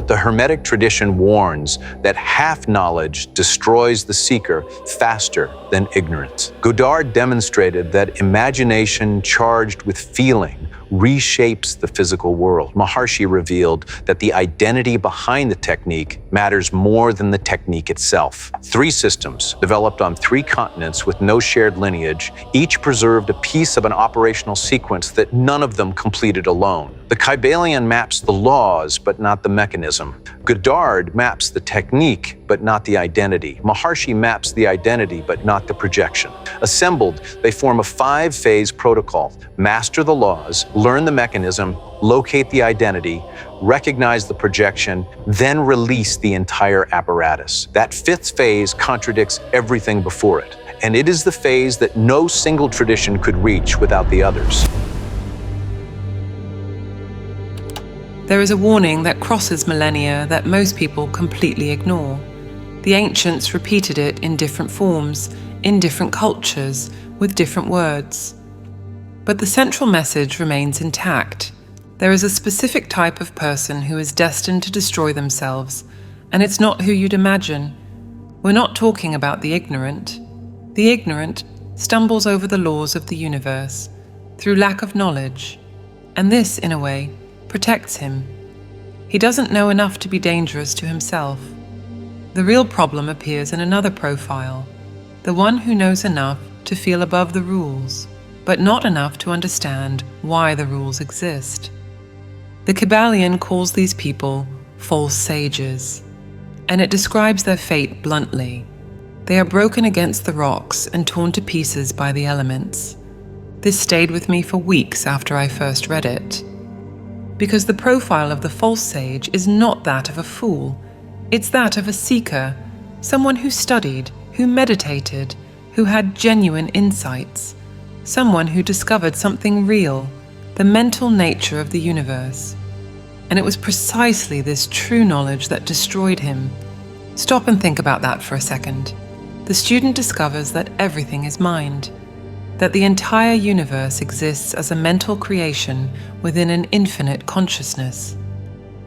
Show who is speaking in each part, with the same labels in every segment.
Speaker 1: The Hermetic tradition warns that half-knowledge destroys the seeker faster than ignorance. Goddard demonstrated that imagination charged with feeling reshapes the physical world. Maharshi revealed that the identity behind the technique matters more than the technique itself. 3 systems, developed on 3 continents with no shared lineage, each preserved a piece of an operational sequence that none of them completed alone. The Kybalion maps the laws, but not the mechanism. Goddard maps the technique, but not the identity. Maharshi maps the identity, but not the projection. Assembled, they form a 5-phase protocol: master the laws, learn the mechanism, locate the identity, recognize the projection, then release the entire apparatus. That 5th phase contradicts everything before it, and it is the phase that no single tradition could reach without the others.
Speaker 2: There is a warning that crosses millennia that most people completely ignore. The ancients repeated it in different forms, in different cultures, with different words. But the central message remains intact. There is a specific type of person who is destined to destroy themselves, and it's not who you'd imagine. We're not talking about the ignorant. The ignorant stumbles over the laws of the universe through lack of knowledge, and this, in a way, protects him. He doesn't know enough to be dangerous to himself. The real problem appears in another profile, the one who knows enough to feel above the rules, but not enough to understand why the rules exist. The Kybalion calls these people false sages, and it describes their fate bluntly. They are broken against the rocks and torn to pieces by the elements. This stayed with me for weeks after I first read it. Because the profile of the false sage is not that of a fool, it's that of a seeker, someone who studied, who meditated, who had genuine insights, someone who discovered something real, the mental nature of the universe. And it was precisely this true knowledge that destroyed him. Stop and think about that for a second. The student discovers that everything is mind, that the entire universe exists as a mental creation within an infinite consciousness.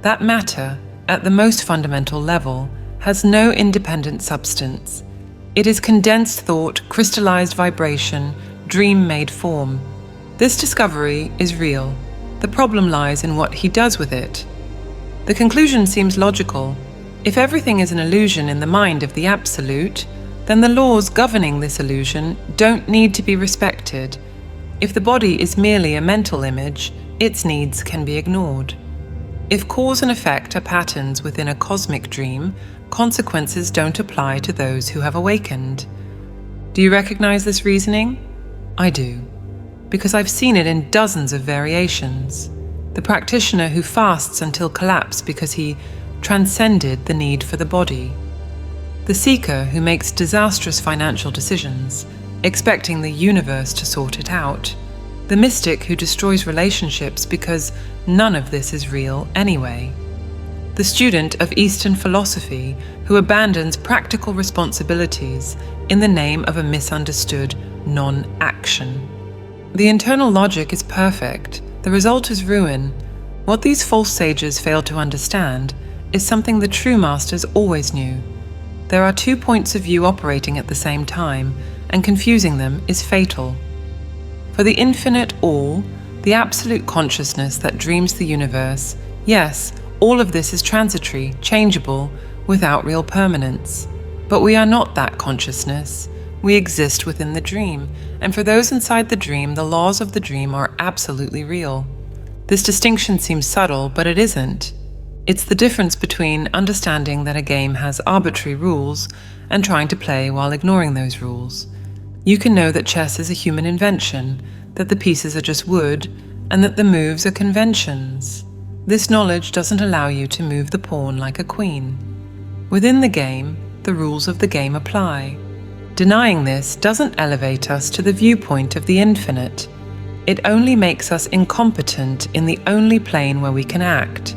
Speaker 2: That matter, at the most fundamental level, has no independent substance. It is condensed thought, crystallized vibration, dream-made form. This discovery is real. The problem lies in what he does with it. The conclusion seems logical. If everything is an illusion in the mind of the Absolute, then the laws governing this illusion don't need to be respected. If the body is merely a mental image, its needs can be ignored. If cause and effect are patterns within a cosmic dream, consequences don't apply to those who have awakened. Do you recognize this reasoning? I do, because I've seen it in dozens of variations. The practitioner who fasts until collapse because he transcended the need for the body. The seeker who makes disastrous financial decisions, expecting the universe to sort it out. The mystic who destroys relationships because none of this is real anyway. The student of Eastern philosophy who abandons practical responsibilities in the name of a misunderstood non-action. The internal logic is perfect. The result is ruin. What these false sages fail to understand is something the true masters always knew. There are 2 points of view operating at the same time, and confusing them is fatal. For the infinite all, the absolute consciousness that dreams the universe, yes, all of this is transitory, changeable, without real permanence. But we are not that consciousness. We exist within the dream, and for those inside the dream, the laws of the dream are absolutely real. This distinction seems subtle, but it isn't. It's the difference between understanding that a game has arbitrary rules and trying to play while ignoring those rules. You can know that chess is a human invention, that the pieces are just wood, and that the moves are conventions. This knowledge doesn't allow you to move the pawn like a queen. Within the game, the rules of the game apply. Denying this doesn't elevate us to the viewpoint of the infinite. It only makes us incompetent in the only plane where we can act.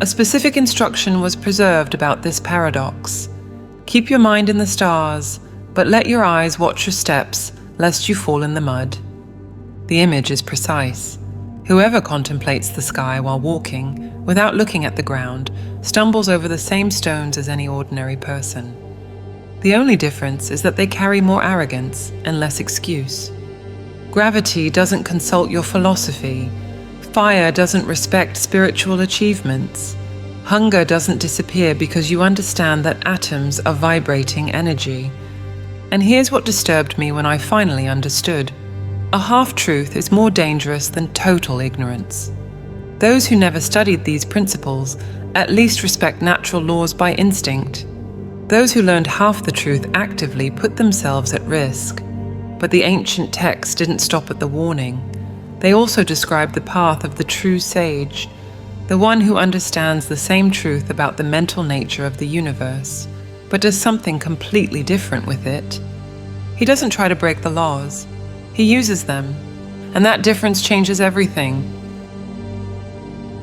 Speaker 2: A specific instruction was preserved about this paradox. Keep your mind in the stars, but let your eyes watch your steps, lest you fall in the mud. The image is precise. Whoever contemplates the sky while walking without looking at the ground, stumbles over the same stones as any ordinary person. The only difference is that they carry more arrogance and less excuse. Gravity doesn't consult your philosophy. Fire doesn't respect spiritual achievements. Hunger doesn't disappear because you understand that atoms are vibrating energy. And here's what disturbed me when I finally understood. A half-truth is more dangerous than total ignorance. Those who never studied these principles at least respect natural laws by instinct. Those who learned half the truth actively put themselves at risk. But the ancient texts didn't stop at the warning. They also described the path of the true sage, the one who understands the same truth about the mental nature of the universe, but does something completely different with it. He doesn't try to break the laws. He uses them, and that difference changes everything.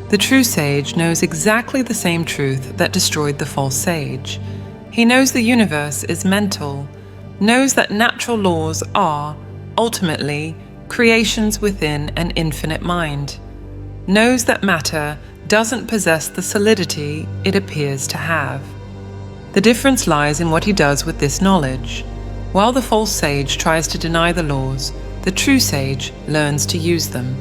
Speaker 2: The true sage knows exactly the same truth that destroyed the false sage. He knows the universe is mental, knows that natural laws are, ultimately, creations within an infinite mind, knows that matter doesn't possess the solidity it appears to have. The difference lies in what he does with this knowledge. While the false sage tries to deny the laws, the true sage learns to use them.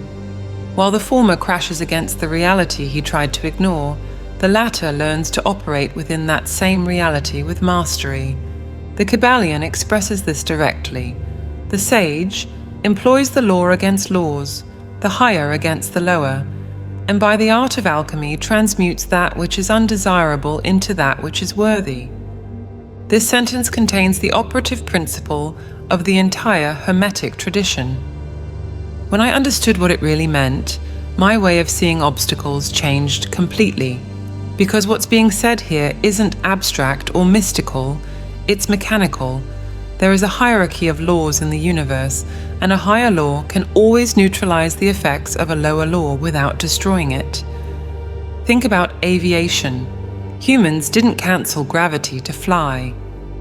Speaker 2: While the former crashes against the reality he tried to ignore, the latter learns to operate within that same reality with mastery. The Kybalion expresses this directly. The sage employs the law against laws, the higher against the lower, and by the art of alchemy transmutes that which is undesirable into that which is worthy. This sentence contains the operative principle of the entire Hermetic tradition. When I understood what it really meant, my way of seeing obstacles changed completely, because what's being said here isn't abstract or mystical, it's mechanical. There is a hierarchy of laws in the universe, and a higher law can always neutralize the effects of a lower law without destroying it. Think about aviation. Humans didn't cancel gravity to fly.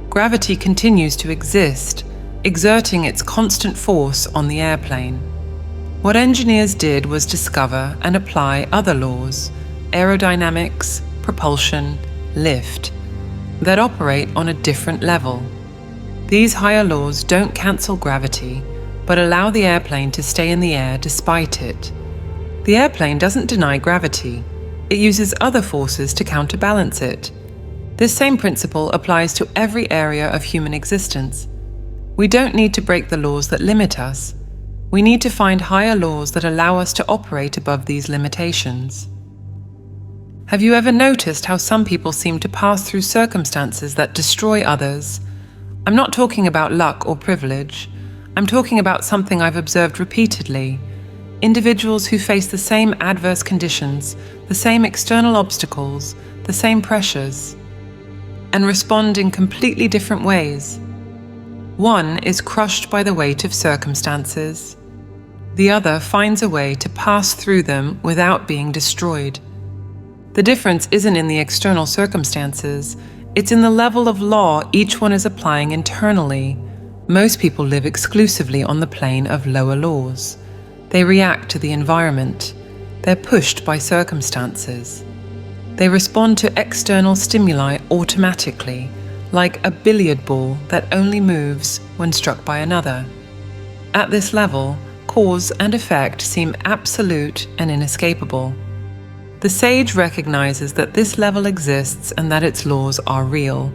Speaker 2: Gravity continues to exist, exerting its constant force on the airplane. What engineers did was discover and apply other laws, aerodynamics, propulsion, lift, that operate on a different level. These higher laws don't cancel gravity, but allow the airplane to stay in the air despite it. The airplane doesn't deny gravity. It uses other forces to counterbalance it. This same principle applies to every area of human existence. We don't need to break the laws that limit us. We need to find higher laws that allow us to operate above these limitations. Have you ever noticed how some people seem to pass through circumstances that destroy others? I'm not talking about luck or privilege. I'm talking about something I've observed repeatedly. Individuals who face the same adverse conditions, the same external obstacles, the same pressures, and respond in completely different ways. One is crushed by the weight of circumstances. The other finds a way to pass through them without being destroyed. The difference isn't in the external circumstances, it's in the level of law each one is applying internally. Most people live exclusively on the plane of lower laws. They react to the environment. They're pushed by circumstances. They respond to external stimuli automatically, like a billiard ball that only moves when struck by another. At this level, cause and effect seem absolute and inescapable. The sage recognizes that this level exists and that its laws are real,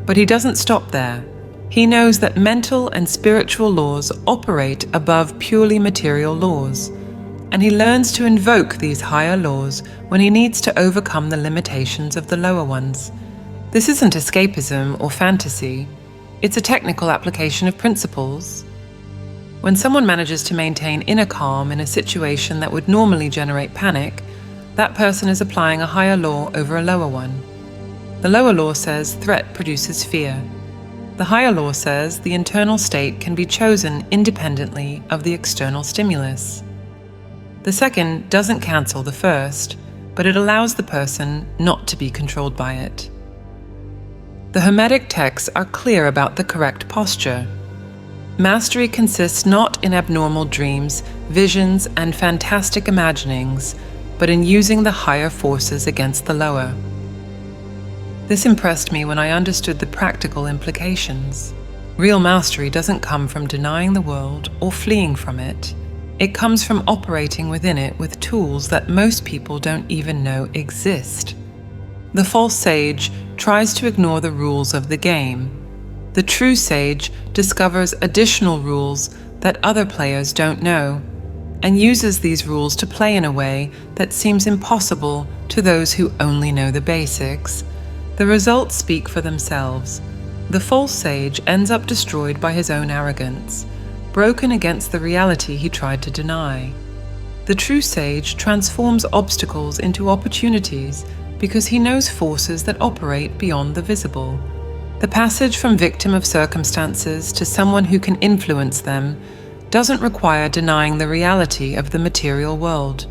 Speaker 2: but he doesn't stop there. He knows that mental and spiritual laws operate above purely material laws, and he learns to invoke these higher laws when he needs to overcome the limitations of the lower ones. This isn't escapism or fantasy, it's a technical application of principles. When someone manages to maintain inner calm in a situation that would normally generate panic, that person is applying a higher law over a lower one. The lower law says threat produces fear. The higher law says the internal state can be chosen independently of the external stimulus. The second doesn't cancel the first, but it allows the person not to be controlled by it. The Hermetic texts are clear about the correct posture. Mastery consists not in abnormal dreams, visions, and fantastic imaginings, but in using the higher forces against the lower. This impressed me when I understood the practical implications. Real mastery doesn't come from denying the world or fleeing from it. It comes from operating within it with tools that most people don't even know exist. The false sage tries to ignore the rules of the game. The true sage discovers additional rules that other players don't know, and uses these rules to play in a way that seems impossible to those who only know the basics. The results speak for themselves. The false sage ends up destroyed by his own arrogance, broken against the reality he tried to deny. The true sage transforms obstacles into opportunities because he knows forces that operate beyond the visible. The passage from victim of circumstances to someone who can influence them doesn't require denying the reality of the material world.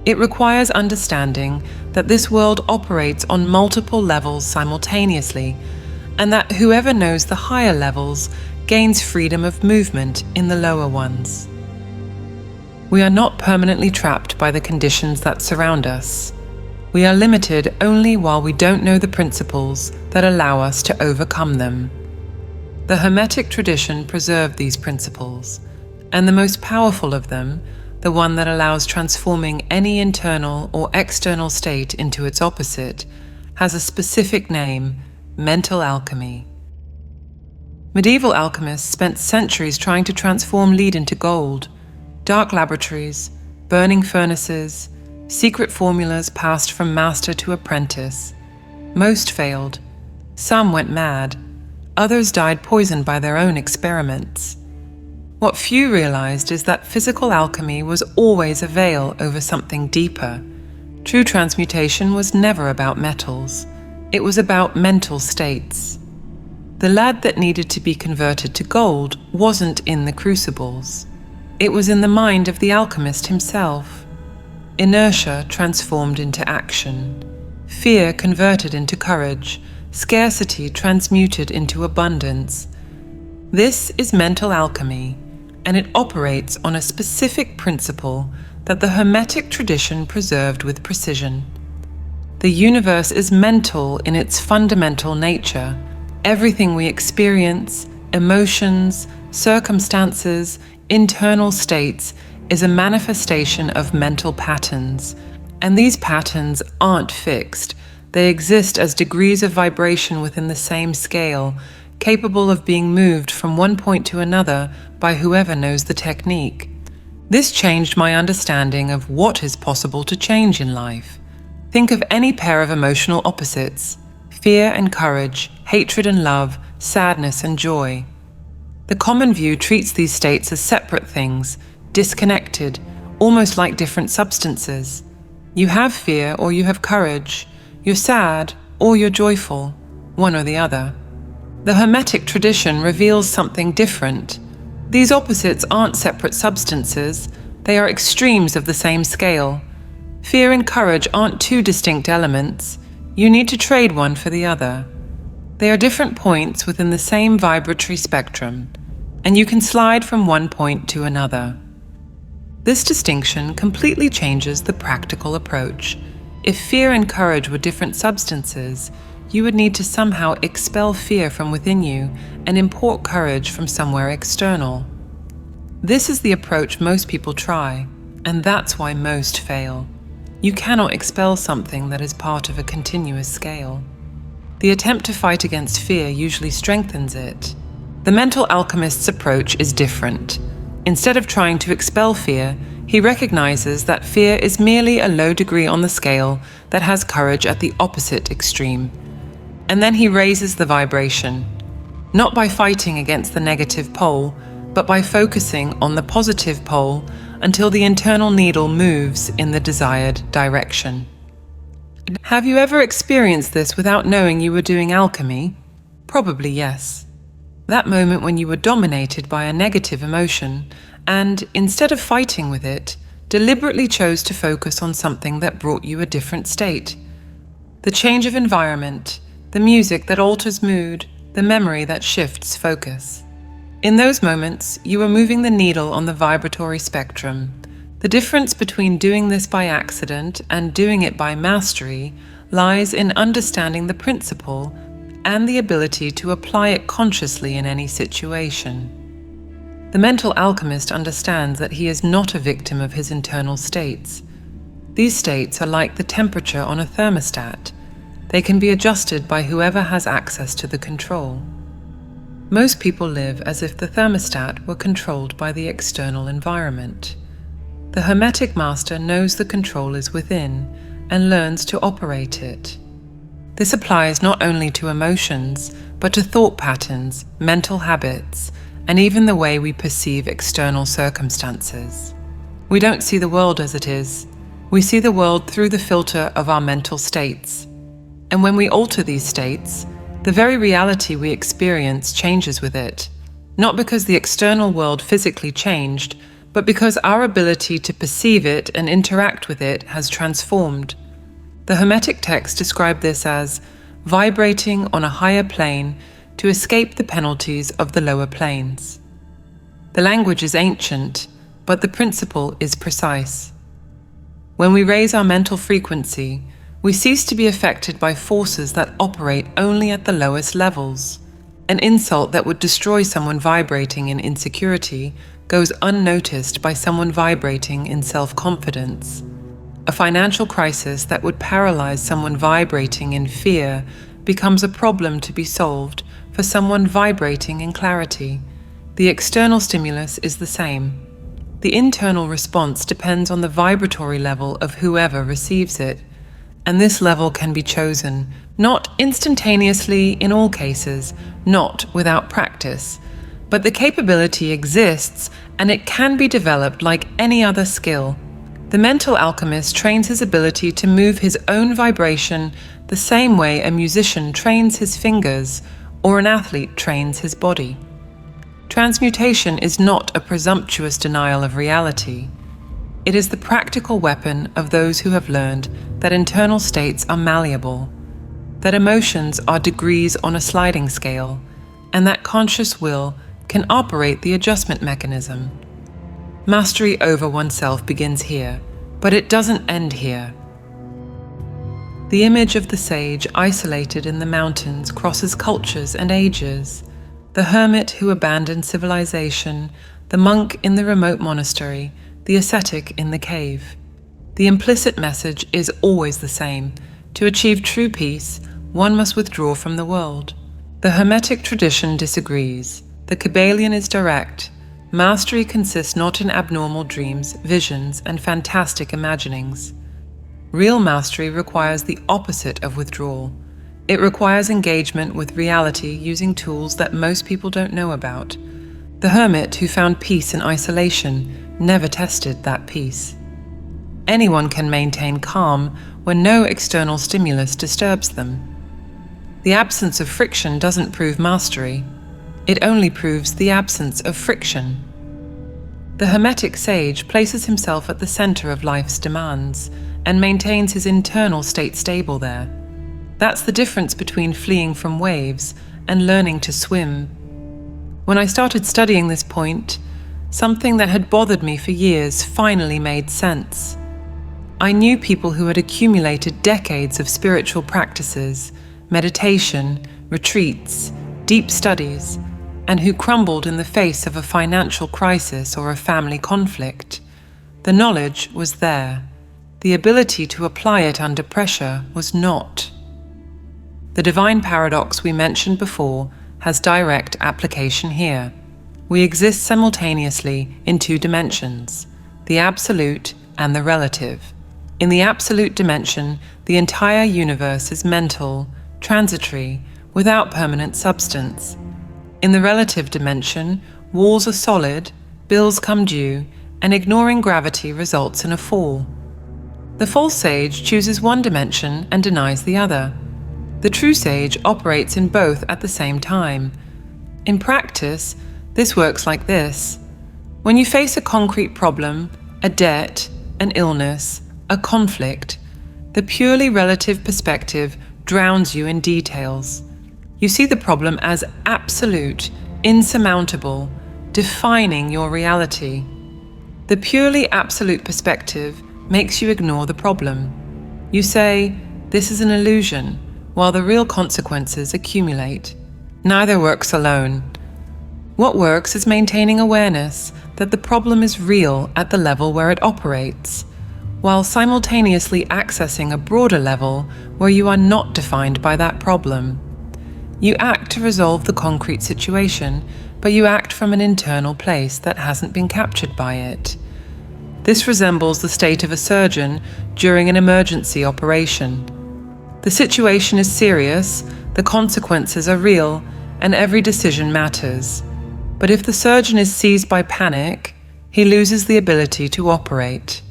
Speaker 2: It requires understanding that this world operates on multiple levels simultaneously, and that whoever knows the higher levels gains freedom of movement in the lower ones. We are not permanently trapped by the conditions that surround us. We are limited only while we don't know the principles that allow us to overcome them. The Hermetic tradition preserved these principles, and the most powerful of them, the one that allows transforming any internal or external state into its opposite, has a specific name: mental alchemy. Medieval alchemists spent centuries trying to transform lead into gold. Dark laboratories, burning furnaces, secret formulas passed from master to apprentice. Most failed. Some went mad. Others died poisoned by their own experiments. What few realized is that physical alchemy was always a veil over something deeper. True transmutation was never about metals. It was about mental states. The lead that needed to be converted to gold wasn't in the crucibles. It was in the mind of the alchemist himself. Inertia transformed into action. Fear converted into courage. Scarcity transmuted into abundance. This is mental alchemy, and it operates on a specific principle that the Hermetic tradition preserved with precision. The universe is mental in its fundamental nature. Everything we experience, emotions, circumstances, internal states, is a manifestation of mental patterns. And these patterns aren't fixed. They exist as degrees of vibration within the same scale, capable of being moved from one point to another by whoever knows the technique. This changed my understanding of what is possible to change in life. Think of any pair of emotional opposites: fear and courage, hatred and love, sadness and joy. The common view treats these states as separate things, disconnected, almost like different substances. You have fear or you have courage. You're sad or you're joyful, one or the other. The Hermetic tradition reveals something different. These opposites aren't separate substances, they are extremes of the same scale. Fear and courage aren't two distinct elements. You need to trade one for the other. They are different points within the same vibratory spectrum, and you can slide from one point to another. This distinction completely changes the practical approach. If fear and courage were different substances, you would need to somehow expel fear from within you and import courage from somewhere external. This is the approach most people try, and that's why most fail. You cannot expel something that is part of a continuous scale. The attempt to fight against fear usually strengthens it. The mental alchemist's approach is different. Instead of trying to expel fear, he recognizes that fear is merely a low degree on the scale that has courage at the opposite extreme. And then he raises the vibration, not by fighting against the negative pole, but by focusing on the positive pole until the internal needle moves in the desired direction. Have you ever experienced this without knowing you were doing alchemy? Probably yes. That moment when you were dominated by a negative emotion and, instead of fighting with it, deliberately chose to focus on something that brought you a different state. The change of environment, the music that alters mood, the memory that shifts focus. In those moments, you are moving the needle on the vibratory spectrum. The difference between doing this by accident and doing it by mastery lies in understanding the principle and the ability to apply it consciously in any situation. The mental alchemist understands that he is not a victim of his internal states. These states are like the temperature on a thermostat. They can be adjusted by whoever has access to the control. Most people live as if the thermostat were controlled by the external environment. The Hermetic Master knows the control is within and learns to operate it. This applies not only to emotions, but to thought patterns, mental habits, and even the way we perceive external circumstances. We don't see the world as it is. We see the world through the filter of our mental states. And when we alter these states, the very reality we experience changes with it, not because the external world physically changed, but because our ability to perceive it and interact with it has transformed. The Hermetic texts describe this as vibrating on a higher plane to escape the penalties of the lower planes. The language is ancient, but the principle is precise. When we raise our mental frequency, we cease to be affected by forces that operate only at the lowest levels. An insult that would destroy someone vibrating in insecurity goes unnoticed by someone vibrating in self-confidence. A financial crisis that would paralyze someone vibrating in fear becomes a problem to be solved for someone vibrating in clarity. The external stimulus is the same. The internal response depends on the vibratory level of whoever receives it, and this level can be chosen, not instantaneously in all cases, not without practice, but the capability exists and it can be developed like any other skill. The mental alchemist trains his ability to move his own vibration the same way a musician trains his fingers or an athlete trains his body. Transmutation is not a presumptuous denial of reality. It is the practical weapon of those who have learned that internal states are malleable, that emotions are degrees on a sliding scale, and that conscious will can operate the adjustment mechanism. Mastery over oneself begins here, but it doesn't end here. The image of the sage isolated in the mountains crosses cultures and ages. The hermit who abandoned civilization, the monk in the remote monastery, the ascetic in the cave. The implicit message is always the same. To achieve true peace, one must withdraw from the world. The Hermetic tradition disagrees. The Kybalion is direct. Mastery consists not in abnormal dreams, visions, and fantastic imaginings. Real mastery requires the opposite of withdrawal. It requires engagement with reality using tools that most people don't know about. The hermit who found peace in isolation never tested that peace. Anyone can maintain calm when no external stimulus disturbs them. The absence of friction doesn't prove mastery. It only proves the absence of friction. The Hermetic sage places himself at the center of life's demands and maintains his internal state stable there. That's the difference between fleeing from waves and learning to swim. When I started studying this point, something that had bothered me for years finally made sense. I knew people who had accumulated decades of spiritual practices, meditation, retreats, deep studies, and who crumbled in the face of a financial crisis or a family conflict. The knowledge was there. The ability to apply it under pressure was not. The divine paradox we mentioned before has direct application here. We exist simultaneously in two dimensions, the absolute and the relative. In the absolute dimension, the entire universe is mental, transitory, without permanent substance. In the relative dimension, walls are solid, bills come due, and ignoring gravity results in a fall. The false sage chooses one dimension and denies the other. The true sage operates in both at the same time. In practice, this works like this. When you face a concrete problem, a debt, an illness, a conflict, the purely relative perspective drowns you in details. You see the problem as absolute, insurmountable, defining your reality. The purely absolute perspective makes you ignore the problem. You say, "This is an illusion," while the real consequences accumulate. Neither works alone. What works is maintaining awareness that the problem is real at the level where it operates, while simultaneously accessing a broader level where you are not defined by that problem. You act to resolve the concrete situation, but you act from an internal place that hasn't been captured by it. This resembles the state of a surgeon during an emergency operation. The situation is serious, the consequences are real, and every decision matters. But if the surgeon is seized by panic, he loses the ability to operate.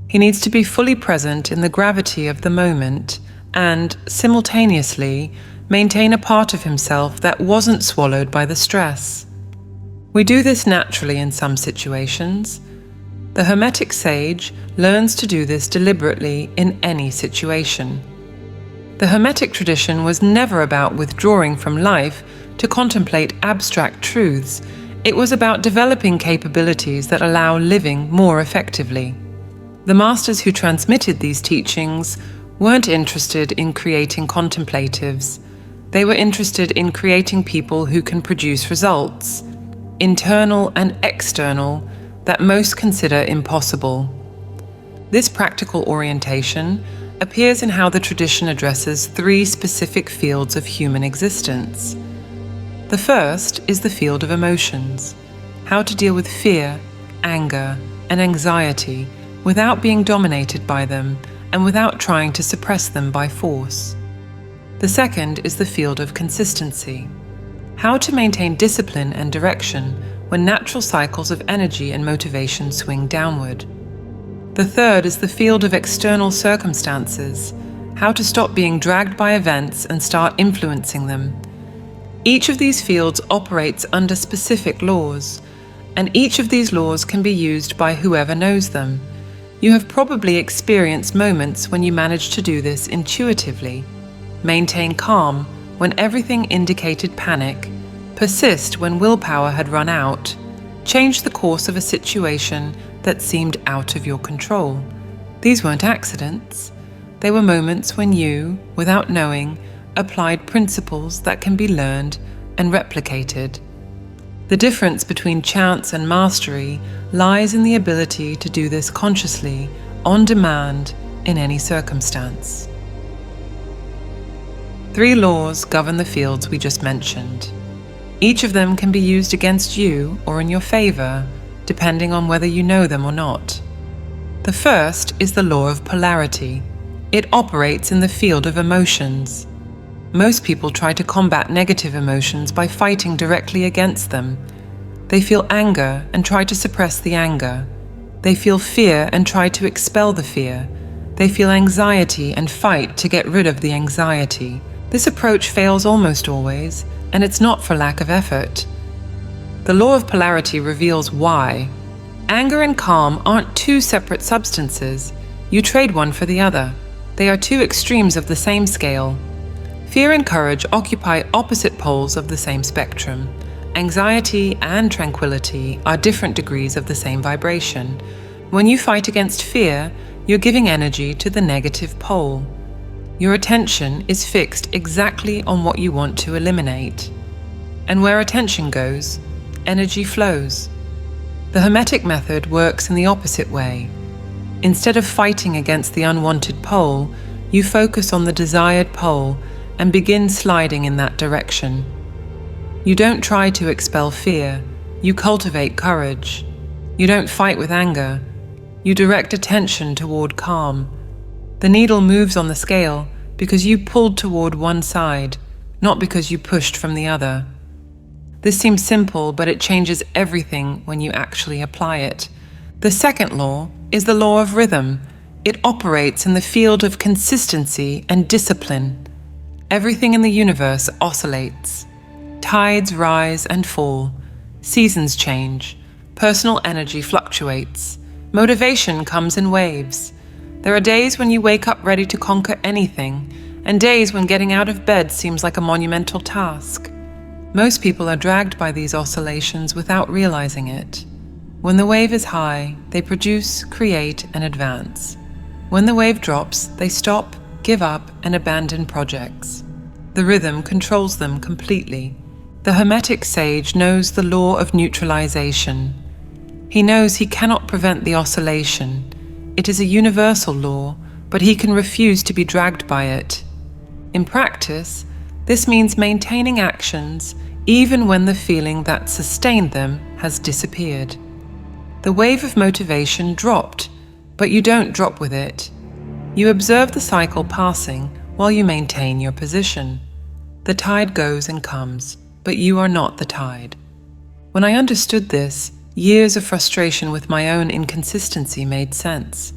Speaker 2: He needs to be fully present in the gravity of the moment and, simultaneously, maintain a part of himself that wasn't swallowed by the stress. We do this naturally in some situations. The Hermetic sage learns to do this deliberately in any situation. The Hermetic tradition was never about withdrawing from life to contemplate abstract truths. It was about developing capabilities that allow living more effectively. The masters who transmitted these teachings weren't interested in creating contemplatives. They were interested in creating people who can produce results, internal and external, that most consider impossible. This practical orientation appears in how the tradition addresses 3 specific fields of human existence. The first is the field of emotions, how to deal with fear, anger, and anxiety without being dominated by them and without trying to suppress them by force. The second is the field of consistency, how to maintain discipline and direction when natural cycles of energy and motivation swing downward. The third is the field of external circumstances, how to stop being dragged by events and start influencing them. Each of these fields operates under specific laws, and each of these laws can be used by whoever knows them. You have probably experienced moments when you manage to do this intuitively. Maintain calm when everything indicated panic, persist when willpower had run out, change the course of a situation that seemed out of your control. These weren't accidents. They were moments when you, without knowing, applied principles that can be learned and replicated. The difference between chance and mastery lies in the ability to do this consciously, on demand, in any circumstance. 3 laws govern the fields we just mentioned. Each of them can be used against you or in your favor, depending on whether you know them or not. The first is the law of polarity. It operates in the field of emotions. Most people try to combat negative emotions by fighting directly against them. They feel anger and try to suppress the anger. They feel fear and try to expel the fear. They feel anxiety and fight to get rid of the anxiety. This approach fails almost always, and it's not for lack of effort. The law of polarity reveals why. Anger and calm aren't 2 separate substances. You trade one for the other. They are 2 extremes of the same scale. Fear and courage occupy opposite poles of the same spectrum. Anxiety and tranquility are different degrees of the same vibration. When you fight against fear, you're giving energy to the negative pole. Your attention is fixed exactly on what you want to eliminate. And where attention goes, energy flows. The Hermetic method works in the opposite way. Instead of fighting against the unwanted pole, you focus on the desired pole and begin sliding in that direction. You don't try to expel fear, you cultivate courage. You don't fight with anger, you direct attention toward calm. The needle moves on the scale because you pulled toward one side, not because you pushed from the other. This seems simple, but it changes everything when you actually apply it. The second law is the law of rhythm. It operates in the field of consistency and discipline. Everything in the universe oscillates. Tides rise and fall. Seasons change. Personal energy fluctuates. Motivation comes in waves. There are days when you wake up ready to conquer anything, and days when getting out of bed seems like a monumental task. Most people are dragged by these oscillations without realizing it. When the wave is high, they produce, create, and advance. When the wave drops, they stop, give up, and abandon projects. The rhythm controls them completely. The Hermetic sage knows the law of neutralization. He knows he cannot prevent the oscillation. It is a universal law, but he can refuse to be dragged by it. In practice, this means maintaining actions even when the feeling that sustained them has disappeared. The wave of motivation dropped, but you don't drop with it. You observe the cycle passing while you maintain your position. The tide goes and comes, but you are not the tide. When I understood this, years of frustration with my own inconsistency made sense.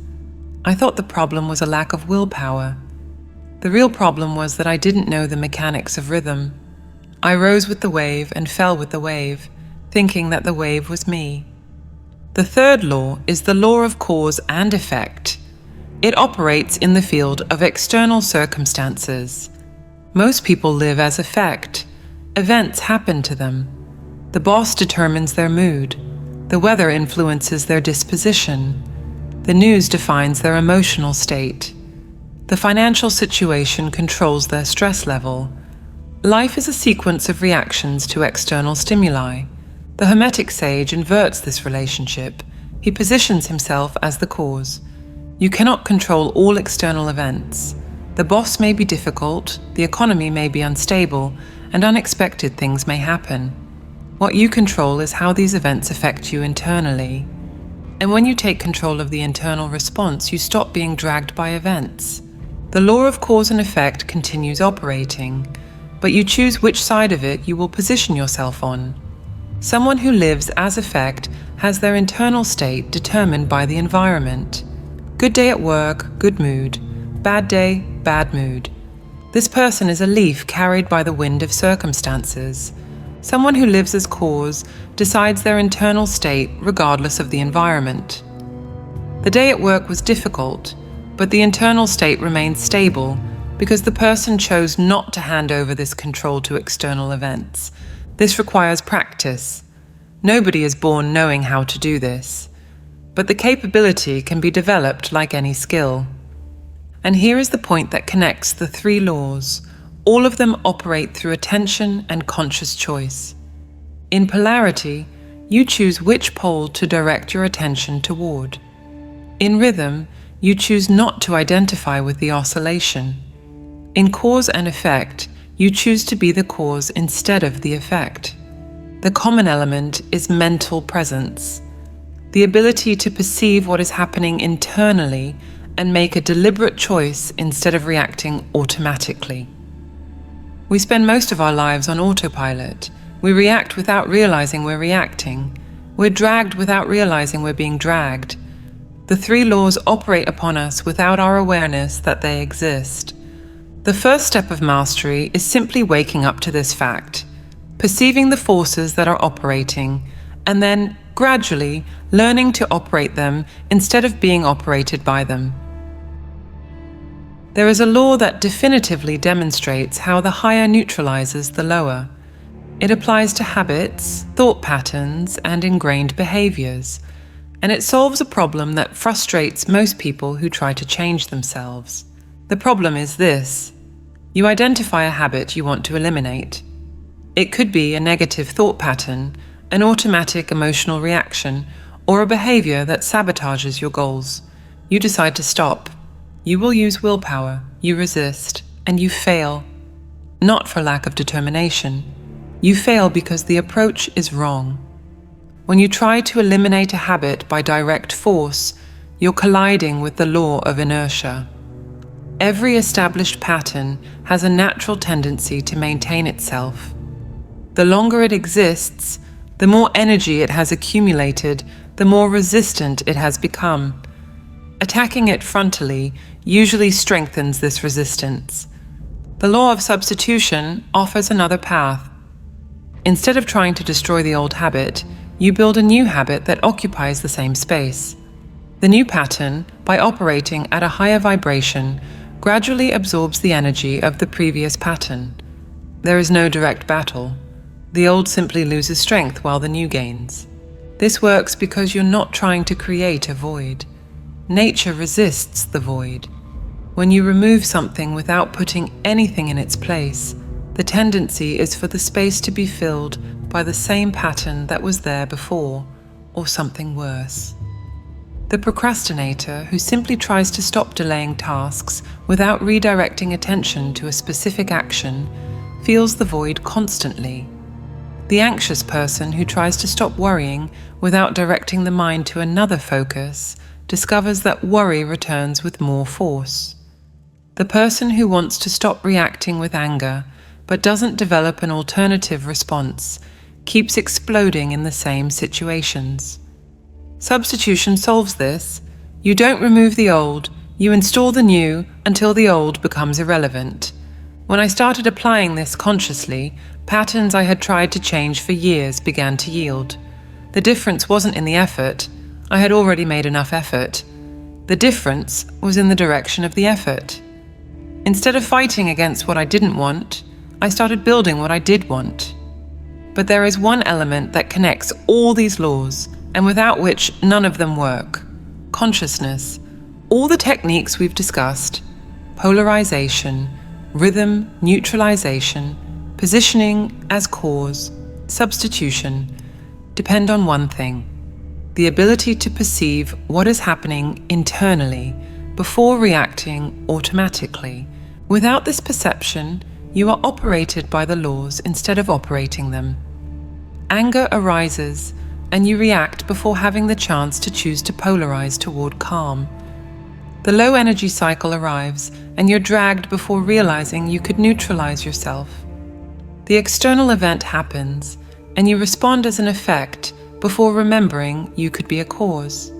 Speaker 2: I thought the problem was a lack of willpower. The real problem was that I didn't know the mechanics of rhythm. I rose with the wave and fell with the wave, thinking that the wave was me. The third law is the law of cause and effect. It operates in the field of external circumstances. Most people live as effect. Events happen to them. The boss determines their mood. The weather influences their disposition. The news defines their emotional state. The financial situation controls their stress level. Life is a sequence of reactions to external stimuli. The Hermetic sage inverts this relationship. He positions himself as the cause. You cannot control all external events. The boss may be difficult, the economy may be unstable, and unexpected things may happen. What you control is how these events affect you internally. And when you take control of the internal response, you stop being dragged by events. The law of cause and effect continues operating, but you choose which side of it you will position yourself on. Someone who lives as effect has their internal state determined by the environment. Good day at work, good mood. Bad day, bad mood. This person is a leaf carried by the wind of circumstances. Someone who lives as cause decides their internal state regardless of the environment. The day at work was difficult, but the internal state remained stable because the person chose not to hand over this control to external events. This requires practice. Nobody is born knowing how to do this, but the capability can be developed like any skill. And here is the point that connects the three laws. All of them operate through attention and conscious choice. In polarity, you choose which pole to direct your attention toward. In rhythm, you choose not to identify with the oscillation. In cause and effect, you choose to be the cause instead of the effect. The common element is mental presence, the ability to perceive what is happening internally and make a deliberate choice instead of reacting automatically. We spend most of our lives on autopilot. We react without realizing we're reacting. We're dragged without realizing we're being dragged. The three laws operate upon us without our awareness that they exist. The first step of mastery is simply waking up to this fact, perceiving the forces that are operating, and then gradually learning to operate them instead of being operated by them. There is a law that definitively demonstrates how the higher neutralizes the lower. It applies to habits, thought patterns, and ingrained behaviors, and it solves a problem that frustrates most people who try to change themselves. The problem is this: you identify a habit you want to eliminate. It could be a negative thought pattern, an automatic emotional reaction, or a behavior that sabotages your goals. You decide to stop. You will use willpower, you resist, and you fail. Not for lack of determination. You fail because the approach is wrong. When you try to eliminate a habit by direct force, you're colliding with the law of inertia. Every established pattern has a natural tendency to maintain itself. The longer it exists, the more energy it has accumulated, the more resistant it has become. Attacking it frontally usually strengthens this resistance. The law of substitution offers another path. Instead of trying to destroy the old habit, you build a new habit that occupies the same space. The new pattern, by operating at a higher vibration, gradually absorbs the energy of the previous pattern. There is no direct battle. The old simply loses strength while the new gains. This works because you're not trying to create a void. Nature resists the void. When you remove something without putting anything in its place, the tendency is for the space to be filled by the same pattern that was there before, or something worse. The procrastinator, who simply tries to stop delaying tasks without redirecting attention to a specific action, feels the void constantly. The anxious person, who tries to stop worrying without directing the mind to another focus, discovers that worry returns with more force. The person who wants to stop reacting with anger, but doesn't develop an alternative response, keeps exploding in the same situations. Substitution solves this. You don't remove the old, you install the new until the old becomes irrelevant. When I started applying this consciously, patterns I had tried to change for years began to yield. The difference wasn't in the effort. I had already made enough effort. The difference was in the direction of the effort. Instead of fighting against what I didn't want, I started building what I did want. But there is one element that connects all these laws, and without which none of them work: consciousness. All the techniques we've discussed, polarization, rhythm, neutralization, positioning as cause, substitution, depend on one thing: the ability to perceive what is happening internally before reacting automatically. Without this perception, you are operated by the laws instead of operating them. Anger arises, and you react before having the chance to choose to polarize toward calm. The low energy cycle arrives, and you're dragged before realizing you could neutralize yourself. The external event happens, and you respond as an effect before remembering you could be a cause.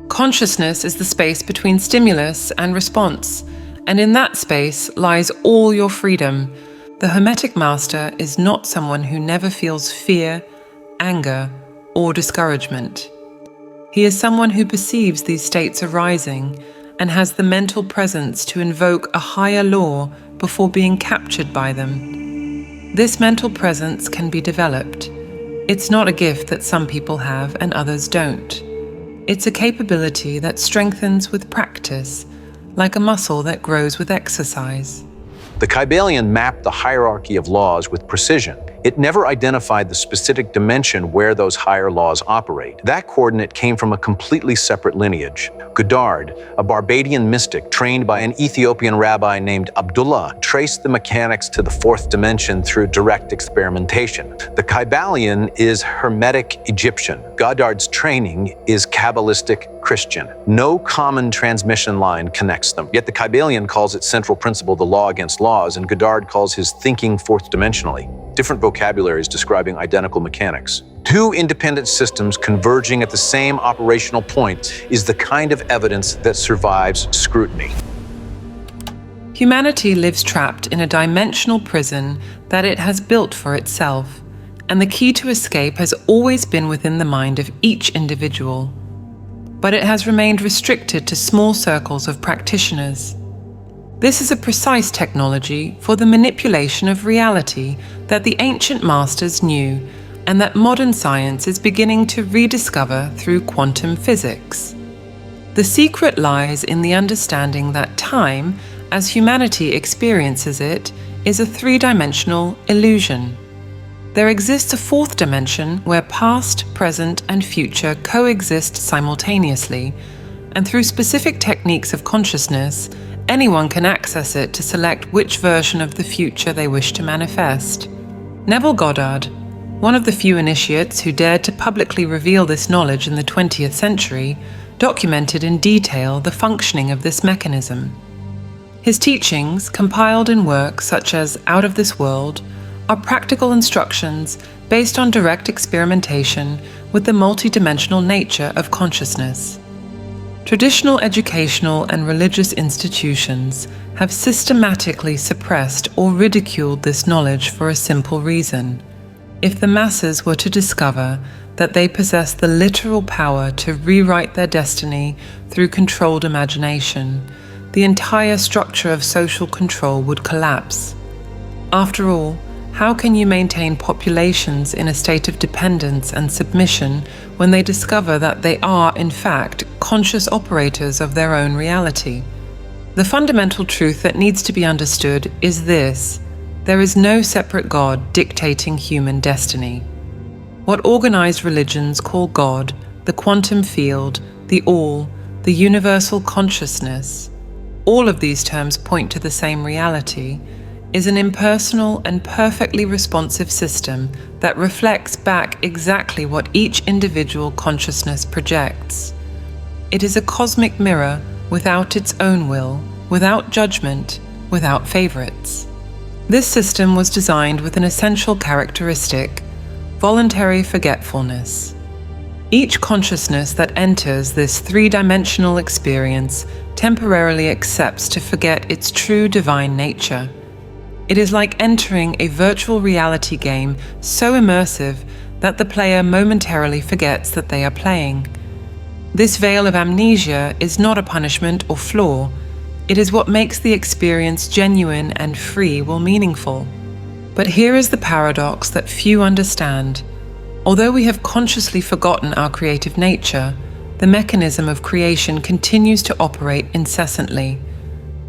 Speaker 2: Consciousness is the space between stimulus and response, and in that space lies all your freedom. The Hermetic Master is not someone who never feels fear, anger, or discouragement. He is someone who perceives these states arising and has the mental presence to invoke a higher law before being captured by them. This mental presence can be developed. It's not a gift that some people have and others don't. It's a capability that strengthens with practice, like a muscle that grows with exercise.
Speaker 1: The Kybalion mapped the hierarchy of laws with precision. It never identified the specific dimension where those higher laws operate. That coordinate came from a completely separate lineage. Goddard, a Barbadian mystic trained by an Ethiopian rabbi named Abdullah, traced the mechanics to the fourth dimension through direct experimentation. The Kybalion is Hermetic Egyptian. Goddard's training is Kabbalistic Christian. No common transmission line connects them. Yet the Kybalion calls its central principle the law against laws, and Goddard calls his thinking fourth dimensionally. Different vocabularies describing identical mechanics. Two independent systems converging at the same operational point is the kind of evidence that survives scrutiny.
Speaker 2: Humanity lives trapped in a dimensional prison that it has built for itself, and the key to escape has always been within the mind of each individual. But it has remained restricted to small circles of practitioners. This is a precise technology for the manipulation of reality that the ancient masters knew, and that modern science is beginning to rediscover through quantum physics. The secret lies in the understanding that time, as humanity experiences it, is a three-dimensional illusion. There exists a fourth dimension where past, present, and future coexist simultaneously, and through specific techniques of consciousness, anyone can access it to select which version of the future they wish to manifest. Neville Goddard, one of the few initiates who dared to publicly reveal this knowledge in the 20th century, documented in detail the functioning of this mechanism. His teachings, compiled in works such as Out of This World, are practical instructions based on direct experimentation with the multidimensional nature of consciousness. Traditional educational and religious institutions have systematically suppressed or ridiculed this knowledge for a simple reason. If the masses were to discover that they possess the literal power to rewrite their destiny through controlled imagination, the entire structure of social control would collapse. After all, How can you maintain populations in a state of dependence and submission when they discover that they are, in fact, conscious operators of their own reality? The fundamental truth that needs to be understood is this: there is no separate God dictating human destiny. What organized religions call God, the quantum field, the all, the universal consciousness, all of these terms point to the same reality, is an impersonal and perfectly responsive system that reflects back exactly what each individual consciousness projects. It is a cosmic mirror without its own will, without judgment, without favorites. This system was designed with an essential characteristic: voluntary forgetfulness. Each consciousness that enters this three-dimensional experience temporarily accepts to forget its true divine nature. It is like entering a virtual reality game so immersive that the player momentarily forgets that they are playing. This veil of amnesia is not a punishment or flaw. It is what makes the experience genuine and free will meaningful. But here is the paradox that few understand. Although we have consciously forgotten our creative nature, the mechanism of creation continues to operate incessantly.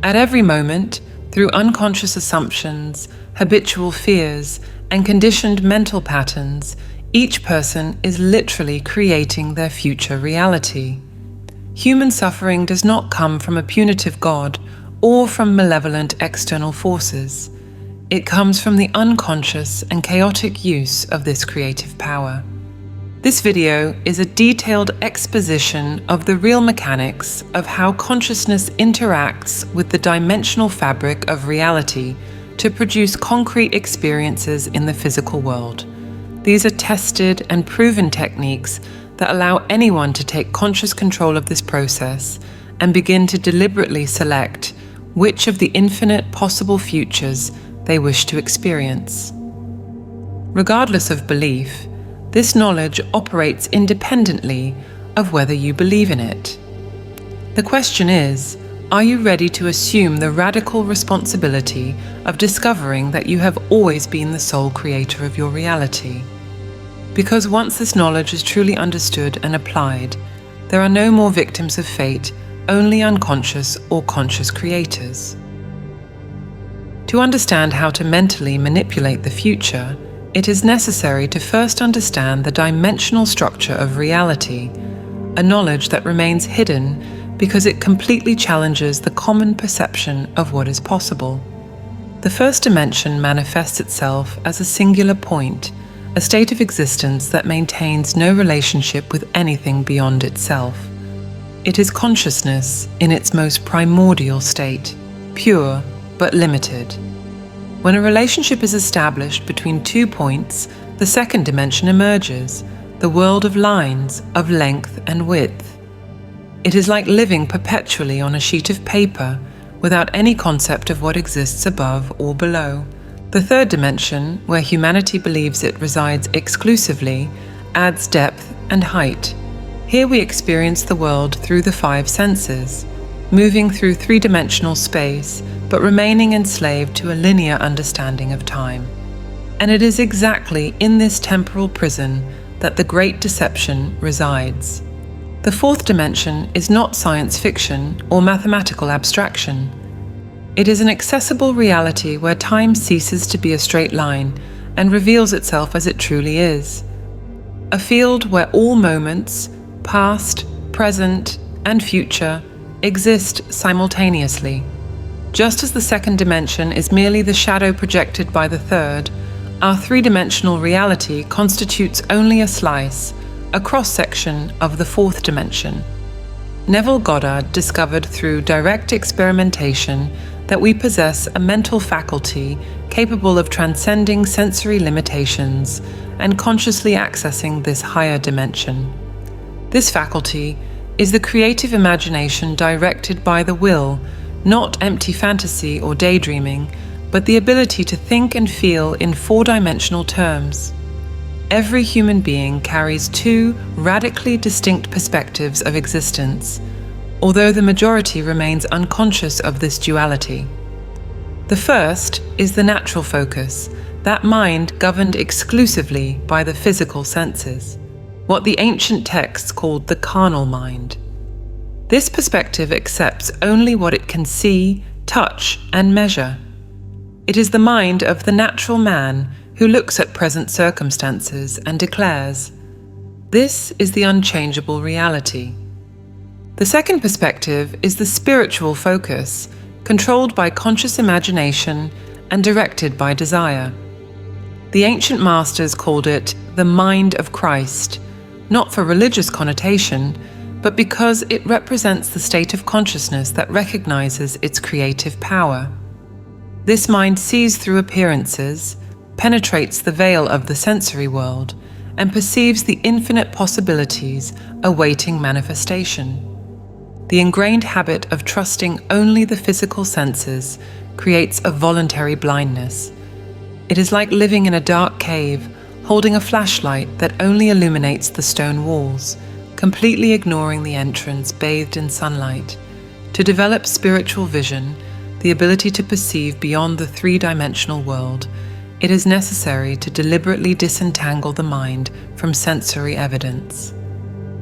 Speaker 2: At every moment, through unconscious assumptions, habitual fears, and conditioned mental patterns, each person is literally creating their future reality. Human suffering does not come from a punitive God or from malevolent external forces. It comes from the unconscious and chaotic use of this creative power. This video is a detailed exposition of the real mechanics of how consciousness interacts with the dimensional fabric of reality to produce concrete experiences in the physical world. These are tested and proven techniques that allow anyone to take conscious control of this process and begin to deliberately select which of the infinite possible futures they wish to experience. Regardless of belief, this knowledge operates independently of whether you believe in it. The question is, are you ready to assume the radical responsibility of discovering that you have always been the sole creator of your reality? Because once this knowledge is truly understood and applied, there are no more victims of fate, only unconscious or conscious creators. To understand how to mentally manipulate the future, it is necessary to first understand the dimensional structure of reality, a knowledge that remains hidden because it completely challenges the common perception of what is possible. The first dimension manifests itself as a singular point, a state of existence that maintains no relationship with anything beyond itself. It is consciousness in its most primordial state, pure but limited. When a relationship is established between 2 points, the second dimension emerges, the world of lines, of length and width. It is like living perpetually on a sheet of paper, without any concept of what exists above or below. The third dimension, where humanity believes it resides exclusively, adds depth and height. Here we experience the world through the 5 senses, moving through 3-dimensional space, but remaining enslaved to a linear understanding of time. And it is exactly in this temporal prison that the great deception resides. The 4th dimension is not science fiction or mathematical abstraction. It is an accessible reality where time ceases to be a straight line and reveals itself as it truly is. A field where all moments, past, present, and future, exist simultaneously. Just as the second dimension is merely the shadow projected by the third, our 3-dimensional reality constitutes only a slice, a cross-section of the 4th dimension. Neville Goddard discovered through direct experimentation that we possess a mental faculty capable of transcending sensory limitations and consciously accessing this higher dimension. This faculty is the creative imagination directed by the will, not empty fantasy or daydreaming, but the ability to think and feel in 4-dimensional terms. Every human being carries 2 radically distinct perspectives of existence, although the majority remains unconscious of this duality. The first is the natural focus, that mind governed exclusively by the physical senses, what the ancient texts called the carnal mind. This perspective accepts only what it can see, touch, and measure. It is the mind of the natural man who looks at present circumstances and declares, "This is the unchangeable reality." The second perspective is the spiritual focus, controlled by conscious imagination and directed by desire. The ancient masters called it the mind of Christ, not for religious connotation, but because it represents the state of consciousness that recognizes its creative power. This mind sees through appearances, penetrates the veil of the sensory world, and perceives the infinite possibilities awaiting manifestation. The ingrained habit of trusting only the physical senses creates a voluntary blindness. It is like living in a dark cave, holding a flashlight that only illuminates the stone walls, completely ignoring the entrance bathed in sunlight. To develop spiritual vision, the ability to perceive beyond the three-dimensional world, it is necessary to deliberately disentangle the mind from sensory evidence.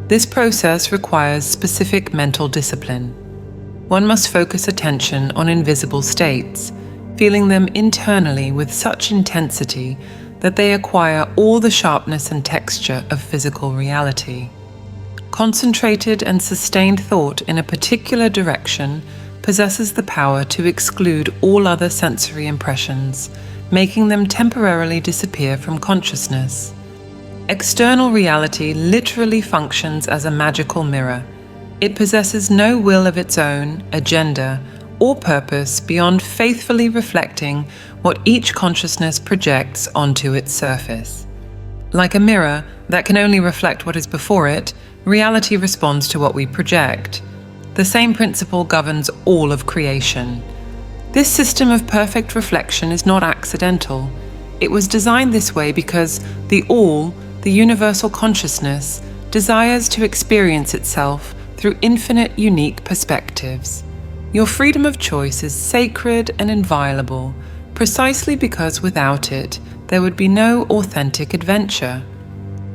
Speaker 2: This process requires specific mental discipline. One must focus attention on invisible states, feeling them internally with such intensity that they acquire all the sharpness and texture of physical reality. Concentrated and sustained thought in a particular direction possesses the power to exclude all other sensory impressions, making them temporarily disappear from consciousness. External reality literally functions as a magical mirror. It possesses no will of its own, agenda, or purpose beyond faithfully reflecting what each consciousness projects onto its surface. Like a mirror that can only reflect what is before it, reality responds to what we project. The same principle governs all of creation. This system of perfect reflection is not accidental. It was designed this way because the All, the universal consciousness, desires to experience itself through infinite unique perspectives. Your freedom of choice is sacred and inviolable, precisely because without it, there would be no authentic adventure,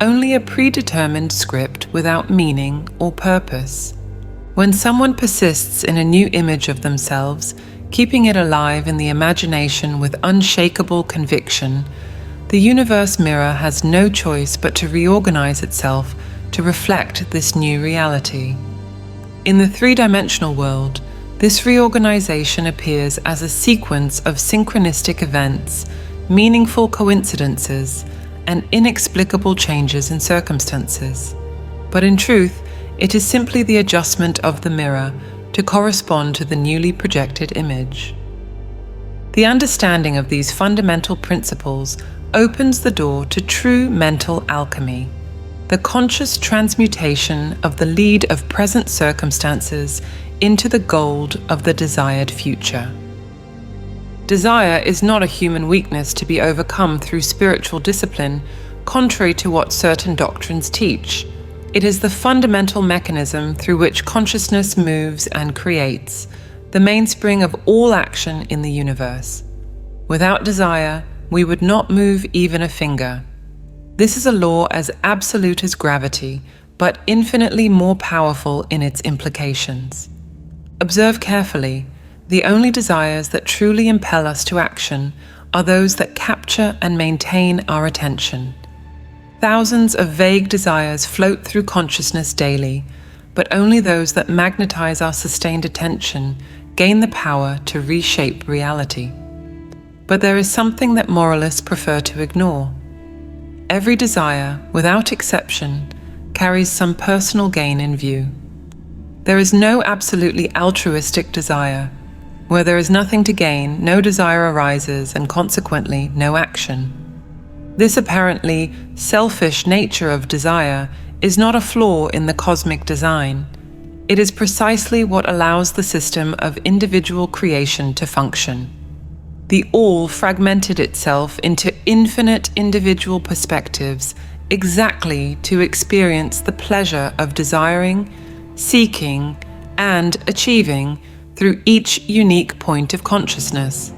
Speaker 2: only a predetermined script without meaning or purpose. When someone persists in a new image of themselves, keeping it alive in the imagination with unshakable conviction, the universe mirror has no choice but to reorganize itself to reflect this new reality. In the three-dimensional world, this reorganization appears as a sequence of synchronistic events, meaningful coincidences, and inexplicable changes in circumstances. But in truth, it is simply the adjustment of the mirror to correspond to the newly projected image. The understanding of these fundamental principles opens the door to true mental alchemy, the conscious transmutation of the lead of present circumstances into the gold of the desired future. Desire is not a human weakness to be overcome through spiritual discipline, contrary to what certain doctrines teach. It is the fundamental mechanism through which consciousness moves and creates, the mainspring of all action in the universe. Without desire, we would not move even a finger. This is a law as absolute as gravity, but infinitely more powerful in its implications. Observe carefully. The only desires that truly impel us to action are those that capture and maintain our attention. Thousands of vague desires float through consciousness daily, but only those that magnetize our sustained attention gain the power to reshape reality. But there is something that moralists prefer to ignore. Every desire, without exception, carries some personal gain in view. There is no absolutely altruistic desire. Where there is nothing to gain, no desire arises and consequently no action. This apparently selfish nature of desire is not a flaw in the cosmic design. It is precisely what allows the system of individual creation to function. The All fragmented itself into infinite individual perspectives exactly to experience the pleasure of desiring, seeking, and achieving through each unique point of consciousness.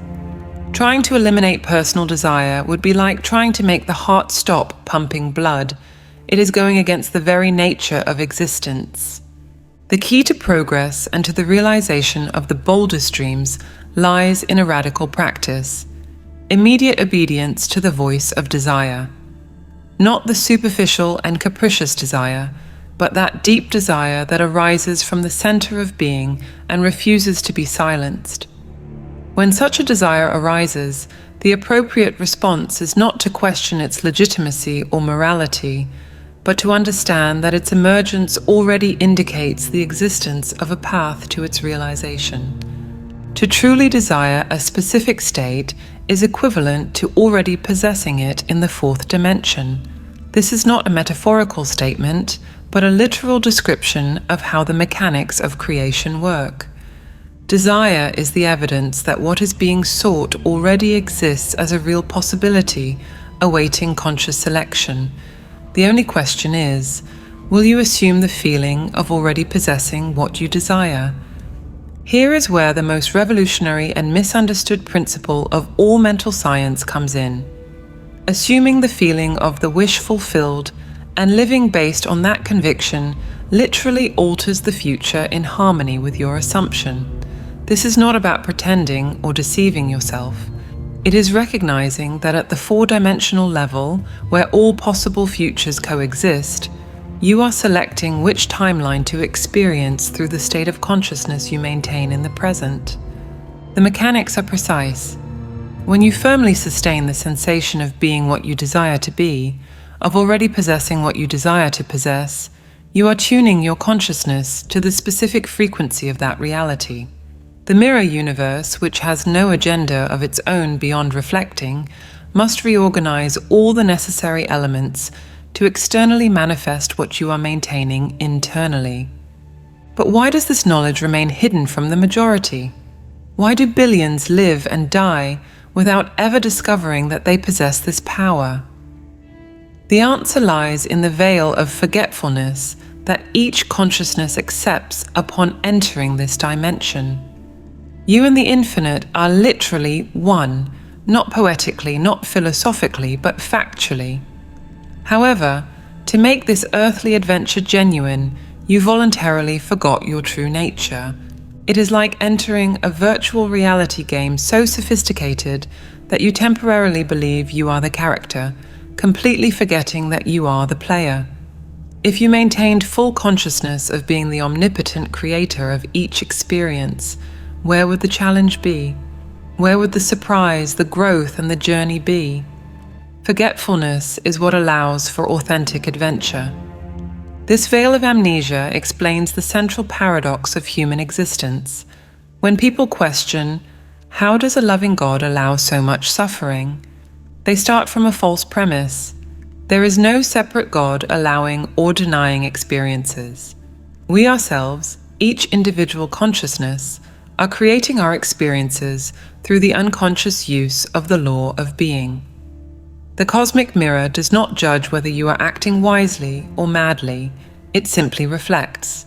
Speaker 2: Trying to eliminate personal desire would be like trying to make the heart stop pumping blood. It is going against the very nature of existence. The key to progress and to the realization of the boldest dreams lies in a radical practice: immediate obedience to the voice of desire. Not the superficial and capricious desire, but that deep desire that arises from the center of being and refuses to be silenced. When such a desire arises, the appropriate response is not to question its legitimacy or morality, but to understand that its emergence already indicates the existence of a path to its realization. To truly desire a specific state is equivalent to already possessing it in the fourth dimension. This is not a metaphorical statement, but a literal description of how the mechanics of creation work. Desire is the evidence that what is being sought already exists as a real possibility, awaiting conscious selection. The only question is, will you assume the feeling of already possessing what you desire? Here is where the most revolutionary and misunderstood principle of all mental science comes in. Assuming the feeling of the wish fulfilled and living based on that conviction literally alters the future in harmony with your assumption. This is not about pretending or deceiving yourself. It is recognizing that at the four-dimensional level, where all possible futures coexist, you are selecting which timeline to experience through the state of consciousness you maintain in the present. The mechanics are precise. When you firmly sustain the sensation of being what you desire to be, of already possessing what you desire to possess, you are tuning your consciousness to the specific frequency of that reality. The mirror universe, which has no agenda of its own beyond reflecting, must reorganize all the necessary elements to externally manifest what you are maintaining internally. But why does this knowledge remain hidden from the majority? Why do billions live and die without ever discovering that they possess this power? The answer lies in the veil of forgetfulness that each consciousness accepts upon entering this dimension. You and the infinite are literally one, not poetically, not philosophically, but factually. However, to make this earthly adventure genuine, you voluntarily forgot your true nature. It is like entering a virtual reality game so sophisticated that you temporarily believe you are the character, completely forgetting that you are the player. If you maintained full consciousness of being the omnipotent creator of each experience, where would the challenge be? Where would the surprise, the growth, and the journey be? Forgetfulness is what allows for authentic adventure. This veil of amnesia explains the central paradox of human existence. When people question, how does a loving God allow so much suffering? They start from a false premise. There is no separate God allowing or denying experiences. We ourselves, each individual consciousness, are creating our experiences through the unconscious use of the law of being. The cosmic mirror does not judge whether you are acting wisely or madly, it simply reflects.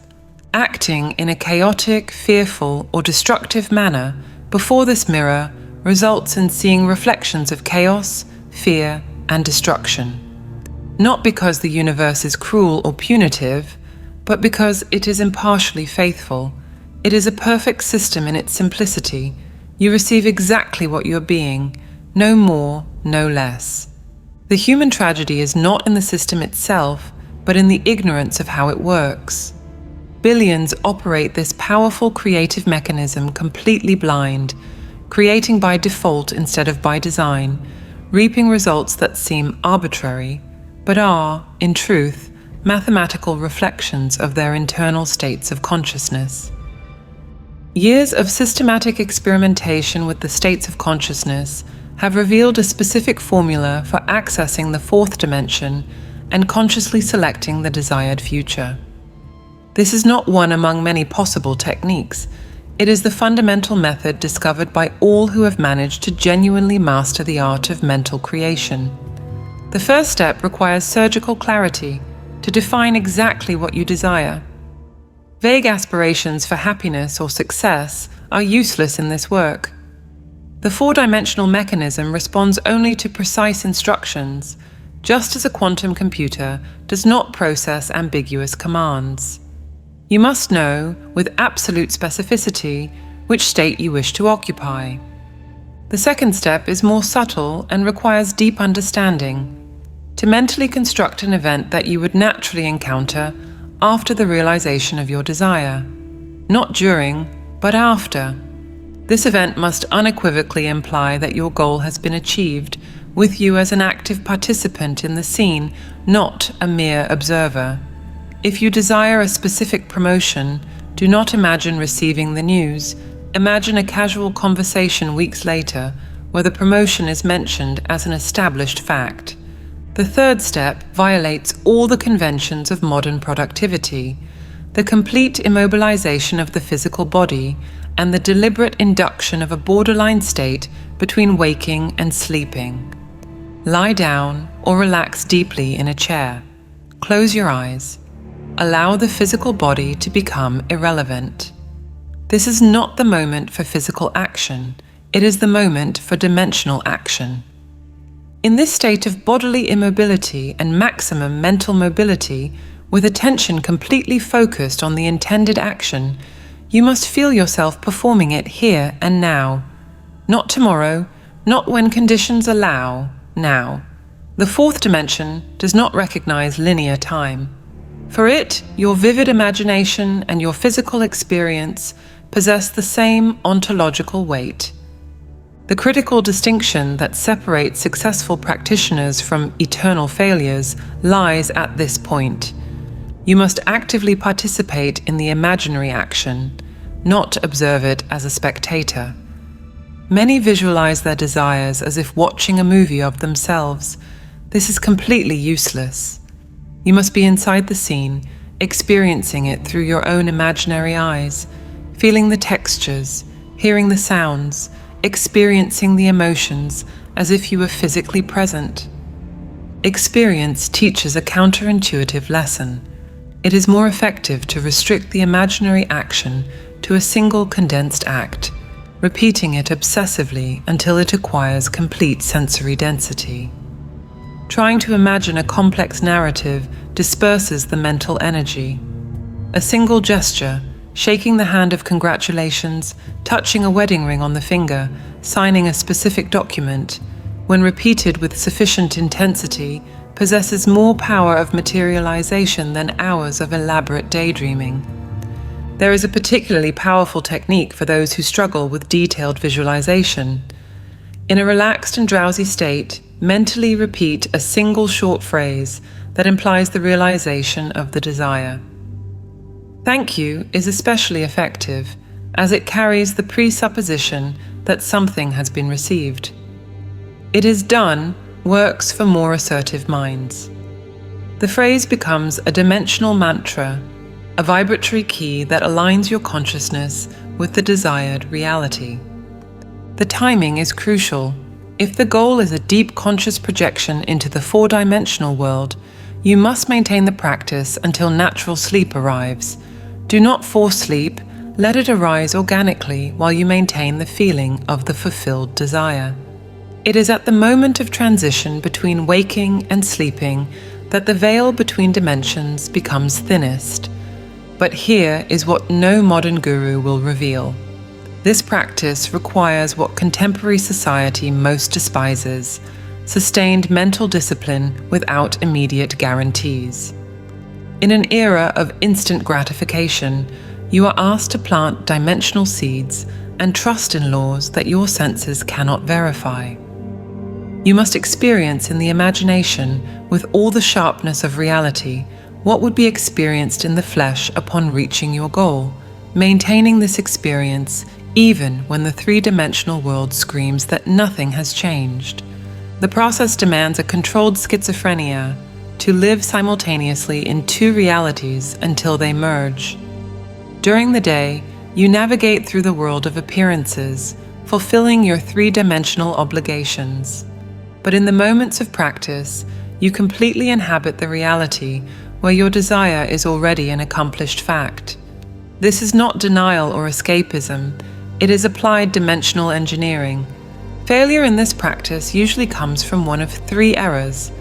Speaker 2: Acting in a chaotic, fearful, or destructive manner before this mirror results in seeing reflections of chaos, fear, and destruction. Not because the universe is cruel or punitive, but because it is impartially faithful. It is a perfect system in its simplicity. You receive exactly what you're being, no more, no less. The human tragedy is not in the system itself, but in the ignorance of how it works. Billions operate this powerful creative mechanism completely blind, creating by default instead of by design, reaping results that seem arbitrary, but are, in truth, mathematical reflections of their internal states of consciousness. Years of systematic experimentation with the states of consciousness have revealed a specific formula for accessing the fourth dimension and consciously selecting the desired future. This is not one among many possible techniques. It is the fundamental method discovered by all who have managed to genuinely master the art of mental creation. The first step requires surgical clarity to define exactly what you desire. Vague aspirations for happiness or success are useless in this work. The four-dimensional mechanism responds only to precise instructions, just as a quantum computer does not process ambiguous commands. You must know, with absolute specificity, which state you wish to occupy. The second step is more subtle and requires deep understanding. To mentally construct an event that you would naturally encounter after the realization of your desire. Not during, but after. This event must unequivocally imply that your goal has been achieved, with you as an active participant in the scene, not a mere observer. If you desire a specific promotion, do not imagine receiving the news. Imagine a casual conversation weeks later where the promotion is mentioned as an established fact. The third step violates all the conventions of modern productivity, the complete immobilization of the physical body and the deliberate induction of a borderline state between waking and sleeping. Lie down or relax deeply in a chair. Close your eyes. Allow the physical body to become irrelevant. This is not the moment for physical action. It is the moment for dimensional action. In this state of bodily immobility and maximum mental mobility, with attention completely focused on the intended action, you must feel yourself performing it here and now. Not tomorrow, not when conditions allow, now. The fourth dimension does not recognize linear time. For it, your vivid imagination and your physical experience possess the same ontological weight. The critical distinction that separates successful practitioners from eternal failures lies at this point. You must actively participate in the imaginary action, not observe it as a spectator. Many visualize their desires as if watching a movie of themselves. This is completely useless. You must be inside the scene, experiencing it through your own imaginary eyes, feeling the textures, hearing the sounds, experiencing the emotions as if you were physically present. Experience teaches a counterintuitive lesson. It is more effective to restrict the imaginary action to a single condensed act, repeating it obsessively until it acquires complete sensory density. Trying to imagine a complex narrative disperses the mental energy. A single gesture, shaking the hand of congratulations, touching a wedding ring on the finger, signing a specific document, when repeated with sufficient intensity, possesses more power of materialization than hours of elaborate daydreaming. There is a particularly powerful technique for those who struggle with detailed visualization. In a relaxed and drowsy state, mentally repeat a single short phrase that implies the realization of the desire. Thank you is especially effective, as it carries the presupposition that something has been received. It is done works for more assertive minds. The phrase becomes a dimensional mantra, a vibratory key that aligns your consciousness with the desired reality. The timing is crucial. If the goal is a deep conscious projection into the four-dimensional world, you must maintain the practice until natural sleep arrives. Do not force sleep, let it arise organically while you maintain the feeling of the fulfilled desire. It is at the moment of transition between waking and sleeping that the veil between dimensions becomes thinnest. But here is what no modern guru will reveal. This practice requires what contemporary society most despises: sustained mental discipline without immediate guarantees. In an era of instant gratification, you are asked to plant dimensional seeds and trust in laws that your senses cannot verify. You must experience in the imagination, with all the sharpness of reality, what would be experienced in the flesh upon reaching your goal, maintaining this experience even when the three-dimensional world screams that nothing has changed. The process demands a controlled schizophrenia, to live simultaneously in two realities until they merge. During the day, you navigate through the world of appearances, fulfilling your three-dimensional obligations. But in the moments of practice, you completely inhabit the reality where your desire is already an accomplished fact. This is not denial or escapism, it is applied dimensional engineering. Failure in this practice usually comes from one of three errors: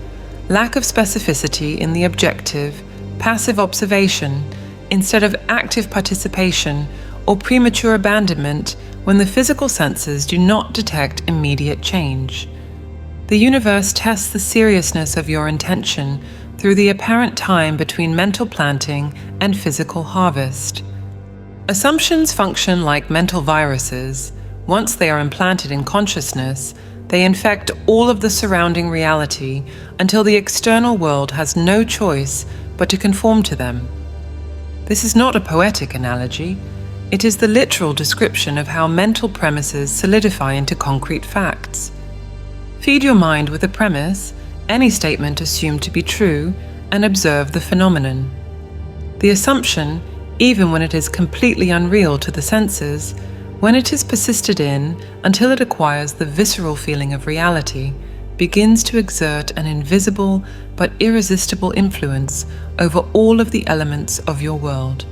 Speaker 2: lack of specificity in the objective, passive observation, instead of active participation, or premature abandonment when the physical senses do not detect immediate change. The universe tests the seriousness of your intention through the apparent time between mental planting and physical harvest. Assumptions function like mental viruses. Once they are implanted in consciousness, they infect all of the surrounding reality until the external world has no choice but to conform to them. This is not a poetic analogy. It is the literal description of how mental premises solidify into concrete facts. Feed your mind with a premise, any statement assumed to be true, and observe the phenomenon. The assumption, even when it is completely unreal to the senses, when it is persisted in until it acquires the visceral feeling of reality, begins to exert an invisible but irresistible influence over all of the elements of your world.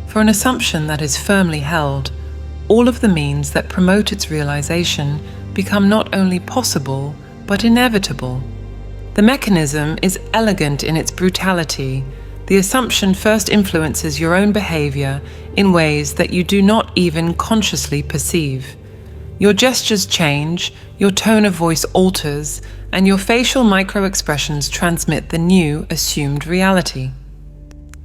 Speaker 2: For an assumption that is firmly held, all of the means that promote its realization become not only possible, but inevitable. The mechanism is elegant in its brutality. The assumption first influences your own behavior in ways that you do not even consciously perceive. Your gestures change, your tone of voice alters, and your facial micro-expressions transmit the new, assumed reality.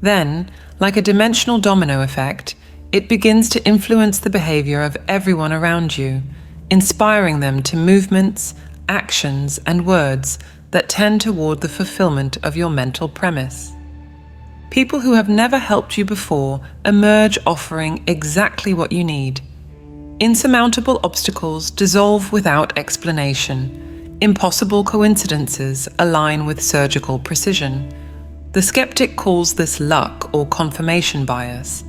Speaker 2: Then, like a dimensional domino effect, it begins to influence the behavior of everyone around you, inspiring them to movements, actions, and words that tend toward the fulfillment of your mental premise. People who have never helped you before emerge offering exactly what you need. Insurmountable obstacles dissolve without explanation. Impossible coincidences align with surgical precision. The skeptic calls this luck or confirmation bias.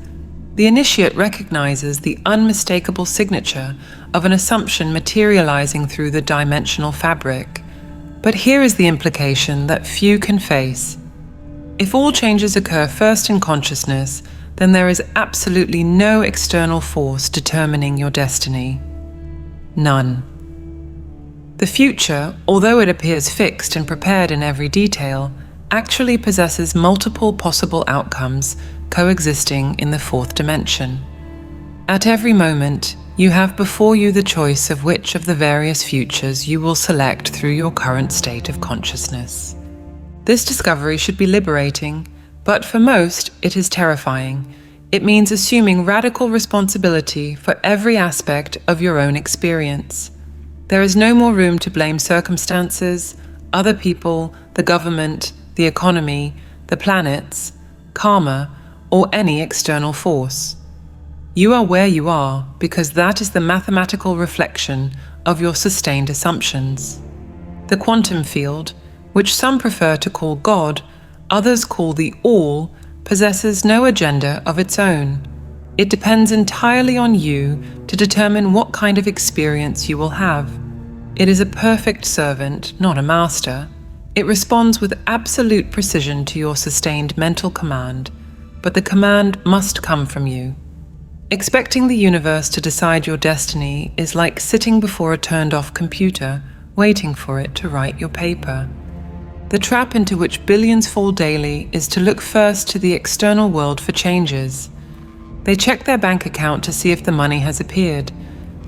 Speaker 2: The initiate recognizes the unmistakable signature of an assumption materializing through the dimensional fabric. But here is the implication that few can face. If all changes occur first in consciousness, then there is absolutely no external force determining your destiny. None. The future, although it appears fixed and prepared in every detail, actually possesses multiple possible outcomes coexisting in the fourth dimension. At every moment, you have before you the choice of which of the various futures you will select through your current state of consciousness. This discovery should be liberating, but for most, it is terrifying. It means assuming radical responsibility for every aspect of your own experience. There is no more room to blame circumstances, other people, the government, the economy, the planets, karma, or any external force. You are where you are because that is the mathematical reflection of your sustained assumptions. The quantum field, which some prefer to call God, others call the All, possesses no agenda of its own. It depends entirely on you to determine what kind of experience you will have. It is a perfect servant, not a master. It responds with absolute precision to your sustained mental command, but the command must come from you. Expecting the universe to decide your destiny is like sitting before a turned-off computer, waiting for it to write your paper. The trap into which billions fall daily is to look first to the external world for changes. They check their bank account to see if the money has appeared.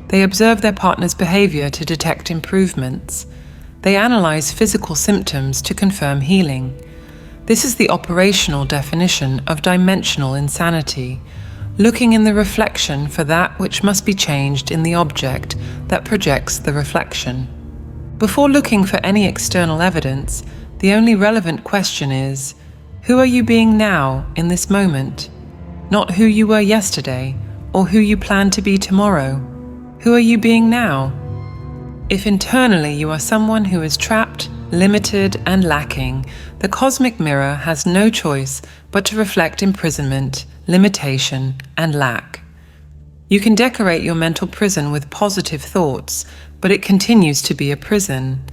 Speaker 2: They observe their partner's behavior to detect improvements. They analyze physical symptoms to confirm healing. This is the operational definition of dimensional insanity, looking in the reflection for that which must be changed in the object that projects the reflection. Before looking for any external evidence, the only relevant question is, who are you being now in this moment? Not who you were yesterday or who you plan to be tomorrow. Who are you being now? If internally you are someone who is trapped, limited, and lacking, the cosmic mirror has no choice but to reflect imprisonment, limitation, and lack. You can decorate your mental prison with positive thoughts, but it continues to be a prison.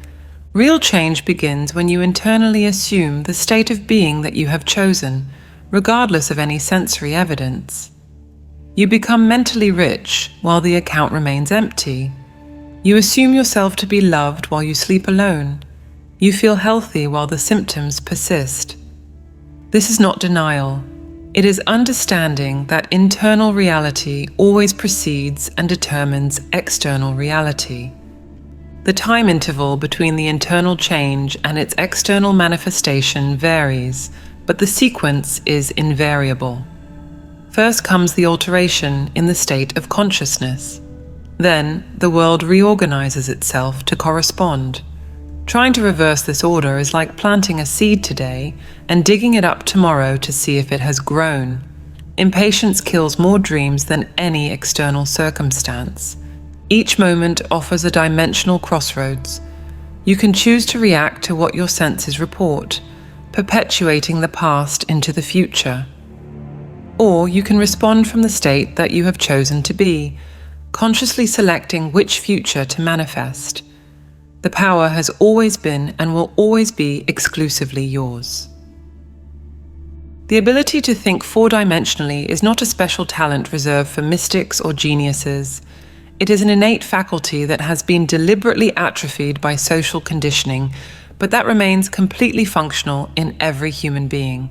Speaker 2: Real change begins when you internally assume the state of being that you have chosen, regardless of any sensory evidence. You become mentally rich while the account remains empty. You assume yourself to be loved while you sleep alone. You feel healthy while the symptoms persist. This is not denial. It is understanding that internal reality always precedes and determines external reality. The time interval between the internal change and its external manifestation varies, but the sequence is invariable. First comes the alteration in the state of consciousness. Then, the world reorganizes itself to correspond. Trying to reverse this order is like planting a seed today and digging it up tomorrow to see if it has grown. Impatience kills more dreams than any external circumstance. Each moment offers a dimensional crossroads. You can choose to react to what your senses report, perpetuating the past into the future. Or you can respond from the state that you have chosen to be, consciously selecting which future to manifest. The power has always been and will always be exclusively yours. The ability to think four-dimensionally is not a special talent reserved for mystics or geniuses. It is an innate faculty that has been deliberately atrophied by social conditioning, but that remains completely functional in every human being.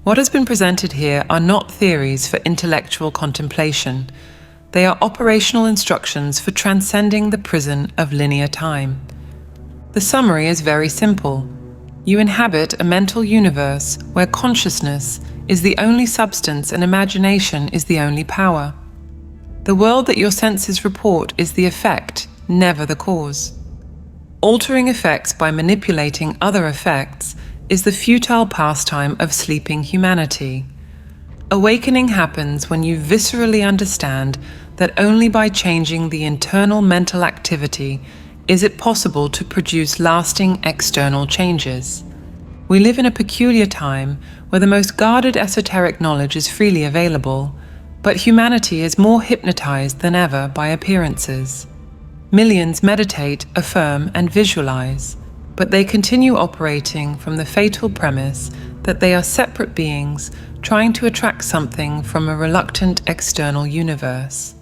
Speaker 2: What has been presented here are not theories for intellectual contemplation. They are operational instructions for transcending the prison of linear time. The summary is very simple. You inhabit a mental universe where consciousness is the only substance and imagination is the only power. The world that your senses report is the effect, never the cause. Altering effects by manipulating other effects is the futile pastime of sleeping humanity. Awakening happens when you viscerally understand that only by changing the internal mental activity is it possible to produce lasting external changes. We live in a peculiar time where the most guarded esoteric knowledge is freely available, but humanity is more hypnotized than ever by appearances. Millions meditate, affirm, and visualize, but they continue operating from the fatal premise that they are separate beings trying to attract something from a reluctant external universe.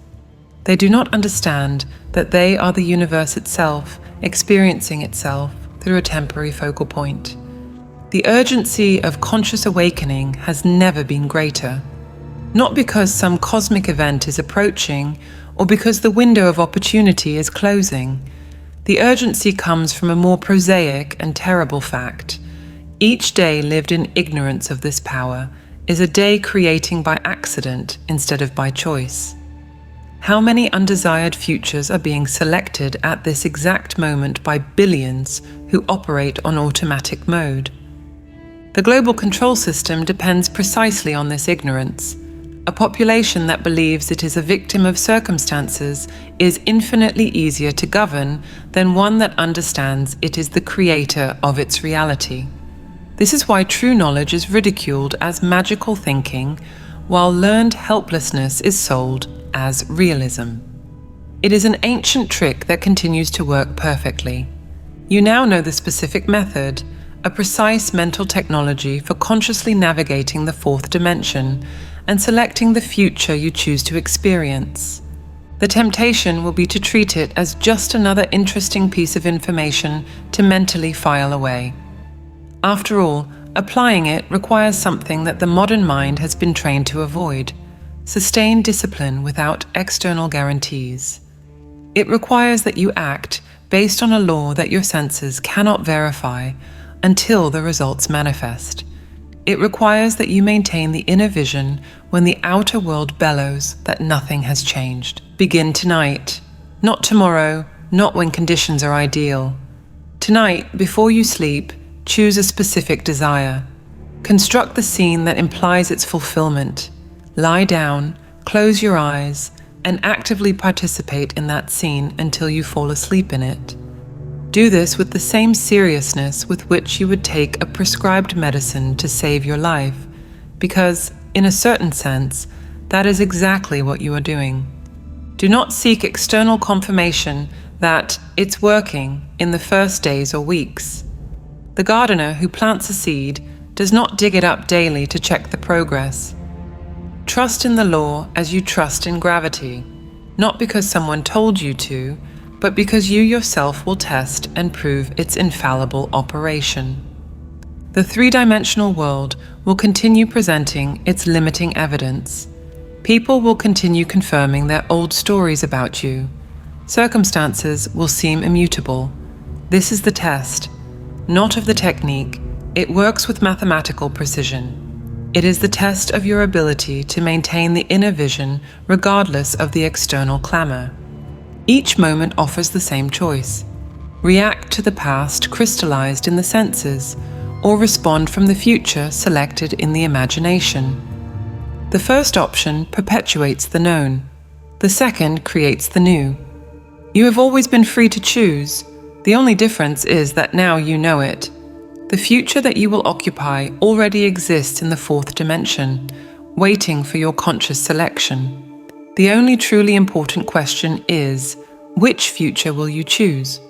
Speaker 2: They do not understand that they are the universe itself, experiencing itself through a temporary focal point. The urgency of conscious awakening has never been greater. Not because some cosmic event is approaching or because the window of opportunity is closing. The urgency comes from a more prosaic and terrible fact. Each day lived in ignorance of this power is a day creating by accident instead of by choice. How many undesired futures are being selected at this exact moment by billions who operate on automatic mode? The global control system depends precisely on this ignorance. A population that believes it is a victim of circumstances is infinitely easier to govern than one that understands it is the creator of its reality. This is why true knowledge is ridiculed as magical thinking, while learned helplessness is sold as realism. It is an ancient trick that continues to work perfectly. You now know the specific method, a precise mental technology for consciously navigating the fourth dimension and selecting the future you choose to experience. The temptation will be to treat it as just another interesting piece of information to mentally file away. After all, applying it requires something that the modern mind has been trained to avoid: sustained discipline without external guarantees. It requires that you act based on a law that your senses cannot verify until the results manifest. It requires that you maintain the inner vision when the outer world bellows that nothing has changed. Begin tonight, not tomorrow, not when conditions are ideal. Tonight, before you sleep, choose a specific desire. Construct the scene that implies its fulfillment. Lie down, close your eyes, and actively participate in that scene until you fall asleep in it. Do this with the same seriousness with which you would take a prescribed medicine to save your life, because, in a certain sense, that is exactly what you are doing. Do not seek external confirmation that it's working in the first days or weeks. The gardener who plants a seed does not dig it up daily to check the progress. Trust in the law as you trust in gravity, not because someone told you to, but because you yourself will test and prove its infallible operation. The three-dimensional world will continue presenting its limiting evidence. People will continue confirming their old stories about you. Circumstances will seem immutable. This is the test, not of the technique. It works with mathematical precision. It is the test of your ability to maintain the inner vision regardless of the external clamor. Each moment offers the same choice. React to the past crystallized in the senses, or respond from the future selected in the imagination. The first option perpetuates the known. The second creates the new. You have always been free to choose. The only difference is that now you know it. The future that you will occupy already exists in the fourth dimension, waiting for your conscious selection. The only truly important question is, which future will you choose?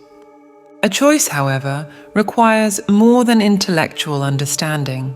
Speaker 2: A choice, however, requires more than intellectual understanding.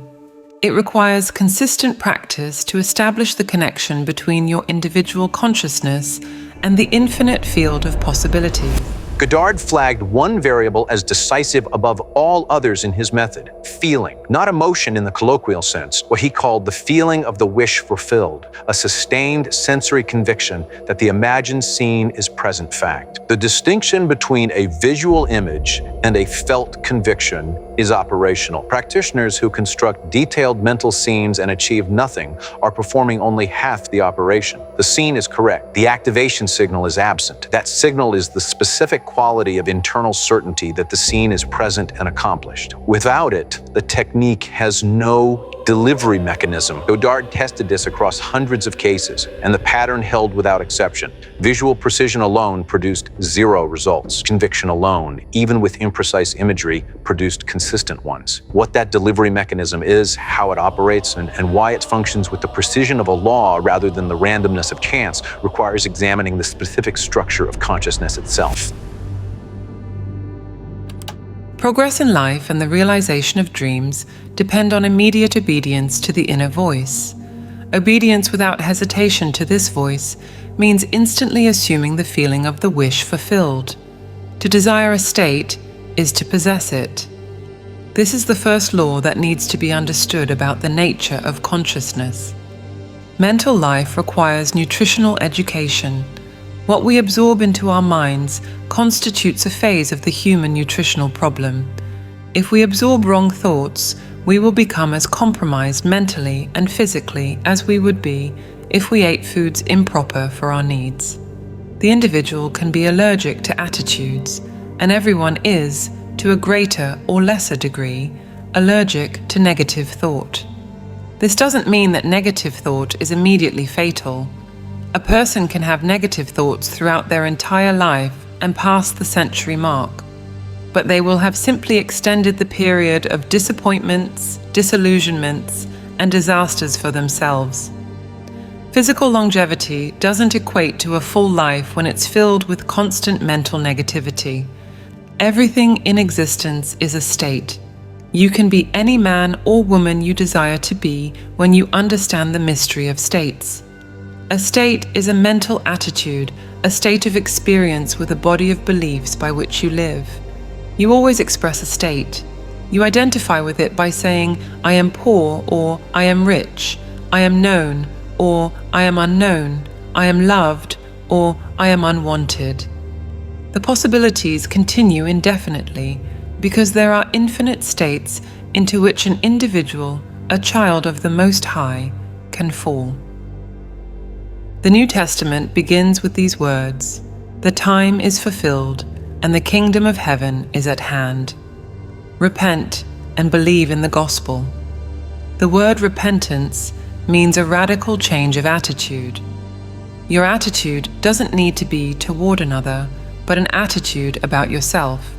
Speaker 2: It requires consistent practice to establish the connection between your individual consciousness and the infinite field of possibility.
Speaker 1: Goddard flagged one variable as decisive above all others in his method: feeling, not emotion in the colloquial sense, what he called the feeling of the wish fulfilled, a sustained sensory conviction that the imagined scene is present fact. The distinction between a visual image and a felt conviction is operational. Practitioners who construct detailed mental scenes and achieve nothing are performing only half the operation. The scene is correct. The activation signal is absent. That signal is the specific quality of internal certainty that the scene is present and accomplished. Without it, the technique has no delivery mechanism. Goddard tested this across hundreds of cases, and the pattern held without exception. Visual precision alone produced 0 results. Conviction alone, even with imprecise imagery, produced consistent ones. What that delivery mechanism is, how it operates, and why it functions with the precision of a law rather than the randomness of chance requires examining the specific structure of consciousness itself.
Speaker 2: Progress in life and the realization of dreams depend on immediate obedience to the inner voice. Obedience without hesitation to this voice means instantly assuming the feeling of the wish fulfilled. To desire a state is to possess it. This is the first law that needs to be understood about the nature of consciousness. Mental life requires nutritional education. What we absorb into our minds constitutes a phase of the human nutritional problem. If we absorb wrong thoughts, we will become as compromised mentally and physically as we would be if we ate foods improper for our needs. The individual can be allergic to attitudes, and everyone is, to a greater or lesser degree, allergic to negative thought. This doesn't mean that negative thought is immediately fatal. A person can have negative thoughts throughout their entire life and pass the century mark, but they will have simply extended the period of disappointments, disillusionments, and disasters for themselves. Physical longevity doesn't equate to a full life when it's filled with constant mental negativity. Everything in existence is a state. You can be any man or woman you desire to be when you understand the mystery of states. A state is a mental attitude, a state of experience with a body of beliefs by which you live. You always express a state. You identify with it by saying, I am poor, or I am rich, I am known, or I am unknown, I am loved, or I am unwanted. The possibilities continue indefinitely because there are infinite states into which an individual, a child of the Most High, can fall. The New Testament begins with these words, "The time is fulfilled, and the kingdom of heaven is at hand. Repent and believe in the gospel." The word repentance means a radical change of attitude. Your attitude doesn't need to be toward another, but an attitude about yourself.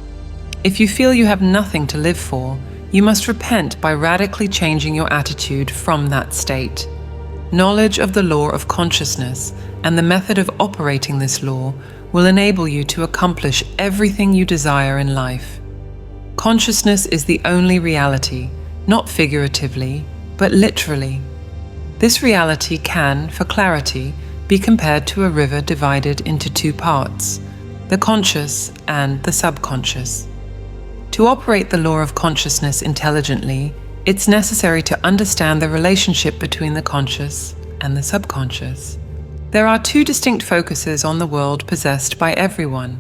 Speaker 2: If you feel you have nothing to live for, you must repent by radically changing your attitude from that state. Knowledge of the law of consciousness and the method of operating this law will enable you to accomplish everything you desire in life. Consciousness is the only reality, not figuratively, but literally. This reality can, for clarity, be compared to a river divided into two parts. the conscious and the subconscious. To operate the law of consciousness intelligently, it's necessary to understand the relationship between the conscious and the subconscious. There are two distinct focuses on the world possessed by everyone: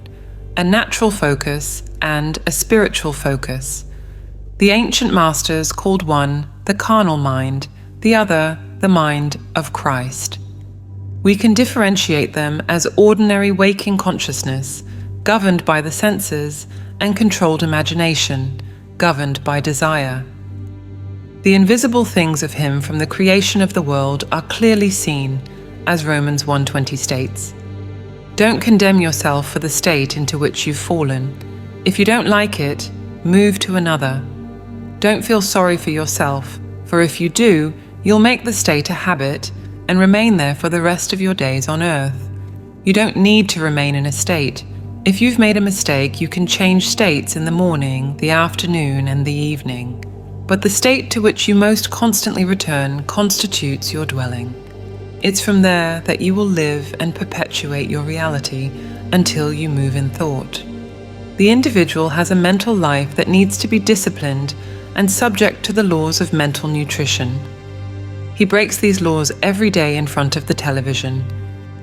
Speaker 2: a natural focus and a spiritual focus. The ancient masters called one the carnal mind, the other the mind of Christ. We can differentiate them as ordinary waking consciousness, governed by the senses, and controlled imagination, governed by desire. The invisible things of him from the creation of the world are clearly seen, as Romans 1:20 states. Don't condemn yourself for the state into which you've fallen. If you don't like it, move to another. Don't feel sorry for yourself, for if you do, you'll make the state a habit and remain there for the rest of your days on earth. You don't need to remain in a state. If you've made a mistake, you can change states in the morning, the afternoon, and the evening. But the state to which you most constantly return constitutes your dwelling. It's from there that you will live and perpetuate your reality until you move in thought. The individual has a mental life that needs to be disciplined and subject to the laws of mental nutrition. He breaks these laws every day in front of the television.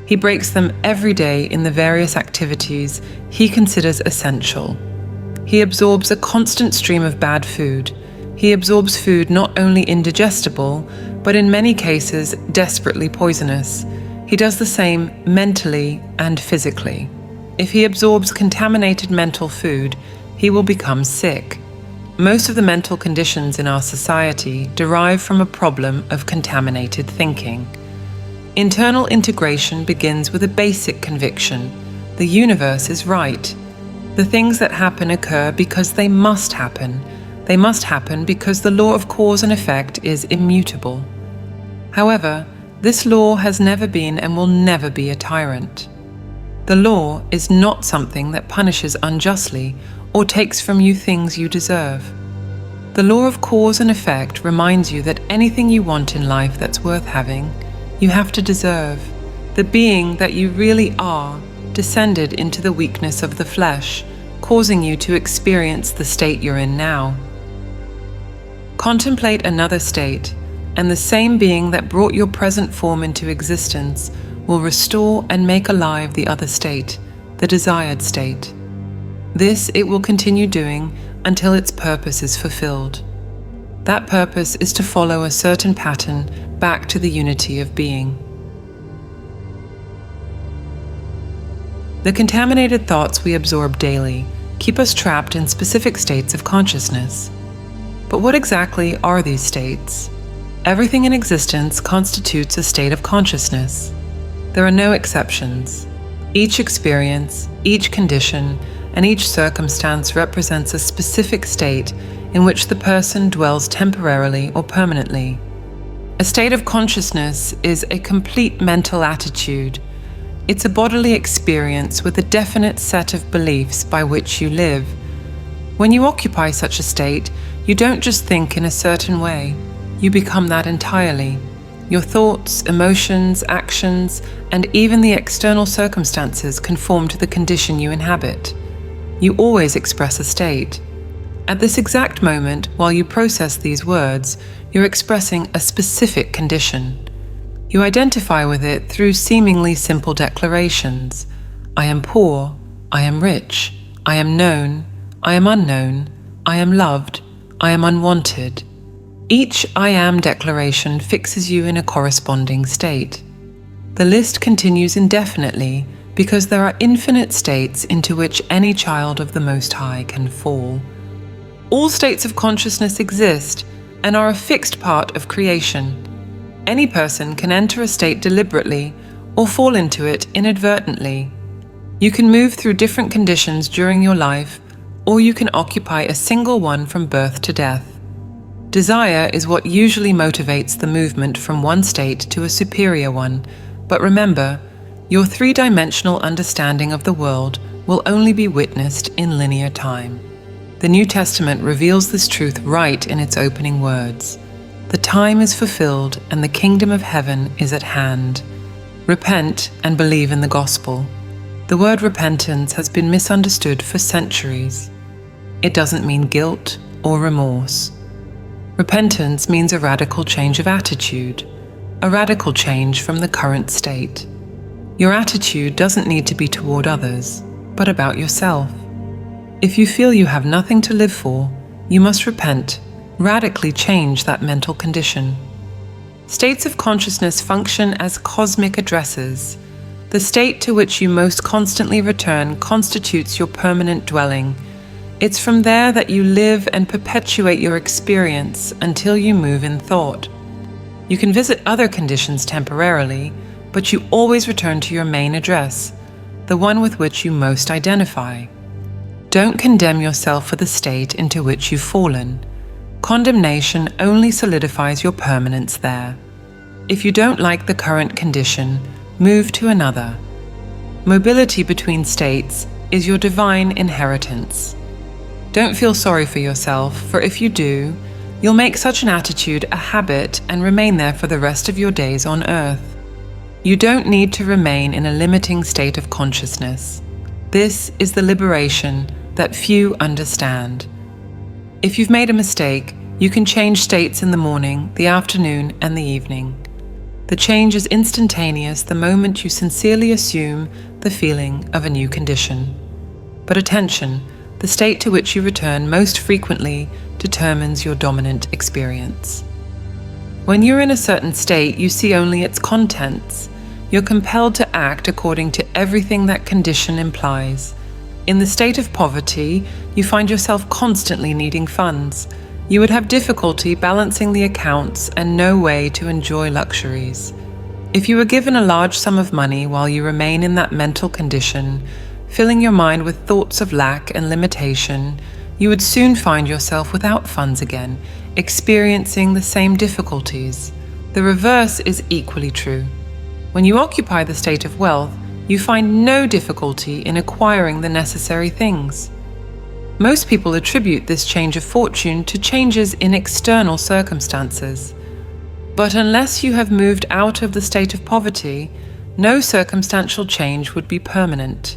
Speaker 2: He breaks them every day in the various activities he considers essential. He absorbs a constant stream of bad food. He absorbs food not only indigestible, but in many cases desperately poisonous. He does the same mentally and physically. If he absorbs contaminated mental food, he will become sick. Most of the mental conditions in our society derive from a problem of contaminated thinking. Internal integration begins with a basic conviction: the universe is right. The things that happen occur because they must happen. They must happen because the law of cause and effect is immutable. However, this law has never been and will never be a tyrant. The law is not something that punishes unjustly or takes from you things you deserve. The law of cause and effect reminds you that anything you want in life that's worth having, you have to deserve. The being that you really are descended into the weakness of the flesh, causing you to experience the state you're in now. Contemplate another state, and the same being that brought your present form into existence will restore and make alive the other state, the desired state. This it will continue doing until its purpose is fulfilled. That purpose is to follow a certain pattern back to the unity of being. The contaminated thoughts we absorb daily keep us trapped in specific states of consciousness. But what exactly are these states? Everything in existence constitutes a state of consciousness. There are no exceptions. Each experience, each condition, and each circumstance represents a specific state in which the person dwells temporarily or permanently. A state of consciousness is a complete mental attitude. It's a bodily experience with a definite set of beliefs by which you live. When you occupy such a state, you don't just think in a certain way. You become that entirely. Your thoughts, emotions, actions, and even the external circumstances conform to the condition you inhabit. You always express a state. At this exact moment, while you process these words, you're expressing a specific condition. You identify with it through seemingly simple declarations. I am poor, I am rich, I am known, I am unknown, I am loved, I am unwanted. Each I am declaration fixes you in a corresponding state. The list continues indefinitely because there are infinite states into which any child of the Most High can fall. All states of consciousness exist and are a fixed part of creation. Any person can enter a state deliberately or fall into it inadvertently. You can move through different conditions during your life, or you can occupy a single one from birth to death. Desire is what usually motivates the movement from one state to a superior one, but remember, your three-dimensional understanding of the world will only be witnessed in linear time. The New Testament reveals this truth right in its opening words. The time is fulfilled and the kingdom of heaven is at hand. Repent and believe in the gospel. The word repentance has been misunderstood for centuries. It doesn't mean guilt or remorse. Repentance means a radical change of attitude, a radical change from the current state. Your attitude doesn't need to be toward others, but about yourself. If you feel you have nothing to live for, you must repent, radically change that mental condition. States of consciousness function as cosmic addresses. The state to which you most constantly return constitutes your permanent dwelling. It's from there that you live and perpetuate your experience until you move in thought. You can visit other conditions temporarily, but you always return to your main address, the one with which you most identify. Don't condemn yourself for the state into which you've fallen. Condemnation only solidifies your permanence there. If you don't like the current condition, move to another. Mobility between states is your divine inheritance. Don't feel sorry for yourself, for if you do, you'll make such an attitude a habit and remain there for the rest of your days on earth. You don't need to remain in a limiting state of consciousness. This is the liberation that few understand. If you've made a mistake, you can change states in the morning, the afternoon, and the evening. The change is instantaneous the moment you sincerely assume the feeling of a new condition. But attention, the state to which you return most frequently determines your dominant experience. When you're in a certain state, you see only its contents. You're compelled to act according to everything that condition implies. In the state of poverty, you find yourself constantly needing funds. You would have difficulty balancing the accounts and no way to enjoy luxuries. If you were given a large sum of money while you remain in that mental condition, filling your mind with thoughts of lack and limitation, you would soon find yourself without funds again, experiencing the same difficulties. The reverse is equally true. When you occupy the state of wealth, you find no difficulty in acquiring the necessary things. Most people attribute this change of fortune to changes in external circumstances. But unless you have moved out of the state of poverty, no circumstantial change would be permanent.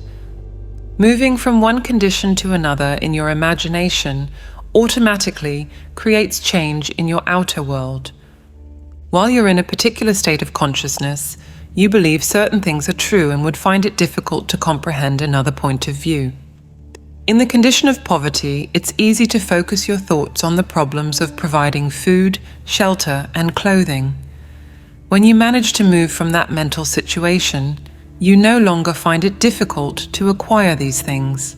Speaker 2: Moving from one condition to another in your imagination automatically creates change in your outer world. While you're in a particular state of consciousness, you believe certain things are true and would find it difficult to comprehend another point of view. In the condition of poverty, it's easy to focus your thoughts on the problems of providing food, shelter, and clothing. When you manage to move from that mental situation, you no longer find it difficult to acquire these things.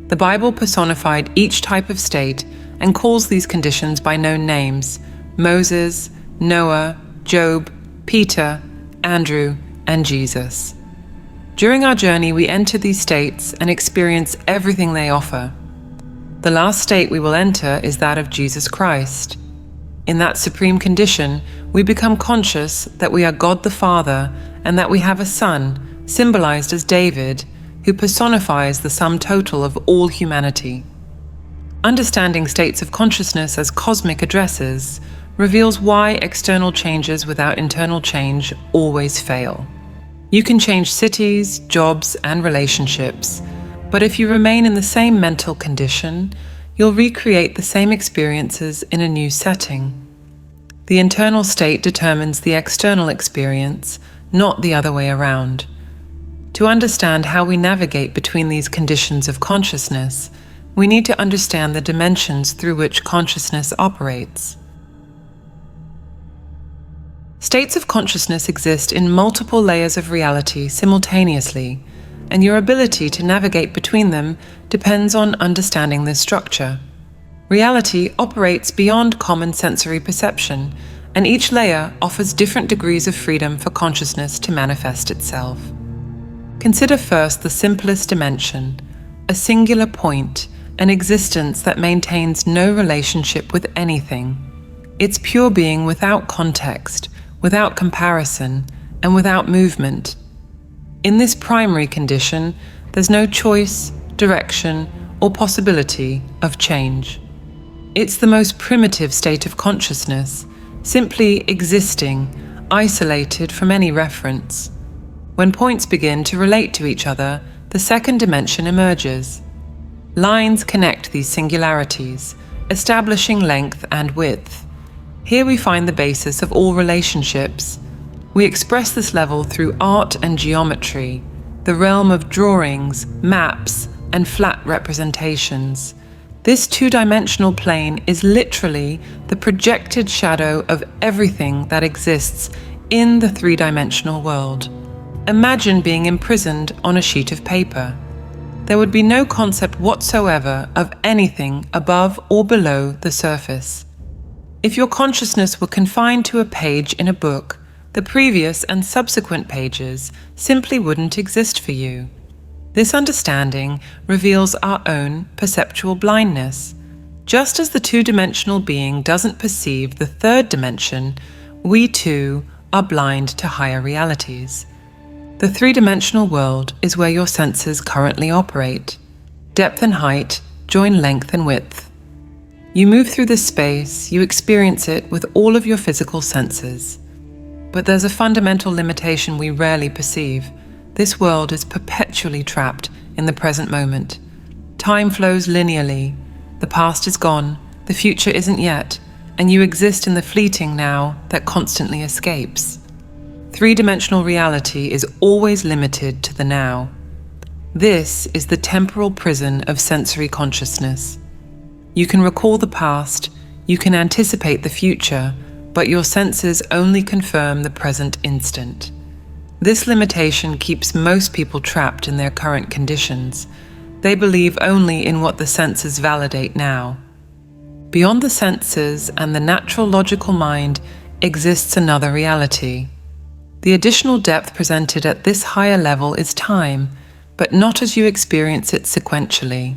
Speaker 2: The Bible personified each type of state and calls these conditions by known names: Moses, Noah, Job, Peter, Andrew, and Jesus. During our journey, we enter these states and experience everything they offer. The last state we will enter is that of Jesus Christ. In that supreme condition, we become conscious that we are God the Father and that we have a Son, symbolized as David, who personifies the sum total of all humanity. Understanding states of consciousness as cosmic addresses reveals why external changes without internal change always fail. You can change cities, jobs, and relationships, but if you remain in the same mental condition, you'll recreate the same experiences in a new setting. The internal state determines the external experience, not the other way around. To understand how we navigate between these conditions of consciousness, we need to understand the dimensions through which consciousness operates. States of consciousness exist in multiple layers of reality simultaneously, and your ability to navigate between them depends on understanding this structure. Reality operates beyond common sensory perception, and each layer offers different degrees of freedom for consciousness to manifest itself. Consider first the simplest dimension, a singular point, an existence that maintains no relationship with anything. It's pure being without context, without comparison, and without movement. In this primary condition, there's no choice, direction, or possibility of change. It's the most primitive state of consciousness, simply existing, isolated from any reference. When points begin to relate to each other, the second dimension emerges. Lines connect these singularities, establishing length and width. Here we find the basis of all relationships. We express this level through art and geometry, the realm of drawings, maps, and flat representations. This two-dimensional plane is literally the projected shadow of everything that exists in the three-dimensional world. Imagine being imprisoned on a sheet of paper. There would be no concept whatsoever of anything above or below the surface. If your consciousness were confined to a page in a book, the previous and subsequent pages simply wouldn't exist for you. This understanding reveals our own perceptual blindness. Just as the two-dimensional being doesn't perceive the third dimension, we too are blind to higher realities. The three-dimensional world is where your senses currently operate. Depth and height join length and width. You move through this space, you experience it with all of your physical senses. But there's a fundamental limitation we rarely perceive. This world is perpetually trapped in the present moment. Time flows linearly. The past is gone, the future isn't yet, and you exist in the fleeting now that constantly escapes. Three-dimensional reality is always limited to the now. This is the temporal prison of sensory consciousness. You can recall the past, you can anticipate the future, but your senses only confirm the present instant. This limitation keeps most people trapped in their current conditions. They believe only in what the senses validate now. Beyond the senses and the natural logical mind exists another reality. The additional depth presented at this higher level is time, but not as you experience it sequentially.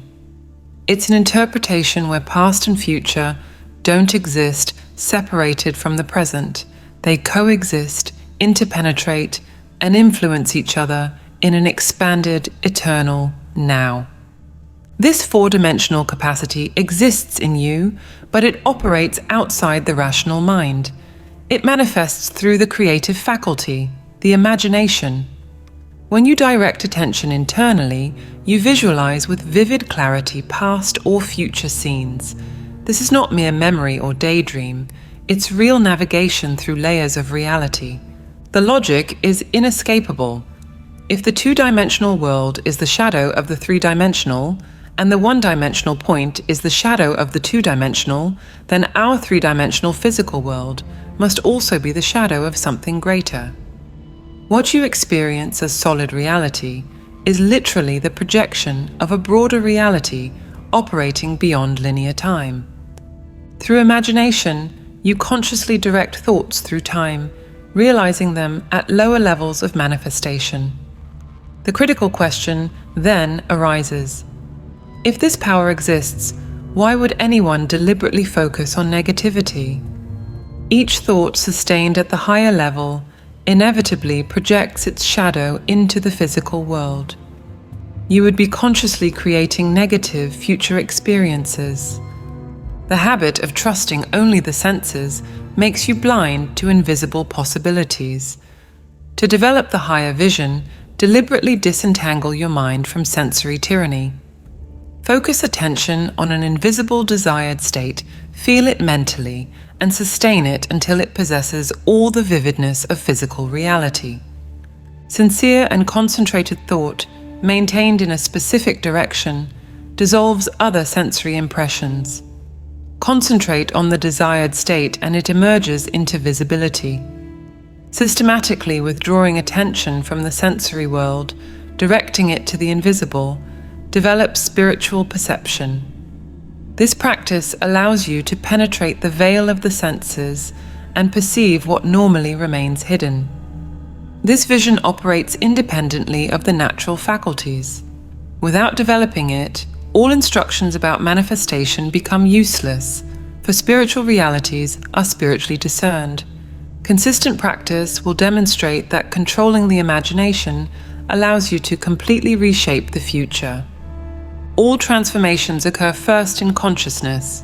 Speaker 2: It's an interpretation where past and future don't exist separated from the present. They coexist, interpenetrate, and influence each other in an expanded, eternal now. This four-dimensional capacity exists in you, but it operates outside the rational mind. It manifests through the creative faculty, the imagination. When you direct attention internally, you visualize with vivid clarity past or future scenes. This is not mere memory or daydream, it's real navigation through layers of reality. The logic is inescapable. If the two-dimensional world is the shadow of the three-dimensional, and the one-dimensional point is the shadow of the two-dimensional, then our three-dimensional physical world must also be the shadow of something greater. What you experience as solid reality is literally the projection of a broader reality operating beyond linear time. Through imagination, you consciously direct thoughts through time, realizing them at lower levels of manifestation. The critical question then arises: if this power exists, why would anyone deliberately focus on negativity? Each thought sustained at the higher level inevitably projects its shadow into the physical world. You would be consciously creating negative future experiences. The habit of trusting only the senses makes you blind to invisible possibilities. To develop the higher vision, deliberately disentangle your mind from sensory tyranny. Focus attention on an invisible desired state, feel it mentally, and sustain it until it possesses all the vividness of physical reality. Sincere and concentrated thought, maintained in a specific direction, dissolves other sensory impressions. Concentrate on the desired state and it emerges into visibility. Systematically withdrawing attention from the sensory world, directing it to the invisible, develop spiritual perception. This practice allows you to penetrate the veil of the senses and perceive what normally remains hidden. This vision operates independently of the natural faculties. Without developing it, all instructions about manifestation become useless, for spiritual realities are spiritually discerned. Consistent practice will demonstrate that controlling the imagination allows you to completely reshape the future. All transformations occur first in consciousness.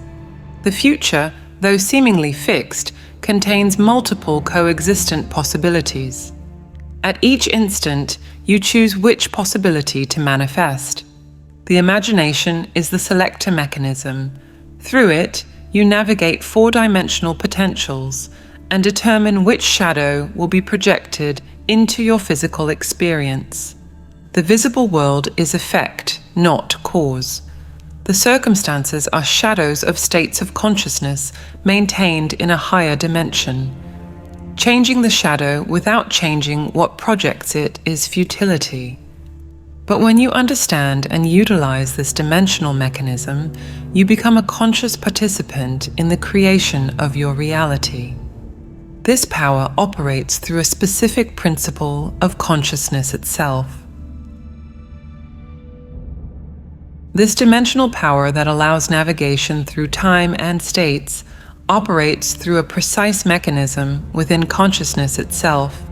Speaker 2: The future, though seemingly fixed, contains multiple coexistent possibilities. At each instant, you choose which possibility to manifest. The imagination is the selector mechanism. Through it, you navigate four-dimensional potentials and determine which shadow will be projected into your physical experience. The visible world is effect, not cause. The circumstances are shadows of states of consciousness maintained in a higher dimension. Changing the shadow without changing what projects it is futility. But when you understand and utilize this dimensional mechanism, you become a conscious participant in the creation of your reality. This power operates through a specific principle of consciousness itself. This dimensional power that allows navigation through time and states operates through a precise mechanism within consciousness itself.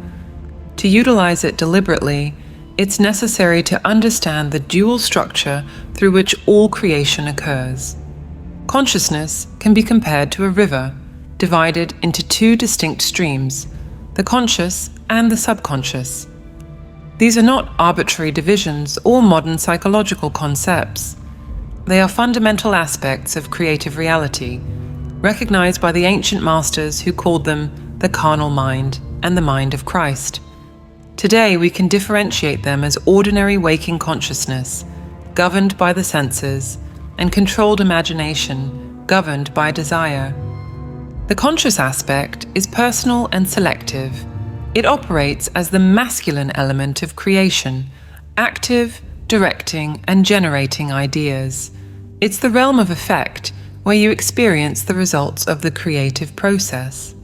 Speaker 2: To utilize it deliberately, it's necessary to understand the dual structure through which all creation occurs. Consciousness can be compared to a river, divided into two distinct streams, the conscious and the subconscious. These are not arbitrary divisions or modern psychological concepts. They are fundamental aspects of creative reality, recognized by the ancient masters who called them the carnal mind and the mind of Christ. Today we can differentiate them as ordinary waking consciousness, governed by the senses, and controlled imagination, governed by desire. The conscious aspect is personal and selective. It operates as the masculine element of creation, active, directing, and generating ideas. It's the realm of effect, where you experience the results of the creative process.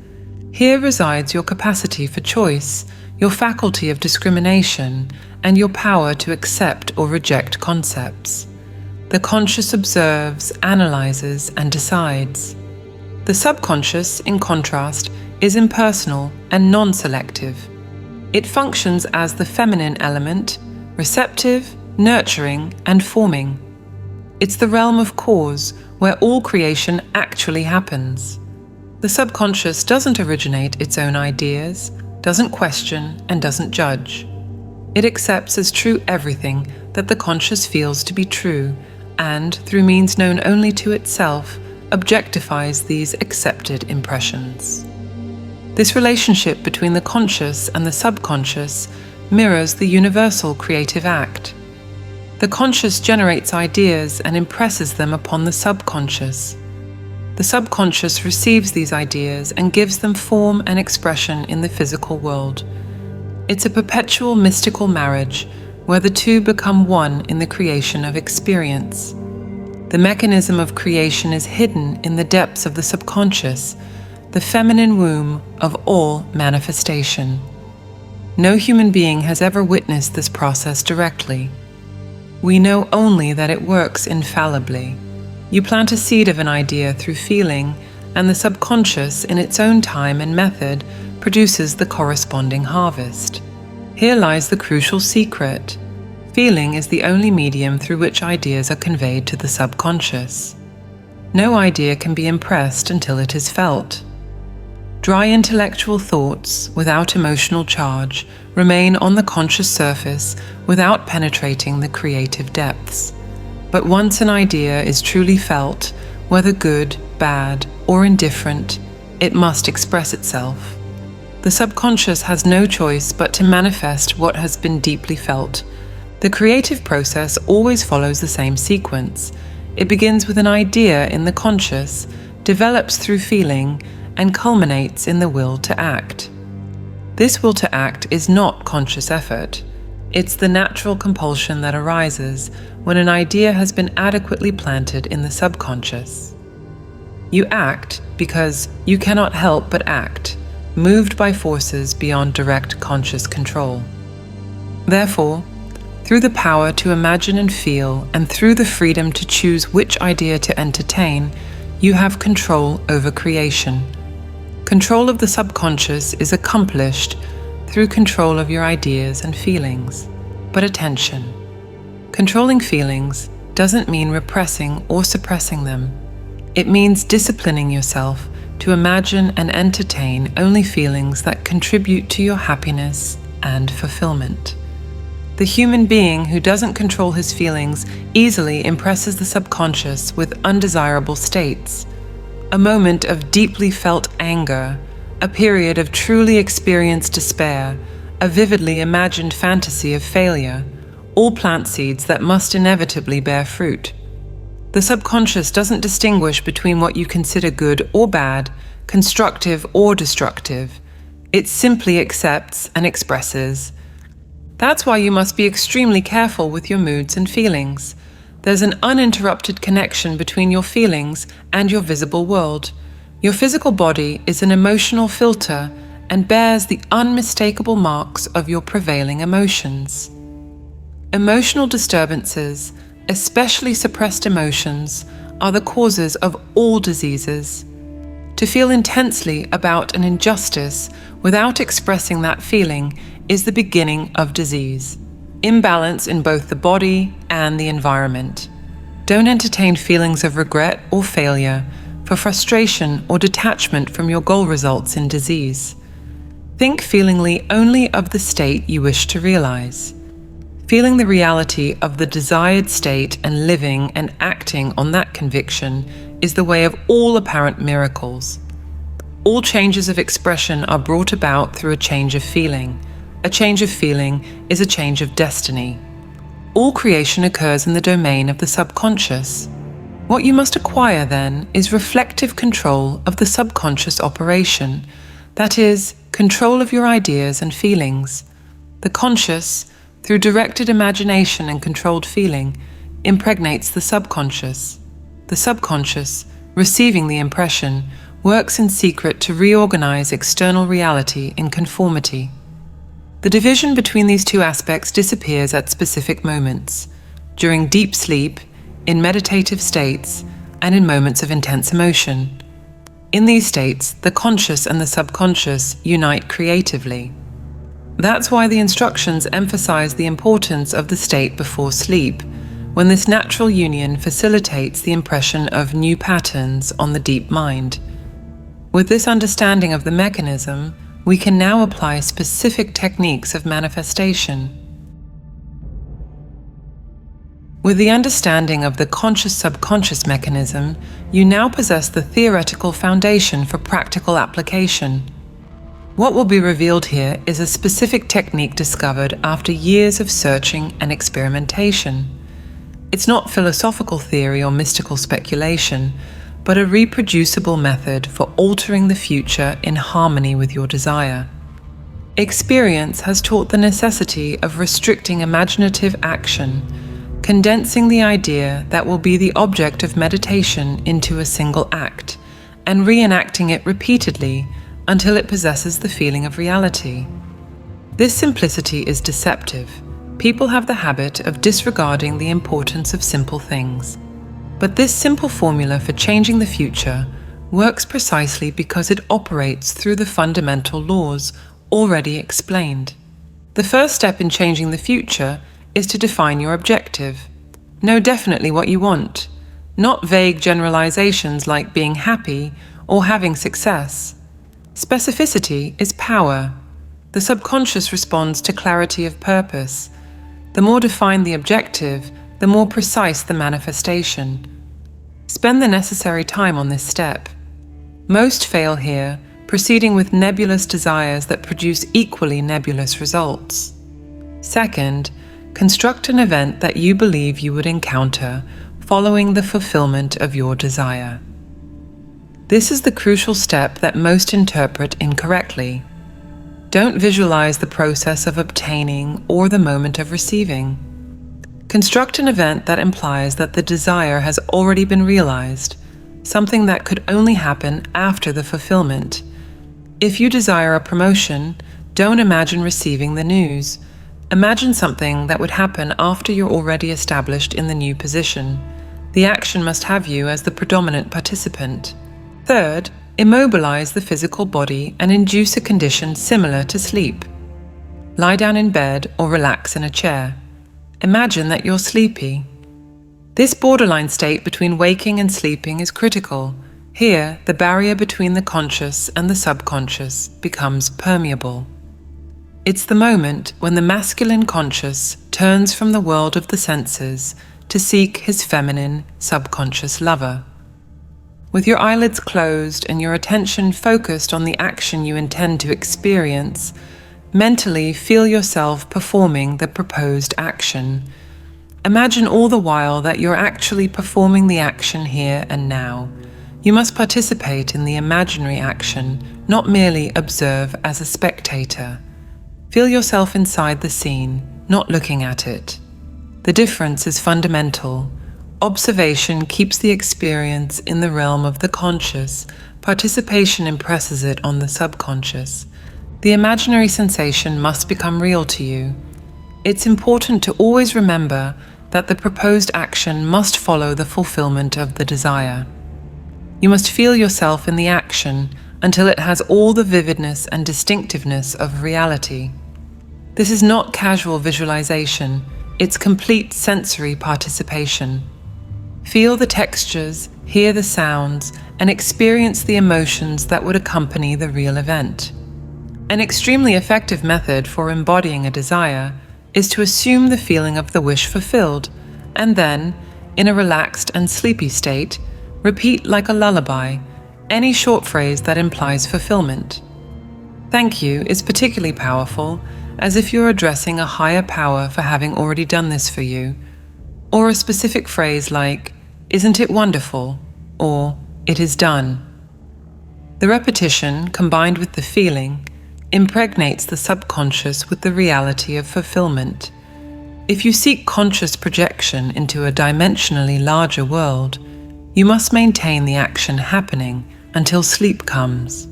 Speaker 2: Here resides your capacity for choice, your faculty of discrimination, and your power to accept or reject concepts. The conscious observes, analyzes, and decides. The subconscious, in contrast, is impersonal and non-selective. It functions as the feminine element, receptive, nurturing, and forming. It's the realm of cause, where all creation actually happens. The subconscious doesn't originate its own ideas, doesn't question, and doesn't judge. It accepts as true everything that the conscious feels to be true, and, through means known only to itself, objectifies these accepted impressions. This relationship between the conscious and the subconscious mirrors the universal creative act. The conscious generates ideas and impresses them upon the subconscious. The subconscious receives these ideas and gives them form and expression in the physical world. It's a perpetual mystical marriage where the two become one in the creation of experience. The mechanism of creation is hidden in the depths of the subconscious, the feminine womb of all manifestation. No human being has ever witnessed this process directly. We know only that it works infallibly. You plant a seed of an idea through feeling, and the subconscious, in its own time and method, produces the corresponding harvest. Here lies the crucial secret. Feeling is the only medium through which ideas are conveyed to the subconscious. No idea can be impressed until it is felt. Dry intellectual thoughts, without emotional charge, remain on the conscious surface without penetrating the creative depths. But once an idea is truly felt, whether good, bad, or indifferent, it must express itself. The subconscious has no choice but to manifest what has been deeply felt. The creative process always follows the same sequence. It begins with an idea in the conscious, develops through feeling, and culminates in the will to act. This will to act is not conscious effort. It's the natural compulsion that arises when an idea has been adequately planted in the subconscious. You act because you cannot help but act, moved by forces beyond direct conscious control. Therefore, through the power to imagine and feel, and through the freedom to choose which idea to entertain, you have control over creation. Control of the subconscious is accomplished through control of your ideas and feelings. But attention. Controlling feelings doesn't mean repressing or suppressing them. It means disciplining yourself to imagine and entertain only feelings that contribute to your happiness and fulfillment. The human being who doesn't control his feelings easily impresses the subconscious with undesirable states. A moment of deeply felt anger, a period of truly experienced despair, a vividly imagined fantasy of failure, all plant seeds that must inevitably bear fruit. The subconscious doesn't distinguish between what you consider good or bad, constructive or destructive. It simply accepts and expresses. That's why you must be extremely careful with your moods and feelings. There's an uninterrupted connection between your feelings and your visible world. Your physical body is an emotional filter and bears the unmistakable marks of your prevailing emotions. Emotional disturbances, especially suppressed emotions, are the causes of all diseases. To feel intensely about an injustice without expressing that feeling is the beginning of disease. Imbalance in both the body and the environment. Don't entertain feelings of regret or failure, for frustration or detachment from your goal results in disease. Think feelingly only of the state you wish to realize. Feeling the reality of the desired state and living and acting on that conviction is the way of all apparent miracles. All changes of expression are brought about through a change of feeling. A change of feeling is a change of destiny. All creation occurs in the domain of the subconscious. What you must acquire, then, is reflective control of the subconscious operation, that is, control of your ideas and feelings. The conscious, through directed imagination and controlled feeling, impregnates the subconscious. The subconscious, receiving the impression, works in secret to reorganize external reality in conformity. The division between these two aspects disappears at specific moments, during deep sleep, in meditative states, and in moments of intense emotion. In these states, the conscious and the subconscious unite creatively. That's why the instructions emphasize the importance of the state before sleep, when this natural union facilitates the impression of new patterns on the deep mind. With this understanding of the mechanism, we can now apply specific techniques of manifestation. With the understanding of the conscious-subconscious mechanism, you now possess the theoretical foundation for practical application. What will be revealed here is a specific technique discovered after years of searching and experimentation. It's not philosophical theory or mystical speculation, but a reproducible method for altering the future in harmony with your desire. Experience has taught the necessity of restricting imaginative action, condensing the idea that will be the object of meditation into a single act, and reenacting it repeatedly until it possesses the feeling of reality. This simplicity is deceptive. People have the habit of disregarding the importance of simple things. But this simple formula for changing the future works precisely because it operates through the fundamental laws already explained. The first step in changing the future is to define your objective. Know definitely what you want, not vague generalizations like being happy or having success. Specificity is power. The subconscious responds to clarity of purpose. The more defined the objective, the more precise the manifestation. Spend the necessary time on this step. Most fail here, proceeding with nebulous desires that produce equally nebulous results. Second, construct an event that you believe you would encounter following the fulfillment of your desire. This is the crucial step that most interpret incorrectly. Don't visualize the process of obtaining or the moment of receiving. Construct an event that implies that the desire has already been realized, something that could only happen after the fulfillment. If you desire a promotion, don't imagine receiving the news. Imagine something that would happen after you're already established in the new position. The action must have you as the predominant participant. Third, immobilize the physical body and induce a condition similar to sleep. Lie down in bed or relax in a chair. Imagine that you're sleepy. This borderline state between waking and sleeping is critical. Here, the barrier between the conscious and the subconscious becomes permeable. It's the moment when the masculine conscious turns from the world of the senses to seek his feminine, subconscious lover. With your eyelids closed and your attention focused on the action you intend to experience, mentally feel yourself performing the proposed action. Imagine all the while that you're actually performing the action here and now. You must participate in the imaginary action, not merely observe as a spectator. Feel yourself inside the scene, not looking at it. The difference is fundamental. Observation keeps the experience in the realm of the conscious. Participation impresses it on the subconscious. The imaginary sensation must become real to you. It's important to always remember that the proposed action must follow the fulfillment of the desire. You must feel yourself in the action until it has all the vividness and distinctiveness of reality. This is not casual visualization, it's complete sensory participation. Feel the textures, hear the sounds, and experience the emotions that would accompany the real event. An extremely effective method for embodying a desire is to assume the feeling of the wish fulfilled, and then, in a relaxed and sleepy state, repeat like a lullaby any short phrase that implies fulfillment. Thank you is particularly powerful, as if you're addressing a higher power for having already done this for you, or a specific phrase like, "Isn't it wonderful?" or "It is done." The repetition, combined with the feeling, impregnates the subconscious with the reality of fulfillment. If you seek conscious projection into a dimensionally larger world, you must maintain the action happening until sleep comes.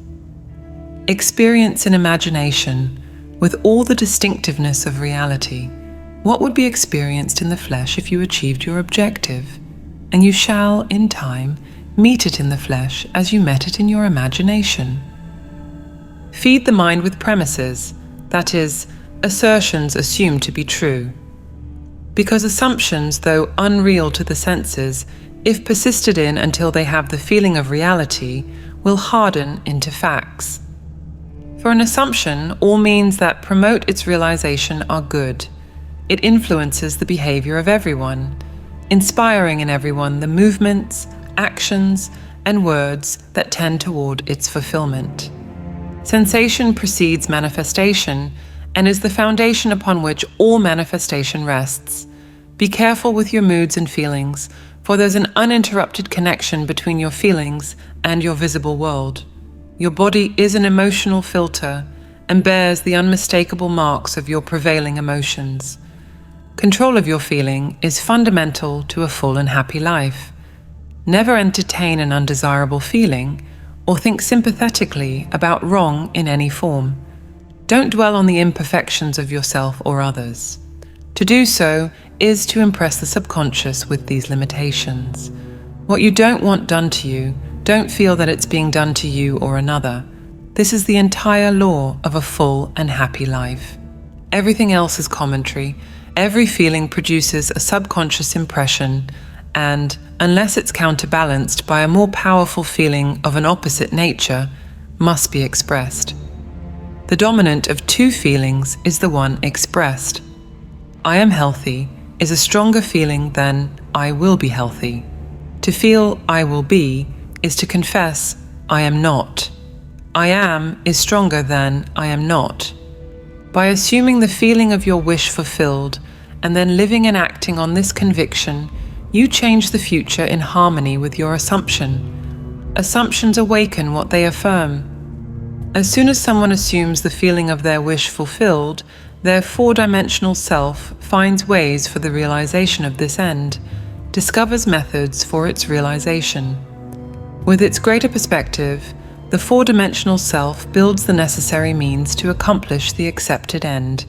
Speaker 2: Experience in imagination, with all the distinctiveness of reality, what would be experienced in the flesh if you achieved your objective, and you shall, in time, meet it in the flesh as you met it in your imagination. Feed the mind with premises, that is, assertions assumed to be true. Because assumptions, though unreal to the senses, if persisted in until they have the feeling of reality, will harden into facts. For an assumption, all means that promote its realization are good. It influences the behavior of everyone, inspiring in everyone the movements, actions, and words that tend toward its fulfillment. Sensation precedes manifestation and is the foundation upon which all manifestation rests. Be careful with your moods and feelings, for there's an uninterrupted connection between your feelings and your visible world. Your body is an emotional filter and bears the unmistakable marks of your prevailing emotions. Control of your feeling is fundamental to a full and happy life. Never entertain an undesirable feeling or think sympathetically about wrong in any form. Don't dwell on the imperfections of yourself or others. To do so is to impress the subconscious with these limitations. What you don't want done to you, don't feel that it's being done to you or another. This is the entire law of a full and happy life. Everything else is commentary. Every feeling produces a subconscious impression, and, unless it's counterbalanced by a more powerful feeling of an opposite nature, must be expressed. The dominant of two feelings is the one expressed. I am healthy is a stronger feeling than I will be healthy. To feel I will be is to confess I am not. I am is stronger than I am not. By assuming the feeling of your wish fulfilled and then living and acting on this conviction, you change the future in harmony with your assumption. Assumptions awaken what they affirm. As soon as someone assumes the feeling of their wish fulfilled, their four-dimensional self finds ways for the realization of this end, discovers methods for its realization. With its greater perspective, the four-dimensional self builds the necessary means to accomplish the accepted end.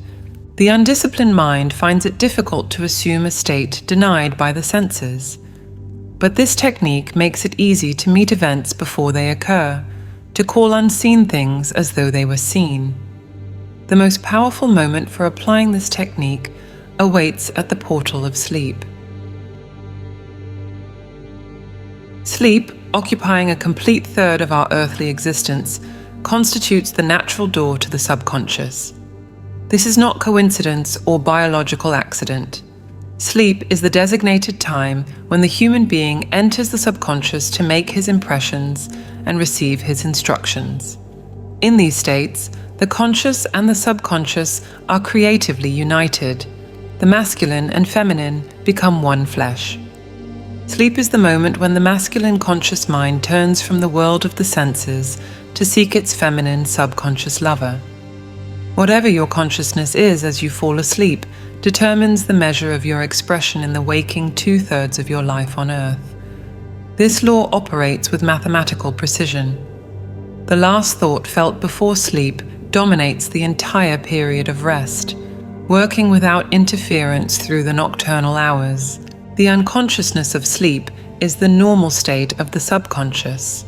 Speaker 2: The undisciplined mind finds it difficult to assume a state denied by the senses. But this technique makes it easy to meet events before they occur, to call unseen things as though they were seen. The most powerful moment for applying this technique awaits at the portal of sleep. Sleep, occupying a complete third of our earthly existence, constitutes the natural door to the subconscious. This is not coincidence or biological accident. Sleep is the designated time when the human being enters the subconscious to make his impressions and receive his instructions. In these states, the conscious and the subconscious are creatively united. The masculine and feminine become one flesh. Sleep is the moment when the masculine conscious mind turns from the world of the senses to seek its feminine subconscious lover. Whatever your consciousness is as you fall asleep determines the measure of your expression in the waking 2/3 of your life on earth. This law operates with mathematical precision. The last thought felt before sleep dominates the entire period of rest, working without interference through the nocturnal hours. The unconsciousness of sleep is the normal state of the subconscious.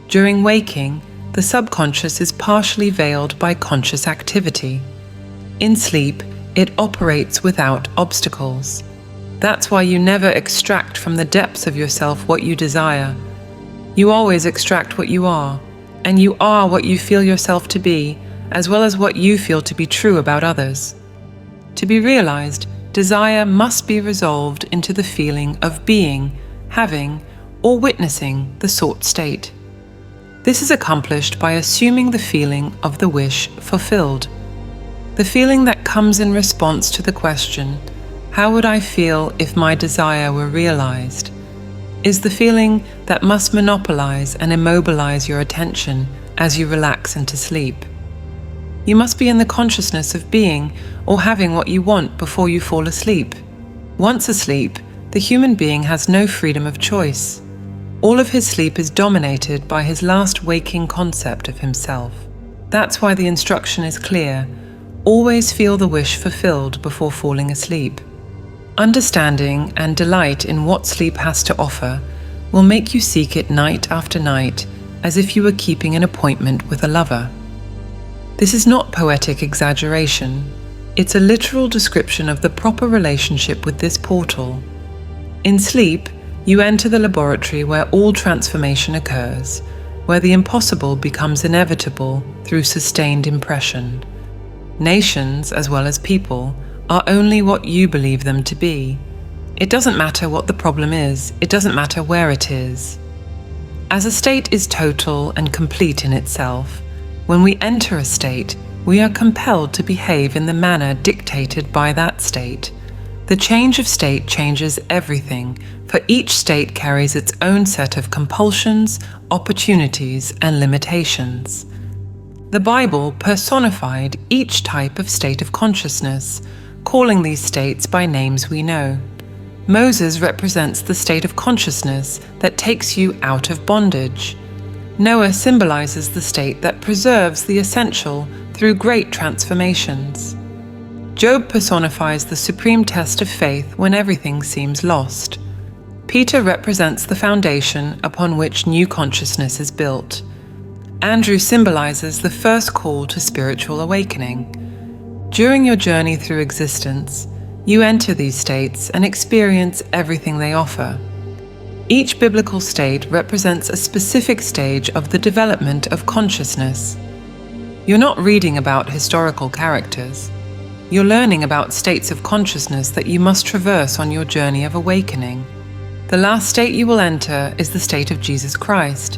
Speaker 2: During waking, the subconscious is partially veiled by conscious activity. In sleep, it operates without obstacles. That's why you never extract from the depths of yourself what you desire. You always extract what you are, and you are what you feel yourself to be, as well as what you feel to be true about others. To be realized, desire must be resolved into the feeling of being, having, or witnessing the sought state. This is accomplished by assuming the feeling of the wish fulfilled. The feeling that comes in response to the question, "How would I feel if my desire were realized?" is the feeling that must monopolize and immobilize your attention as you relax into sleep. You must be in the consciousness of being or having what you want before you fall asleep. Once asleep, the human being has no freedom of choice. All of his sleep is dominated by his last waking concept of himself. That's why the instruction is clear: always feel the wish fulfilled before falling asleep. Understanding and delight in what sleep has to offer will make you seek it night after night, as if you were keeping an appointment with a lover. This is not poetic exaggeration. It's a literal description of the proper relationship with this portal. In sleep, you enter the laboratory where all transformation occurs, where the impossible becomes inevitable through sustained impression. Nations, as well as people, are only what you believe them to be. It doesn't matter what the problem is, it doesn't matter where it is. As a state is total and complete in itself, when we enter a state, we are compelled to behave in the manner dictated by that state. The change of state changes everything, for each state carries its own set of compulsions, opportunities, and limitations. The Bible personified each type of state of consciousness, calling these states by names we know. Moses represents the state of consciousness that takes you out of bondage. Noah symbolizes the state that preserves the essential through great transformations. Job personifies the supreme test of faith when everything seems lost. Peter represents the foundation upon which new consciousness is built. Andrew symbolizes the first call to spiritual awakening. During your journey through existence, you enter these states and experience everything they offer. Each biblical state represents a specific stage of the development of consciousness. You're not reading about historical characters. You're learning about states of consciousness that you must traverse on your journey of awakening. The last state you will enter is the state of Jesus Christ.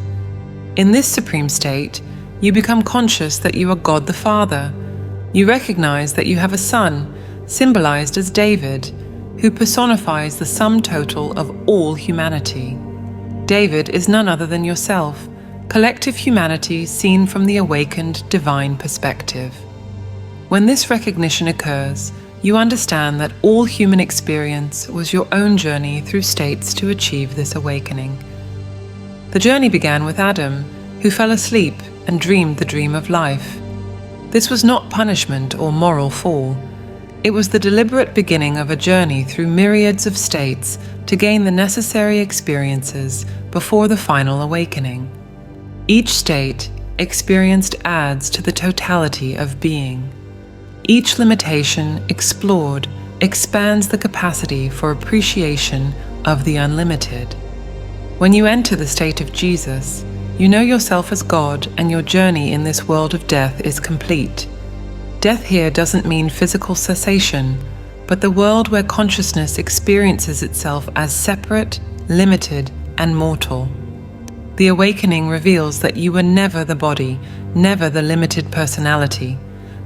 Speaker 2: In this supreme state, you become conscious that you are God the Father. You recognize that you have a son, symbolized as David, who personifies the sum total of all humanity. David is none other than yourself, collective humanity seen from the awakened divine perspective. When this recognition occurs, you understand that all human experience was your own journey through states to achieve this awakening. The journey began with Adam, who fell asleep and dreamed the dream of life. This was not punishment or moral fall. It was the deliberate beginning of a journey through myriads of states to gain the necessary experiences before the final awakening. Each state experienced adds to the totality of being. Each limitation explored expands the capacity for appreciation of the unlimited. When you enter the state of Jesus, you know yourself as God, and your journey in this world of death is complete. Death here doesn't mean physical cessation, but the world where consciousness experiences itself as separate, limited, and mortal. The awakening reveals that you were never the body, never the limited personality,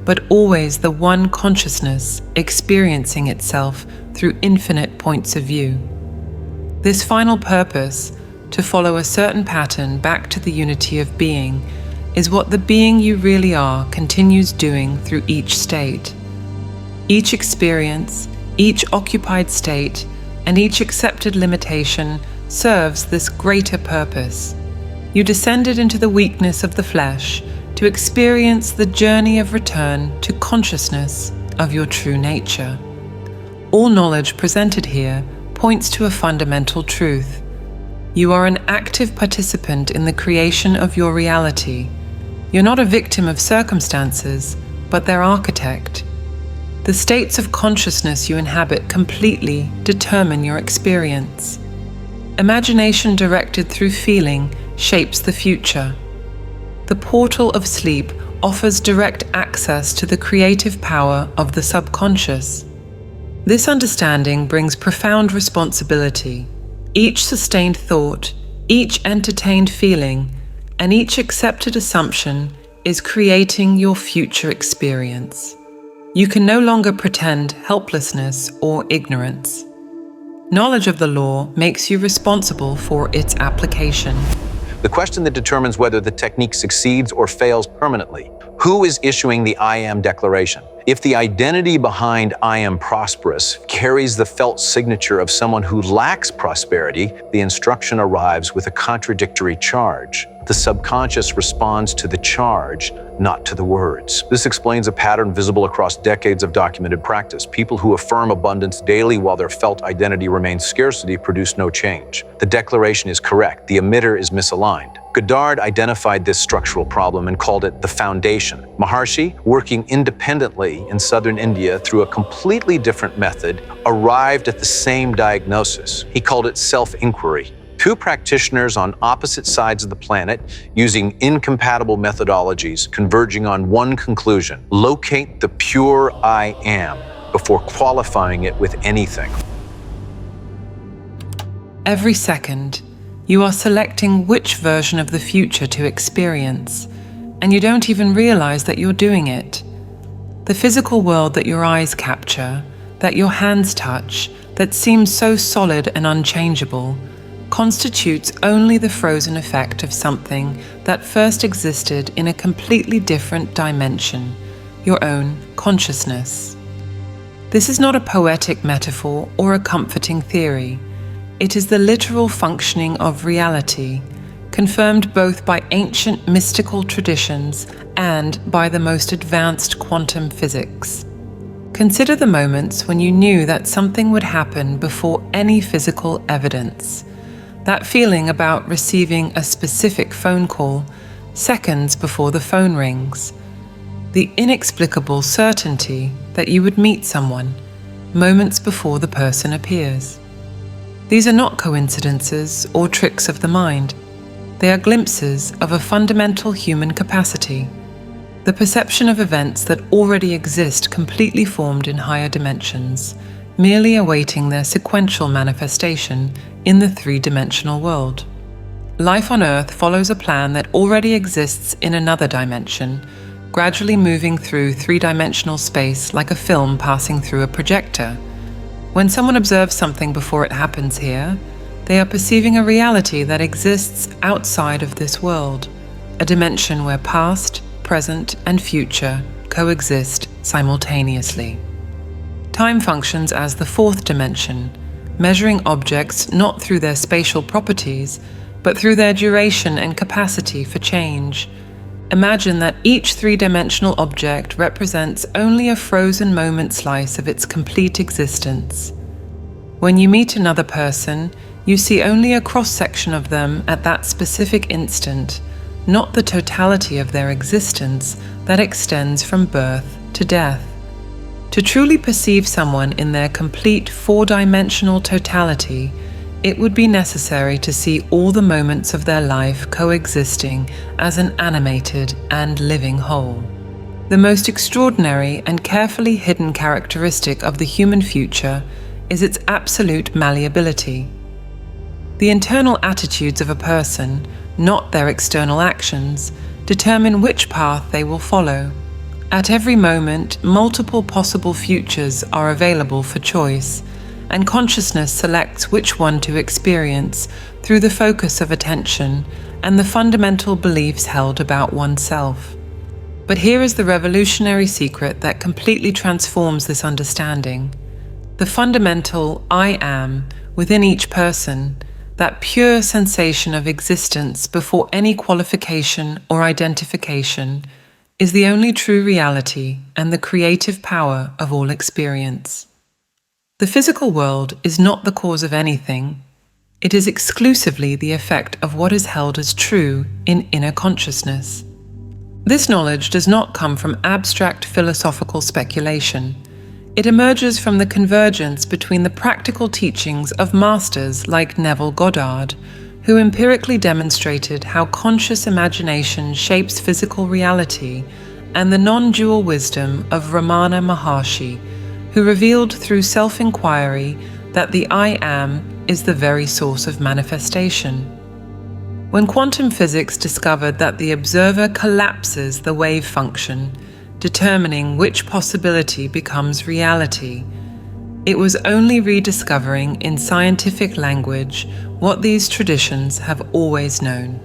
Speaker 2: but always the one consciousness experiencing itself through infinite points of view. This final purpose, to follow a certain pattern back to the unity of being, is what the being you really are continues doing through each state. Each experience, each occupied state, and each accepted limitation serves this greater purpose. You descended into the weakness of the flesh to experience the journey of return to consciousness of your true nature. All knowledge presented here points to a fundamental truth. You are an active participant in the creation of your reality. You're not a victim of circumstances, but their architect. The states of consciousness you inhabit completely determine your experience. Imagination directed through feeling shapes the future. The portal of sleep offers direct access to the creative power of the subconscious. This understanding brings profound responsibility. Each sustained thought, each entertained feeling, and each accepted assumption is creating your future experience. You can no longer pretend helplessness or ignorance. Knowledge of the law makes you responsible for its application.
Speaker 1: The question that determines whether the technique succeeds or fails permanently: who is issuing the I Am declaration? If the identity behind I Am prosperous carries the felt signature of someone who lacks prosperity, the instruction arrives with a contradictory charge. The subconscious responds to the charge, not to the words. This explains a pattern visible across decades of documented practice. People who affirm abundance daily while their felt identity remains scarcity produce no change. The declaration is correct, the emitter is misaligned. Goddard identified this structural problem and called it the foundation. Maharshi, working independently in southern India through a completely different method, arrived at the same diagnosis. He called it self-inquiry. Two practitioners on opposite sides of the planet, using incompatible methodologies, converging on one conclusion: locate the pure I Am before qualifying it with anything.
Speaker 2: Every second, you are selecting which version of the future to experience, and you don't even realize that you're doing it. The physical world that your eyes capture, that your hands touch, that seems so solid and unchangeable, constitutes only the frozen effect of something that first existed in a completely different dimension, your own consciousness. This is not a poetic metaphor or a comforting theory. It is the literal functioning of reality, confirmed both by ancient mystical traditions and by the most advanced quantum physics. Consider the moments when you knew that something would happen before any physical evidence. That feeling about receiving a specific phone call seconds before the phone rings. The inexplicable certainty that you would meet someone moments before the person appears. These are not coincidences or tricks of the mind. They are glimpses of a fundamental human capacity, the perception of events that already exist completely formed in higher dimensions, merely awaiting their sequential manifestation in the three-dimensional world. Life on Earth follows a plan that already exists in another dimension, gradually moving through three-dimensional space like a film passing through a projector. When someone observes something before it happens here, they are perceiving a reality that exists outside of this world, a dimension where past, present, and future coexist simultaneously. Time functions as the fourth dimension, measuring objects not through their spatial properties, but through their duration and capacity for change. Imagine that each three-dimensional object represents only a frozen moment slice of its complete existence. When you meet another person, you see only a cross-section of them at that specific instant, not the totality of their existence that extends from birth to death. To truly perceive someone in their complete four-dimensional totality, it would be necessary to see all the moments of their life coexisting as an animated and living whole. The most extraordinary and carefully hidden characteristic of the human future is its absolute malleability. The internal attitudes of a person, not their external actions, determine which path they will follow. At every moment, multiple possible futures are available for choice, and consciousness selects which one to experience through the focus of attention and the fundamental beliefs held about oneself. But here is the revolutionary secret that completely transforms this understanding. The fundamental I am within each person, that pure sensation of existence before any qualification or identification, is the only true reality and the creative power of all experience. The physical world is not the cause of anything. It is exclusively the effect of what is held as true in inner consciousness. This knowledge does not come from abstract philosophical speculation. It emerges from the convergence between the practical teachings of masters like Neville Goddard, who empirically demonstrated how conscious imagination shapes physical reality, and the non-dual wisdom of Ramana Maharshi, who revealed through self-inquiry that the I am is the very source of manifestation. When quantum physics discovered that the observer collapses the wave function, determining which possibility becomes reality, it was only rediscovering in scientific language what these traditions have always known.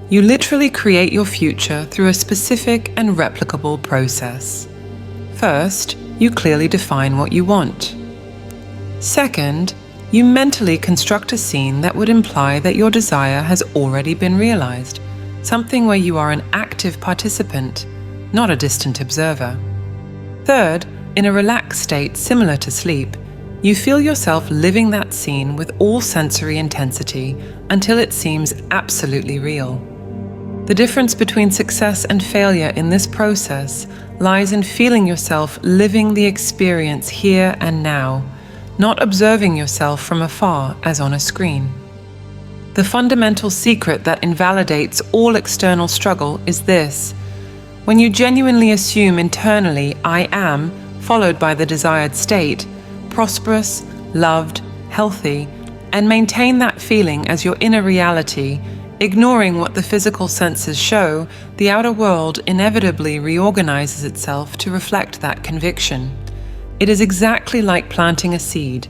Speaker 2: You literally create your future through a specific and replicable process. First, you clearly define what you want. Second, you mentally construct a scene that would imply that your desire has already been realized, something where you are an active participant, not a distant observer. Third, in a relaxed state similar to sleep, you feel yourself living that scene with all sensory intensity until it seems absolutely real. The difference between success and failure in this process lies in feeling yourself living the experience here and now, not observing yourself from afar as on a screen. The fundamental secret that invalidates all external struggle is this: when you genuinely assume internally I am, followed by the desired state, prosperous, loved, healthy, and maintain that feeling as your inner reality, ignoring what the physical senses show, the outer world inevitably reorganizes itself to reflect that conviction. It is exactly like planting a seed.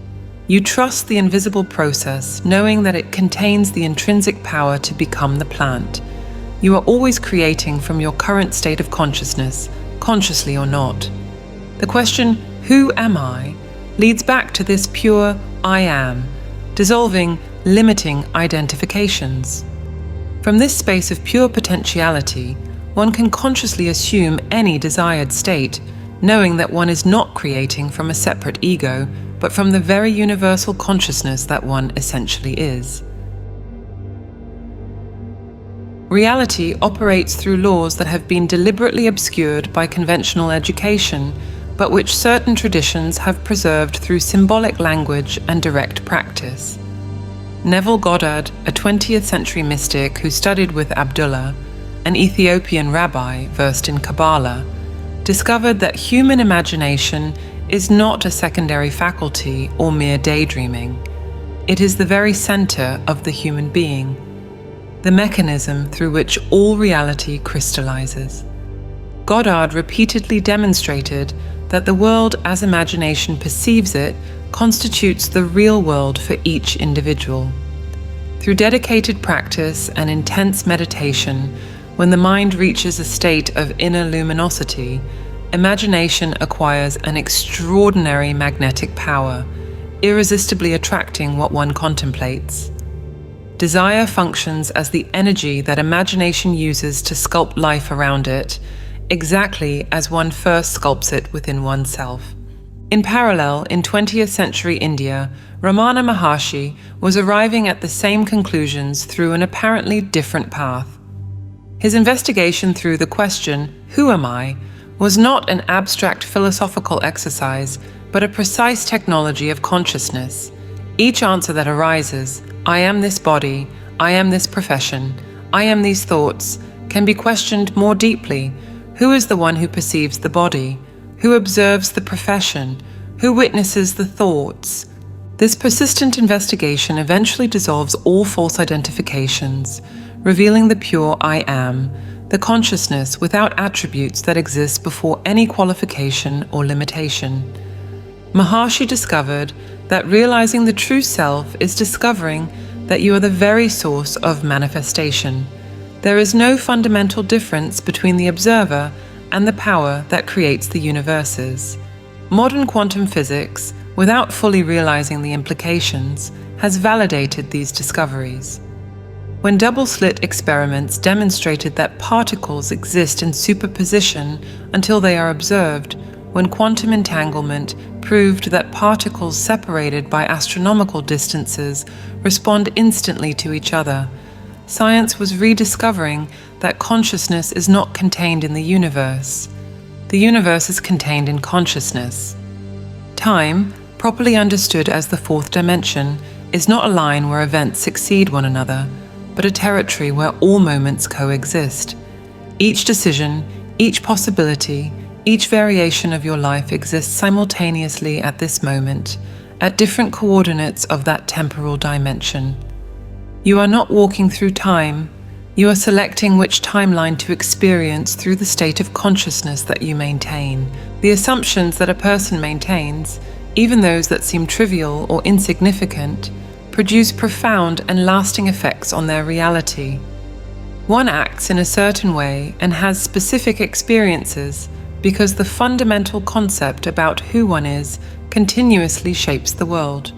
Speaker 2: You trust the invisible process, knowing that it contains the intrinsic power to become the plant. You are always creating from your current state of consciousness, consciously or not. The question, who am I, leads back to this pure I am, dissolving limiting identifications. From this space of pure potentiality, one can consciously assume any desired state, knowing that one is not creating from a separate ego, but from the very universal consciousness that one essentially is. Reality operates through laws that have been deliberately obscured by conventional education, but which certain traditions have preserved through symbolic language and direct practice. Neville Goddard, a 20th century mystic who studied with Abdullah, an Ethiopian rabbi versed in Kabbalah, discovered that human imagination is not a secondary faculty or mere daydreaming. It is the very center of the human being, the mechanism through which all reality crystallizes. Goddard repeatedly demonstrated that the world as imagination perceives it constitutes the real world for each individual. Through dedicated practice and intense meditation, when the mind reaches a state of inner luminosity, imagination acquires an extraordinary magnetic power, irresistibly attracting what one contemplates. Desire functions as the energy that imagination uses to sculpt life around it, exactly as one first sculpts it within oneself. In parallel, in 20th century India, Ramana Maharshi was arriving at the same conclusions through an apparently different path. His investigation through the question, who am I, was not an abstract philosophical exercise, but a precise technology of consciousness. Each answer that arises, I am this body, I am this profession, I am these thoughts, can be questioned more deeply. Who is the one who perceives the body? Who observes the profession? Who witnesses the thoughts? This persistent investigation eventually dissolves all false identifications, revealing the pure I am, the consciousness without attributes that exist before any qualification or limitation. Maharshi discovered that realizing the true self is discovering that you are the very source of manifestation. There is no fundamental difference between the observer and the power that creates the universes. Modern quantum physics, without fully realizing the implications, has validated these discoveries. When double-slit experiments demonstrated that particles exist in superposition until they are observed, when quantum entanglement proved that particles separated by astronomical distances respond instantly to each other, science was rediscovering that consciousness is not contained in the universe. The universe is contained in consciousness. Time, properly understood as the fourth dimension, is not a line where events succeed one another, but a territory where all moments coexist. Each decision, each possibility, each variation of your life exists simultaneously at this moment, at different coordinates of that temporal dimension. You are not walking through time, you are selecting which timeline to experience through the state of consciousness that you maintain. The assumptions that a person maintains, even those that seem trivial or insignificant, produce profound and lasting effects on their reality. One acts in a certain way and has specific experiences because the fundamental concept about who one is continuously shapes the world.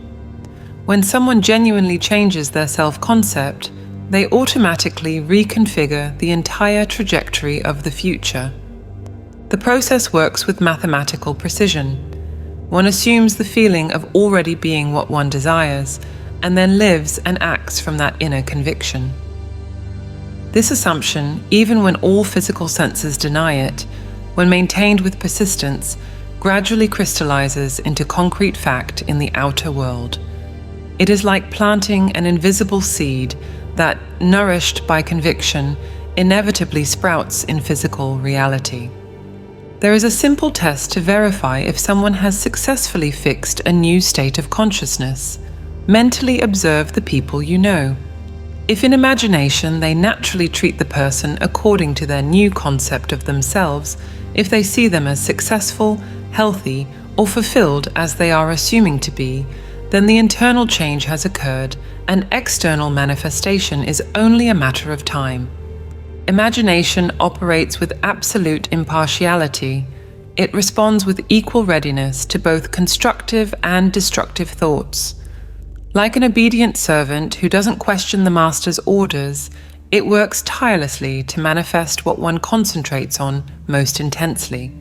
Speaker 2: When someone genuinely changes their self-concept, they automatically reconfigure the entire trajectory of the future. The process works with mathematical precision. One assumes the feeling of already being what one desires, and then lives and acts from that inner conviction. This assumption, even when all physical senses deny it, when maintained with persistence, gradually crystallizes into concrete fact in the outer world. It is like planting an invisible seed that, nourished by conviction, inevitably sprouts in physical reality. There is a simple test to verify if someone has successfully fixed a new state of consciousness. Mentally observe the people you know. If in imagination they naturally treat the person according to their new concept of themselves, if they see them as successful, healthy, or fulfilled as they are assuming to be, then the internal change has occurred and external manifestation is only a matter of time. Imagination operates with absolute impartiality. It responds with equal readiness to both constructive and destructive thoughts. Like an obedient servant who doesn't question the master's orders, it works tirelessly to manifest what one concentrates on most intensely.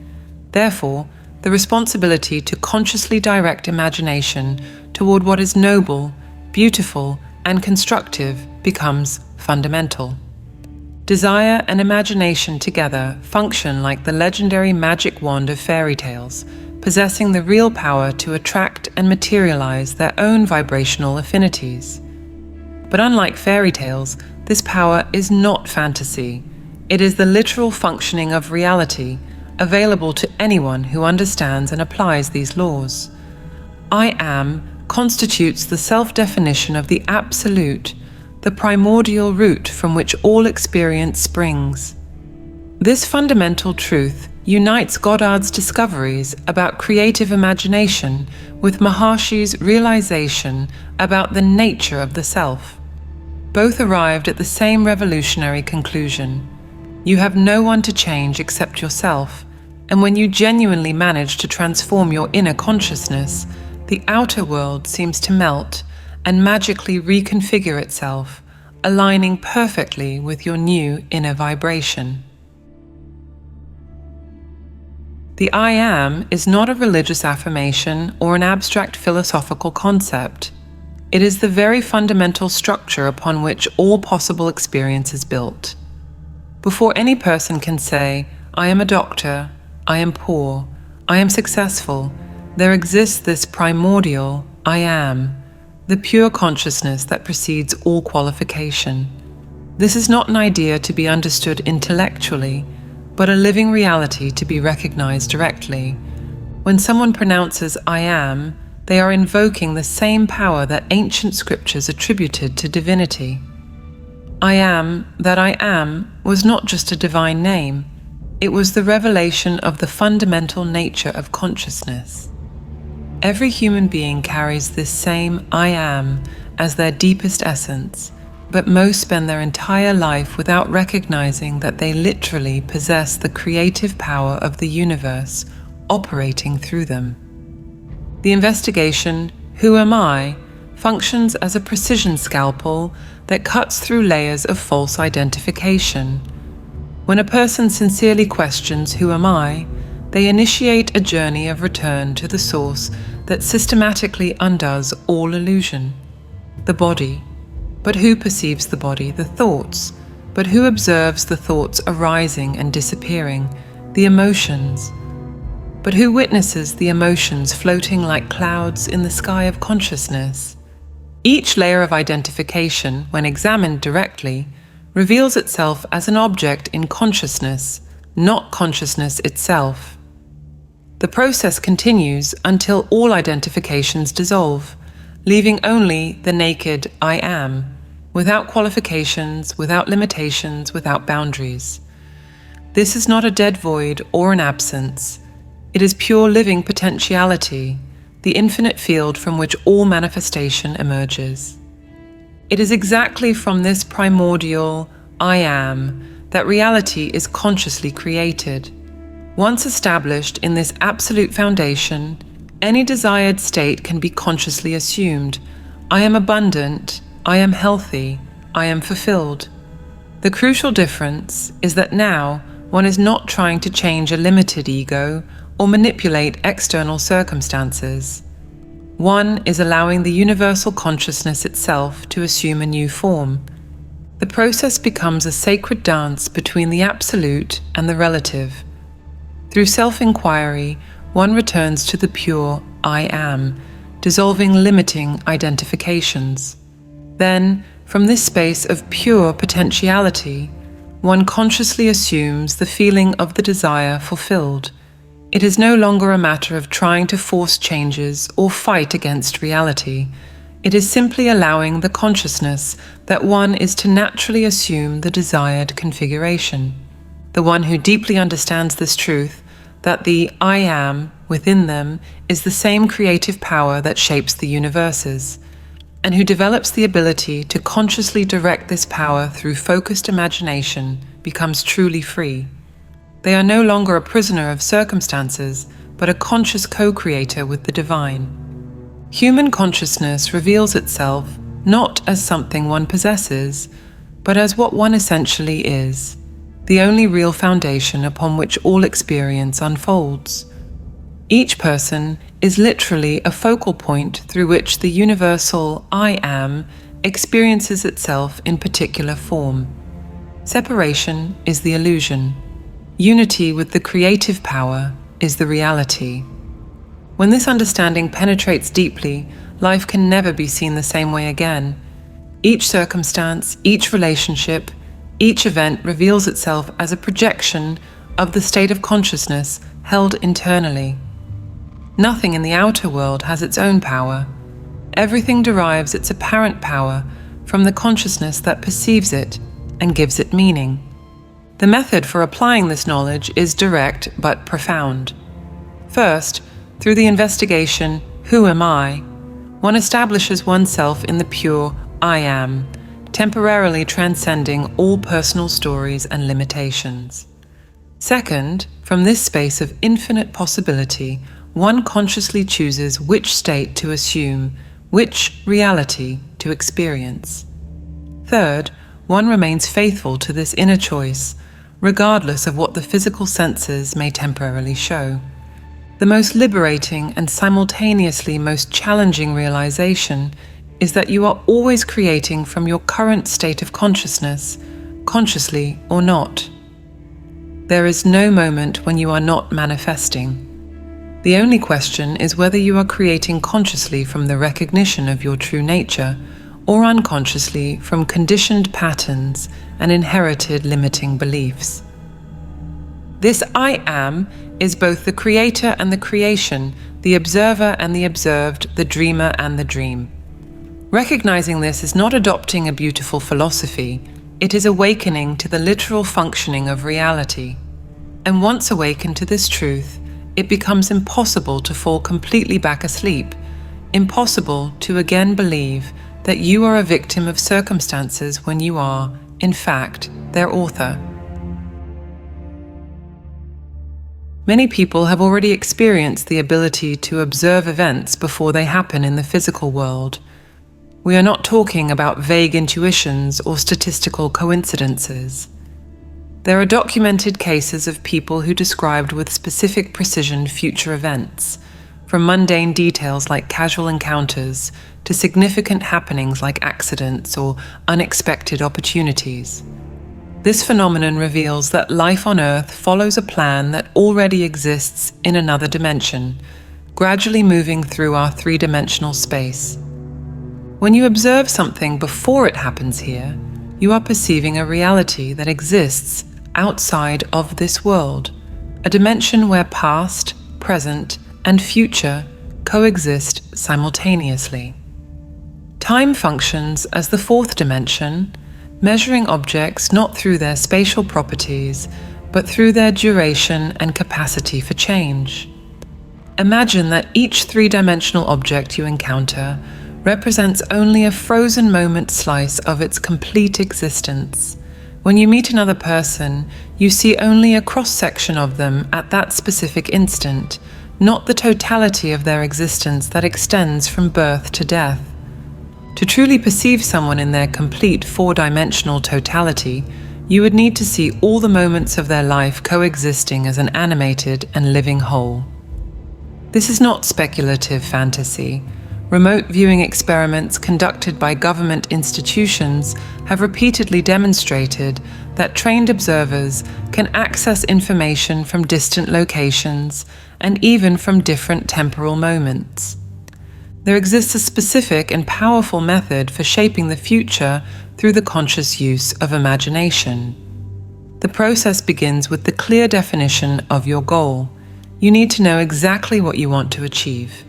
Speaker 2: Therefore, the responsibility to consciously direct imagination toward what is noble, beautiful, and constructive becomes fundamental. Desire and imagination together function like the legendary magic wand of fairy tales, possessing the real power to attract and materialize their own vibrational affinities. But unlike fairy tales, this power is not fantasy. It is the literal functioning of reality, available to anyone who understands and applies these laws. I am constitutes the self-definition of the absolute, the primordial root from which all experience springs. This fundamental truth unites Goddard's discoveries about creative imagination with Maharshi's realization about the nature of the self. Both arrived at the same revolutionary conclusion. You have no one to change except yourself, and when you genuinely manage to transform your inner consciousness, the outer world seems to melt and magically reconfigure itself, aligning perfectly with your new inner vibration. The I am is not a religious affirmation or an abstract philosophical concept. It is the very fundamental structure upon which all possible experience is built. Before any person can say, I am a doctor, I am poor, I am successful, there exists this primordial I am, the pure consciousness that precedes all qualification. This is not an idea to be understood intellectually, but a living reality to be recognized directly. When someone pronounces "I am," they are invoking the same power that ancient scriptures attributed to divinity. "I am that I am" was not just a divine name, it was the revelation of the fundamental nature of consciousness. Every human being carries this same "I am" as their deepest essence, but most spend their entire life without recognizing that they literally possess the creative power of the universe operating through them. The investigation, "Who am I?" functions as a precision scalpel that cuts through layers of false identification. When a person sincerely questions "Who am I?", they initiate a journey of return to the source that systematically undoes all illusion. The body. But who perceives the body? The thoughts. But who observes the thoughts arising and disappearing? The emotions. But who witnesses the emotions floating like clouds in the sky of consciousness? Each layer of identification, when examined directly, reveals itself as an object in consciousness, not consciousness itself. The process continues until all identifications dissolve, leaving only the naked "I am", without qualifications, without limitations, without boundaries. This is not a dead void or an absence. It is pure living potentiality, the infinite field from which all manifestation emerges. It is exactly from this primordial "I am" that reality is consciously created. Once established in this absolute foundation, any desired state can be consciously assumed. I am abundant, I am healthy, I am fulfilled. The crucial difference is that now one is not trying to change a limited ego or manipulate external circumstances. One is allowing the universal consciousness itself to assume a new form. The process becomes a sacred dance between the absolute and the relative. Through self-inquiry, one returns to the pure "I am", dissolving limiting identifications. Then, from this space of pure potentiality, one consciously assumes the feeling of the desire fulfilled. It is no longer a matter of trying to force changes or fight against reality. It is simply allowing the consciousness that one is to naturally assume the desired configuration. The one who deeply understands this truth, that the "I am" within them is the same creative power that shapes the universes, and who develops the ability to consciously direct this power through focused imagination, becomes truly free. They are no longer a prisoner of circumstances, but a conscious co-creator with the divine. Human consciousness reveals itself not as something one possesses, but as what one essentially is, the only real foundation upon which all experience unfolds. Each person is literally a focal point through which the universal "I am" experiences itself in particular form. Separation is the illusion. Unity with the creative power is the reality. When this understanding penetrates deeply, life can never be seen the same way again. Each circumstance, each relationship, each event reveals itself as a projection of the state of consciousness held internally. Nothing in the outer world has its own power. Everything derives its apparent power from the consciousness that perceives it and gives it meaning. The method for applying this knowledge is direct but profound. First, through the investigation, "Who am I?", one establishes oneself in the pure "I am", temporarily transcending all personal stories and limitations. Second, from this space of infinite possibility, one consciously chooses which state to assume, which reality to experience. Third, one remains faithful to this inner choice, regardless of what the physical senses may temporarily show. The most liberating and simultaneously most challenging realization is that you are always creating from your current state of consciousness, consciously or not. There is no moment when you are not manifesting. The only question is whether you are creating consciously from the recognition of your true nature, or unconsciously from conditioned patterns and inherited limiting beliefs. This I am is both the creator and the creation, the observer and the observed, the dreamer and the dream. Recognizing this is not adopting a beautiful philosophy, it is awakening to the literal functioning of reality. And once awakened to this truth, it becomes impossible to fall completely back asleep, impossible to again believe that you are a victim of circumstances when you are, in fact, their author. Many people have already experienced the ability to observe events before they happen in the physical world. We are not talking about vague intuitions or statistical coincidences. There are documented cases of people who described with specific precision future events, from mundane details like casual encounters to significant happenings like accidents or unexpected opportunities. This phenomenon reveals that life on Earth follows a plan that already exists in another dimension, gradually moving through our three-dimensional space. When you observe something before it happens here, you are perceiving a reality that exists outside of this world, a dimension where past, present, and future coexist simultaneously. Time functions as the fourth dimension, measuring objects not through their spatial properties, but through their duration and capacity for change. Imagine that each three-dimensional object you encounter represents only a frozen moment slice of its complete existence. When you meet another person, you see only a cross-section of them at that specific instant, not the totality of their existence that extends from birth to death. To truly perceive someone in their complete four-dimensional totality, you would need to see all the moments of their life coexisting as an animated and living whole. This is not speculative fantasy. Remote viewing experiments conducted by government institutions have repeatedly demonstrated that trained observers can access information from distant locations and even from different temporal moments. There exists a specific and powerful method for shaping the future through the conscious use of imagination. The process begins with the clear definition of your goal. You need to know exactly what you want to achieve.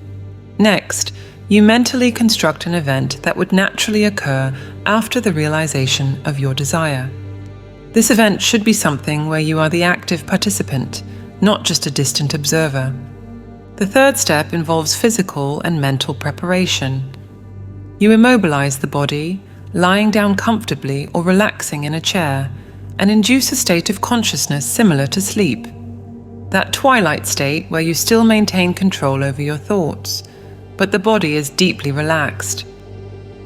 Speaker 2: Next, you mentally construct an event that would naturally occur after the realization of your desire. This event should be something where you are the active participant, not just a distant observer. The third step involves physical and mental preparation. You immobilize the body, lying down comfortably or relaxing in a chair, and induce a state of consciousness similar to sleep. That twilight state where you still maintain control over your thoughts, but the body is deeply relaxed.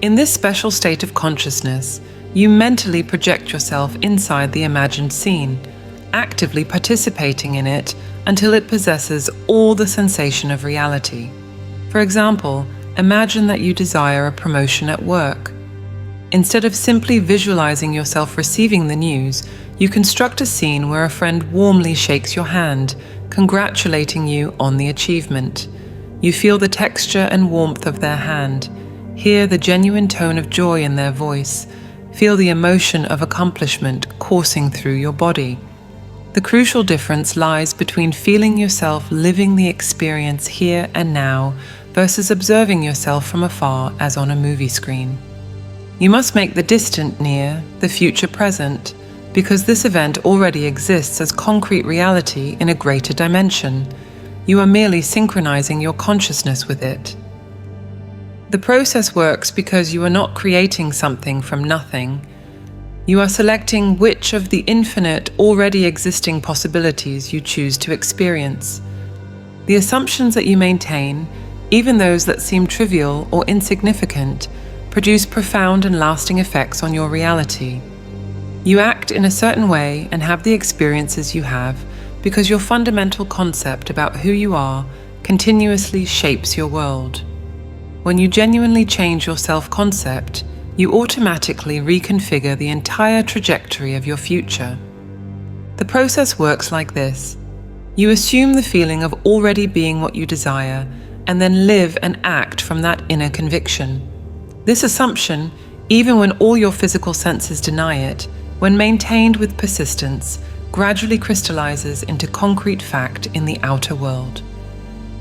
Speaker 2: In this special state of consciousness, you mentally project yourself inside the imagined scene, actively participating in it until it possesses all the sensation of reality. For example, imagine that you desire a promotion at work. Instead of simply visualizing yourself receiving the news, you construct a scene where a friend warmly shakes your hand, congratulating you on the achievement. You feel the texture and warmth of their hand, hear the genuine tone of joy in their voice, feel the emotion of accomplishment coursing through your body. The crucial difference lies between feeling yourself living the experience here and now versus observing yourself from afar as on a movie screen. You must make the distant near, the future present, because this event already exists as concrete reality in a greater dimension. You are merely synchronizing your consciousness with it. The process works because you are not creating something from nothing. You are selecting which of the infinite, already existing possibilities you choose to experience. The assumptions that you maintain, even those that seem trivial or insignificant, produce profound and lasting effects on your reality. You act in a certain way and have the experiences you have because your fundamental concept about who you are continuously shapes your world. When you genuinely change your self-concept, you automatically reconfigure the entire trajectory of your future. The process works like this. You assume the feeling of already being what you desire, and then live and act from that inner conviction. This assumption, even when all your physical senses deny it, when maintained with persistence, gradually crystallizes into concrete fact in the outer world.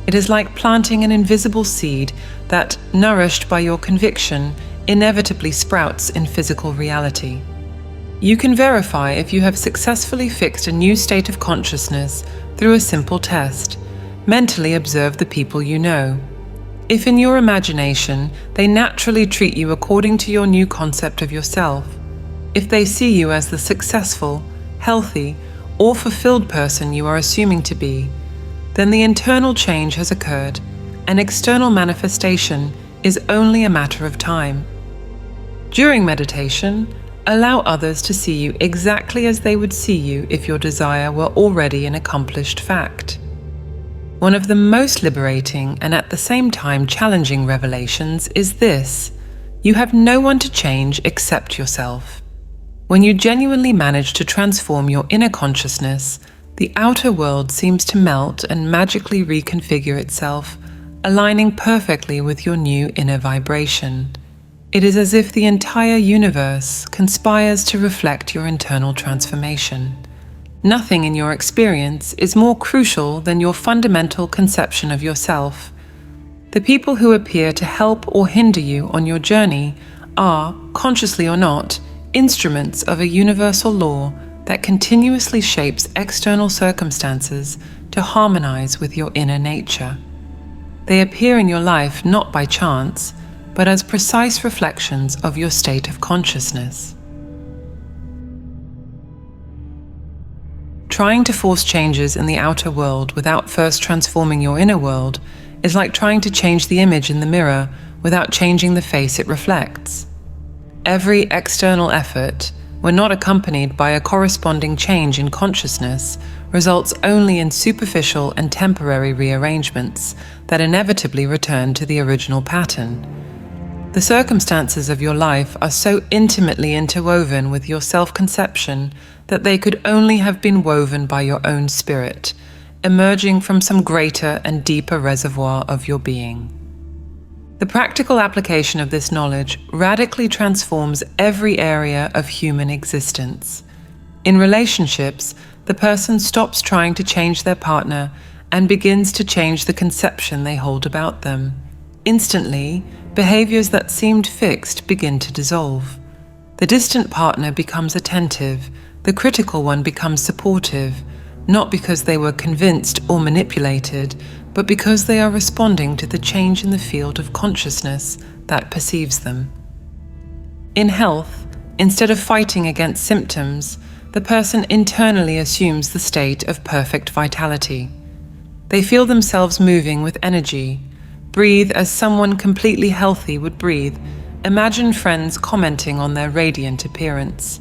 Speaker 2: It is like planting an invisible seed that, nourished by your conviction, inevitably sprouts in physical reality. You can verify if you have successfully fixed a new state of consciousness through a simple test. Mentally observe the people you know. If in your imagination they naturally treat you according to your new concept of yourself, if they see you as the successful, healthy, or fulfilled person you are assuming to be, then the internal change has occurred, and external manifestation is only a matter of time. During meditation, allow others to see you exactly as they would see you if your desire were already an accomplished fact. One of the most liberating and at the same time challenging revelations is this: you have no one to change except yourself. When you genuinely manage to transform your inner consciousness, the outer world seems to melt and magically reconfigure itself, aligning perfectly with your new inner vibration. It is as if the entire universe conspires to reflect your internal transformation. Nothing in your experience is more crucial than your fundamental conception of yourself. The people who appear to help or hinder you on your journey are, consciously or not, instruments of a universal law that continuously shapes external circumstances to harmonize with your inner nature. They appear in your life not by chance, but as precise reflections of your state of consciousness. Trying to force changes in the outer world without first transforming your inner world is like trying to change the image in the mirror without changing the face it reflects. Every external effort, when not accompanied by a corresponding change in consciousness, results only in superficial and temporary rearrangements that inevitably return to the original pattern. The circumstances of your life are so intimately interwoven with your self-conception that they could only have been woven by your own spirit, emerging from some greater and deeper reservoir of your being. The practical application of this knowledge radically transforms every area of human existence. In relationships, the person stops trying to change their partner and begins to change the conception they hold about them. Instantly, behaviors that seemed fixed begin to dissolve. The distant partner becomes attentive, the critical one becomes supportive, not because they were convinced or manipulated, but because they are responding to the change in the field of consciousness that perceives them. In health, instead of fighting against symptoms, the person internally assumes the state of perfect vitality. They feel themselves moving with energy, breathe as someone completely healthy would breathe, imagine friends commenting on their radiant appearance.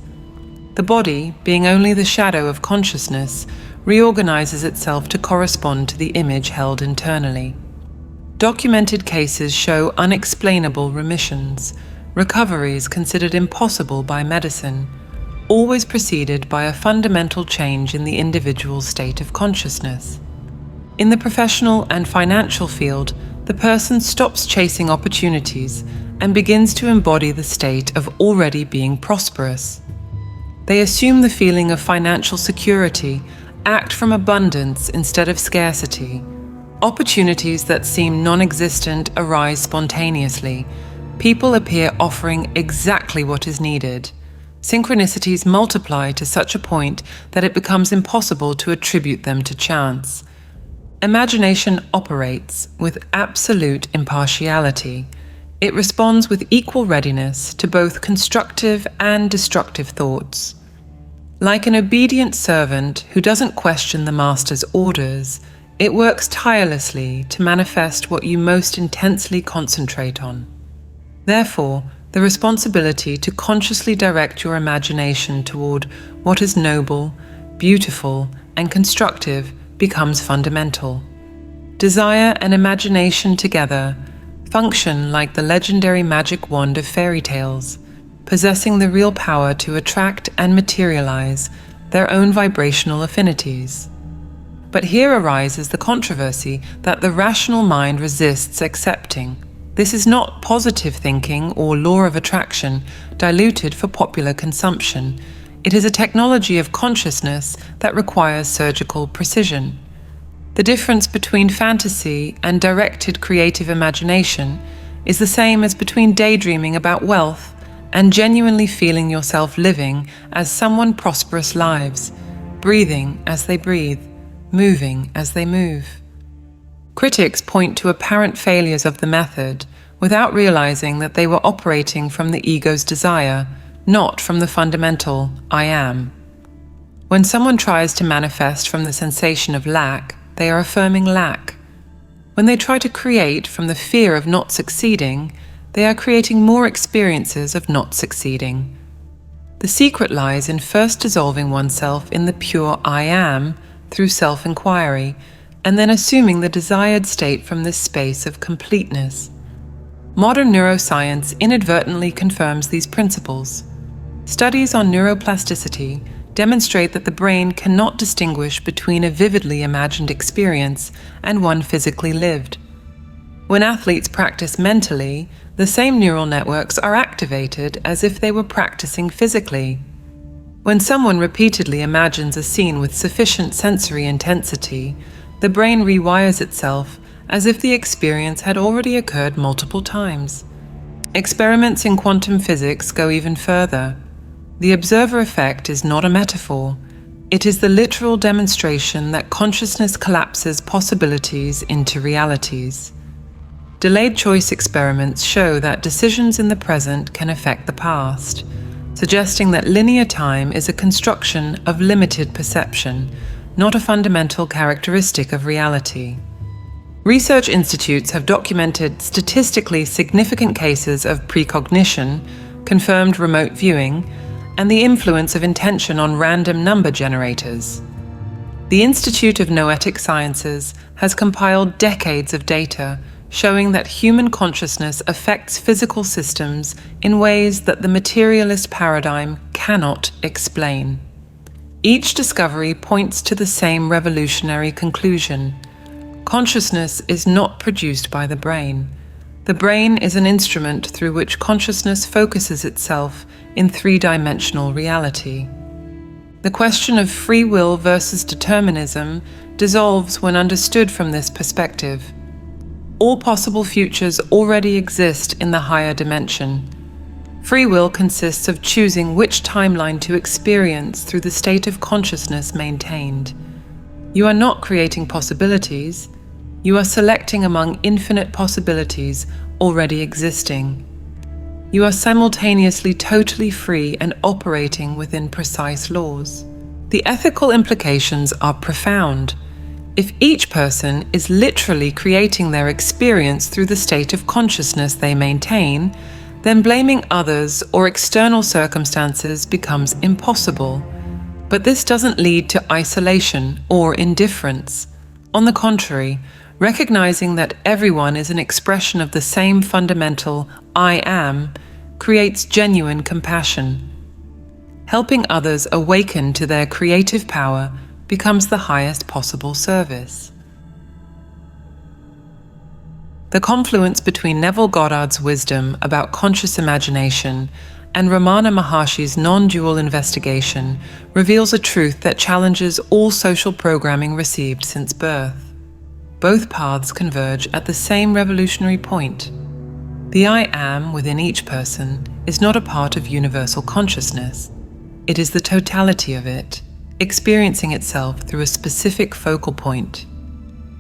Speaker 2: The body, being only the shadow of consciousness, reorganizes itself to correspond to the image held internally. Documented cases show unexplainable remissions, recoveries considered impossible by medicine, always preceded by a fundamental change in the individual's state of consciousness. In the professional and financial field, the person stops chasing opportunities and begins to embody the state of already being prosperous. They assume the feeling of financial security, act from abundance instead of scarcity. Opportunities that seem non-existent arise spontaneously. People appear offering exactly what is needed. Synchronicities multiply to such a point that it becomes impossible to attribute them to chance. Imagination operates with absolute impartiality. It responds with equal readiness to both constructive and destructive thoughts. Like an obedient servant who doesn't question the master's orders, it works tirelessly to manifest what you most intensely concentrate on. Therefore, the responsibility to consciously direct your imagination toward what is noble, beautiful, and constructive becomes fundamental. Desire and imagination together function like the legendary magic wand of fairy tales, possessing the real power to attract and materialize their own vibrational affinities. But here arises the controversy that the rational mind resists accepting. This is not positive thinking or law of attraction diluted for popular consumption. It is a technology of consciousness that requires surgical precision. The difference between fantasy and directed creative imagination is the same as between daydreaming about wealth and genuinely feeling yourself living as someone prosperous lives, breathing as they breathe, moving as they move. Critics point to apparent failures of the method without realizing that they were operating from the ego's desire, not from the fundamental I am. When someone tries to manifest from the sensation of lack, they are affirming lack. When they try to create from the fear of not succeeding, they are creating more experiences of not succeeding. The secret lies in first dissolving oneself in the pure I am through self-inquiry, and then assuming the desired state from this space of completeness. Modern neuroscience inadvertently confirms these principles. Studies on neuroplasticity demonstrate that the brain cannot distinguish between a vividly imagined experience and one physically lived. When athletes practice mentally, the same neural networks are activated as if they were practicing physically. When someone repeatedly imagines a scene with sufficient sensory intensity, the brain rewires itself as if the experience had already occurred multiple times. Experiments in quantum physics go even further. The observer effect is not a metaphor. It is the literal demonstration that consciousness collapses possibilities into realities. Delayed choice experiments show that decisions in the present can affect the past, suggesting that linear time is a construction of limited perception, not a fundamental characteristic of reality. Research institutes have documented statistically significant cases of precognition, confirmed remote viewing, and the influence of intention on random number generators. The Institute of Noetic Sciences has compiled decades of data showing that human consciousness affects physical systems in ways that the materialist paradigm cannot explain. Each discovery points to the same revolutionary conclusion. Consciousness is not produced by the brain. The brain is an instrument through which consciousness focuses itself in three-dimensional reality. The question of free will versus determinism dissolves when understood from this perspective. All possible futures already exist in the higher dimension. Free will consists of choosing which timeline to experience through the state of consciousness maintained. You are not creating possibilities. You are selecting among infinite possibilities already existing. You are simultaneously totally free and operating within precise laws. The ethical implications are profound. If each person is literally creating their experience through the state of consciousness they maintain, then blaming others or external circumstances becomes impossible. But this doesn't lead to isolation or indifference. On the contrary, recognizing that everyone is an expression of the same fundamental I am creates genuine compassion. Helping others awaken to their creative power becomes the highest possible service. The confluence between Neville Goddard's wisdom about conscious imagination and Ramana Maharshi's non-dual investigation reveals a truth that challenges all social programming received since birth. Both paths converge at the same revolutionary point. The I am within each person is not a part of universal consciousness. It is the totality of it, experiencing itself through a specific focal point.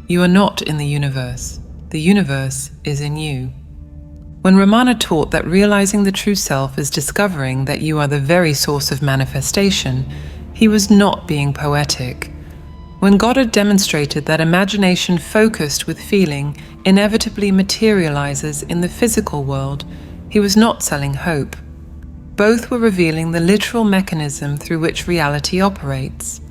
Speaker 2: You are not in the universe. The universe is in you. When Ramana taught that realizing the true self is discovering that you are the very source of manifestation, he was not being poetic. When Goddard demonstrated that imagination focused with feeling inevitably materializes in the physical world, he was not selling hope. Both were revealing the literal mechanism through which reality operates,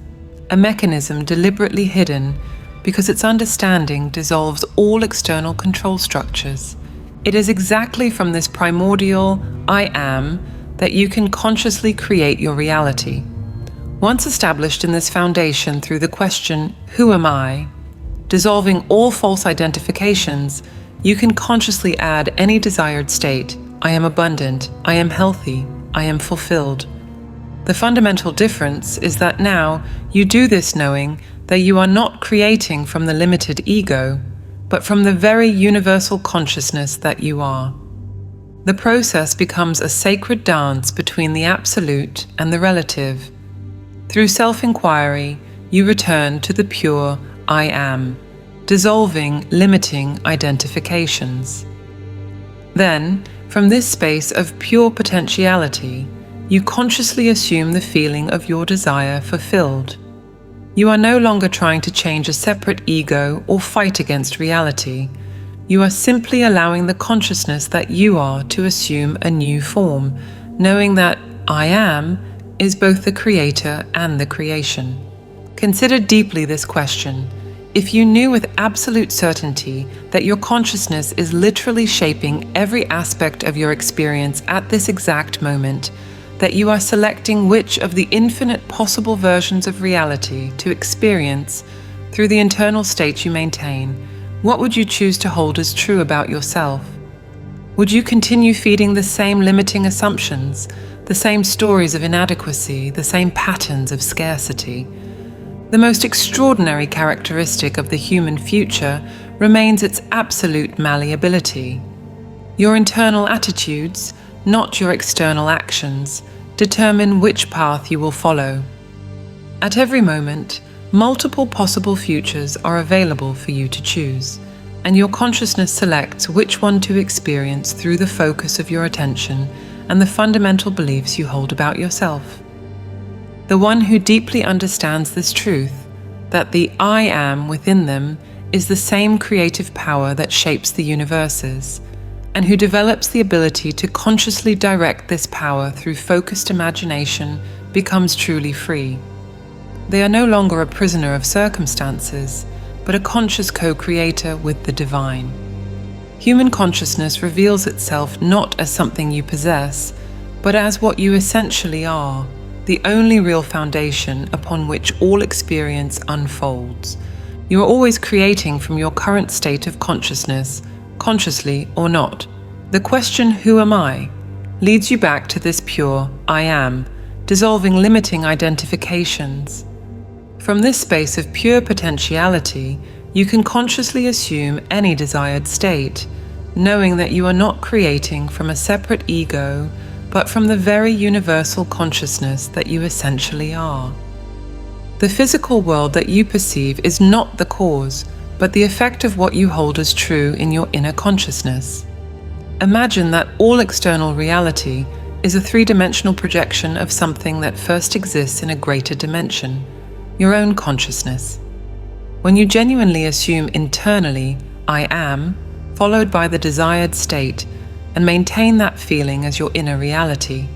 Speaker 2: a mechanism deliberately hidden because its understanding dissolves all external control structures. It is exactly from this primordial I am that you can consciously create your reality. Once established in this foundation through the question, who am I? Dissolving all false identifications, you can consciously add any desired state. I am abundant, I am healthy, I am fulfilled. The fundamental difference is that now you do this knowing that you are not creating from the limited ego, but from the very universal consciousness that you are. The process becomes a sacred dance between the absolute and the relative. Through self-inquiry, you return to the pure I am, dissolving limiting identifications. Then, from this space of pure potentiality, you consciously assume the feeling of your desire fulfilled. You are no longer trying to change a separate ego or fight against reality. You are simply allowing the consciousness that you are to assume a new form, knowing that I am is both the creator and the creation. Consider deeply this question. If you knew with absolute certainty that your consciousness is literally shaping every aspect of your experience at this exact moment, that you are selecting which of the infinite possible versions of reality to experience through the internal state you maintain, what would you choose to hold as true about yourself? Would you continue feeding the same limiting assumptions, the same stories of inadequacy, the same patterns of scarcity? The most extraordinary characteristic of the human future remains its absolute malleability. Your internal attitudes, not your external actions, determine which path you will follow. At every moment, multiple possible futures are available for you to choose, and your consciousness selects which one to experience through the focus of your attention and the fundamental beliefs you hold about yourself. The one who deeply understands this truth, that the I am within them is the same creative power that shapes the universes, and who develops the ability to consciously direct this power through focused imagination, becomes truly free. They are no longer a prisoner of circumstances, but a conscious co-creator with the divine. Human consciousness reveals itself not as something you possess, but as what you essentially are, the only real foundation upon which all experience unfolds. You are always creating from your current state of consciousness, consciously or not. The question, who am I, leads you back to this pure I am, dissolving limiting identifications. From this space of pure potentiality, you can consciously assume any desired state, knowing that you are not creating from a separate ego, but from the very universal consciousness that you essentially are. The physical world that you perceive is not the cause, but the effect of what you hold as true in your inner consciousness. Imagine that all external reality is a three-dimensional projection of something that first exists in a greater dimension, your own consciousness. When you genuinely assume internally, I am, followed by the desired state, and maintain that feeling as your inner reality,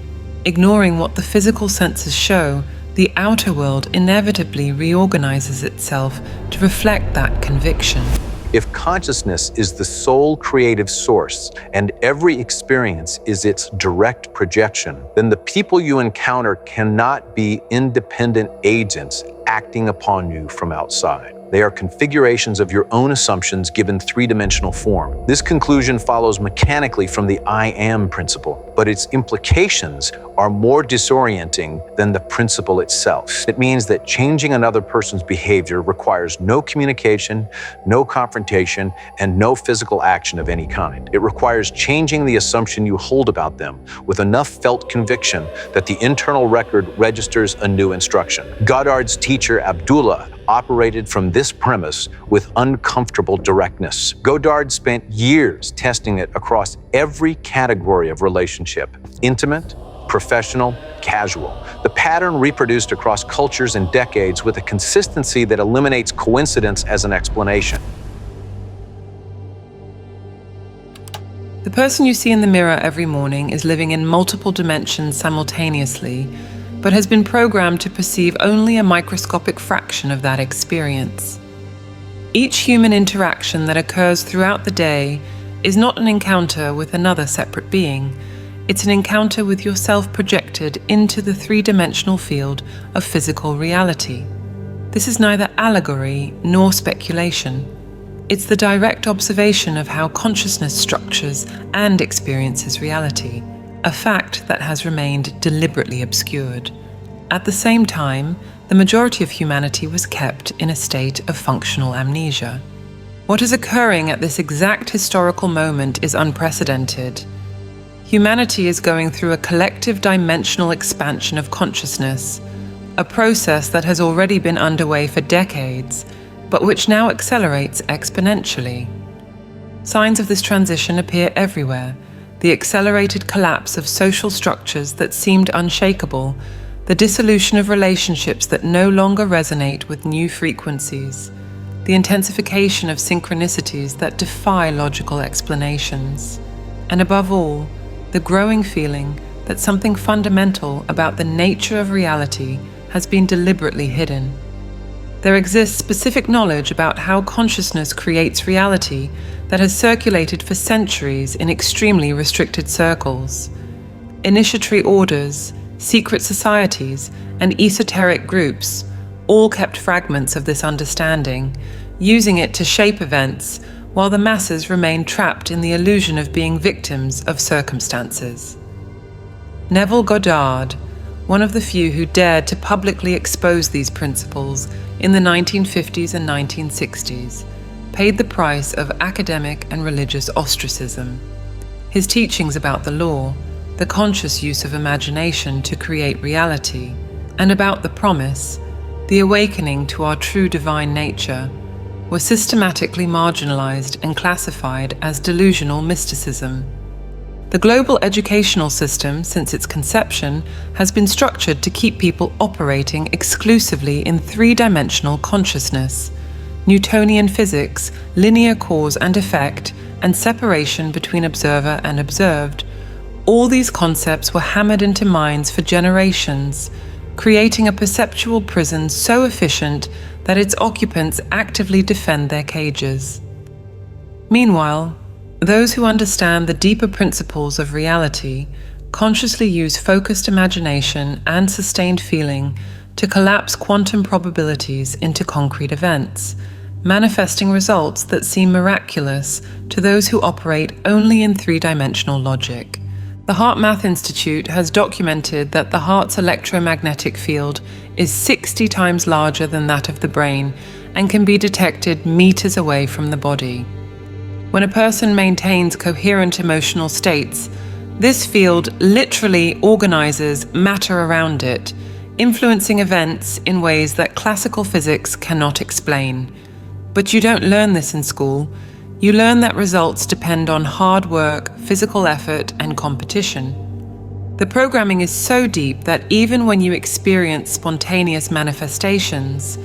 Speaker 2: ignoring what the physical senses show, the outer world inevitably reorganizes itself to reflect that conviction.
Speaker 1: If consciousness is the sole creative source and every experience is its direct projection, then the people you encounter cannot be independent agents acting upon you from outside. They are configurations of your own assumptions given three-dimensional form. This conclusion follows mechanically from the I am principle, but its implications are more disorienting than the principle itself. It means that changing another person's behavior requires no communication, no confrontation, and no physical action of any kind. It requires changing the assumption you hold about them with enough felt conviction that the internal record registers a new instruction. Goddard's teacher, Abdullah, operated from this premise with uncomfortable directness. Goddard spent years testing it across every category of relationship: intimate, professional, casual. The pattern reproduced across cultures and decades with a consistency that eliminates coincidence as an explanation.
Speaker 2: The person you see in the mirror every morning is living in multiple dimensions simultaneously, but has been programmed to perceive only a microscopic fraction of that experience. Each human interaction that occurs throughout the day is not an encounter with another separate being. It's an encounter with yourself projected into the three-dimensional field of physical reality. This is neither allegory nor speculation. It's the direct observation of how consciousness structures and experiences reality, a fact that has remained deliberately obscured. At the same time, the majority of humanity was kept in a state of functional amnesia. What is occurring at this exact historical moment is unprecedented. Humanity is going through a collective dimensional expansion of consciousness, a process that has already been underway for decades, but which now accelerates exponentially. Signs of this transition appear everywhere: the accelerated collapse of social structures that seemed unshakable, the dissolution of relationships that no longer resonate with new frequencies, the intensification of synchronicities that defy logical explanations, and above all, the growing feeling that something fundamental about the nature of reality has been deliberately hidden. There exists specific knowledge about how consciousness creates reality that has circulated for centuries in extremely restricted circles. Initiatory orders, secret societies, and esoteric groups all kept fragments of this understanding, using it to shape events, while the masses remained trapped in the illusion of being victims of circumstances. Neville Goddard, one of the few who dared to publicly expose these principles in the 1950s and 1960s, paid the price of academic and religious ostracism. His teachings about the law, the conscious use of imagination to create reality, and about the promise, the awakening to our true divine nature, were systematically marginalized and classified as delusional mysticism. The global educational system, since its conception, has been structured to keep people operating exclusively in three-dimensional consciousness: Newtonian physics, linear cause and effect, and separation between observer and observed. All these concepts were hammered into minds for generations, creating a perceptual prison so efficient that its occupants actively defend their cages. Meanwhile, those who understand the deeper principles of reality consciously use focused imagination and sustained feeling to collapse quantum probabilities into concrete events, manifesting results that seem miraculous to those who operate only in three-dimensional logic. The Heart Math Institute has documented that the heart's electromagnetic field is 60 times larger than that of the brain and can be detected meters away from the body. When a person maintains coherent emotional states, this field literally organizes matter around it, influencing events in ways that classical physics cannot explain. But you don't learn this in school. You learn that results depend on hard work, physical effort, and competition. The programming is so deep that even when you experience spontaneous manifestations,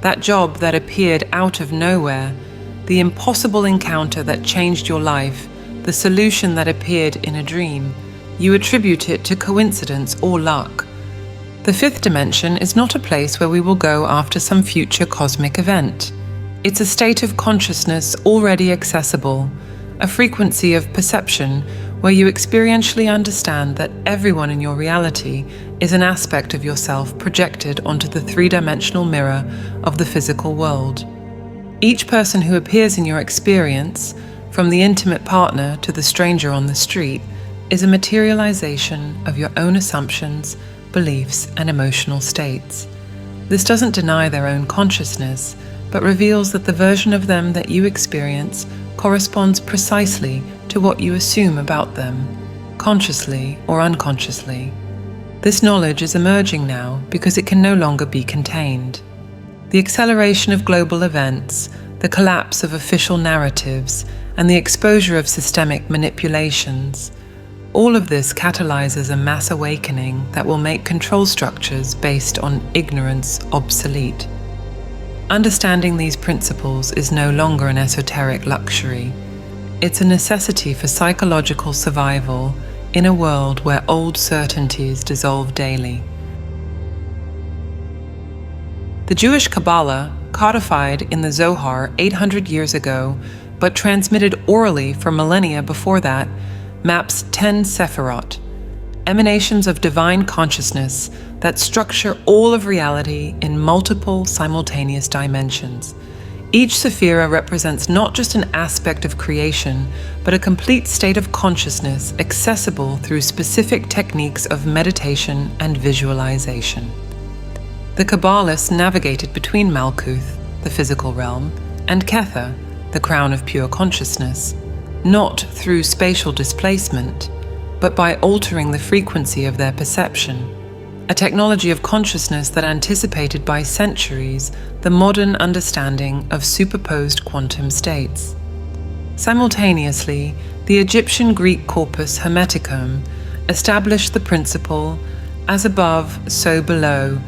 Speaker 2: that job that appeared out of nowhere, the impossible encounter that changed your life, the solution that appeared in a dream, you attribute it to coincidence or luck. The fifth dimension is not a place where we will go after some future cosmic event. It's a state of consciousness already accessible, a frequency of perception where you experientially understand that everyone in your reality is an aspect of yourself projected onto the three-dimensional mirror of the physical world. Each person who appears in your experience, from the intimate partner to the stranger on the street, is a materialization of your own assumptions, beliefs, and emotional states. This doesn't deny their own consciousness, but reveals that the version of them that you experience corresponds precisely to what you assume about them, consciously or unconsciously. This knowledge is emerging now because it can no longer be contained. The acceleration of global events, the collapse of official narratives, and the exposure of systemic manipulations, all of this catalyzes a mass awakening that will make control structures based on ignorance obsolete. Understanding these principles is no longer an esoteric luxury. It's a necessity for psychological survival in a world where old certainties dissolve daily. The Jewish Kabbalah, codified in the Zohar 800 years ago, but transmitted orally for millennia before that, maps 10 Sephirot, emanations of divine consciousness that structure all of reality in multiple simultaneous dimensions. Each Sephira represents not just an aspect of creation, but a complete state of consciousness accessible through specific techniques of meditation and visualization. The Kabbalists navigated between Malkuth, the physical realm, and Kether, the crown of pure consciousness, not through spatial displacement, but by altering the frequency of their perception, a technology of consciousness that anticipated by centuries the modern understanding of superposed quantum states. Simultaneously, the Egyptian-Greek corpus Hermeticum established the principle, as above, so below,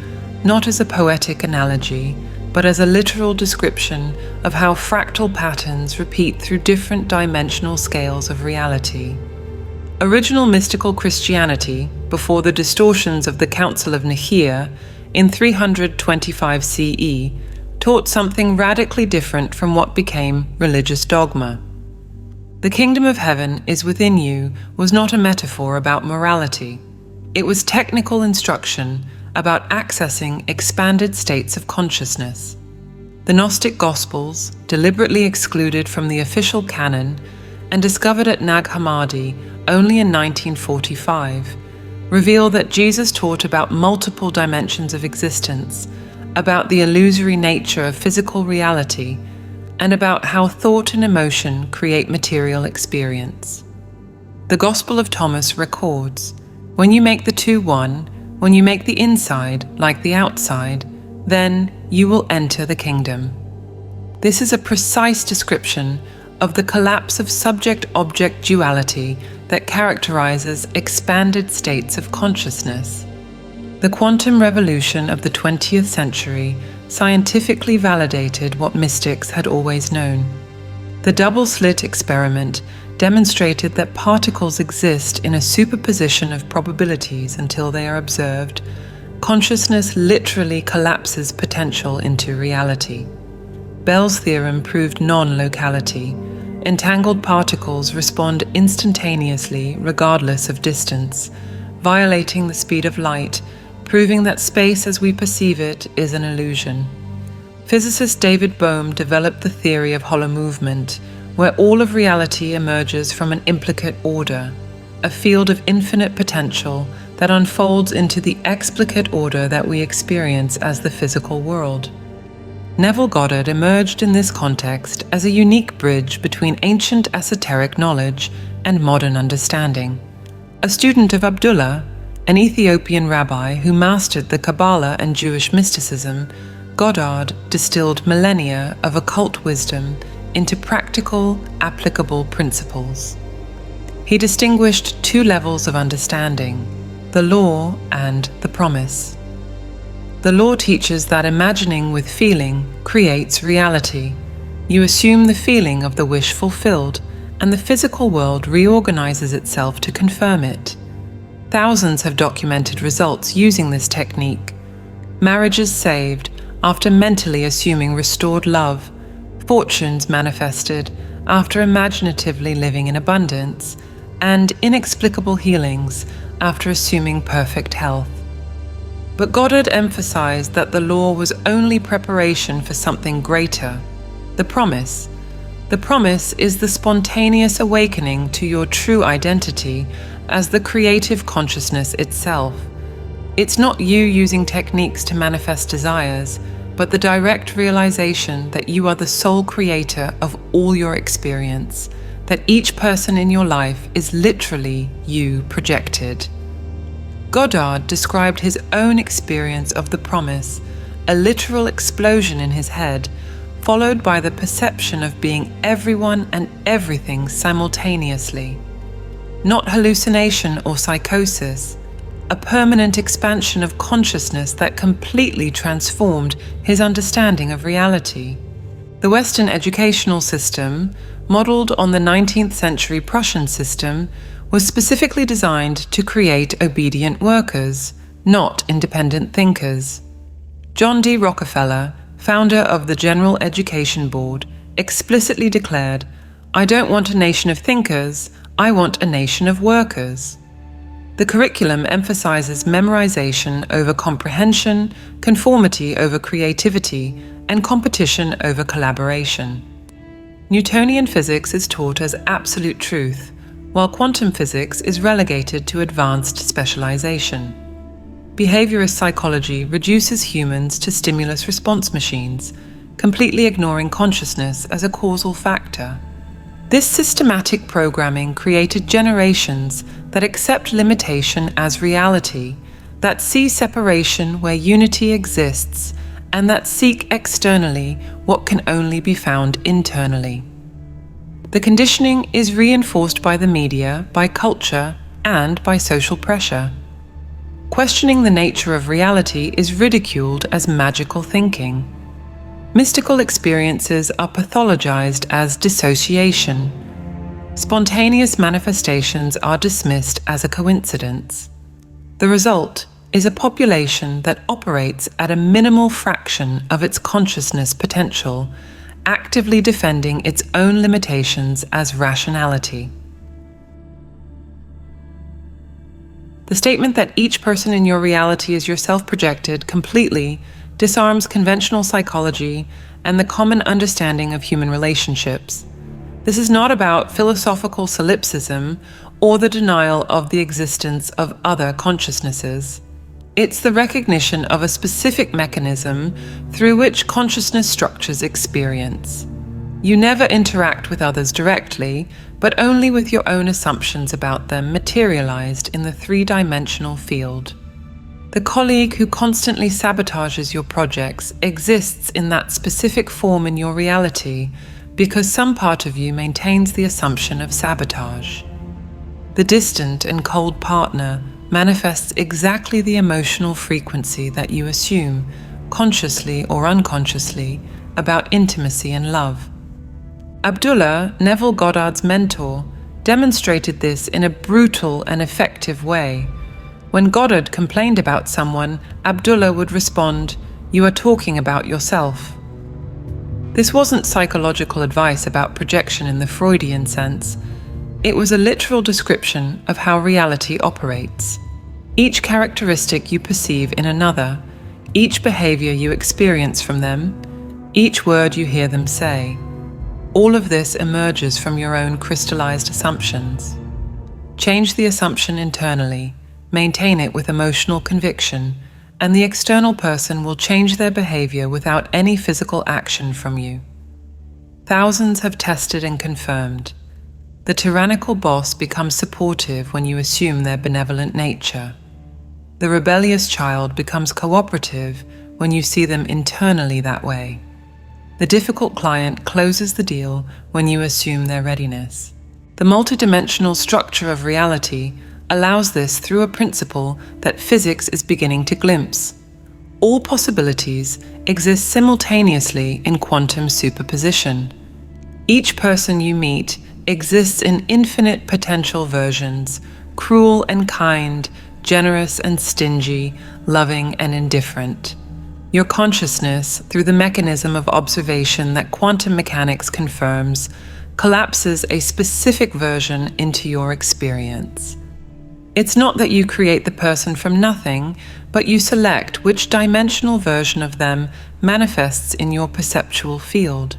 Speaker 2: not as a poetic analogy, but as a literal description of how fractal patterns repeat through different dimensional scales of reality. Original mystical Christianity, before the distortions of the Council of Nicaea in 325 CE, taught something radically different from what became religious dogma. The kingdom of heaven is within you was not a metaphor about morality. It was technical instruction about accessing expanded states of consciousness. The Gnostic Gospels, deliberately excluded from the official canon and discovered at Nag Hammadi only in 1945, reveal that Jesus taught about multiple dimensions of existence, about the illusory nature of physical reality, and about how thought and emotion create material experience. The Gospel of Thomas records, "When you make the two one, when you make the inside like the outside, then you will enter the kingdom." This is a precise description of the collapse of subject-object duality that characterizes expanded states of consciousness. The quantum revolution of the 20th century scientifically validated what mystics had always known. The double-slit experiment demonstrated that particles exist in a superposition of probabilities until they are observed. Consciousness literally collapses potential into reality. Bell's theorem proved non-locality. Entangled particles respond instantaneously regardless of distance, violating the speed of light, proving that space as we perceive it is an illusion. Physicist David Bohm developed the theory of hollow movement, where all of reality emerges from an implicate order, a field of infinite potential that unfolds into the explicate order that we experience as the physical world. Neville Goddard emerged in this context as a unique bridge between ancient esoteric knowledge and modern understanding. A student of Abdullah, an Ethiopian rabbi who mastered the Kabbalah and Jewish mysticism, Goddard distilled millennia of occult wisdom into practical, applicable principles. He distinguished two levels of understanding, the law and the promise. The law teaches that imagining with feeling creates reality. You assume the feeling of the wish fulfilled, and the physical world reorganizes itself to confirm it. Thousands have documented results using this technique. Marriages saved after mentally assuming restored love, fortunes manifested after imaginatively living in abundance, and inexplicable healings after assuming perfect health. But Goddard emphasized that the law was only preparation for something greater, the promise. The promise is the spontaneous awakening to your true identity as the creative consciousness itself. It's not you using techniques to manifest desires, but the direct realization that you are the sole creator of all your experience, that each person in your life is literally you projected. Goddard described his own experience of the promise, a literal explosion in his head, followed by the perception of being everyone and everything simultaneously. Not hallucination or psychosis, a permanent expansion of consciousness that completely transformed his understanding of reality. The Western educational system, modeled on the 19th century Prussian system, was specifically designed to create obedient workers, not independent thinkers. John D. Rockefeller, founder of the General Education Board, explicitly declared, "I don't want a nation of thinkers, I want a nation of workers." The curriculum emphasizes memorization over comprehension, conformity over creativity, and competition over collaboration. Newtonian physics is taught as absolute truth, while quantum physics is relegated to advanced specialization. Behaviorist psychology reduces humans to stimulus-response machines, completely ignoring consciousness as a causal factor. This systematic programming created generations that accept limitation as reality, that see separation where unity exists, and that seek externally what can only be found internally. The conditioning is reinforced by the media, by culture, and by social pressure. Questioning the nature of reality is ridiculed as magical thinking. Mystical experiences are pathologized as dissociation. Spontaneous manifestations are dismissed as a coincidence. The result is a population that operates at a minimal fraction of its consciousness potential, actively defending its own limitations as rationality. The statement that each person in your reality is yourself projected completely disarms conventional psychology and the common understanding of human relationships. This is not about philosophical solipsism or the denial of the existence of other consciousnesses. It's the recognition of a specific mechanism through which consciousness structures experience. You never interact with others directly, but only with your own assumptions about them materialized in the three-dimensional field. The colleague who constantly sabotages your projects exists in that specific form in your reality because some part of you maintains the assumption of sabotage. The distant and cold partner manifests exactly the emotional frequency that you assume, consciously or unconsciously, about intimacy and love. Abdullah, Neville Goddard's mentor, demonstrated this in a brutal and effective way. When Goddard complained about someone, Abdullah would respond, "You are talking about yourself." This wasn't psychological advice about projection in the Freudian sense. It was a literal description of how reality operates. Each characteristic you perceive in another, each behavior you experience from them, each word you hear them say, all of this emerges from your own crystallized assumptions. Change the assumption internally, maintain it with emotional conviction, and the external person will change their behavior without any physical action from you. Thousands have tested and confirmed. The tyrannical boss becomes supportive when you assume their benevolent nature. The rebellious child becomes cooperative when you see them internally that way. The difficult client closes the deal when you assume their readiness. The multidimensional structure of reality allows this through a principle that physics is beginning to glimpse. All possibilities exist simultaneously in quantum superposition. Each person you meet exists in infinite potential versions, cruel and kind, generous and stingy, loving and indifferent. Your consciousness, through the mechanism of observation that quantum mechanics confirms, collapses a specific version into your experience. It's not that you create the person from nothing, but you select which dimensional version of them manifests in your perceptual field.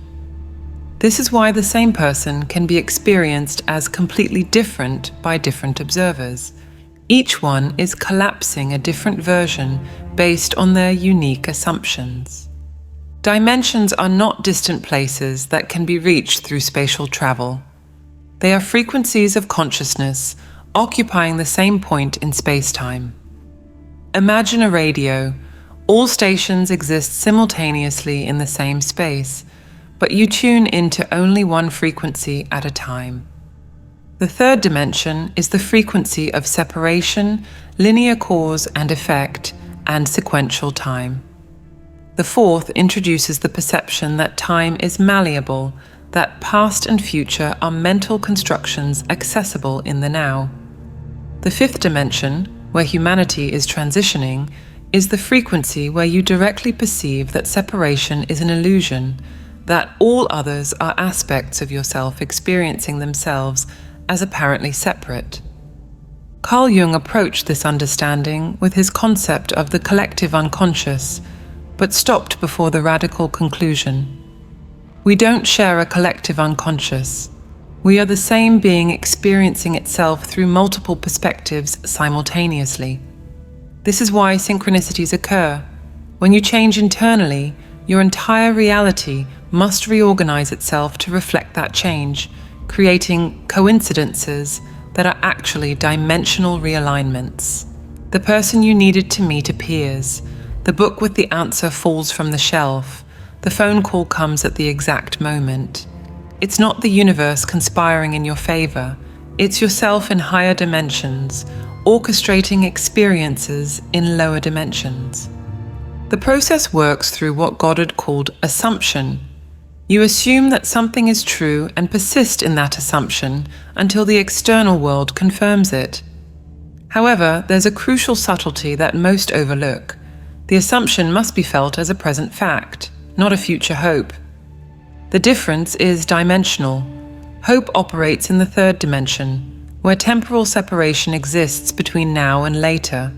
Speaker 2: This is why the same person can be experienced as completely different by different observers. Each one is collapsing a different version based on their unique assumptions. Dimensions are not distant places that can be reached through spatial travel. They are frequencies of consciousness occupying the same point in space-time. Imagine a radio. All stations exist simultaneously in the same space, but you tune into only one frequency at a time. The third dimension is the frequency of separation, linear cause and effect, and sequential time. The fourth introduces the perception that time is malleable, that past and future are mental constructions accessible in the now. The fifth dimension, where humanity is transitioning, is the frequency where you directly perceive that separation is an illusion, that all others are aspects of yourself experiencing themselves as apparently separate. Carl Jung approached this understanding with his concept of the collective unconscious, but stopped before the radical conclusion. We don't share a collective unconscious. We are the same being experiencing itself through multiple perspectives simultaneously. This is why synchronicities occur. When you change internally, your entire reality must reorganize itself to reflect that change, creating coincidences that are actually dimensional realignments. The person you needed to meet appears. The book with the answer falls from the shelf. The phone call comes at the exact moment. It's not the universe conspiring in your favor. It's yourself in higher dimensions, orchestrating experiences in lower dimensions. The process works through what Goddard called assumption. You assume that something is true and persist in that assumption until the external world confirms it. However, there's a crucial subtlety that most overlook. The assumption must be felt as a present fact, not a future hope. The difference is dimensional. Hope operates in the third dimension, where temporal separation exists between now and later.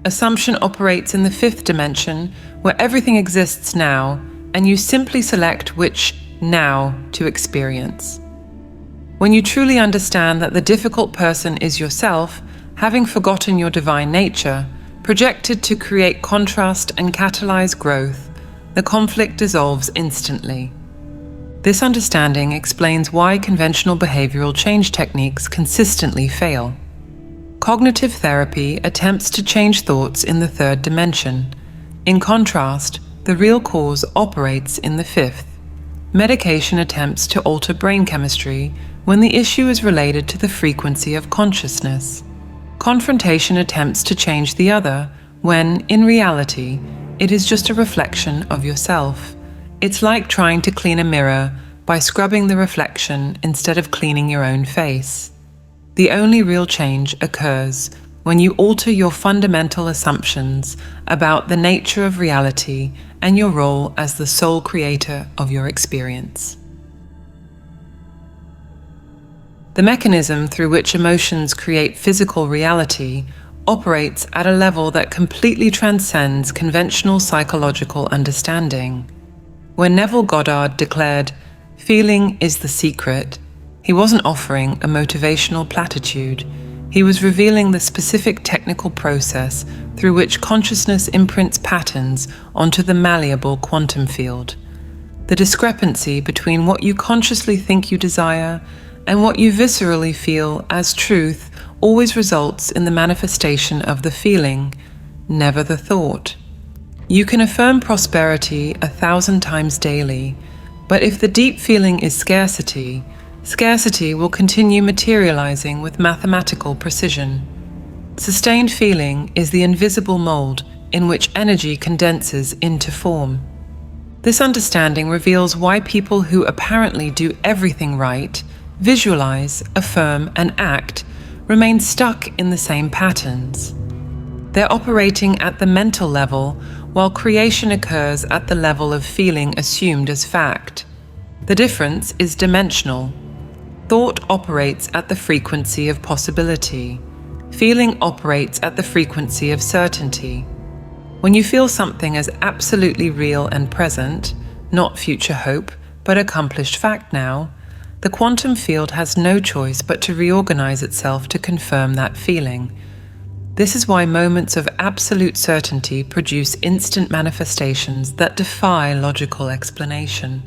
Speaker 2: Assumption operates in the fifth dimension, where everything exists now, and you simply select which now to experience. When you truly understand that the difficult person is yourself, having forgotten your divine nature, projected to create contrast and catalyze growth, the conflict dissolves instantly. This understanding explains why conventional behavioral change techniques consistently fail. Cognitive therapy attempts to change thoughts in the third dimension. In contrast, the real cause operates in the fifth. Medication attempts to alter brain chemistry when the issue is related to the frequency of consciousness. Confrontation attempts to change the other when, in reality, it is just a reflection of yourself. It's like trying to clean a mirror by scrubbing the reflection instead of cleaning your own face. The only real change occurs when you alter your fundamental assumptions about the nature of reality and your role as the sole creator of your experience. The mechanism through which emotions create physical reality operates at a level that completely transcends conventional psychological understanding. When Neville Goddard declared, "Feeling is the secret," he wasn't offering a motivational platitude. He was revealing the specific technical process through which consciousness imprints patterns onto the malleable quantum field. The discrepancy between what you consciously think you desire and what you viscerally feel as truth always results in the manifestation of the feeling, never the thought. You can affirm prosperity 1,000 times daily, but if the deep feeling is scarcity, scarcity will continue materializing with mathematical precision. Sustained feeling is the invisible mold in which energy condenses into form. This understanding reveals why people who apparently do everything right, visualize, affirm, and act remain stuck in the same patterns. They're operating at the mental level while creation occurs at the level of feeling assumed as fact. The difference is dimensional. Thought operates at the frequency of possibility. Feeling operates at the frequency of certainty. When you feel something as absolutely real and present, not future hope, but accomplished fact now, the quantum field has no choice but to reorganize itself to confirm that feeling. This is why moments of absolute certainty produce instant manifestations that defy logical explanation.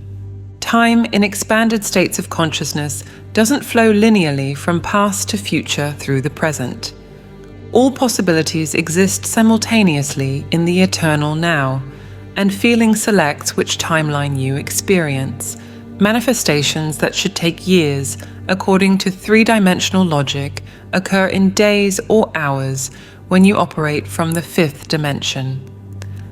Speaker 2: Time in expanded states of consciousness doesn't flow linearly from past to future through the present. All possibilities exist simultaneously in the eternal now, and feeling selects which timeline you experience. Manifestations that should take years, according to three-dimensional logic, occur in days or hours when you operate from the fifth dimension.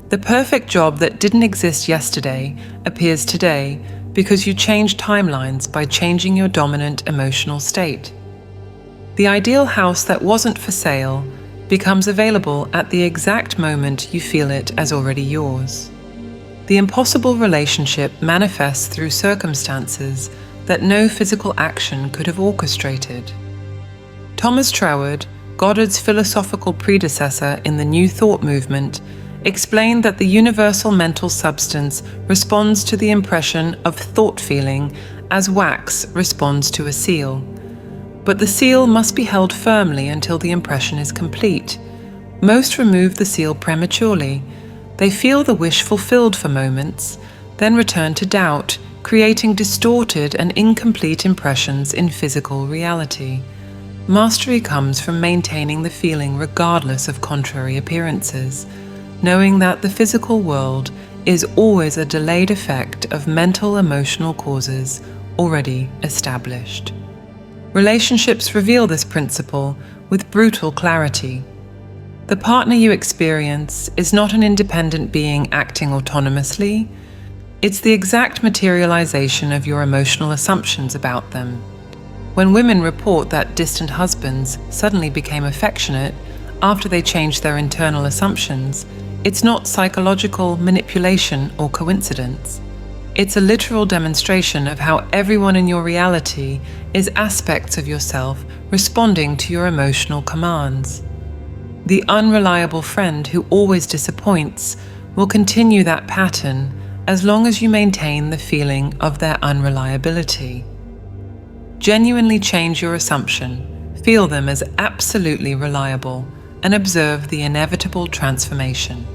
Speaker 2: The perfect job that didn't exist yesterday appears today because you changed timelines by changing your dominant emotional state. The ideal house that wasn't for sale becomes available at the exact moment you feel it as already yours. The impossible relationship manifests through circumstances that no physical action could have orchestrated. Thomas Troward, Goddard's philosophical predecessor in the New Thought movement, explained that the universal mental substance responds to the impression of thought feeling as wax responds to a seal. But the seal must be held firmly until the impression is complete. Most remove the seal prematurely. They feel the wish fulfilled for moments, then return to doubt, creating distorted and incomplete impressions in physical reality. Mastery comes from maintaining the feeling regardless of contrary appearances, knowing that the physical world is always a delayed effect of mental emotional causes already established. Relationships reveal this principle with brutal clarity. The partner you experience is not an independent being acting autonomously. It's the exact materialization of your emotional assumptions about them. When women report that distant husbands suddenly became affectionate after they changed their internal assumptions, it's not psychological manipulation or coincidence. It's a literal demonstration of how everyone in your reality is aspects of yourself responding to your emotional commands. The unreliable friend who always disappoints will continue that pattern as long as you maintain the feeling of their unreliability. Genuinely change your assumption, feel them as absolutely reliable, and observe the inevitable transformation.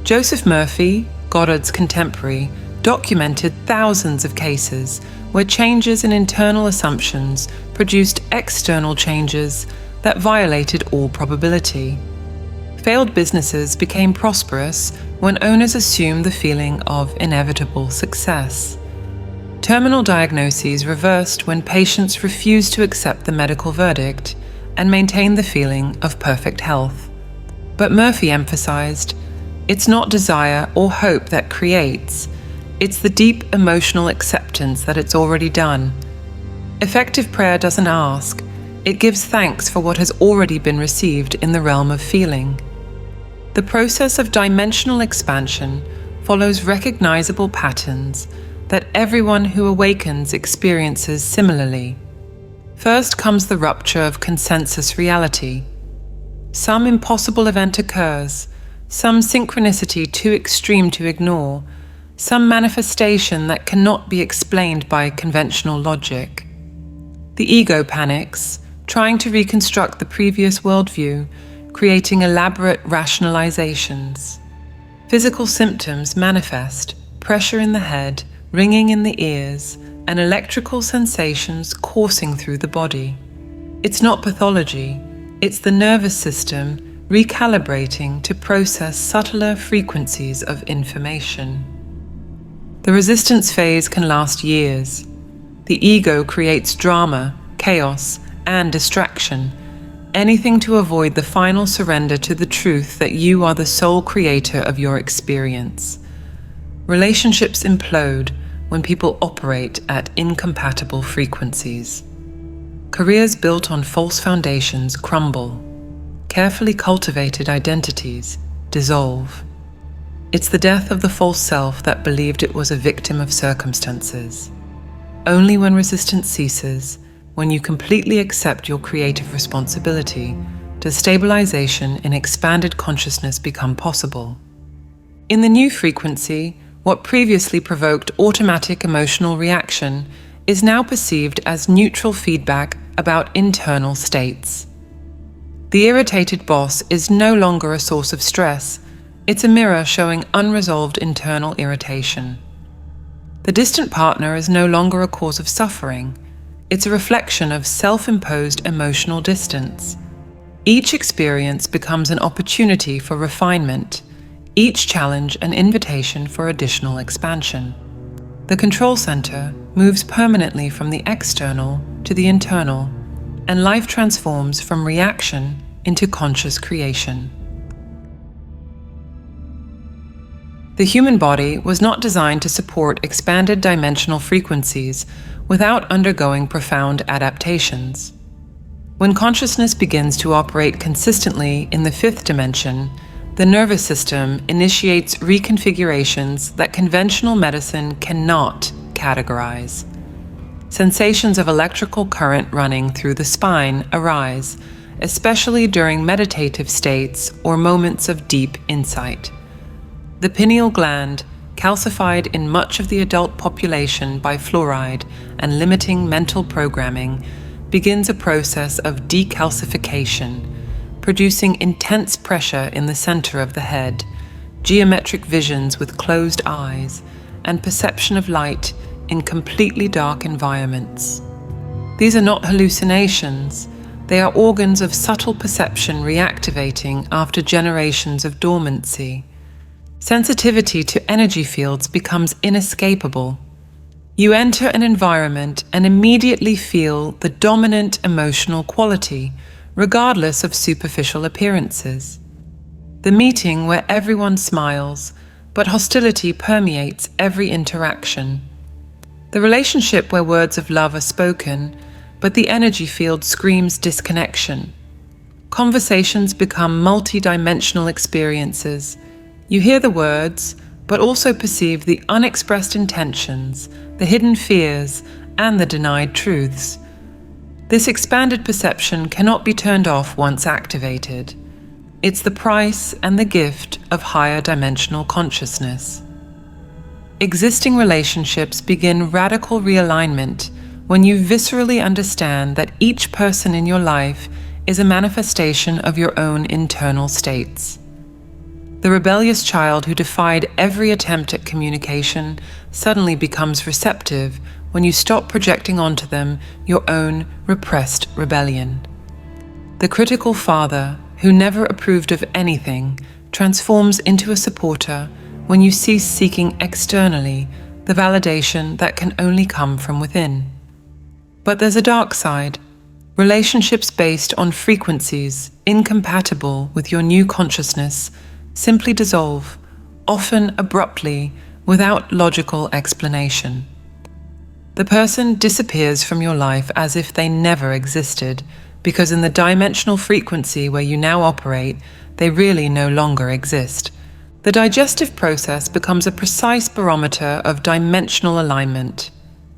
Speaker 2: Joseph Murphy, Goddard's contemporary, documented thousands of cases where changes in internal assumptions produced external changes that violated all probability. Failed businesses became prosperous when owners assumed the feeling of inevitable success. Terminal diagnoses reversed when patients refused to accept the medical verdict and maintained the feeling of perfect health. But Murphy emphasized, it's not desire or hope that creates, it's the deep emotional acceptance that it's already done. Effective prayer doesn't ask, it gives thanks for what has already been received in the realm of feeling. The process of dimensional expansion follows recognizable patterns that everyone who awakens experiences similarly. First comes the rupture of consensus reality. Some impossible event occurs, some synchronicity too extreme to ignore, some manifestation that cannot be explained by conventional logic. The ego panics, trying to reconstruct the previous worldview, creating elaborate rationalizations. Physical symptoms manifest: pressure in the head, ringing in the ears, and electrical sensations coursing through the body. It's not pathology, it's the nervous system recalibrating to process subtler frequencies of information. The resistance phase can last years. The ego creates drama, chaos, and distraction, anything to avoid the final surrender to the truth that you are the sole creator of your experience. Relationships implode when people operate at incompatible frequencies. Careers built on false foundations crumble. Carefully cultivated identities dissolve. It's the death of the false self that believed it was a victim of circumstances. Only when resistance ceases, when you completely accept your creative responsibility, does stabilization in expanded consciousness become possible. In the new frequency, what previously provoked automatic emotional reaction is now perceived as neutral feedback about internal states. The irritated boss is no longer a source of stress, it's a mirror showing unresolved internal irritation. The distant partner is no longer a cause of suffering, it's a reflection of self-imposed emotional distance. Each experience becomes an opportunity for refinement, each challenge an invitation for additional expansion. The control center moves permanently from the external to the internal, and life transforms from reaction into conscious creation. The human body was not designed to support expanded dimensional frequencies without undergoing profound adaptations. When consciousness begins to operate consistently in the fifth dimension, the nervous system initiates reconfigurations that conventional medicine cannot categorize. Sensations of electrical current running through the spine arise, especially during meditative states or moments of deep insight. The pineal gland, calcified in much of the adult population by fluoride and limiting mental programming, begins a process of decalcification, producing intense pressure in the center of the head, geometric visions with closed eyes, and perception of light in completely dark environments. These are not hallucinations. They are organs of subtle perception reactivating after generations of dormancy. Sensitivity to energy fields becomes inescapable. You enter an environment and immediately feel the dominant emotional quality, regardless of superficial appearances. The meeting where everyone smiles, but hostility permeates every interaction. The relationship where words of love are spoken, but the energy field screams disconnection. Conversations become multi-dimensional experiences. You hear the words, but also perceive the unexpressed intentions, the hidden fears, and the denied truths. This expanded perception cannot be turned off once activated. It's the price and the gift of higher dimensional consciousness. Existing relationships begin radical realignment when you viscerally understand that each person in your life is a manifestation of your own internal states. The rebellious child who defied every attempt at communication suddenly becomes receptive when you stop projecting onto them your own repressed rebellion. The critical father who never approved of anything transforms into a supporter when you cease seeking externally the validation that can only come from within. But there's a dark side. Relationships based on frequencies incompatible with your new consciousness simply dissolve, often abruptly, without logical explanation. The person disappears from your life as if they never existed, because in the dimensional frequency where you now operate, they really no longer exist. The digestive process becomes a precise barometer of dimensional alignment.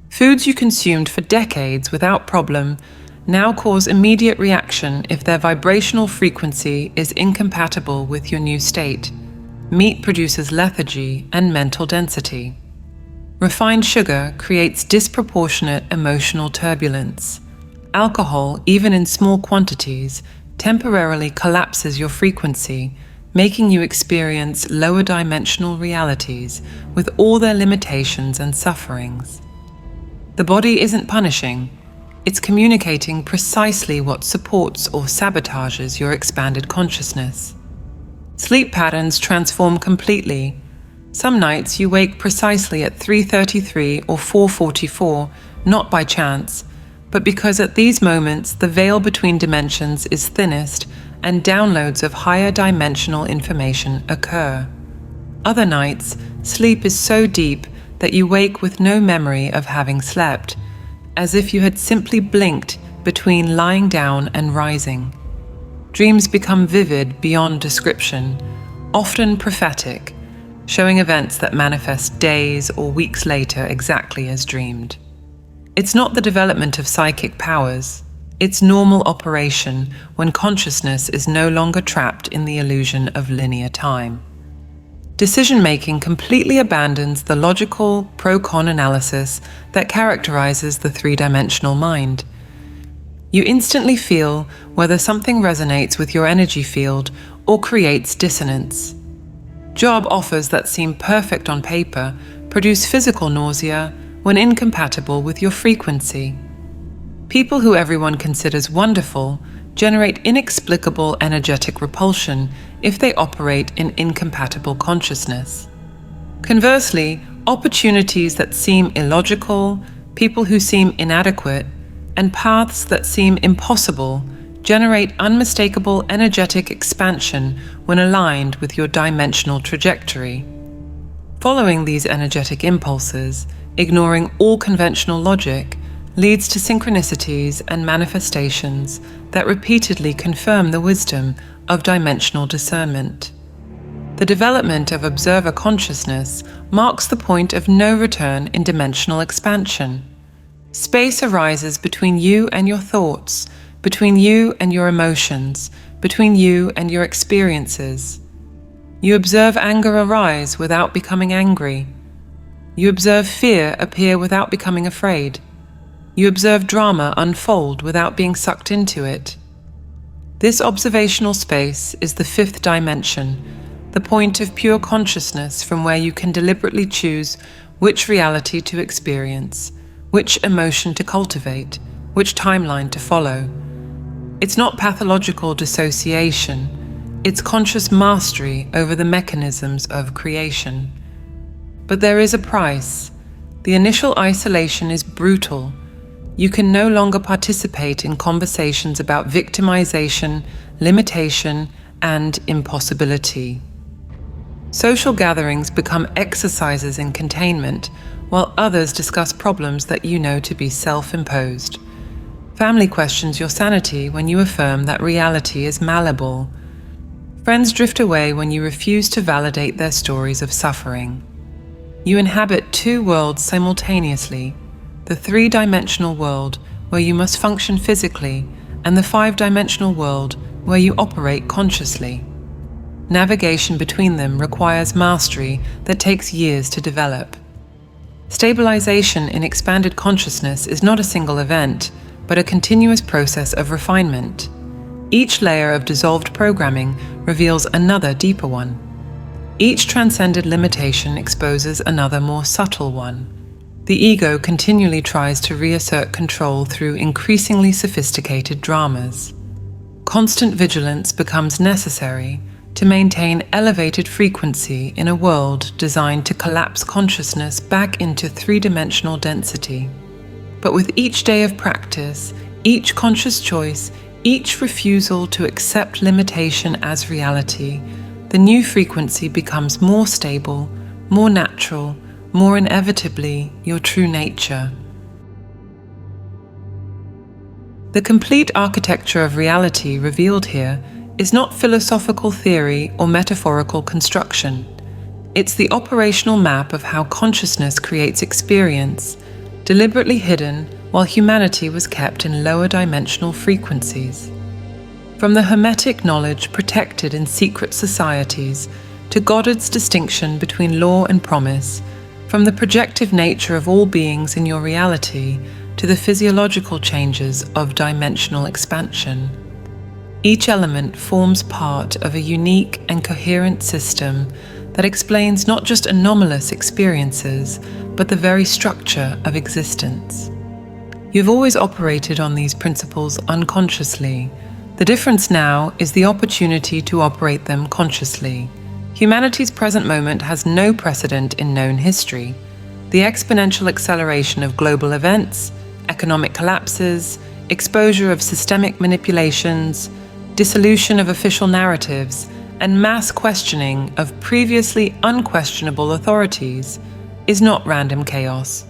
Speaker 2: Foods you consumed for decades without problem now cause immediate reaction if their vibrational frequency is incompatible with your new state. Meat produces lethargy and mental density. Refined sugar creates disproportionate emotional turbulence. Alcohol, even in small quantities, temporarily collapses your frequency, making you experience lower dimensional realities with all their limitations and sufferings. The body isn't punishing. It's communicating precisely what supports or sabotages your expanded consciousness. Sleep patterns transform completely. Some nights you wake precisely at 3:33 or 4:44, not by chance, but because at these moments the veil between dimensions is thinnest and downloads of higher dimensional information occur. Other nights, sleep is so deep that you wake with no memory of having slept, as if you had simply blinked between lying down and rising. Dreams become vivid beyond description, often prophetic, showing events that manifest days or weeks later exactly as dreamed. It's not the development of psychic powers, it's normal operation when consciousness is no longer trapped in the illusion of linear time. Decision-making completely abandons the logical pro-con analysis that characterizes the three-dimensional mind. You instantly feel whether something resonates with your energy field or creates dissonance. Job offers that seem perfect on paper produce physical nausea when incompatible with your frequency. People who everyone considers wonderful generate inexplicable energetic repulsion if they operate in incompatible consciousness. Conversely, opportunities that seem illogical, people who seem inadequate, and paths that seem impossible generate unmistakable energetic expansion when aligned with your dimensional trajectory. Following these energetic impulses, ignoring all conventional logic, leads to synchronicities and manifestations that repeatedly confirm the wisdom of dimensional discernment. The development of observer consciousness marks the point of no return in dimensional expansion. Space arises between you and your thoughts, between you and your emotions, between you and your experiences. You observe anger arise without becoming angry. You observe fear appear without becoming afraid. You observe drama unfold without being sucked into it. This observational space is the fifth dimension, the point of pure consciousness from where you can deliberately choose which reality to experience, which emotion to cultivate, which timeline to follow. It's not pathological dissociation, it's conscious mastery over the mechanisms of creation. But there is a price. The initial isolation is brutal. You can no longer participate in conversations about victimization, limitation, and impossibility. Social gatherings become exercises in containment, while others discuss problems that you know to be self-imposed. Family questions your sanity when you affirm that reality is malleable. Friends drift away when you refuse to validate their stories of suffering. You inhabit two worlds simultaneously, the three-dimensional world where you must function physically, and the five-dimensional world where you operate consciously. Navigation between them requires mastery that takes years to develop. Stabilization in expanded consciousness is not a single event, but a continuous process of refinement. Each layer of dissolved programming reveals another deeper one. Each transcended limitation exposes another more subtle one. The ego continually tries to reassert control through increasingly sophisticated dramas. Constant vigilance becomes necessary to maintain elevated frequency in a world designed to collapse consciousness back into three-dimensional density. But with each day of practice, each conscious choice, each refusal to accept limitation as reality, the new frequency becomes more stable, more natural, more inevitably your true nature. The complete architecture of reality revealed here is not philosophical theory or metaphorical construction. It's the operational map of how consciousness creates experience, deliberately hidden while humanity was kept in lower dimensional frequencies. From the Hermetic knowledge protected in secret societies to Goddard's distinction between law and promise, from the projective nature of all beings in your reality to the physiological changes of dimensional expansion. Each element forms part of a unique and coherent system that explains not just anomalous experiences, but the very structure of existence. You've always operated on these principles unconsciously. The difference now is the opportunity to operate them consciously. Humanity's present moment has no precedent in known history. The exponential acceleration of global events, economic collapses, exposure of systemic manipulations, dissolution of official narratives, and mass questioning of previously unquestionable authorities is not random chaos.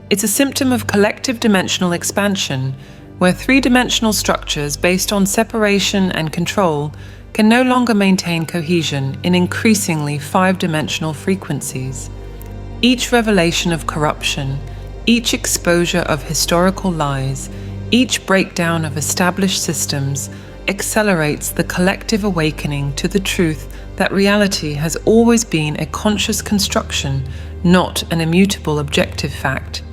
Speaker 2: It's a symptom of collective dimensional expansion, where three-dimensional structures based on separation and control can no longer maintain cohesion in increasingly five-dimensional frequencies. Each revelation of corruption, each exposure of historical lies, each breakdown of established systems accelerates the collective awakening to the truth that reality has always been a conscious construction, not an immutable objective fact.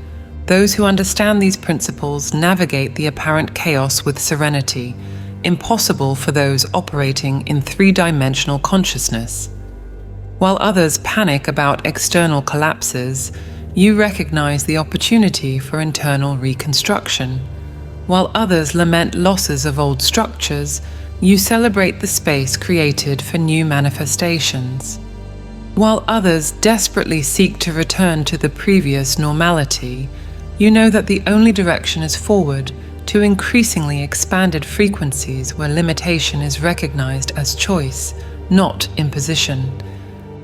Speaker 2: Those who understand these principles navigate the apparent chaos with serenity, impossible for those operating in three-dimensional consciousness. While others panic about external collapses, you recognize the opportunity for internal reconstruction. While others lament losses of old structures, you celebrate the space created for new manifestations. While others desperately seek to return to the previous normality, you know that the only direction is forward to increasingly expanded frequencies where limitation is recognized as choice, not imposition.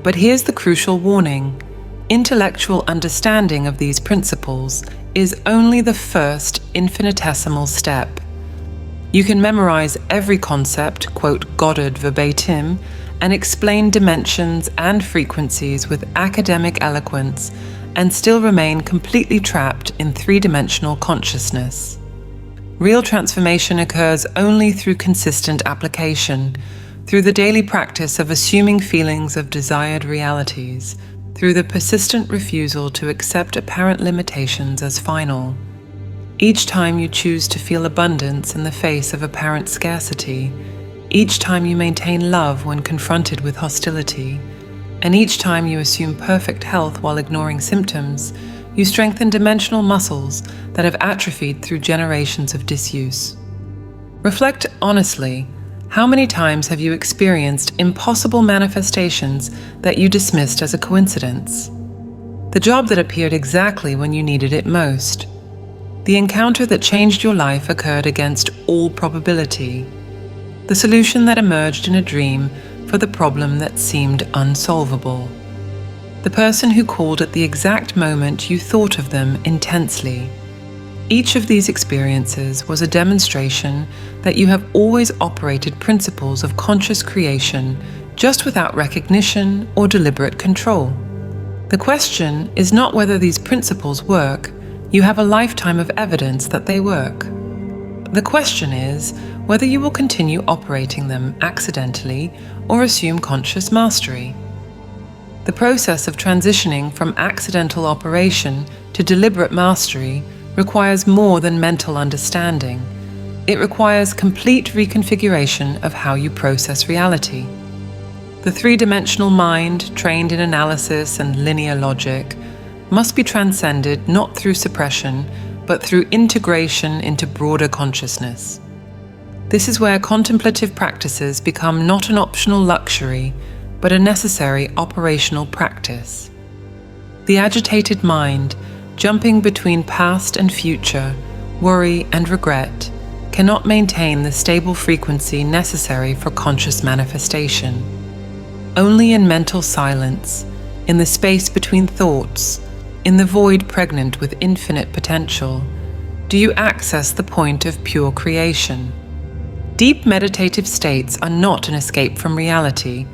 Speaker 2: But here's the crucial warning. Intellectual understanding of these principles is only the first infinitesimal step. You can memorize every concept, quote Goddard verbatim, and explain dimensions and frequencies with academic eloquence and still remain completely trapped in three-dimensional consciousness. Real transformation occurs only through consistent application, through the daily practice of assuming feelings of desired realities, through the persistent refusal to accept apparent limitations as final. each time you choose to feel abundance in the face of apparent scarcity, each time you maintain love when confronted with hostility, and each time you assume perfect health while ignoring symptoms, you strengthen dimensional muscles that have atrophied through generations of disuse. Reflect honestly. How many times have you experienced impossible manifestations that you dismissed as a coincidence? The job that appeared exactly when you needed it most. The encounter that changed your life occurred against all probability. The solution that emerged in a dream for the problem that seemed unsolvable. The person who called at the exact moment you thought of them intensely. Each of these experiences was a demonstration that you have always operated principles of conscious creation just without recognition or deliberate control. The question is not whether these principles work, you have a lifetime of evidence that they work. The question is whether you will continue operating them accidentally or assume conscious mastery. The process of transitioning from accidental operation to deliberate mastery requires more than mental understanding. It requires complete reconfiguration of how you process reality. The three-dimensional mind, trained in analysis and linear logic, must be transcended not through suppression, but through integration into broader consciousness. This is where contemplative practices become not an optional luxury, but a necessary operational practice. The agitated mind, jumping between past and future, worry and regret, cannot maintain the stable frequency necessary for conscious manifestation. Only in mental silence, in the space between thoughts, in the void pregnant with infinite potential, do you access the point of pure creation. Deep meditative states are not an escape from reality.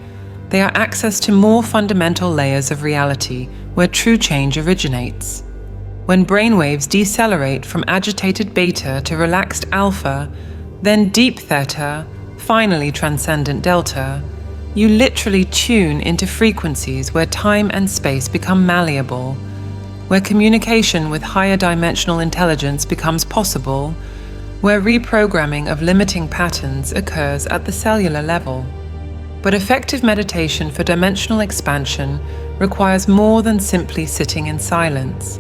Speaker 2: They are access to more fundamental layers of reality where true change originates. When brainwaves decelerate from agitated beta to relaxed alpha, then deep theta, finally transcendent delta, you literally tune into frequencies where time and space become malleable, where communication with higher dimensional intelligence becomes possible, where reprogramming of limiting patterns occurs at the cellular level. But effective meditation for dimensional expansion requires more than simply sitting in silence.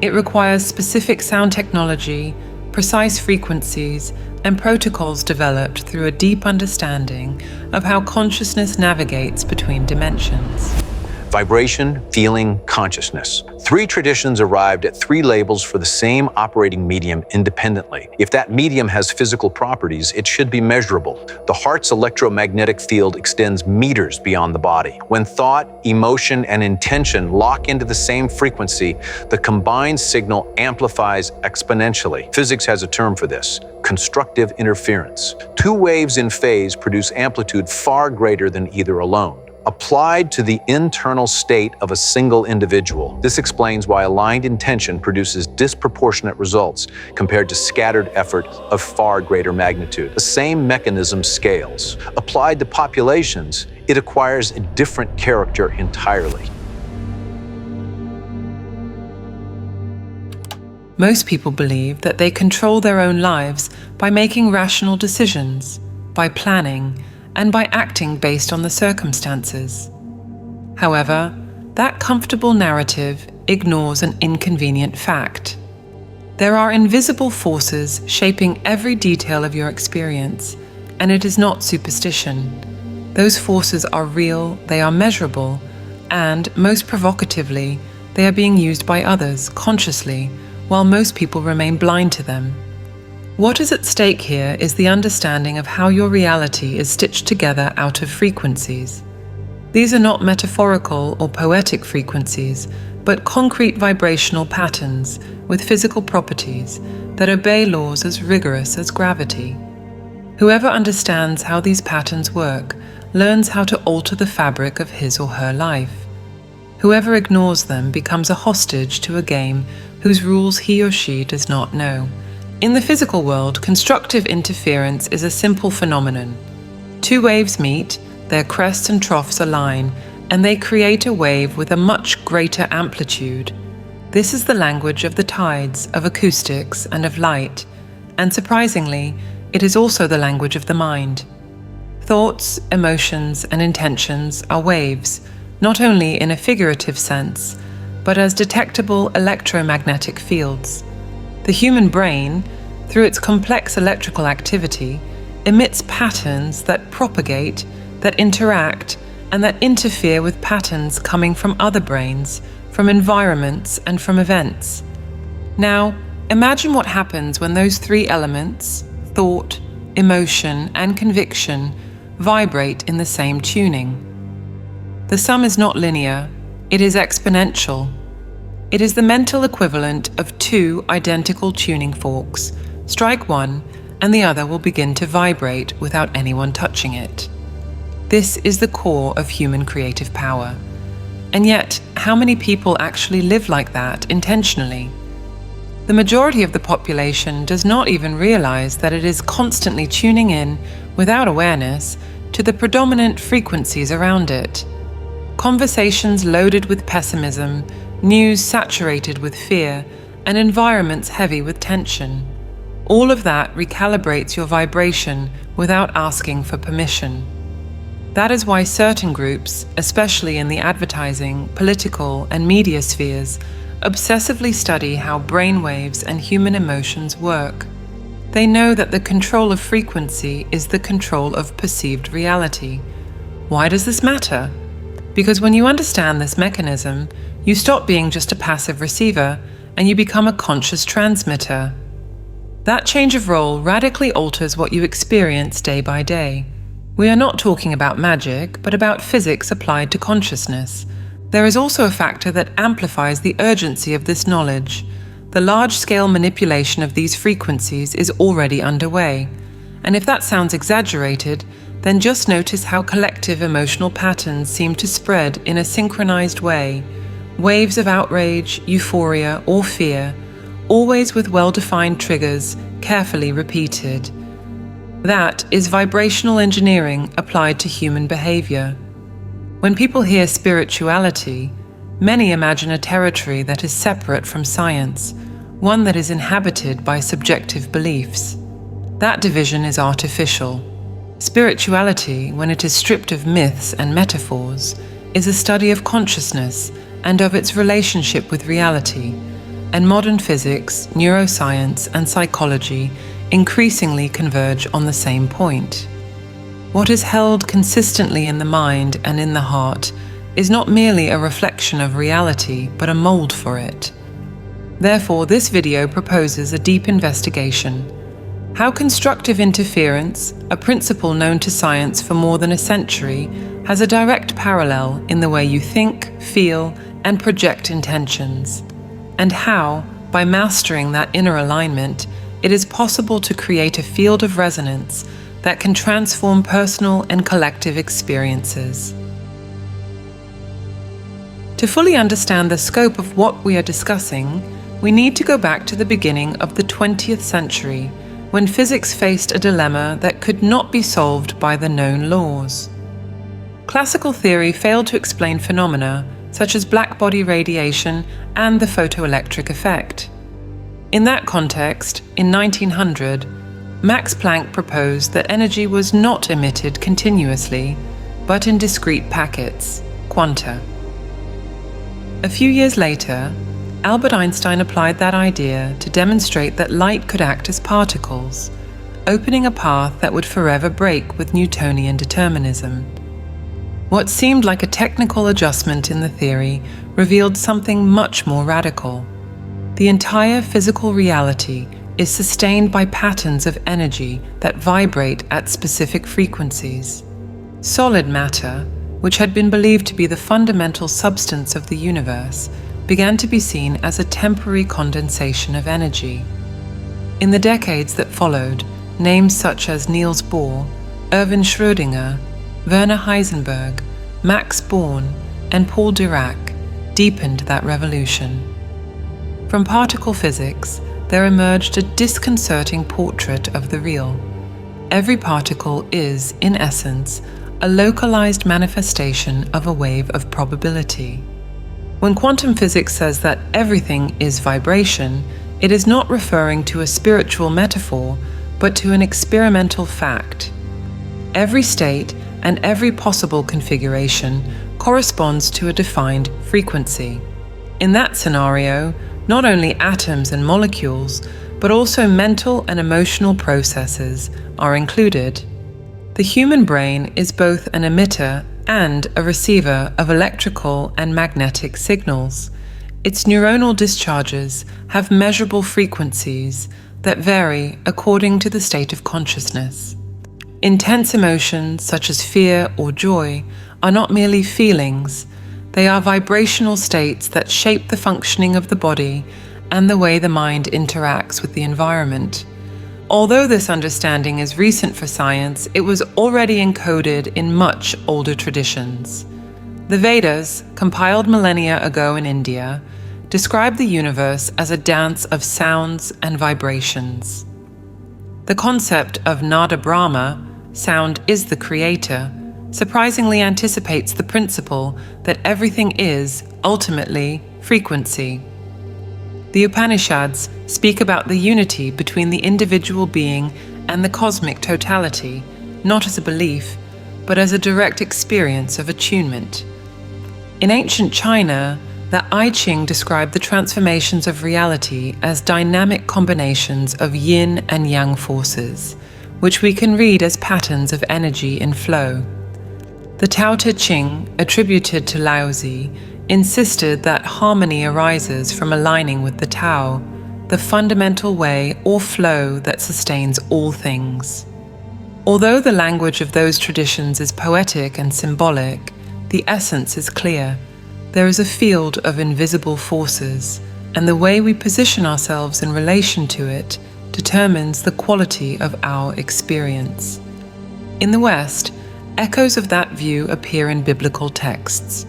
Speaker 2: It requires specific sound technology, precise frequencies, and protocols developed through a deep understanding of how consciousness navigates between dimensions.
Speaker 1: Vibration, feeling, consciousness. Three traditions arrived at three labels for the same operating medium independently. If that medium has physical properties, it should be measurable. The heart's electromagnetic field extends meters beyond the body. When thought, emotion, and intention lock into the same frequency, the combined signal amplifies exponentially. Physics has a term for this: constructive interference. Two waves in phase produce amplitude far greater than either alone. Applied to the internal state of a single individual, this explains why aligned intention produces disproportionate results compared to scattered effort of far greater magnitude. The same mechanism scales. Applied to populations, it acquires a different character entirely.
Speaker 2: Most people believe that they control their own lives by making rational decisions, by planning, and by acting based on the circumstances. However, that comfortable narrative ignores an inconvenient fact. There are invisible forces shaping every detail of your experience, and it is not superstition. Those forces are real, they are measurable, and, most provocatively, they are being used by others consciously, while most people remain blind to them. What is at stake here is the understanding of how your reality is stitched together out of frequencies. These are not metaphorical or poetic frequencies, but concrete vibrational patterns with physical properties that obey laws as rigorous as gravity. Whoever understands how these patterns work learns how to alter the fabric of his or her life. Whoever ignores them becomes a hostage to a game whose rules he or she does not know. In the physical world, constructive interference is a simple phenomenon. Two waves meet, their crests and troughs align, and they create a wave with a much greater amplitude. This is the language of the tides, of acoustics, and of light, and surprisingly, it is also the language of the mind. Thoughts, emotions, and intentions are waves, not only in a figurative sense, but as detectable electromagnetic fields. The human brain, through its complex electrical activity, emits patterns that propagate, that interact, and that interfere with patterns coming from other brains, from environments, and from events. Now, imagine what happens when those three elements, thought, emotion, and conviction, vibrate in the same tuning. The sum is not linear, it is exponential. It is the mental equivalent of two identical tuning forks. Strike one, and the other will begin to vibrate without anyone touching it. This is the core of human creative power. And yet, how many people actually live like that intentionally? The majority of the population does not even realize that it is constantly tuning in, without awareness, to the predominant frequencies around it. Conversations loaded with pessimism, news saturated with fear, and environments heavy with tension. All of that recalibrates your vibration without asking for permission. That is why certain groups, especially in the advertising, political, and media spheres, obsessively study how brainwaves and human emotions work. They know that the control of frequency is the control of perceived reality. Why does this matter? Because when you understand this mechanism, you stop being just a passive receiver and you become a conscious transmitter. That change of role radically alters what you experience day by day. We are not talking about magic, but about physics applied to consciousness. There is also a factor that amplifies the urgency of this knowledge. The large-scale manipulation of these frequencies is already underway. And if that sounds exaggerated, then just notice how collective emotional patterns seem to spread in a synchronized way. Waves of outrage, euphoria, or fear, always with well-defined triggers, carefully repeated. That is vibrational engineering applied to human behavior. When people hear spirituality, many imagine a territory that is separate from science, one that is inhabited by subjective beliefs. That division is artificial. Spirituality, when it is stripped of myths and metaphors, is a study of consciousness and of its relationship with reality, and modern physics, neuroscience, and psychology increasingly converge on the same point. What is held consistently in the mind and in the heart is not merely a reflection of reality, but a mold for it. Therefore, this video proposes a deep investigation. How constructive interference, a principle known to science for more than a century, has a direct parallel in the way you think, feel, and project intentions. And how, by mastering that inner alignment, it is possible to create a field of resonance that can transform personal and collective experiences. To fully understand the scope of what we are discussing, we need to go back to the beginning of the 20th century, when physics faced a dilemma that could not be solved by the known laws. Classical theory failed to explain phenomena such as black-body radiation and the photoelectric effect. In that context, in 1900, Max Planck proposed that energy was not emitted continuously, but in discrete packets, quanta. A few years later, Albert Einstein applied that idea to demonstrate that light could act as particles, opening a path that would forever break with Newtonian determinism. What seemed like a technical adjustment in the theory revealed something much more radical. The entire physical reality is sustained by patterns of energy that vibrate at specific frequencies. Solid matter, which had been believed to be the fundamental substance of the universe, began to be seen as a temporary condensation of energy. In the decades that followed, names such as Niels Bohr, Erwin Schrödinger, Werner Heisenberg, Max Born, and Paul Dirac deepened that revolution. From particle physics, there emerged a disconcerting portrait of the real. Every particle is, in essence, a localized manifestation of a wave of probability. When quantum physics says that everything is vibration, it is not referring to a spiritual metaphor, but to an experimental fact. Every state and every possible configuration corresponds to a defined frequency. In that scenario, not only atoms and molecules, but also mental and emotional processes are included. The human brain is both an emitter and a receiver of electrical and magnetic signals. Its neuronal discharges have measurable frequencies that vary according to the state of consciousness. Intense emotions such as fear or joy are not merely feelings, they are vibrational states that shape the functioning of the body and the way the mind interacts with the environment. Although this understanding is recent for science, it was already encoded in much older traditions. The Vedas, compiled millennia ago in India, describe the universe as a dance of sounds and vibrations. The concept of Nada Brahma, sound is the creator, surprisingly anticipates the principle that everything is, ultimately, frequency. The Upanishads speak about the unity between the individual being and the cosmic totality, not as a belief, but as a direct experience of attunement. In ancient China, the I Ching described the transformations of reality as dynamic combinations of yin and yang forces, which we can read as patterns of energy in flow. The Tao Te Ching, attributed to Laozi, insisted that harmony arises from aligning with the Tao, the fundamental way or flow that sustains all things. Although the language of those traditions is poetic and symbolic, the essence is clear. There is a field of invisible forces, and the way we position ourselves in relation to it determines the quality of our experience. In the West, echoes of that view appear in biblical texts.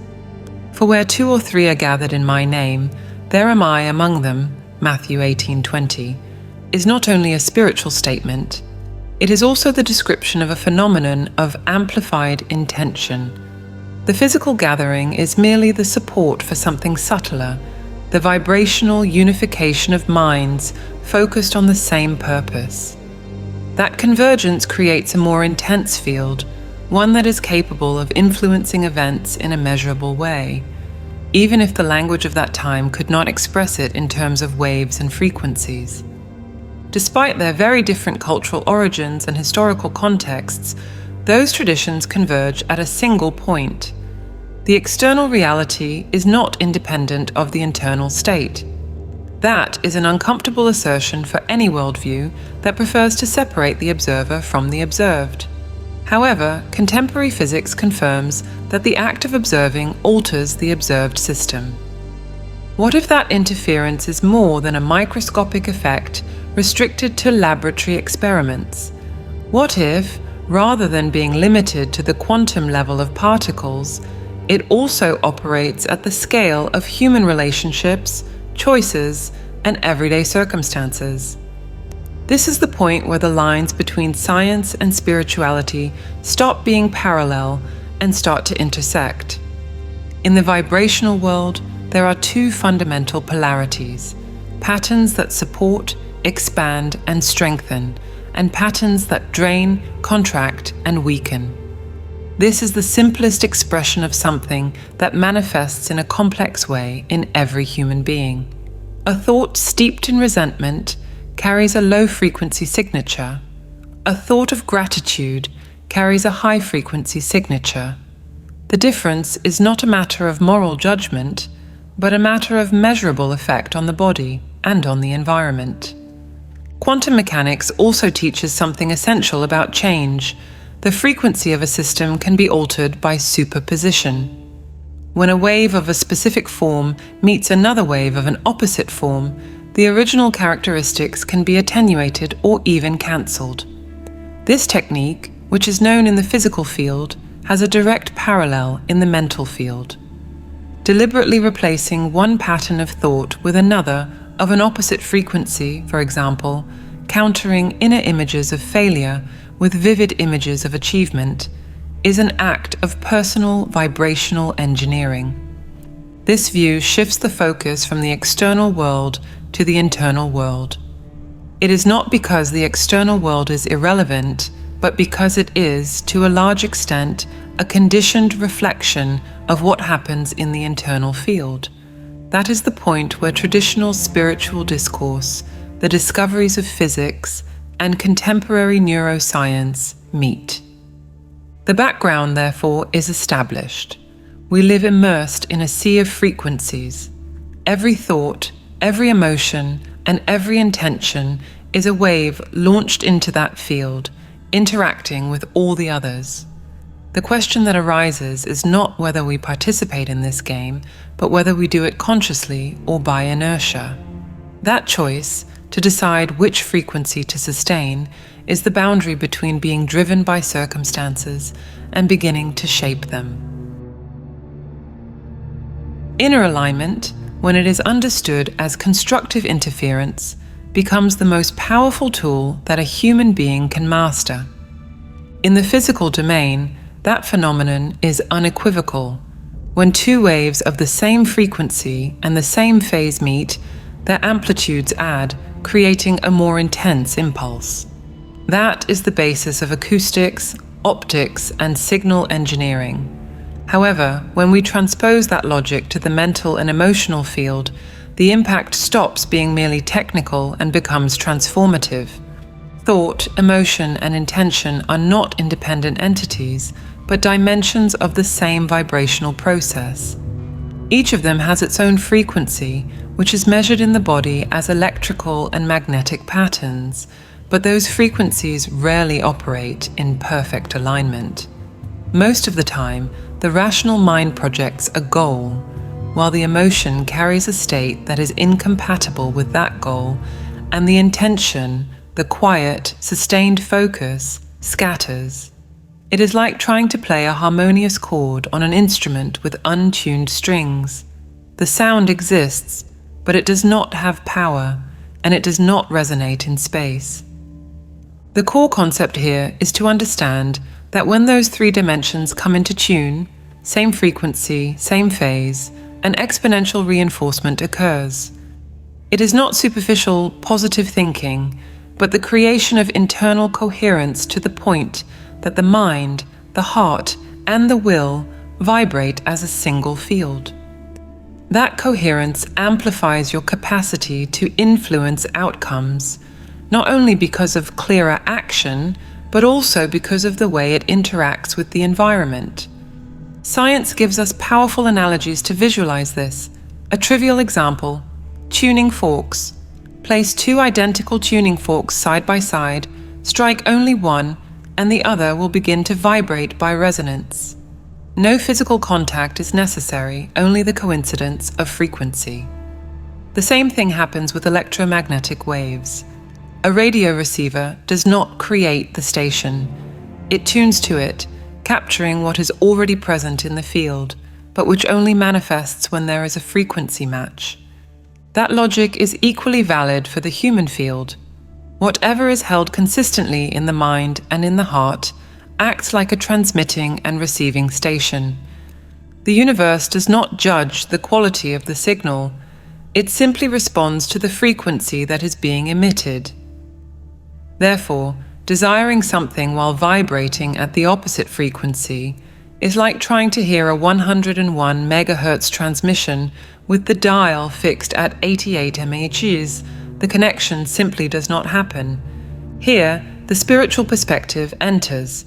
Speaker 2: For where 2 or 3 are gathered in my name, there am I among them, Matthew 18:20, is not only a spiritual statement, it is also the description of a phenomenon of amplified intention. The physical gathering is merely the support for something subtler, the vibrational unification of minds focused on the same purpose. That convergence creates a more intense field, one that is capable of influencing events in a measurable way, even if the language of that time could not express it in terms of waves and frequencies. Despite their very different cultural origins and historical contexts, those traditions converge at a single point. The external reality is not independent of the internal state. That is an uncomfortable assertion for any worldview that prefers to separate the observer from the observed. However, contemporary physics confirms that the act of observing alters the observed system. What if that interference is more than a microscopic effect restricted to laboratory experiments? What if, rather than being limited to the quantum level of particles, it also operates at the scale of human relationships, choices, and everyday circumstances? This is the point where the lines between science and spirituality stop being parallel and start to intersect. In the vibrational world, there are 2 fundamental polarities: patterns that support, expand, and strengthen, and patterns that drain, contract, and weaken. This is the simplest expression of something that manifests in a complex way in every human being. A thought steeped in resentment carries a low-frequency signature. A thought of gratitude carries a high-frequency signature. The difference is not a matter of moral judgment, but a matter of measurable effect on the body and on the environment. Quantum mechanics also teaches something essential about change. The frequency of a system can be altered by superposition. When a wave of a specific form meets another wave of an opposite form, the original characteristics can be attenuated or even cancelled. This technique, which is known in the physical field, has a direct parallel in the mental field. Deliberately replacing one pattern of thought with another of an opposite frequency, for example, countering inner images of failure with vivid images of achievement, is an act of personal vibrational engineering. This view shifts the focus from the external world to the internal world. It is not because the external world is irrelevant, but because it is, to a large extent, a conditioned reflection of what happens in the internal field. That is the point where traditional spiritual discourse, the discoveries of physics, and contemporary neuroscience meet. The background, therefore, is established. We live immersed in a sea of frequencies. Every thought, every emotion, and every intention is a wave launched into that field, interacting with all the others. The question that arises is not whether we participate in this game, but whether we do it consciously or by inertia. That choice, to decide which frequency to sustain, is the boundary between being driven by circumstances and beginning to shape them. Inner alignment, when it is understood as constructive interference, becomes the most powerful tool that a human being can master. In the physical domain, that phenomenon is unequivocal. When two waves of the same frequency and the same phase meet, their amplitudes add, creating a more intense impulse. That is the basis of acoustics, optics, and signal engineering. However, when we transpose that logic to the mental and emotional field, the impact stops being merely technical and becomes transformative. Thought, emotion, and intention are not independent entities, but dimensions of the same vibrational process. Each of them has its own frequency, which is measured in the body as electrical and magnetic patterns, but those frequencies rarely operate in perfect alignment. Most of the time, the rational mind projects a goal, while the emotion carries a state that is incompatible with that goal, and the intention, the quiet, sustained focus, scatters. It is like trying to play a harmonious chord on an instrument with untuned strings. The sound exists, but it does not have power, and it does not resonate in space. The core concept here is to understand that when those three dimensions come into tune, same frequency, same phase, an exponential reinforcement occurs. It is not superficial, positive thinking, but the creation of internal coherence to the point that the mind, the heart, and the will vibrate as a single field. That coherence amplifies your capacity to influence outcomes, not only because of clearer action, but also because of the way it interacts with the environment. Science gives us powerful analogies to visualize this. A trivial example: tuning forks. Place two identical tuning forks side by side, strike only one, and the other will begin to vibrate by resonance. No physical contact is necessary, only the coincidence of frequency. The same thing happens with electromagnetic waves. A radio receiver does not create the station. It tunes to it, capturing what is already present in the field, but which only manifests when there is a frequency match. That logic is equally valid for the human field. Whatever is held consistently in the mind and in the heart acts like a transmitting and receiving station. The universe does not judge the quality of the signal. It simply responds to the frequency that is being emitted. Therefore, desiring something while vibrating at the opposite frequency is like trying to hear a 101 megahertz transmission with the dial fixed at 88 MHz. The connection simply does not happen. Here, the spiritual perspective enters.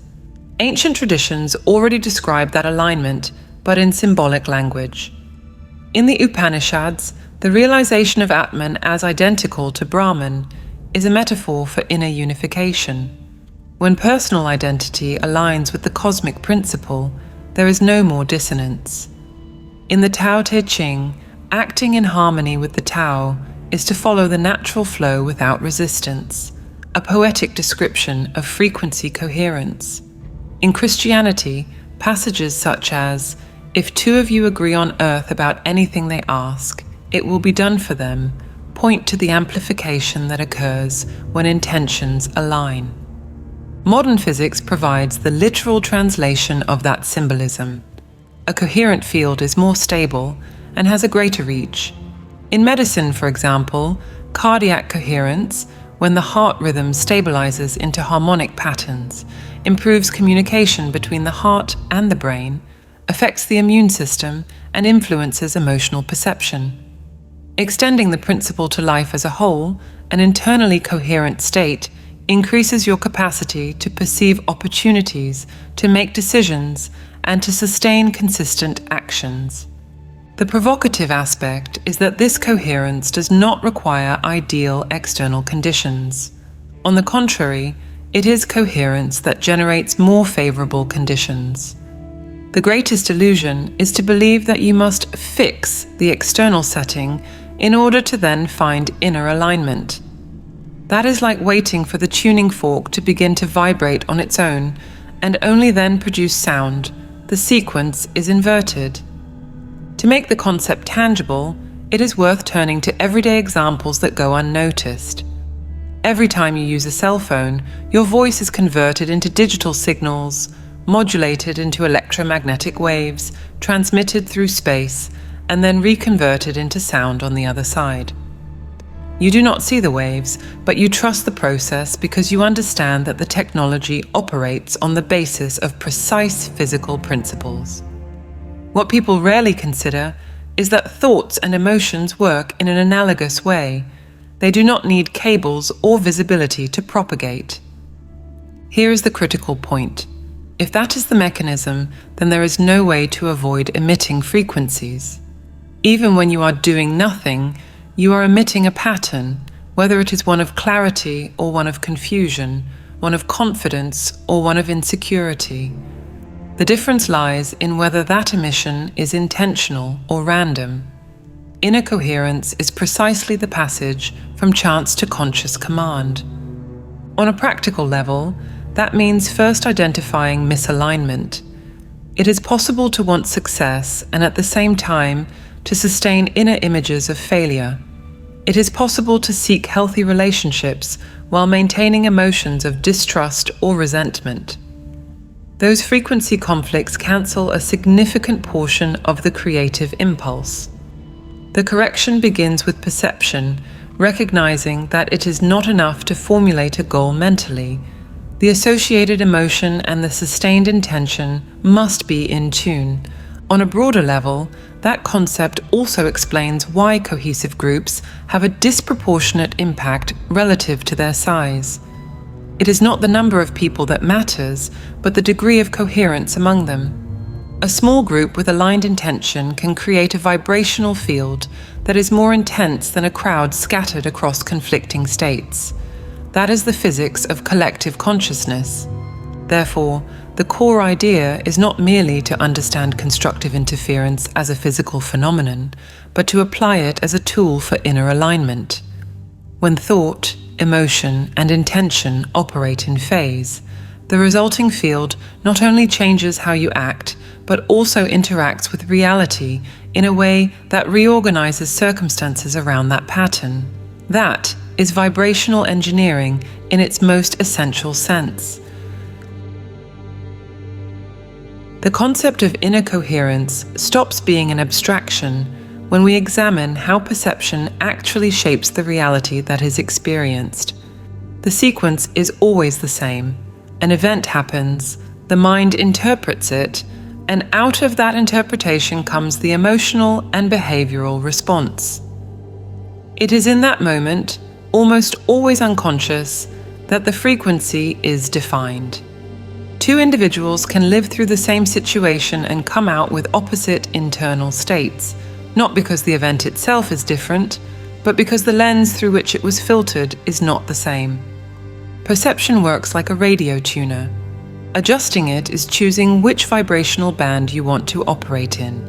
Speaker 2: Ancient traditions already describe that alignment, but in symbolic language. In the Upanishads, the realization of Atman as identical to Brahman is a metaphor for inner unification. When personal identity aligns with the cosmic principle, there is no more dissonance. In the Tao Te Ching, acting in harmony with the Tao is to follow the natural flow without resistance, a poetic description of frequency coherence. In Christianity, passages such as, "If two of you agree on earth about anything they ask, it will be done for them," point to the amplification that occurs when intentions align. Modern physics provides the literal translation of that symbolism. A coherent field is more stable, and has a greater reach. In medicine, for example, cardiac coherence, when the heart rhythm stabilizes into harmonic patterns, improves communication between the heart and the brain, affects the immune system, and influences emotional perception. Extending the principle to life as a whole, an internally coherent state increases your capacity to perceive opportunities, to make decisions, and to sustain consistent actions. The provocative aspect is that this coherence does not require ideal external conditions. On the contrary, it is coherence that generates more favorable conditions. The greatest illusion is to believe that you must fix the external setting in order to then find inner alignment. That is like waiting for the tuning fork to begin to vibrate on its own and only then produce sound. The sequence is inverted. To make the concept tangible, it is worth turning to everyday examples that go unnoticed. Every time you use a cell phone, your voice is converted into digital signals, modulated into electromagnetic waves, transmitted through space, and then reconverted into sound on the other side. You do not see the waves, but you trust the process because you understand that the technology operates on the basis of precise physical principles. What people rarely consider is that thoughts and emotions work in an analogous way. They do not need cables or visibility to propagate. Here is the critical point. If that is the mechanism, then there is no way to avoid emitting frequencies. Even when you are doing nothing, you are emitting a pattern, whether it is one of clarity or one of confusion, one of confidence or one of insecurity. The difference lies in whether that emission is intentional or random. Inner coherence is precisely the passage from chance to conscious command. On a practical level, that means first identifying misalignment. It is possible to want success and at the same time to sustain inner images of failure. It is possible to seek healthy relationships while maintaining emotions of distrust or resentment. Those frequency conflicts cancel a significant portion of the creative impulse. The correction begins with perception, recognizing that it is not enough to formulate a goal mentally. The associated emotion and the sustained intention must be in tune. On a broader level, that concept also explains why cohesive groups have a disproportionate impact relative to their size. It is not the number of people that matters, but the degree of coherence among them. A small group with aligned intention can create a vibrational field that is more intense than a crowd scattered across conflicting states. That is the physics of collective consciousness. Therefore, the core idea is not merely to understand constructive interference as a physical phenomenon, but to apply it as a tool for inner alignment. When thought, emotion, and intention operate in phase, the resulting field not only changes how you act, but also interacts with reality in a way that reorganizes circumstances around that pattern. That is vibrational engineering in its most essential sense. The concept of inner coherence stops being an abstraction when we examine how perception actually shapes the reality that is experienced. The sequence is always the same. An event happens, the mind interprets it, and out of that interpretation comes the emotional and behavioral response. It is in that moment, almost always unconscious, that the frequency is defined. Two individuals can live through the same situation and come out with opposite internal states, not because the event itself is different, but because the lens through which it was filtered is not the same. Perception works like a radio tuner. Adjusting it is choosing which vibrational band you want to operate in.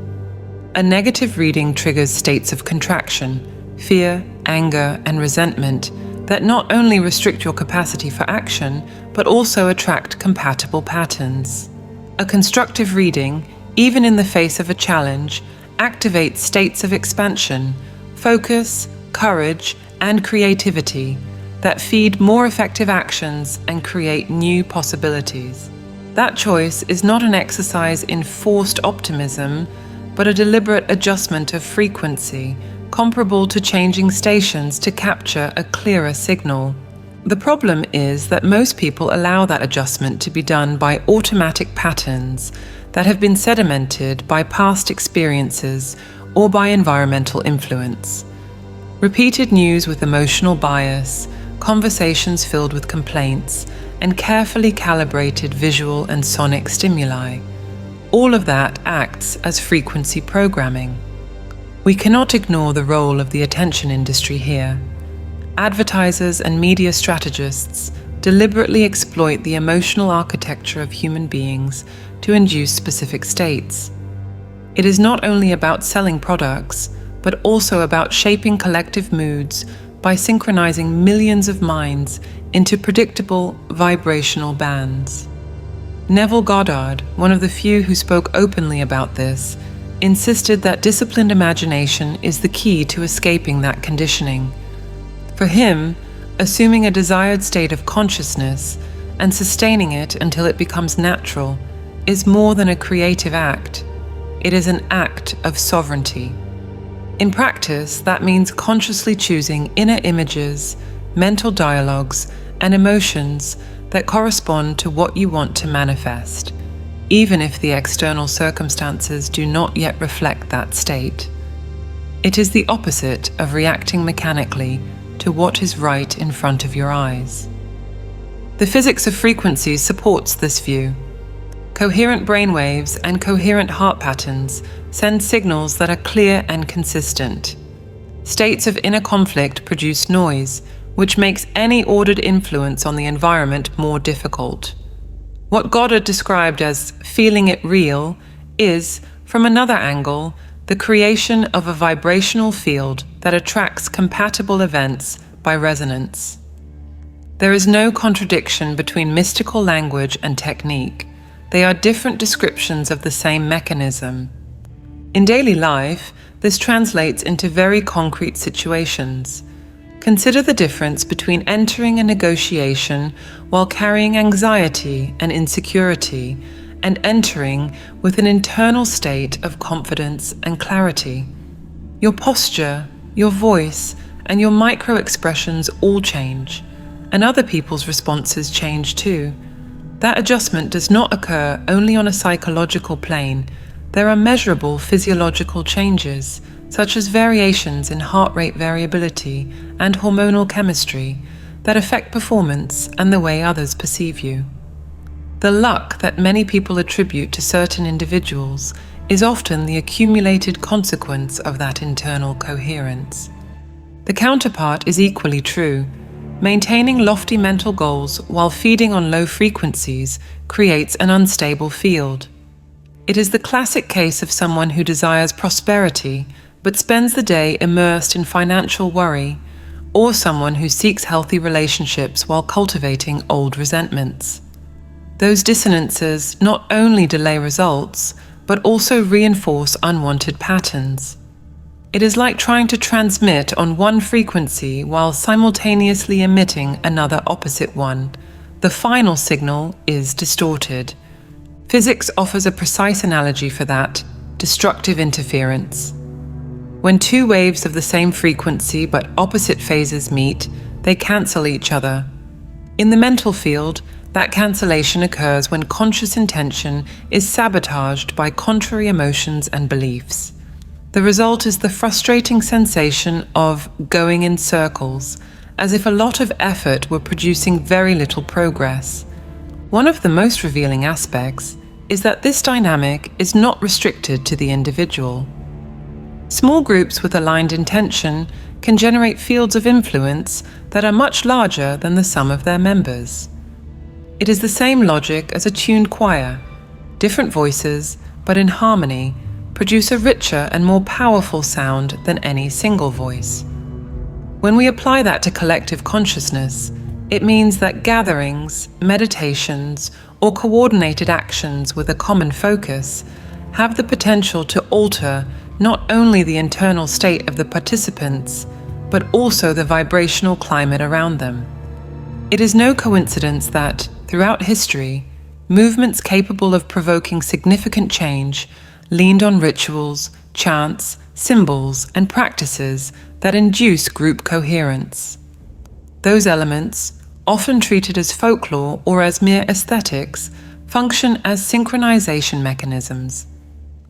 Speaker 2: A negative reading triggers states of contraction, fear, anger, and resentment that not only restrict your capacity for action, but also attract compatible patterns. A constructive reading, even in the face of a challenge, activates states of expansion, focus, courage, and creativity that feed more effective actions and create new possibilities. That choice is not an exercise in forced optimism, but a deliberate adjustment of frequency, comparable to changing stations to capture a clearer signal. The problem is that most people allow that adjustment to be done by automatic patterns that have been sedimented by past experiences or by environmental influence. Repeated news with emotional bias, conversations filled with complaints, and carefully calibrated visual and sonic stimuli. All of that acts as frequency programming. We cannot ignore the role of the attention industry here. Advertisers and media strategists deliberately exploit the emotional architecture of human beings to induce specific states. It is not only about selling products, but also about shaping collective moods by synchronizing millions of minds into predictable vibrational bands. Neville Goddard, one of the few who spoke openly about this, insisted that disciplined imagination is the key to escaping that conditioning. For him, assuming a desired state of consciousness and sustaining it until it becomes natural is more than a creative act. It is an act of sovereignty. In practice, that means consciously choosing inner images, mental dialogues, and emotions that correspond to what you want to manifest, even if the external circumstances do not yet reflect that state. It is the opposite of reacting mechanically to what is right in front of your eyes. The physics of frequencies supports this view. Coherent brainwaves and coherent heart patterns send signals that are clear and consistent. States of inner conflict produce noise, which makes any ordered influence on the environment more difficult. What Goddard described as feeling it real is, from another angle, the creation of a vibrational field that attracts compatible events by resonance. There is no contradiction between mystical language and technique. They are different descriptions of the same mechanism. In daily life, this translates into very concrete situations. Consider the difference between entering a negotiation while carrying anxiety and insecurity and entering with an internal state of confidence and clarity. Your posture, your voice, and your micro-expressions all change, and other people's responses change too. That adjustment does not occur only on a psychological plane. There are measurable physiological changes, such as variations in heart rate variability and hormonal chemistry, that affect performance and the way others perceive you. The luck that many people attribute to certain individuals is often the accumulated consequence of that internal coherence. The counterpart is equally true. Maintaining lofty mental goals while feeding on low frequencies creates an unstable field. It is the classic case of someone who desires prosperity but spends the day immersed in financial worry, or someone who seeks healthy relationships while cultivating old resentments. Those dissonances not only delay results, but also reinforce unwanted patterns. It is like trying to transmit on one frequency while simultaneously emitting another opposite one. The final signal is distorted. Physics offers a precise analogy for that: destructive interference. When two waves of the same frequency but opposite phases meet, they cancel each other. In the mental field, that cancellation occurs when conscious intention is sabotaged by contrary emotions and beliefs. The result is the frustrating sensation of going in circles, as if a lot of effort were producing very little progress. One of the most revealing aspects is that this dynamic is not restricted to the individual. Small groups with aligned intention can generate fields of influence that are much larger than the sum of their members. It is the same logic as a tuned choir. Different voices, but in harmony, produce a richer and more powerful sound than any single voice. When we apply that to collective consciousness, it means that gatherings, meditations, or coordinated actions with a common focus have the potential to alter not only the internal state of the participants, but also the vibrational climate around them. It is no coincidence that, throughout history, movements capable of provoking significant change leaned on rituals, chants, symbols, and practices that induce group coherence. Those elements, often treated as folklore or as mere aesthetics, function as synchronization mechanisms.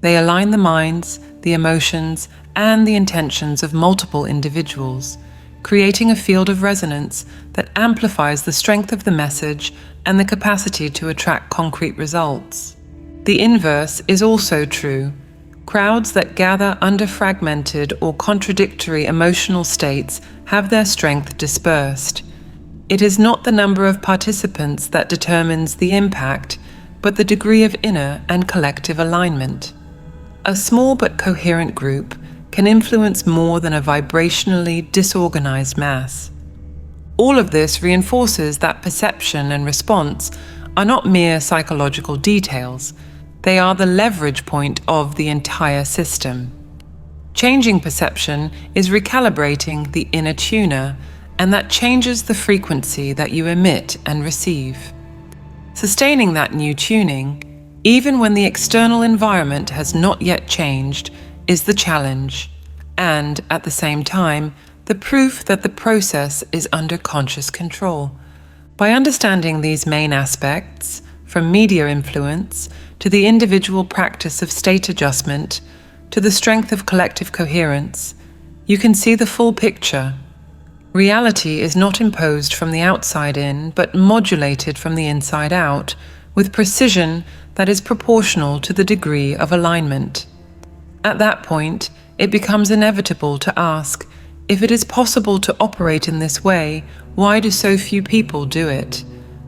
Speaker 2: They align the minds, the emotions, and the intentions of multiple individuals, creating a field of resonance that amplifies the strength of the message and the capacity to attract concrete results. The inverse is also true. Crowds that gather under fragmented or contradictory emotional states have their strength dispersed. It is not the number of participants that determines the impact, but the degree of inner and collective alignment. A small but coherent group can influence more than a vibrationally disorganized mass. All of this reinforces that perception and response are not mere psychological details. They are the leverage point of the entire system. Changing perception is recalibrating the inner tuner, and that changes the frequency that you emit and receive. Sustaining that new tuning, even when the external environment has not yet changed, is the challenge, and at the same time, the proof that the process is under conscious control. By understanding these main aspects, from media influence to the individual practice of state adjustment to the strength of collective coherence, you can see the full picture. Reality is not imposed from the outside in, but modulated from the inside out, with precision that is proportional to the degree of alignment. At that point, it becomes inevitable to ask, if it is possible to operate in this way, why do so few people do it?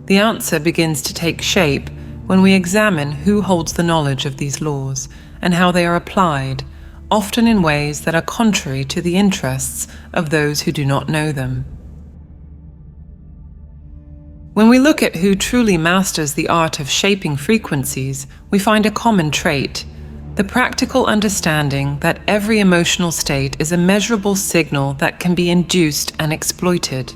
Speaker 2: The answer begins to take shape when we examine who holds the knowledge of these laws and how they are applied, often in ways that are contrary to the interests of those who do not know them. When we look at who truly masters the art of shaping frequencies, we find a common trait: the practical understanding that every emotional state is a measurable signal that can be induced and exploited.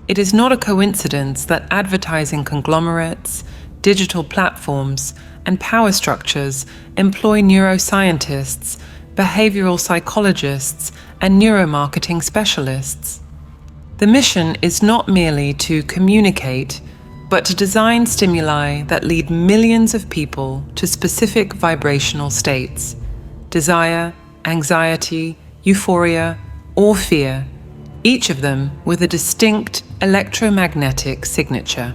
Speaker 2: It is not a coincidence that advertising conglomerates, digital platforms, and power structures employ neuroscientists, behavioral psychologists, and neuromarketing specialists. The mission is not merely to communicate, but to design stimuli that lead millions of people to specific vibrational states: desire, anxiety, euphoria, or fear, each of them with a distinct electromagnetic signature.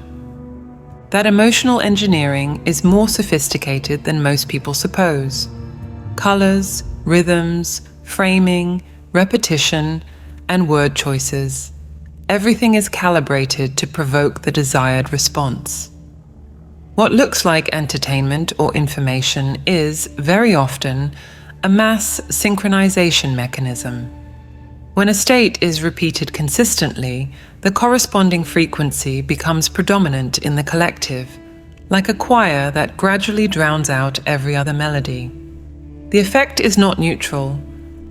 Speaker 2: That emotional engineering is more sophisticated than most people suppose. Colors, rhythms, framing, repetition, and word choices. Everything is calibrated to provoke the desired response. What looks like entertainment or information is, very often, a mass synchronization mechanism. When a state is repeated consistently, the corresponding frequency becomes predominant in the collective, like a choir that gradually drowns out every other melody. The effect is not neutral.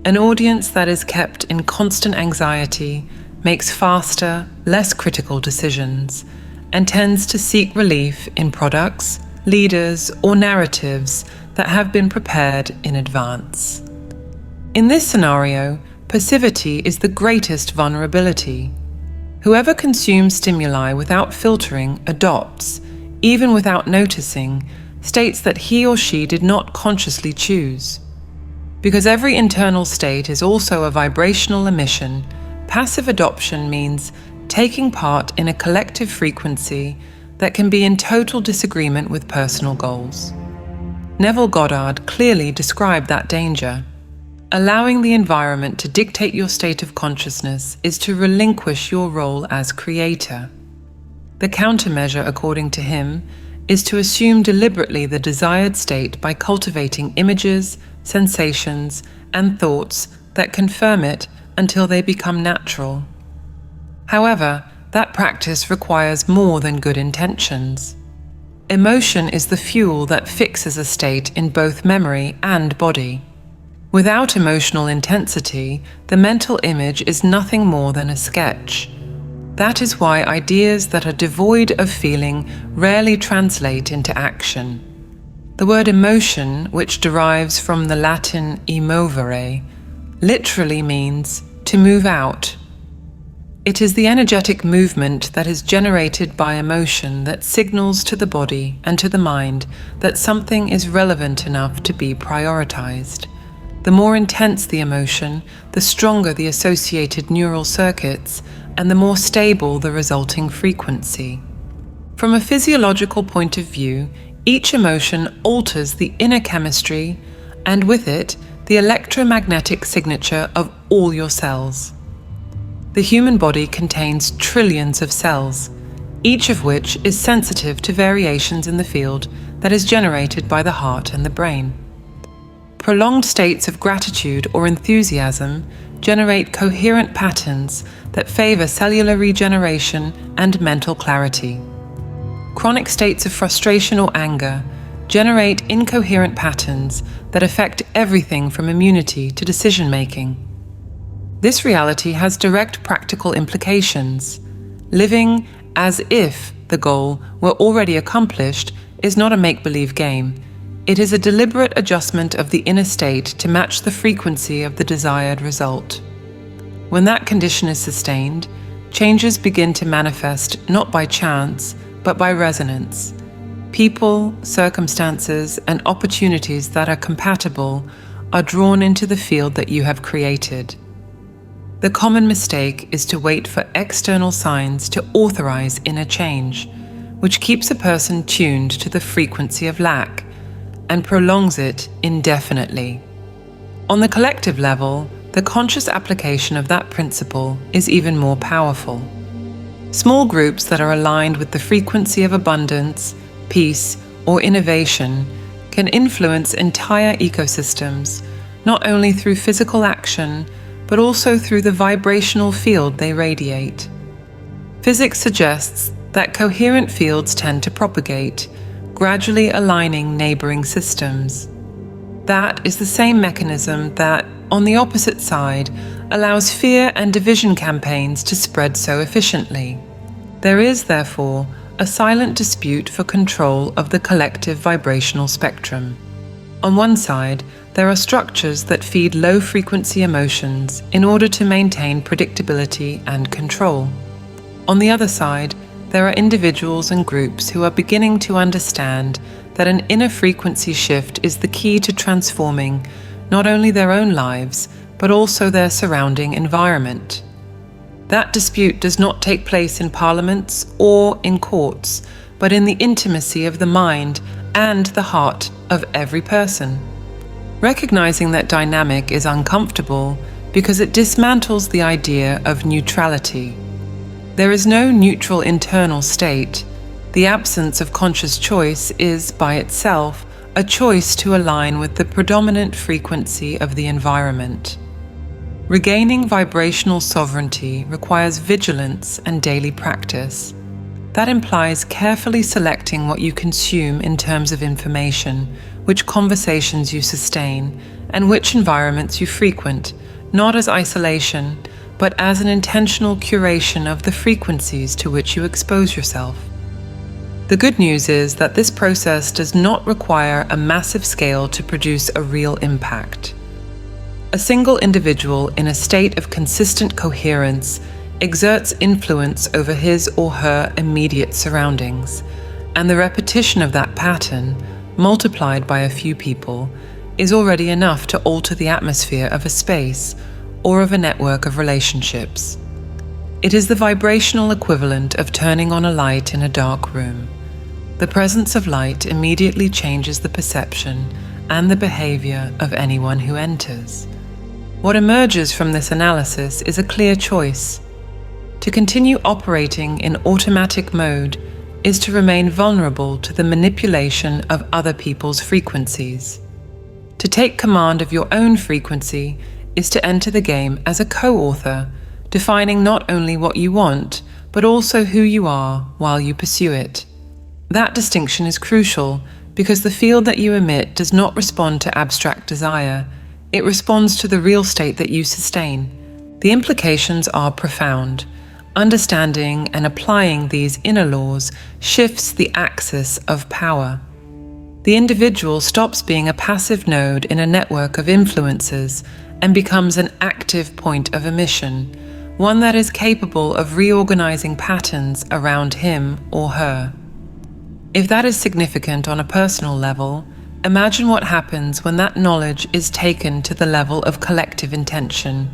Speaker 2: An audience that is kept in constant anxiety makes faster, less critical decisions, and tends to seek relief in products, leaders, or narratives that have been prepared in advance. In this scenario, passivity is the greatest vulnerability. Whoever consumes stimuli without filtering adopts, even without noticing, states that he or she did not consciously choose. Because every internal state is also a vibrational emission, passive adoption means taking part in a collective frequency that can be in total disagreement with personal goals. Neville Goddard clearly described that danger. Allowing the environment to dictate your state of consciousness is to relinquish your role as creator. The countermeasure, according to him, is to assume deliberately the desired state by cultivating images, sensations, and thoughts that confirm it until they become natural. However, that practice requires more than good intentions. Emotion is the fuel that fixes a state in both memory and body. Without emotional intensity, the mental image is nothing more than a sketch. That is why ideas that are devoid of feeling rarely translate into action. The word emotion, which derives from the Latin emovere, literally means to move out. It is the energetic movement that is generated by emotion that signals to the body and to the mind that something is relevant enough to be prioritized. The more intense the emotion, the stronger the associated neural circuits, and the more stable the resulting frequency. From a physiological point of view, each emotion alters the inner chemistry, and with it, the electromagnetic signature of all your cells. The human body contains trillions of cells, each of which is sensitive to variations in the field that is generated by the heart and the brain. Prolonged states of gratitude or enthusiasm generate coherent patterns that favor cellular regeneration and mental clarity. Chronic states of frustration or anger generate incoherent patterns that affect everything from immunity to decision-making. This reality has direct practical implications. Living as if the goal were already accomplished is not a make-believe game. It is a deliberate adjustment of the inner state to match the frequency of the desired result. When that condition is sustained, changes begin to manifest not by chance, but by resonance. People, circumstances, and opportunities that are compatible are drawn into the field that you have created. The common mistake is to wait for external signs to authorize inner change, which keeps a person tuned to the frequency of lack and prolongs it indefinitely. On the collective level, the conscious application of that principle is even more powerful. Small groups that are aligned with the frequency of abundance, peace, or innovation can influence entire ecosystems, not only through physical action, but also through the vibrational field they radiate. Physics suggests that coherent fields tend to propagate, gradually aligning neighboring systems. That is the same mechanism that, on the opposite side, allows fear and division campaigns to spread so efficiently. There is, therefore, a silent dispute for control of the collective vibrational spectrum. On one side, there are structures that feed low-frequency emotions in order to maintain predictability and control. On the other side, there are individuals and groups who are beginning to understand that an inner frequency shift is the key to transforming not only their own lives, but also their surrounding environment. That dispute does not take place in parliaments or in courts, but in the intimacy of the mind and the heart of every person. Recognizing that dynamic is uncomfortable because it dismantles the idea of neutrality. There is no neutral internal state. The absence of conscious choice is, by itself, a choice to align with the predominant frequency of the environment. Regaining vibrational sovereignty requires vigilance and daily practice. That implies carefully selecting what you consume in terms of information, which conversations you sustain, and which environments you frequent, not as isolation, but as an intentional curation of the frequencies to which you expose yourself. The good news is that this process does not require a massive scale to produce a real impact. A single individual in a state of consistent coherence exerts influence over his or her immediate surroundings, and the repetition of that pattern, multiplied by a few people, is already enough to alter the atmosphere of a space or of a network of relationships. It is the vibrational equivalent of turning on a light in a dark room. The presence of light immediately changes the perception and the behavior of anyone who enters. What emerges from this analysis is a clear choice. To continue operating in automatic mode is to remain vulnerable to the manipulation of other people's frequencies. To take command of your own frequency is to enter the game as a co-author, defining not only what you want, but also who you are while you pursue it. That distinction is crucial because the field that you emit does not respond to abstract desire. It responds to the real state that you sustain. The implications are profound. Understanding and applying these inner laws shifts the axis of power. the individual stops being a passive node in a network of influences and becomes an active point of emission, one that is capable of reorganizing patterns around him or her. If that is significant on a personal level, imagine what happens when that knowledge is taken to the level of collective intention,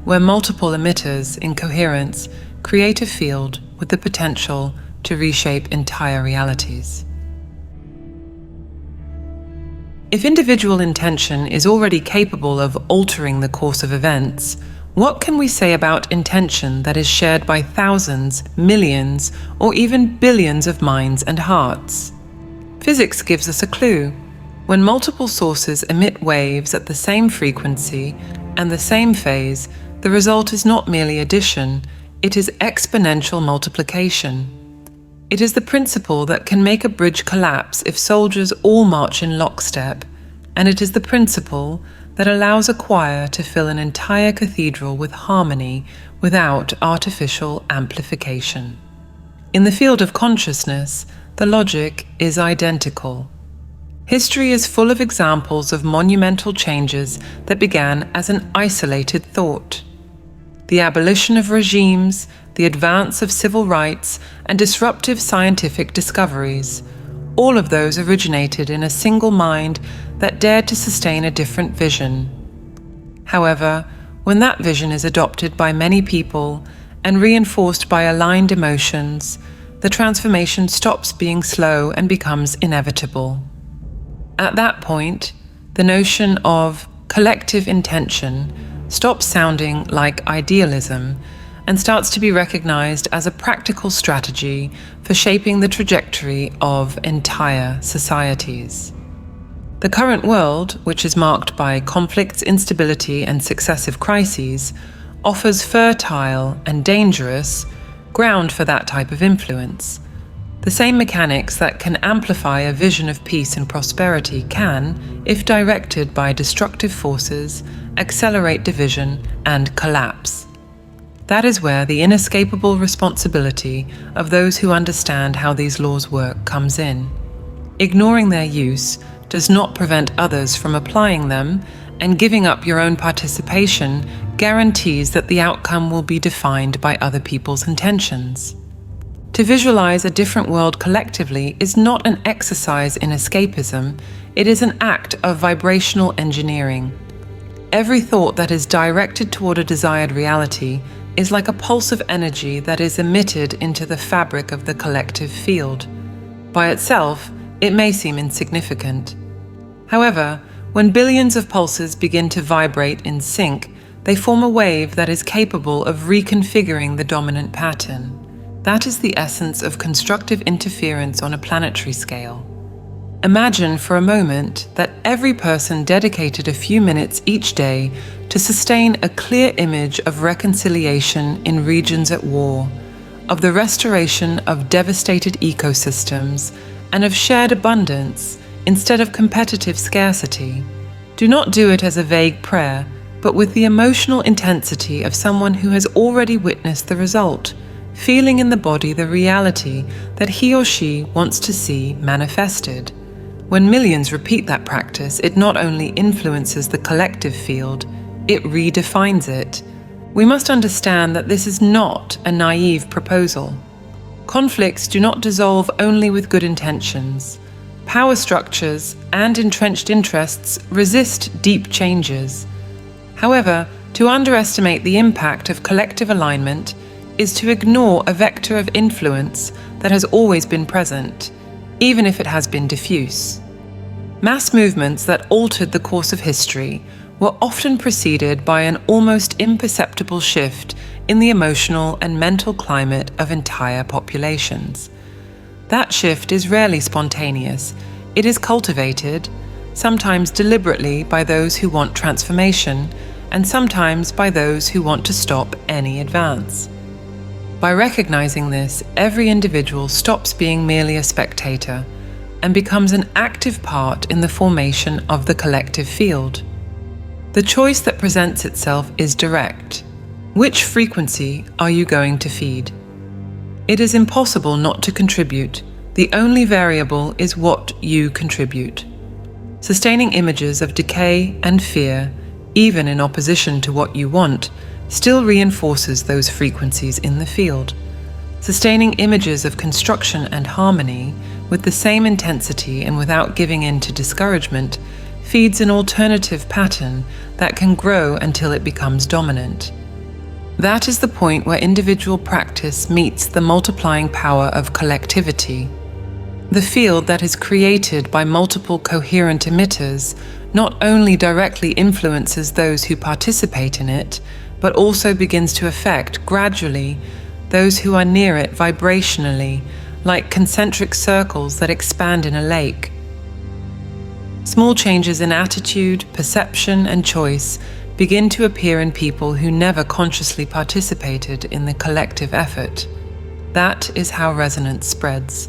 Speaker 2: where multiple emitters in coherence create a field with the potential to reshape entire realities. If individual intention is already capable of altering the course of events, what can we say about intention that is shared by thousands, millions, or even billions of minds and hearts? Physics gives us a clue. When multiple sources emit waves at the same frequency and the same phase, the result is not merely addition, it is exponential multiplication. It is the principle that can make a bridge collapse if soldiers all march in lockstep, and it is the principle that allows a choir to fill an entire cathedral with harmony without artificial amplification. In the field of consciousness, the logic is identical. History is full of examples of monumental changes that began as an isolated thought. The abolition of regimes, the advance of civil rights, and disruptive scientific discoveries, all of those originated in a single mind that dared to sustain a different vision. However, when that vision is adopted by many people and reinforced by aligned emotions, the transformation stops being slow and becomes inevitable. At that point, the notion of collective intention stops sounding like idealism and starts to be recognized as a practical strategy for shaping the trajectory of entire societies. The current world, which is marked by conflicts, instability, and successive crises, offers fertile and dangerous ground for that type of influence. The same mechanics that can amplify a vision of peace and prosperity can, if directed by destructive forces, accelerate division and collapse. That is where the inescapable responsibility of those who understand how these laws work comes in. Ignoring their use does not prevent others from applying them, and giving up your own participation guarantees that the outcome will be defined by other people's intentions. To visualize a different world collectively is not an exercise in escapism, it is an act of vibrational engineering. Every thought that is directed toward a desired reality is like a pulse of energy that is emitted into the fabric of the collective field. By itself, it may seem insignificant. However, when billions of pulses begin to vibrate in sync, they form a wave that is capable of reconfiguring the dominant pattern. That is the essence of constructive interference on a planetary scale. Imagine for a moment that every person dedicated a few minutes each day to sustain a clear image of reconciliation in regions at war, of the restoration of devastated ecosystems, and of shared abundance instead of competitive scarcity. Do not do it as a vague prayer, but with the emotional intensity of someone who has already witnessed the result, feeling in the body the reality that he or she wants to see manifested. When millions repeat that practice, it not only influences the collective field, it redefines it. We must understand that this is not a naive proposal. Conflicts do not dissolve only with good intentions. Power structures and entrenched interests resist deep changes. However, to underestimate the impact of collective alignment is to ignore a vector of influence that has always been present, even if it has been diffuse. Mass movements that altered the course of history were often preceded by an almost imperceptible shift in the emotional and mental climate of entire populations. That shift is rarely spontaneous. It is cultivated, sometimes deliberately by those who want transformation, and sometimes by those who want to stop any advance. By recognizing this, every individual stops being merely a spectator and becomes an active part in the formation of the collective field. The choice that presents itself is direct. Which frequency are you going to feed? It is impossible not to contribute, The only variable is what you contribute. Sustaining images of decay and fear, even in opposition to what you want, still reinforces those frequencies in the field. Sustaining images of construction and harmony with the same intensity and without giving in to discouragement feeds an alternative pattern that can grow until it becomes dominant. That is the point where individual practice meets the multiplying power of collectivity. The field that is created by multiple coherent emitters not only directly influences those who participate in it, but also begins to affect, gradually, those who are near it vibrationally, like concentric circles that expand in a lake. Small changes in attitude, perception, and choice begin to appear in people who never consciously participated in the collective effort. That is how resonance spreads,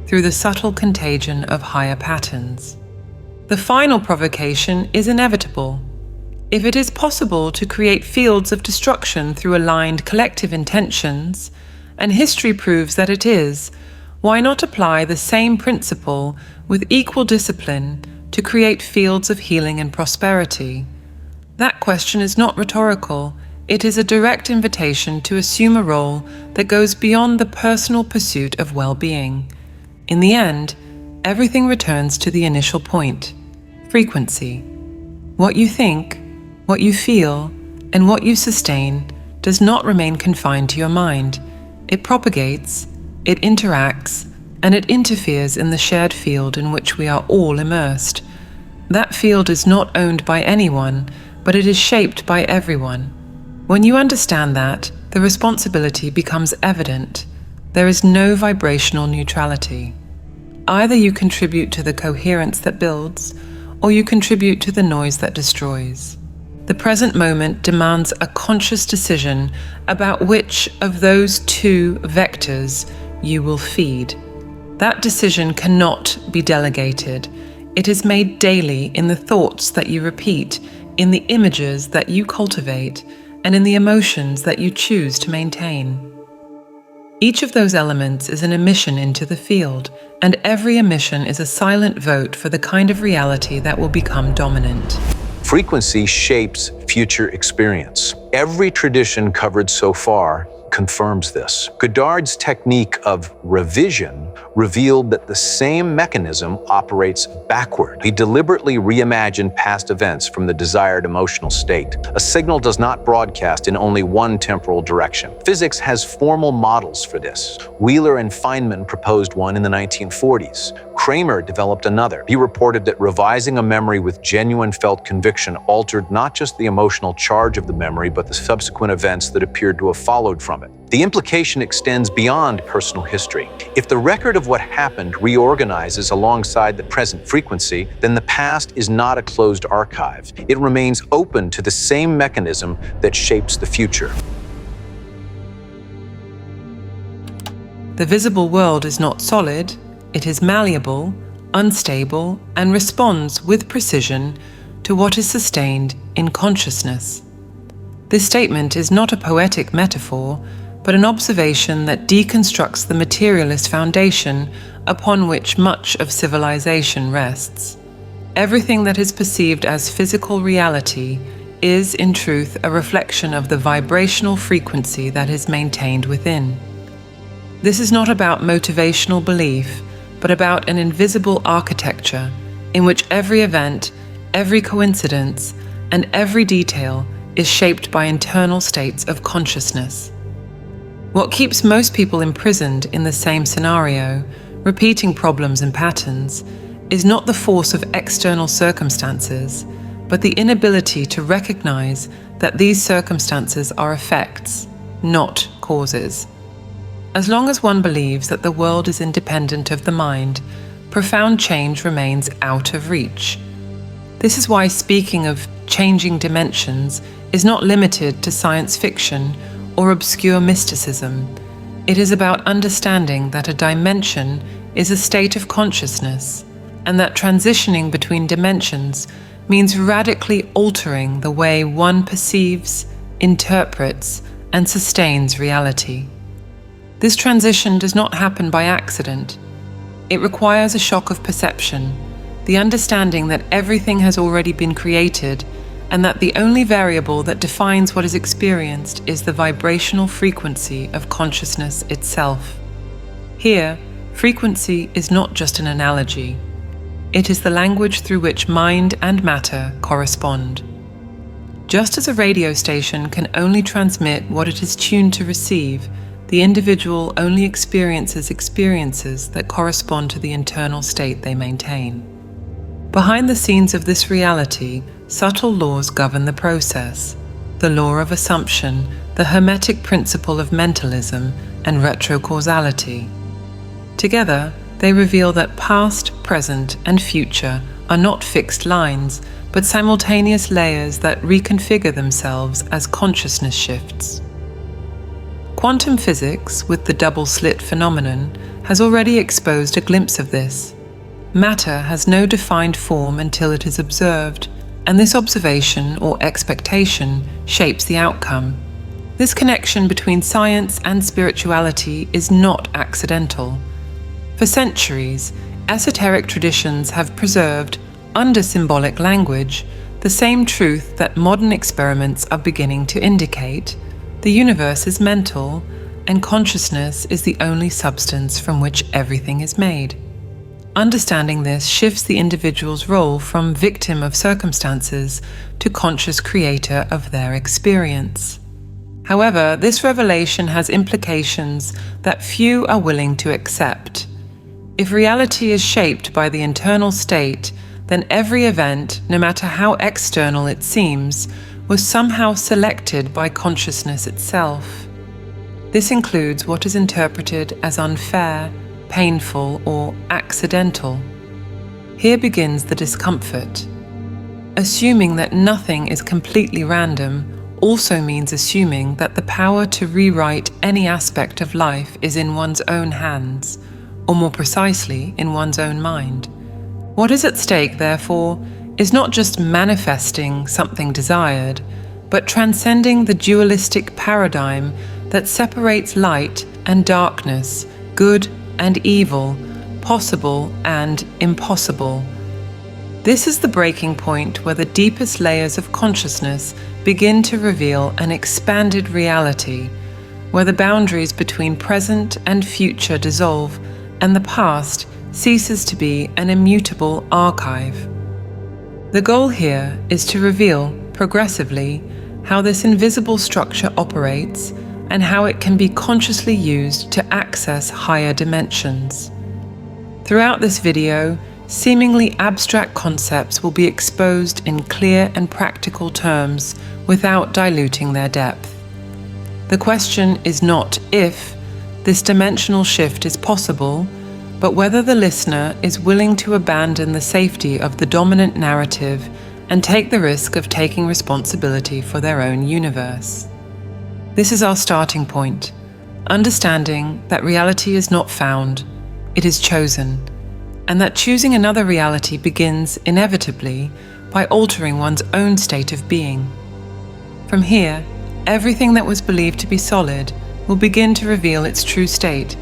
Speaker 2: through the subtle contagion of higher patterns. The final provocation is inevitable. If it is possible to create fields of destruction through aligned collective intentions, and history proves that it is, why not apply the same principle with equal discipline to create fields of healing and prosperity? That question is not rhetorical. It is a direct invitation to assume a role that goes beyond the personal pursuit of well-being. In the end, everything returns to the initial point: frequency. What you think, what you feel, and what you sustain does not remain confined to your mind. It propagates, it interacts, and it interferes in the shared field in which we are all immersed. That field is not owned by anyone, but it is shaped by everyone. When you understand that, the responsibility becomes evident. There is no vibrational neutrality. Either you contribute to the coherence that builds, or you contribute to the noise that destroys. The present moment demands a conscious decision about which of those two vectors you will feed. That decision cannot be delegated. It is made daily in the thoughts that you repeat, in the images that you cultivate, and in the emotions that you choose to maintain. Each of those elements is an emission into the field, and every emission is a silent vote for the kind of reality that will become dominant.
Speaker 1: Frequency shapes future experience. Every tradition covered so far confirms this. Goddard's technique of revision revealed that the same mechanism operates backward. He deliberately reimagined past events from the desired emotional state. A signal does not broadcast in only one temporal direction. Physics has formal models for this. Wheeler and Feynman proposed one in the 1940s. Kramer developed another. He reported that revising a memory with genuine felt conviction altered not just the emotional charge of the memory, but the subsequent events that appeared to have followed from it. The implication extends beyond personal history. If the record of what happened reorganizes alongside the present frequency, then the past is not a closed archive. It remains open to the same mechanism that shapes the future.
Speaker 2: The visible world is not solid. It is malleable, unstable, and responds with precision to what is sustained in consciousness. This statement is not a poetic metaphor, but an observation that deconstructs the materialist foundation upon which much of civilization rests. Everything that is perceived as physical reality is, in truth, a reflection of the vibrational frequency that is maintained within. This is not about motivational belief, but about an invisible architecture in which every event, every coincidence, and every detail is shaped by internal states of consciousness. What keeps most people imprisoned in the same scenario, repeating problems and patterns, is not the force of external circumstances, but the inability to recognize that these circumstances are effects, not causes. As long as one believes that the world is independent of the mind, profound change remains out of reach. This is why speaking of changing dimensions is not limited to science fiction or obscure mysticism. It is about understanding that a dimension is a state of consciousness, and that transitioning between dimensions means radically altering the way one perceives, interprets, and sustains reality. This transition does not happen by accident. It requires a shock of perception, the understanding that everything has already been created and that the only variable that defines what is experienced is the vibrational frequency of consciousness itself. Here, frequency is not just an analogy. It is the language through which mind and matter correspond. Just as a radio station can only transmit what it is tuned to receive, the individual only experiences experiences that correspond to the internal state they maintain. Behind the scenes of this reality, subtle laws govern the process: the law of assumption, the Hermetic principle of mentalism, and retrocausality. Together, they reveal that past, present, and future are not fixed lines, but simultaneous layers that reconfigure themselves as consciousness shifts. Quantum physics, with the double-slit phenomenon, has already exposed a glimpse of this. Matter has no defined form until it is observed, and this observation or expectation shapes the outcome. This connection between science and spirituality is not accidental. For centuries, esoteric traditions have preserved, under symbolic language, the same truth that modern experiments are beginning to indicate: the universe is mental, and consciousness is the only substance from which everything is made. Understanding this shifts the individual's role from victim of circumstances to conscious creator of their experience. However, this revelation has implications that few are willing to accept. If reality is shaped by the internal state, then every event, no matter how external it seems, was somehow selected by consciousness itself. This includes what is interpreted as unfair, painful, or accidental. Here begins the discomfort. Assuming that nothing is completely random also means assuming that the power to rewrite any aspect of life is in one's own hands, or more precisely, in one's own mind. What is at stake, therefore, is not just manifesting something desired, but transcending the dualistic paradigm that separates light and darkness, good and evil, possible and impossible. This is the breaking point where the deepest layers of consciousness begin to reveal an expanded reality, where the boundaries between present and future dissolve and the past ceases to be an immutable archive. The goal here is to reveal, progressively, how this invisible structure operates and how it can be consciously used to access higher dimensions. Throughout this video, seemingly abstract concepts will be exposed in clear and practical terms without diluting their depth. The question is not if this dimensional shift is possible, but whether the listener is willing to abandon the safety of the dominant narrative and take the risk of taking responsibility for their own universe. This is our starting point, understanding that reality is not found, it is chosen, and that choosing another reality begins, inevitably, by altering one's own state of being. From here, everything that was believed to be solid will begin to reveal its true state,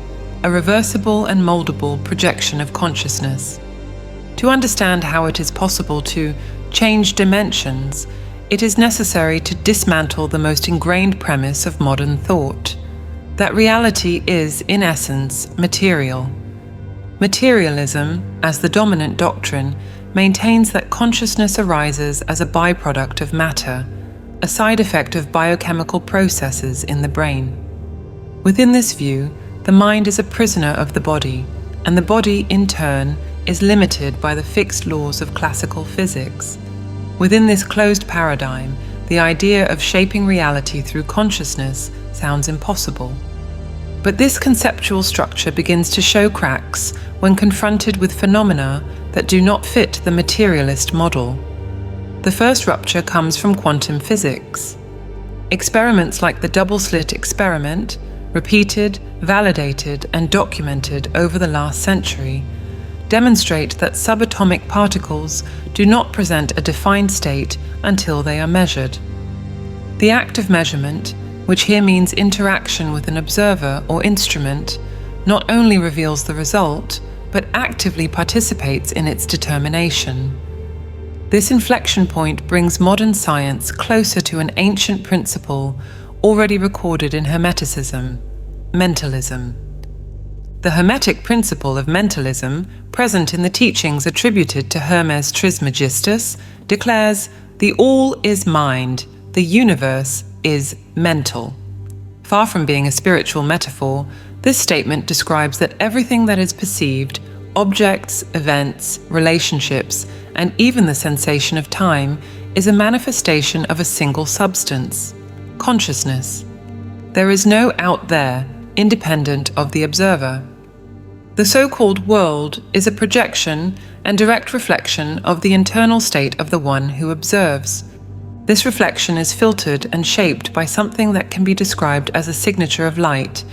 Speaker 2: a reversible and moldable projection of consciousness. To understand how it is possible to change dimensions, it is necessary to dismantle the most ingrained premise of modern thought, that reality is, in essence, material. Materialism, as the dominant doctrine, maintains that consciousness arises as a byproduct of matter, a side effect of biochemical processes in the brain. Within this view, the mind is a prisoner of the body, and the body, in turn, is limited by the fixed laws of classical physics. Within this closed paradigm, the idea of shaping reality through consciousness sounds impossible. But this conceptual structure begins to show cracks when confronted with phenomena that do not fit the materialist model. The first rupture comes from quantum physics. Experiments like the double-slit experiment, repeated, validated, and documented over the last century, demonstrate that subatomic particles do not present a defined state until they are measured. The act of measurement, which here means interaction with an observer or instrument, not only reveals the result, but actively participates in its determination. This inflection point brings modern science closer to an ancient principle already recorded in Hermeticism, mentalism. The Hermetic principle of mentalism, present in the teachings attributed to Hermes Trismegistus, declares, "The all is mind, the universe is mental." Far from being a spiritual metaphor, this statement describes that everything that is perceived, objects, events, relationships, and even the sensation of time, is a manifestation of a single substance, consciousness. There is no out there, independent of the observer. The so-called world is a projection and direct reflection of the internal state of the one who observes. This reflection is filtered and shaped by something that can be described as a signature of light,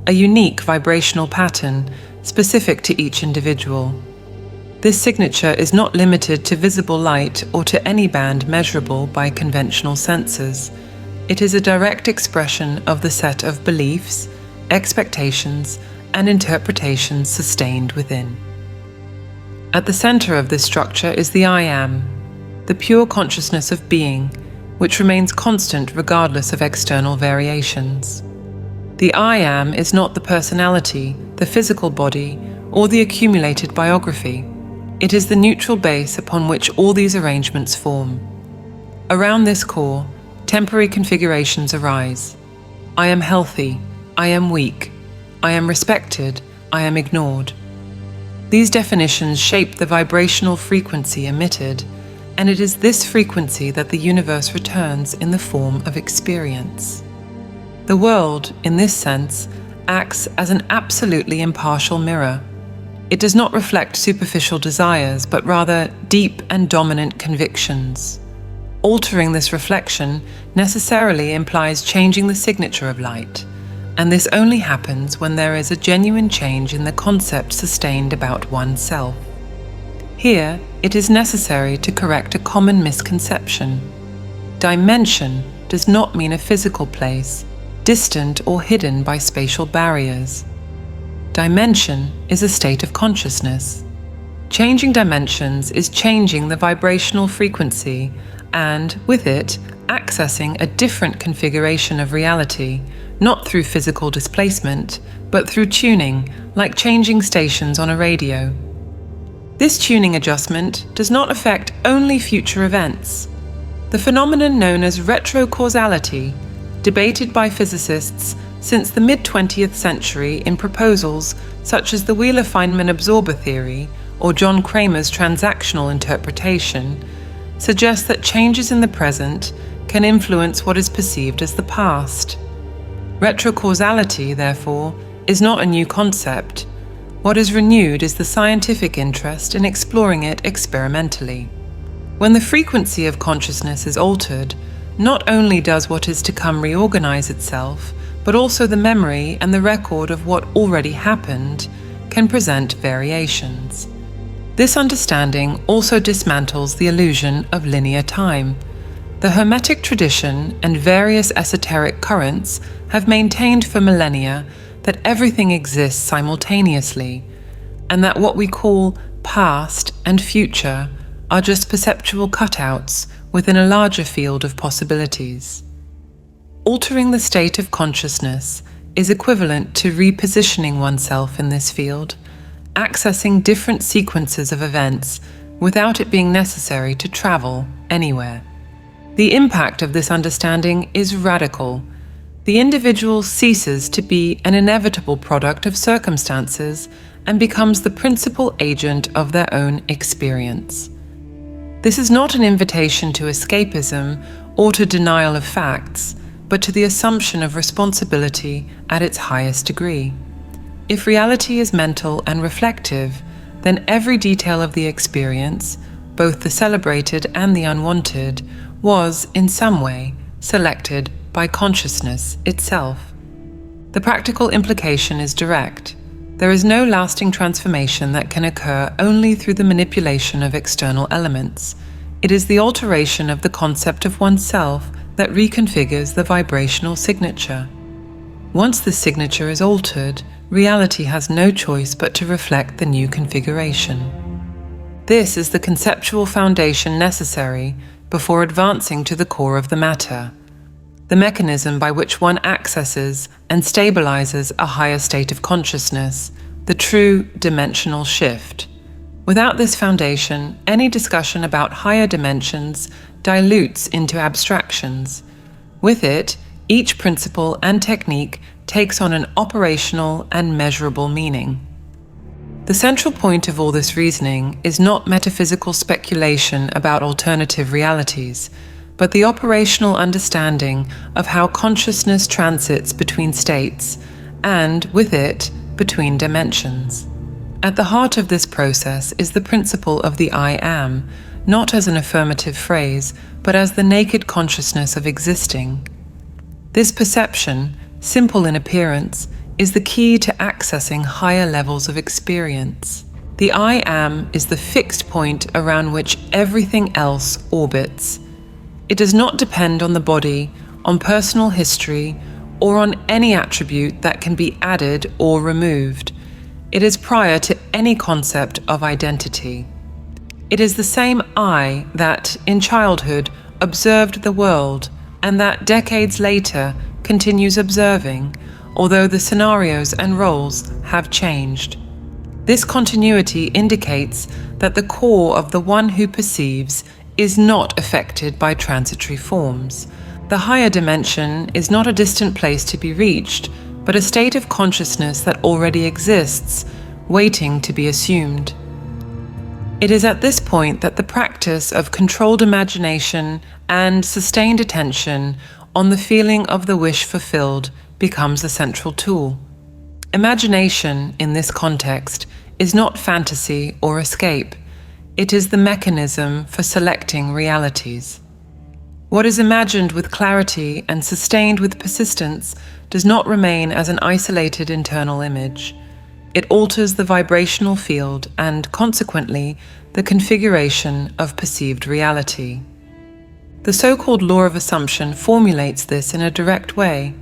Speaker 2: a unique vibrational pattern specific to each individual. This signature is not limited to visible light or to any band measurable by conventional sensors. It is a direct expression of the set of beliefs, expectations, and interpretations sustained within. At the center of this structure is the I Am, the pure consciousness of being, which remains constant regardless of external variations. The I Am is not the personality, the physical body, or the accumulated biography. It is the neutral base upon which all these arrangements form. Around this core, temporary configurations arise. I am healthy, I am weak, I am respected, I am ignored. These definitions shape the vibrational frequency emitted, and it is this frequency that the universe returns in the form of experience. The world, in this sense, acts as an absolutely impartial mirror. It does not reflect superficial desires, but rather deep and dominant convictions. Altering this reflection necessarily implies changing the signature of light, and this only happens when there is a genuine change in the concept sustained about oneself. Here, it is necessary to correct a common misconception. Dimension does not mean a physical place, distant or hidden by spatial barriers. Dimension is a state of consciousness. Changing dimensions is changing the vibrational frequency and, with it, accessing a different configuration of reality, not through physical displacement, but through tuning, like changing stations on a radio. This tuning adjustment does not affect only future events. The phenomenon known as retrocausality, debated by physicists since the mid-20th century in proposals such as the Wheeler-Feynman absorber theory or John Kramer's transactional interpretation, suggests that changes in the present can influence what is perceived as the past. Retrocausality, therefore, is not a new concept. What is renewed is the scientific interest in exploring it experimentally. When the frequency of consciousness is altered, not only does what is to come reorganize itself, but also the memory and the record of what already happened can present variations. This understanding also dismantles the illusion of linear time. The Hermetic tradition and various esoteric currents have maintained for millennia that everything exists simultaneously, and that what we call past and future are just perceptual cutouts within a larger field of possibilities. Altering the state of consciousness is equivalent to repositioning oneself in this field, accessing different sequences of events without it being necessary to travel anywhere. The impact of this understanding is radical. The individual ceases to be an inevitable product of circumstances and becomes the principal agent of their own experience. This is not an invitation to escapism or to denial of facts, but to the assumption of responsibility at its highest degree. If reality is mental and reflective, then every detail of the experience, both the celebrated and the unwanted, was, in some way, selected by consciousness itself. The practical implication is direct. There is no lasting transformation that can occur only through the manipulation of external elements. It is the alteration of the concept of oneself that reconfigures the vibrational signature. Once the signature is altered, reality has no choice but to reflect the new configuration. This is the conceptual foundation necessary before advancing to the core of the matter, the mechanism by which one accesses and stabilizes a higher state of consciousness, the true dimensional shift. Without this foundation, any discussion about higher dimensions dilutes into abstractions. With it, each principle and technique takes on an operational and measurable meaning. The central point of all this reasoning is not metaphysical speculation about alternative realities, but the operational understanding of how consciousness transits between states and, with it, between dimensions. At the heart of this process is the principle of the I am, not as an affirmative phrase, but as the naked consciousness of existing. This perception, simple in appearance, is the key to accessing higher levels of experience. The I am is the fixed point around which everything else orbits. It does not depend on the body, on personal history, or on any attribute that can be added or removed. It is prior to any concept of identity. It is the same I that, in childhood, observed the world, and that decades later continues observing, although the scenarios and roles have changed. This continuity indicates that the core of the one who perceives is not affected by transitory forms. The higher dimension is not a distant place to be reached, but a state of consciousness that already exists, waiting to be assumed. It is at this point that the practice of controlled imagination and sustained attention on the feeling of the wish fulfilled becomes the central tool. Imagination, in this context, is not fantasy or escape. It is the mechanism for selecting realities. What is imagined with clarity and sustained with persistence does not remain as an isolated internal image. It alters the vibrational field and, consequently, the configuration of perceived reality. The so-called law of assumption formulates this in a direct way.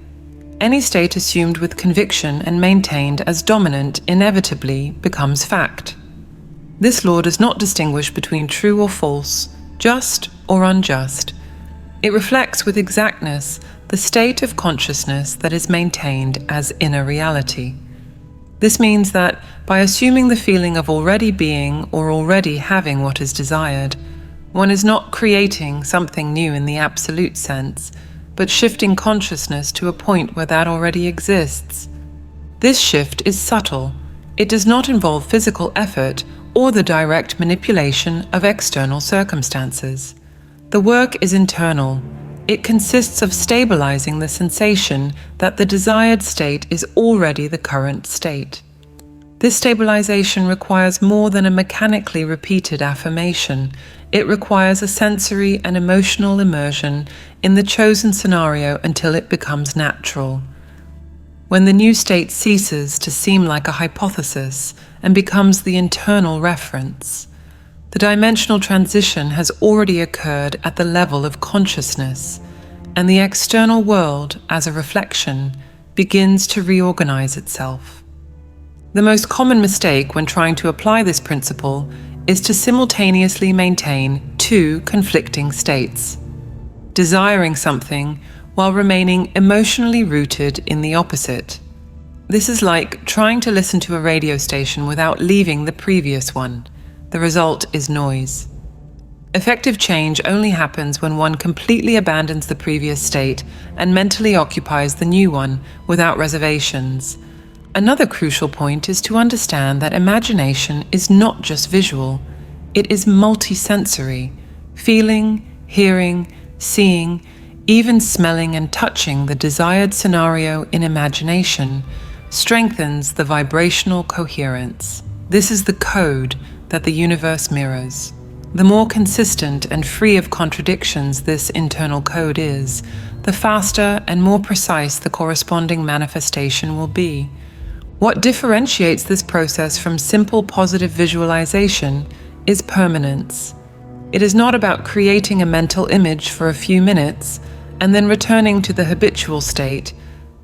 Speaker 2: Any state assumed with conviction and maintained as dominant inevitably becomes fact. This law does not distinguish between true or false, just or unjust. It reflects with exactness the state of consciousness that is maintained as inner reality. This means that by assuming the feeling of already being or already having what is desired, one is not creating something new in the absolute sense, but shifting consciousness to a point where that already exists. This shift is subtle. It does not involve physical effort or the direct manipulation of external circumstances. The work is internal. It consists of stabilizing the sensation that the desired state is already the current state. This stabilization requires more than a mechanically repeated affirmation. It requires a sensory and emotional immersion in the chosen scenario until it becomes natural. When the new state ceases to seem like a hypothesis and becomes the internal reference, the dimensional transition has already occurred at the level of consciousness, and the external world, as a reflection, begins to reorganize itself. The most common mistake when trying to apply this principle is to simultaneously maintain two conflicting states, desiring something while remaining emotionally rooted in the opposite. This is like trying to listen to a radio station without leaving the previous one. The result is noise. Effective change only happens when one completely abandons the previous state and mentally occupies the new one without reservations. Another crucial point is to understand that imagination is not just visual. It is multisensory. Feeling, hearing, seeing, even smelling and touching the desired scenario in imagination strengthens the vibrational coherence. This is the code that the universe mirrors. The more consistent and free of contradictions this internal code is, the faster and more precise the corresponding manifestation will be. What differentiates this process from simple positive visualization is permanence. It is not about creating a mental image for a few minutes and then returning to the habitual state,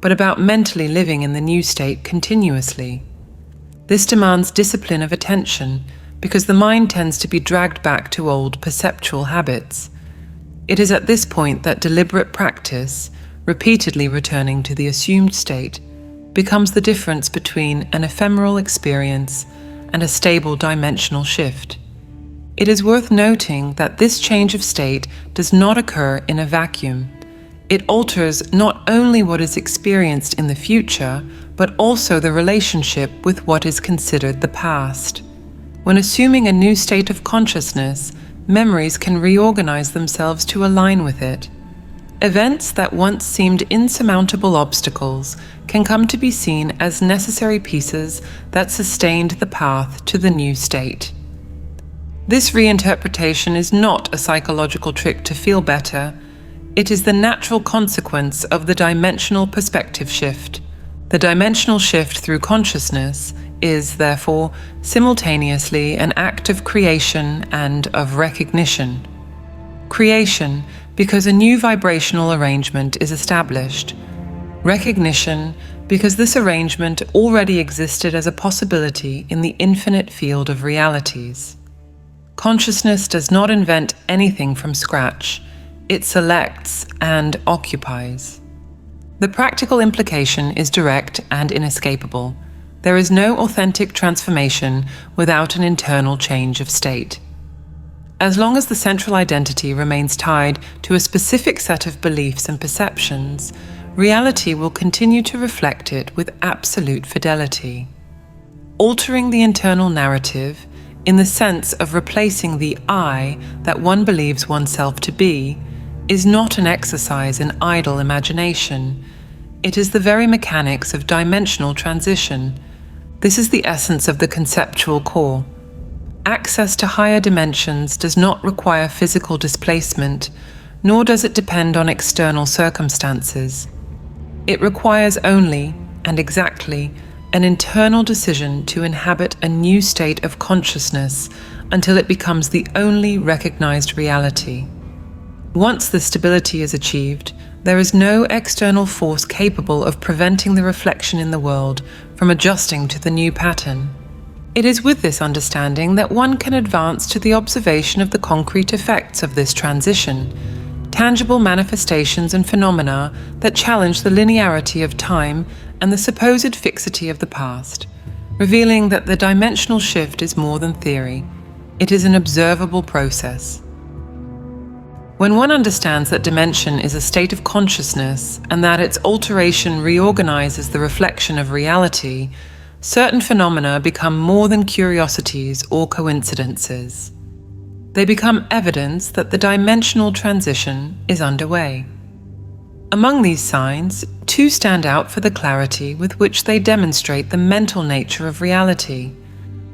Speaker 2: but about mentally living in the new state continuously. This demands discipline of attention because the mind tends to be dragged back to old perceptual habits. It is at this point that deliberate practice, repeatedly returning to the assumed state, becomes the difference between an ephemeral experience and a stable dimensional shift. It is worth noting that this change of state does not occur in a vacuum. It alters not only what is experienced in the future, but also the relationship with what is considered the past. When assuming a new state of consciousness, memories can reorganize themselves to align with it. Events that once seemed insurmountable obstacles can come to be seen as necessary pieces that sustained the path to the new state. This reinterpretation is not a psychological trick to feel better. It is the natural consequence of the dimensional perspective shift. The dimensional shift through consciousness is, therefore, simultaneously an act of creation and of recognition. Creation, because a new vibrational arrangement is established. Recognition, because this arrangement already existed as a possibility in the infinite field of realities. Consciousness does not invent anything from scratch. It selects and occupies. The practical implication is direct and inescapable. There is no authentic transformation without an internal change of state. As long as the central identity remains tied to a specific set of beliefs and perceptions, reality will continue to reflect it with absolute fidelity. Altering the internal narrative, in the sense of replacing the I that one believes oneself to be, is not an exercise in idle imagination. It is the very mechanics of dimensional transition. This is the essence of the conceptual core. Access to higher dimensions does not require physical displacement, nor does it depend on external circumstances. It requires only, and exactly, an internal decision to inhabit a new state of consciousness until it becomes the only recognized reality. Once this stability is achieved, there is no external force capable of preventing the reflection in the world from adjusting to the new pattern. It is with this understanding that one can advance to the observation of the concrete effects of this transition, tangible manifestations and phenomena that challenge the linearity of time and the supposed fixity of the past, revealing that the dimensional shift is more than theory. It is an observable process. When one understands that dimension is a state of consciousness and that its alteration reorganizes the reflection of reality, certain phenomena become more than curiosities or coincidences. They become evidence that the dimensional transition is underway. Among these signs, two stand out for the clarity with which they demonstrate the mental nature of reality: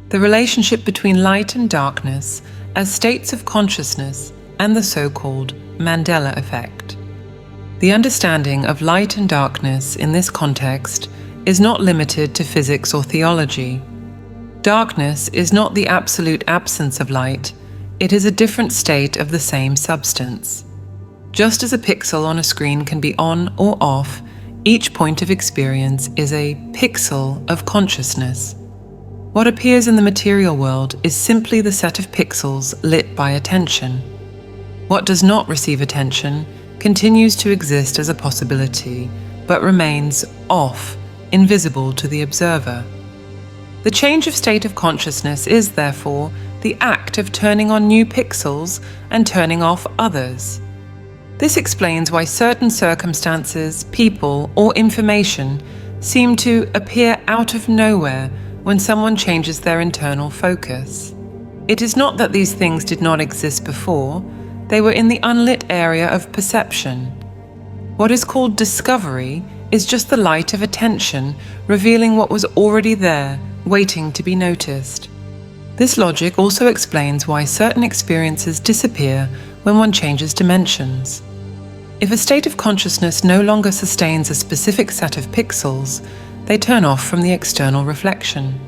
Speaker 2: the relationship between light and darkness as states of consciousness and the so-called Mandela effect. The understanding of light and darkness in this context is not limited to physics or theology. Darkness is not the absolute absence of light, it is a different state of the same substance. Just as a pixel on a screen can be on or off, each point of experience is a pixel of consciousness. What appears in the material world is simply the set of pixels lit by attention. What does not receive attention continues to exist as a possibility, but remains off, invisible to the observer. The change of state of consciousness is, therefore, the act of turning on new pixels and turning off others. This explains why certain circumstances, people, or information seem to appear out of nowhere when someone changes their internal focus. It is not that these things did not exist before. They were in the unlit area of perception. What is called discovery is just the light of attention revealing what was already there, waiting to be noticed. This logic also explains why certain experiences disappear when one changes dimensions. If a state of consciousness no longer sustains a specific set of pixels, they turn off from the external reflection.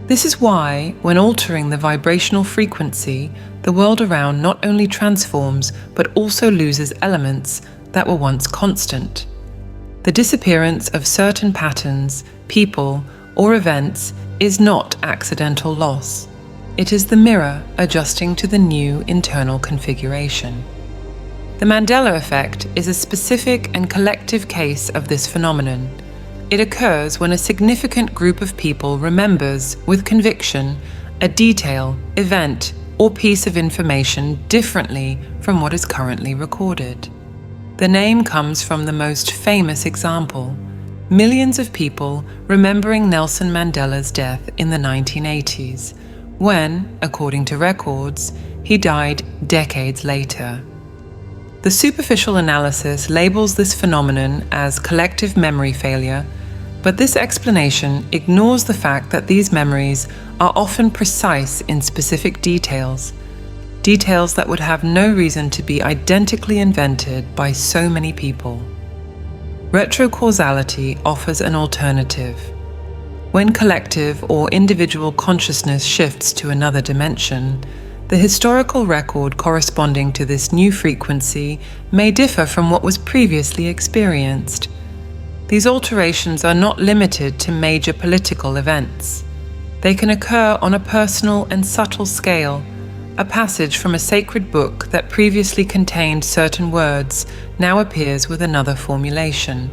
Speaker 2: This is why, when altering the vibrational frequency, the world around not only transforms but also loses elements that were once constant. The disappearance of certain patterns, people, or events is not accidental loss. It is the mirror adjusting to the new internal configuration. The Mandela effect is a specific and collective case of this phenomenon. It occurs when a significant group of people remembers, with conviction, a detail, event, or piece of information differently from what is currently recorded. The name comes from the most famous example: millions of people remembering Nelson Mandela's death in the 1980s, when, according to records, he died decades later. The superficial analysis labels this phenomenon as collective memory failure, but this explanation ignores the fact that these memories are often precise in specific details that would have no reason to be identically invented by so many people. Retrocausality offers an alternative. When collective or individual consciousness shifts to another dimension, the historical record corresponding to this new frequency may differ from what was previously experienced. These alterations are not limited to major political events. They can occur on a personal and subtle scale. A passage from a sacred book that previously contained certain words now appears with another formulation.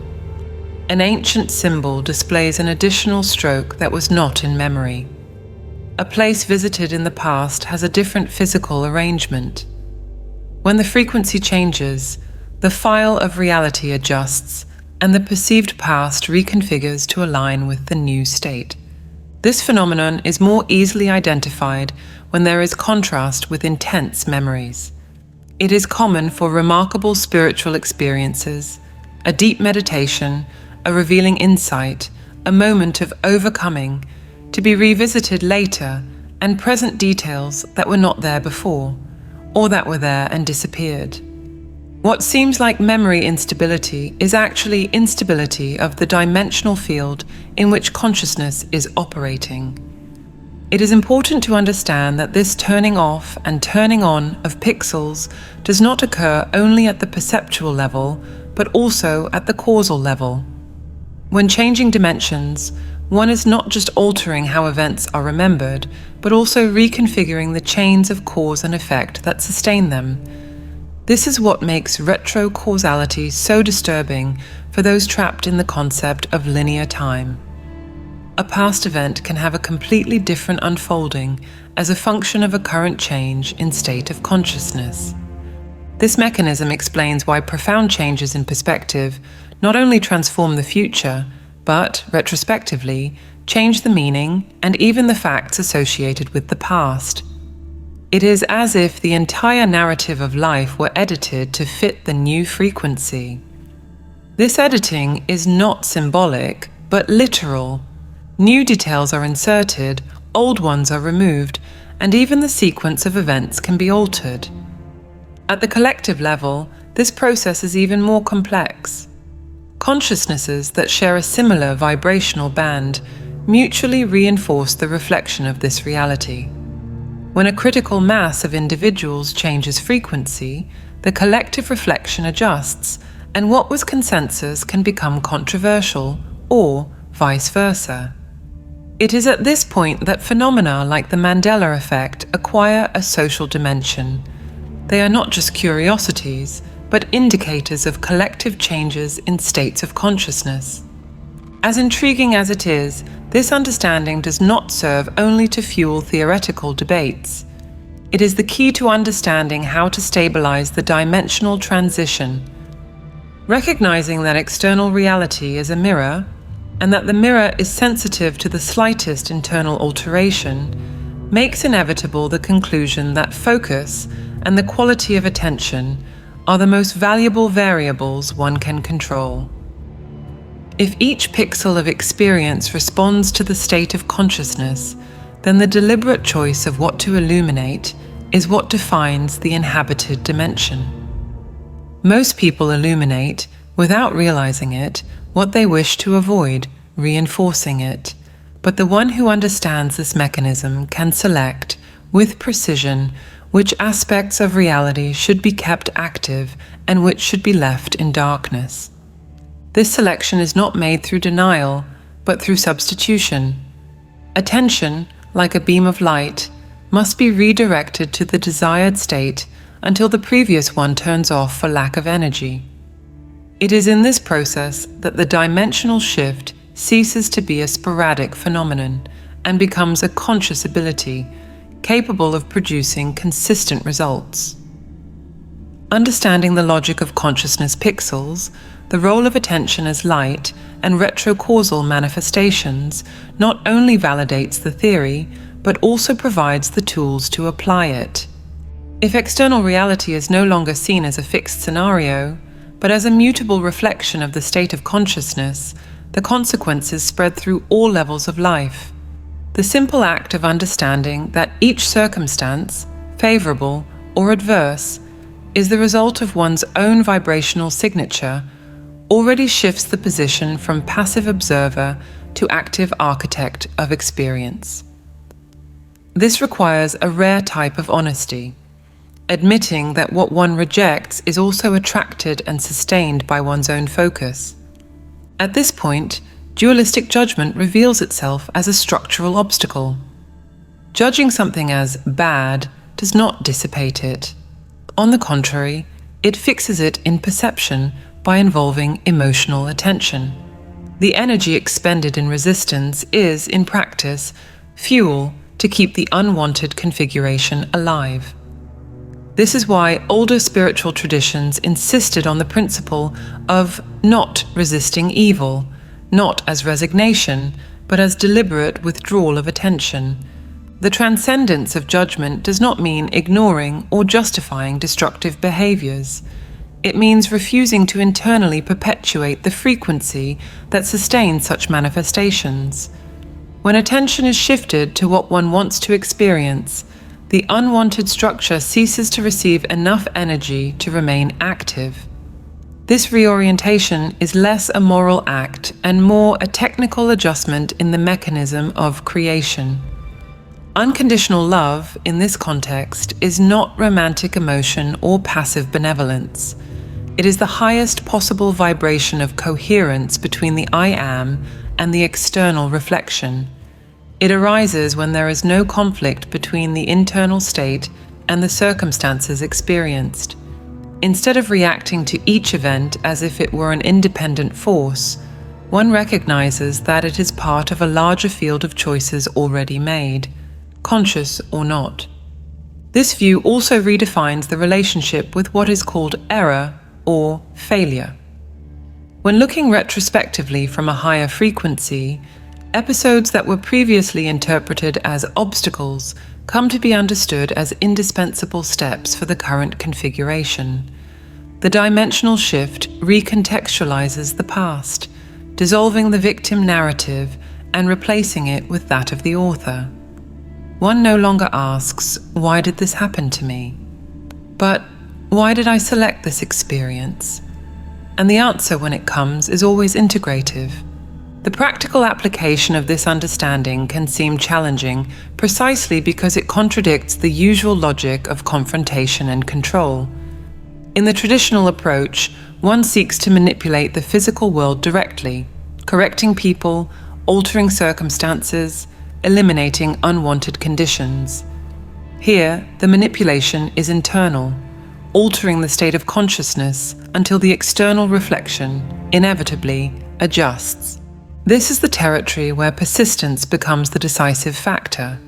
Speaker 2: An ancient symbol displays an additional stroke that was not in memory. A place visited in the past has a different physical arrangement. When the frequency changes, the file of reality adjusts, and the perceived past reconfigures to align with the new state. This phenomenon is more easily identified when there is contrast with intense memories. It is common for remarkable spiritual experiences, a deep meditation, a revealing insight, a moment of overcoming, to be revisited later, and present details that were not there before, or that were there and disappeared. What seems like memory instability is actually instability of the dimensional field in which consciousness is operating. It is important to understand that this turning off and turning on of pixels does not occur only at the perceptual level, but also at the causal level. When changing dimensions, one is not just altering how events are remembered, but also reconfiguring the chains of cause and effect that sustain them. This is what makes retrocausality so disturbing for those trapped in the concept of linear time. A past event can have a completely different unfolding as a function of a current change in state of consciousness. This mechanism explains why profound changes in perspective not only transform the future, but, retrospectively, change the meaning and even the facts associated with the past. It is as if the entire narrative of life were edited to fit the new frequency. This editing is not symbolic, but literal. New details are inserted, old ones are removed, and even the sequence of events can be altered. At the collective level, this process is even more complex. Consciousnesses that share a similar vibrational band mutually reinforce the reflection of this reality. When a critical mass of individuals changes frequency, the collective reflection adjusts, and what was consensus can become controversial, or vice versa. It is at this point that phenomena like the Mandela effect acquire a social dimension. They are not just curiosities, but indicators of collective changes in states of consciousness. As intriguing as it is, this understanding does not serve only to fuel theoretical debates. It is the key to understanding how to stabilize the dimensional transition. Recognizing that external reality is a mirror, and that the mirror is sensitive to the slightest internal alteration, makes inevitable the conclusion that focus and the quality of attention are the most valuable variables one can control. If each pixel of experience responds to the state of consciousness, then the deliberate choice of what to illuminate is what defines the inhabited dimension. Most people illuminate, without realizing it, what they wish to avoid, reinforcing it. But the one who understands this mechanism can select, with precision, which aspects of reality should be kept active and which should be left in darkness. This selection is not made through denial, but through substitution. Attention, like a beam of light, must be redirected to the desired state until the previous one turns off for lack of energy. It is in this process that the dimensional shift ceases to be a sporadic phenomenon and becomes a conscious ability capable of producing consistent results. Understanding the logic of consciousness pixels, the role of attention as light, and retrocausal manifestations not only validates the theory, but also provides the tools to apply it. If external reality is no longer seen as a fixed scenario, but as a mutable reflection of the state of consciousness, the consequences spread through all levels of life. The simple act of understanding that each circumstance, favorable or adverse, is the result of one's own vibrational signature already shifts the position from passive observer to active architect of experience. This requires a rare type of honesty, admitting that what one rejects is also attracted and sustained by one's own focus. At this point, dualistic judgment reveals itself as a structural obstacle. Judging something as bad does not dissipate it. On the contrary, it fixes it in perception by involving emotional attention. The energy expended in resistance is, in practice, fuel to keep the unwanted configuration alive. This is why older spiritual traditions insisted on the principle of not resisting evil, not as resignation, but as deliberate withdrawal of attention. The transcendence of judgment does not mean ignoring or justifying destructive behaviors. It means refusing to internally perpetuate the frequency that sustains such manifestations. When attention is shifted to what one wants to experience, the unwanted structure ceases to receive enough energy to remain active. This reorientation is less a moral act and more a technical adjustment in the mechanism of creation. Unconditional love, in this context, is not romantic emotion or passive benevolence. It is the highest possible vibration of coherence between the I am and the external reflection. It arises when there is no conflict between the internal state and the circumstances experienced. Instead of reacting to each event as if it were an independent force, one recognizes that it is part of a larger field of choices already made, conscious or not. This view also redefines the relationship with what is called error or failure. When looking retrospectively from a higher frequency, episodes that were previously interpreted as obstacles come to be understood as indispensable steps for the current configuration. The dimensional shift recontextualizes the past, dissolving the victim narrative and replacing it with that of the author. One no longer asks, "Why did this happen to me?" but "Why did I select this experience?" And the answer, when it comes, is always integrative. The practical application of this understanding can seem challenging precisely because it contradicts the usual logic of confrontation and control. In the traditional approach, one seeks to manipulate the physical world directly, correcting people, altering circumstances, eliminating unwanted conditions. Here, the manipulation is internal, altering the state of consciousness until the external reflection, inevitably, adjusts. This is the territory where persistence becomes the decisive factor.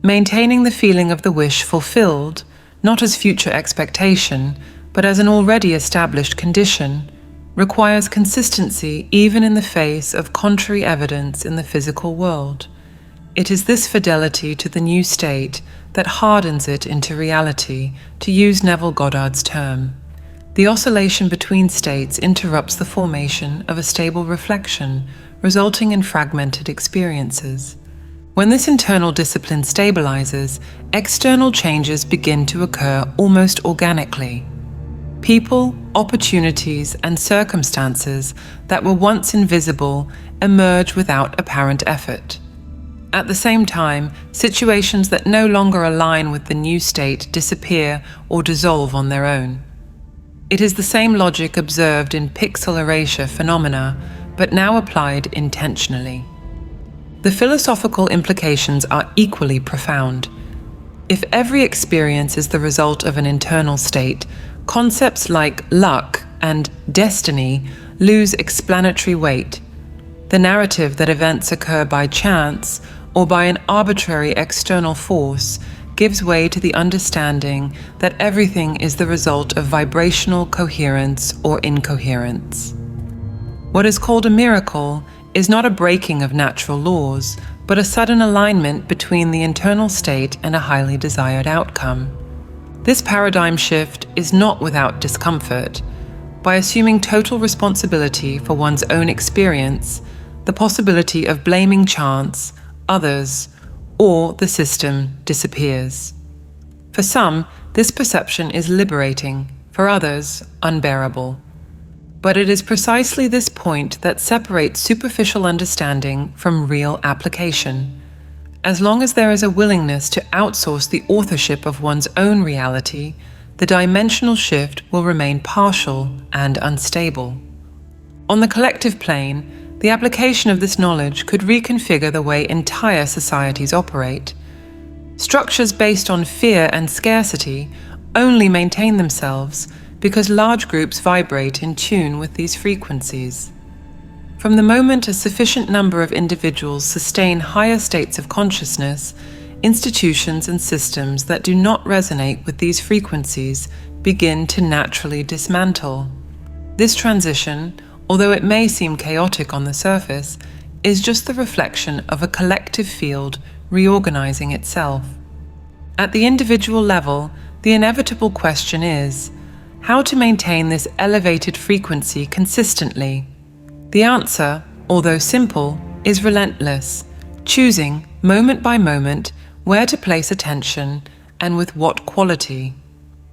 Speaker 2: Maintaining the feeling of the wish fulfilled, not as future expectation, but as an already established condition, requires consistency even in the face of contrary evidence in the physical world. It is this fidelity to the new state that hardens it into reality, to use Neville Goddard's term. The oscillation between states interrupts the formation of a stable reflection, resulting in fragmented experiences. When this internal discipline stabilizes, external changes begin to occur almost organically. People, opportunities, and circumstances that were once invisible emerge without apparent effort. At the same time, situations that no longer align with the new state disappear or dissolve on their own. It is the same logic observed in pixel erasure phenomena, but now applied intentionally. The philosophical implications are equally profound. If every experience is the result of an internal state, concepts like luck and destiny lose explanatory weight. The narrative that events occur by chance or by an arbitrary external force gives way to the understanding that everything is the result of vibrational coherence or incoherence. What is called a miracle is not a breaking of natural laws, but a sudden alignment between the internal state and a highly desired outcome. This paradigm shift is not without discomfort. By assuming total responsibility for one's own experience, the possibility of blaming chance, others, or the system disappears. For some, this perception is liberating, for others, unbearable. But it is precisely this point that separates superficial understanding from real application. As long as there is a willingness to outsource the authorship of one's own reality, the dimensional shift will remain partial and unstable. On the collective plane, the application of this knowledge could reconfigure the way entire societies operate. Structures based on fear and scarcity only maintain themselves because large groups vibrate in tune with these frequencies. From the moment a sufficient number of individuals sustain higher states of consciousness, institutions and systems that do not resonate with these frequencies begin to naturally dismantle. This transition, although it may seem chaotic on the surface, is just the reflection of a collective field reorganizing itself. At the individual level, the inevitable question is, how to maintain this elevated frequency consistently? The answer, although simple, is relentless, choosing, moment by moment, where to place attention and with what quality.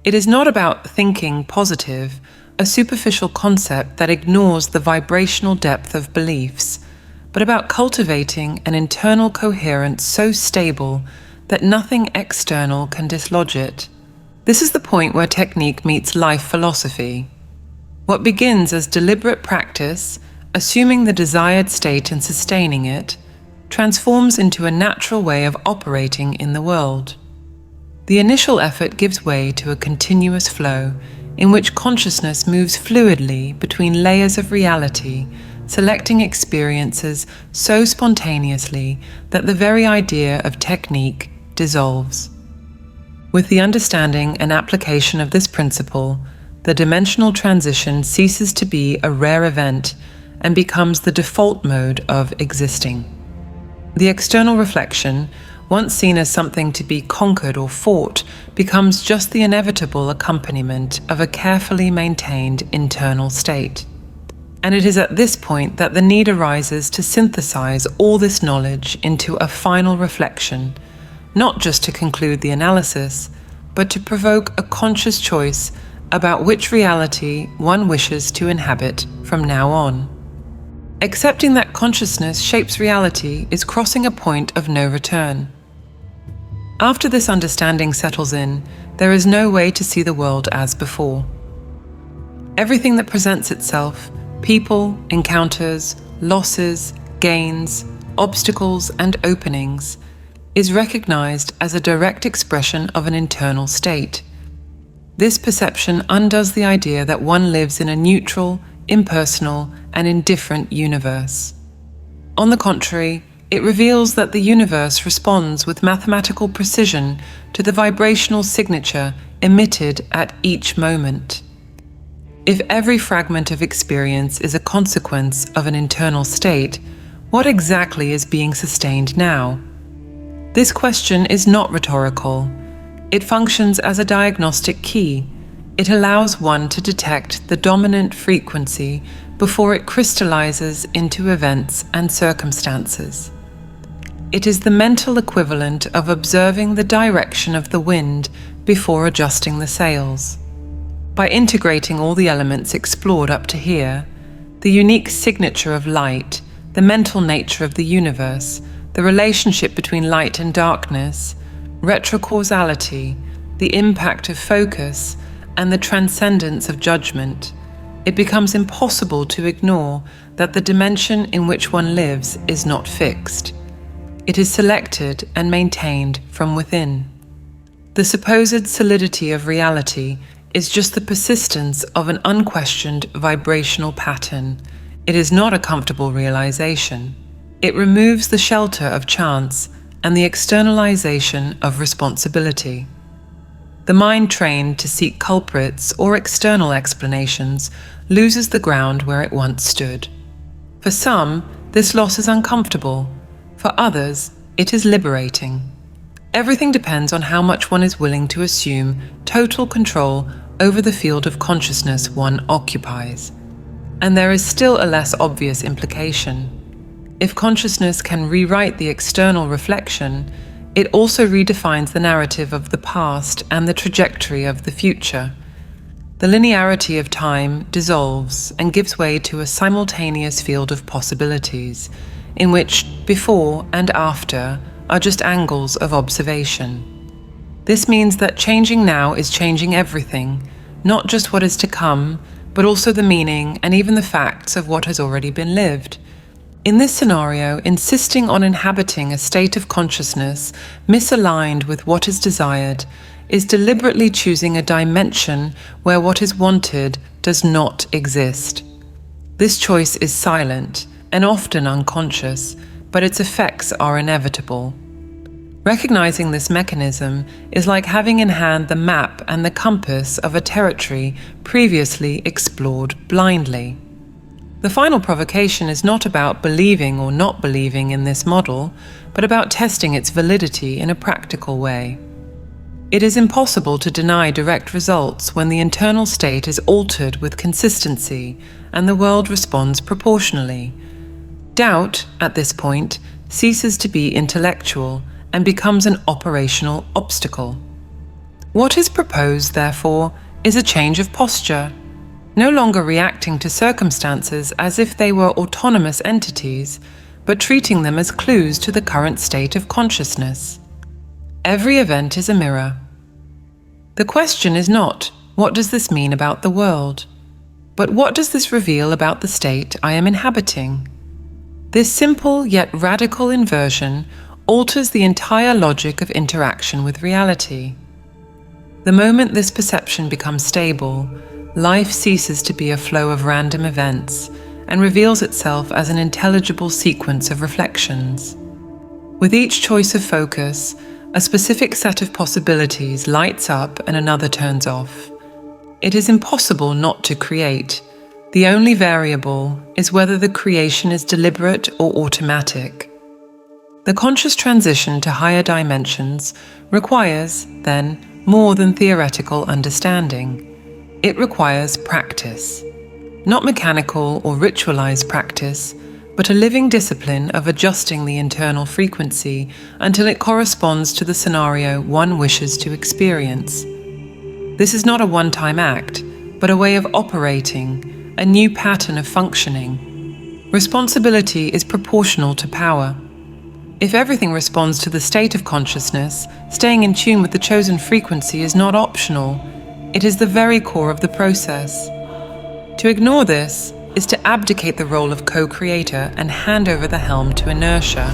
Speaker 2: It is not about thinking positive, a superficial concept that ignores the vibrational depth of beliefs, but about cultivating an internal coherence so stable that nothing external can dislodge it. This is the point where technique meets life philosophy. What begins as deliberate practice, assuming the desired state and sustaining it, transforms into a natural way of operating in the world. The initial effort gives way to a continuous flow in which consciousness moves fluidly between layers of reality, selecting experiences so spontaneously that the very idea of technique dissolves. With the understanding and application of this principle, the dimensional transition ceases to be a rare event and becomes the default mode of existing. The external reflection, once seen as something to be conquered or fought, becomes just the inevitable accompaniment of a carefully maintained internal state. And it is at this point that the need arises to synthesize all this knowledge into a final reflection, not just to conclude the analysis, but to provoke a conscious choice about which reality one wishes to inhabit from now on. Accepting that consciousness shapes reality is crossing a point of no return. After this understanding settles in, there is no way to see the world as before. Everything that presents itself, people, encounters, losses, gains, obstacles, and openings, is recognized as a direct expression of an internal state. This perception undoes the idea that one lives in a neutral, impersonal, and indifferent universe. On the contrary, it reveals that the universe responds with mathematical precision to the vibrational signature emitted at each moment. If every fragment of experience is a consequence of an internal state, what exactly is being sustained now? This question is not rhetorical. It functions as a diagnostic key. It allows one to detect the dominant frequency before it crystallizes into events and circumstances. It is the mental equivalent of observing the direction of the wind before adjusting the sails. By integrating all the elements explored up to here, the unique signature of light, the mental nature of the universe, the relationship between light and darkness, retrocausality, the impact of focus, and the transcendence of judgment, it becomes impossible to ignore that the dimension in which one lives is not fixed. It is selected and maintained from within. The supposed solidity of reality is just the persistence of an unquestioned vibrational pattern. It is not a comfortable realization. It removes the shelter of chance and the externalization of responsibility. The mind trained to seek culprits or external explanations loses the ground where it once stood. For some, this loss is uncomfortable. For others, it is liberating. Everything depends on how much one is willing to assume total control over the field of consciousness one occupies. And there is still a less obvious implication. If consciousness can rewrite the external reflection, it also redefines the narrative of the past and the trajectory of the future. The linearity of time dissolves and gives way to a simultaneous field of possibilities, in which before and after are just angles of observation. This means that changing now is changing everything, not just what is to come, but also the meaning and even the facts of what has already been lived. In this scenario, insisting on inhabiting a state of consciousness misaligned with what is desired is deliberately choosing a dimension where what is wanted does not exist. This choice is silent and often unconscious, but its effects are inevitable. Recognizing this mechanism is like having in hand the map and the compass of a territory previously explored blindly. The final provocation is not about believing or not believing in this model, but about testing its validity in a practical way. It is impossible to deny direct results when the internal state is altered with consistency and the world responds proportionally. Doubt, at this point, ceases to be intellectual and becomes an operational obstacle. What is proposed, therefore, is a change of posture. No longer reacting to circumstances as if they were autonomous entities, but treating them as clues to the current state of consciousness. Every event is a mirror. The question is not, what does this mean about the world? But what does this reveal about the state I am inhabiting? This simple yet radical inversion alters the entire logic of interaction with reality. The moment this perception becomes stable, life ceases to be a flow of random events and reveals itself as an intelligible sequence of reflections. With each choice of focus, a specific set of possibilities lights up and another turns off. It is impossible not to create. The only variable is whether the creation is deliberate or automatic. The conscious transition to higher dimensions requires, then, more than theoretical understanding. It requires practice. Not mechanical or ritualized practice, but a living discipline of adjusting the internal frequency until it corresponds to the scenario one wishes to experience. This is not a one-time act, but a way of operating, a new pattern of functioning. Responsibility is proportional to power. If everything responds to the state of consciousness, staying in tune with the chosen frequency is not optional. It is the very core of the process. To ignore this is to abdicate the role of co-creator and hand over the helm to inertia.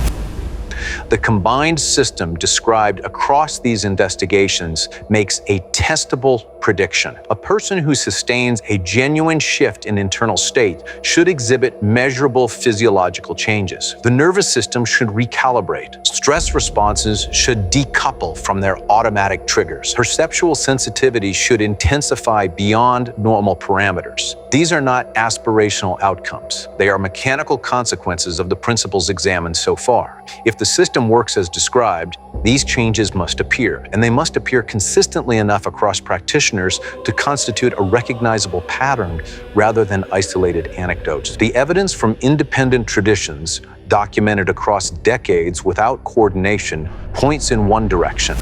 Speaker 1: The combined system described across these investigations makes a testable prediction. A person who sustains a genuine shift in internal state should exhibit measurable physiological changes. The nervous system should recalibrate. Stress responses should decouple from their automatic triggers. Perceptual sensitivity should intensify beyond normal parameters. These are not aspirational outcomes. They are mechanical consequences of the principles examined so far. If the system works as described, these changes must appear, and they must appear consistently enough across practitioners to constitute a recognizable pattern rather than isolated anecdotes. The evidence from independent traditions, documented across decades without coordination, points in one direction.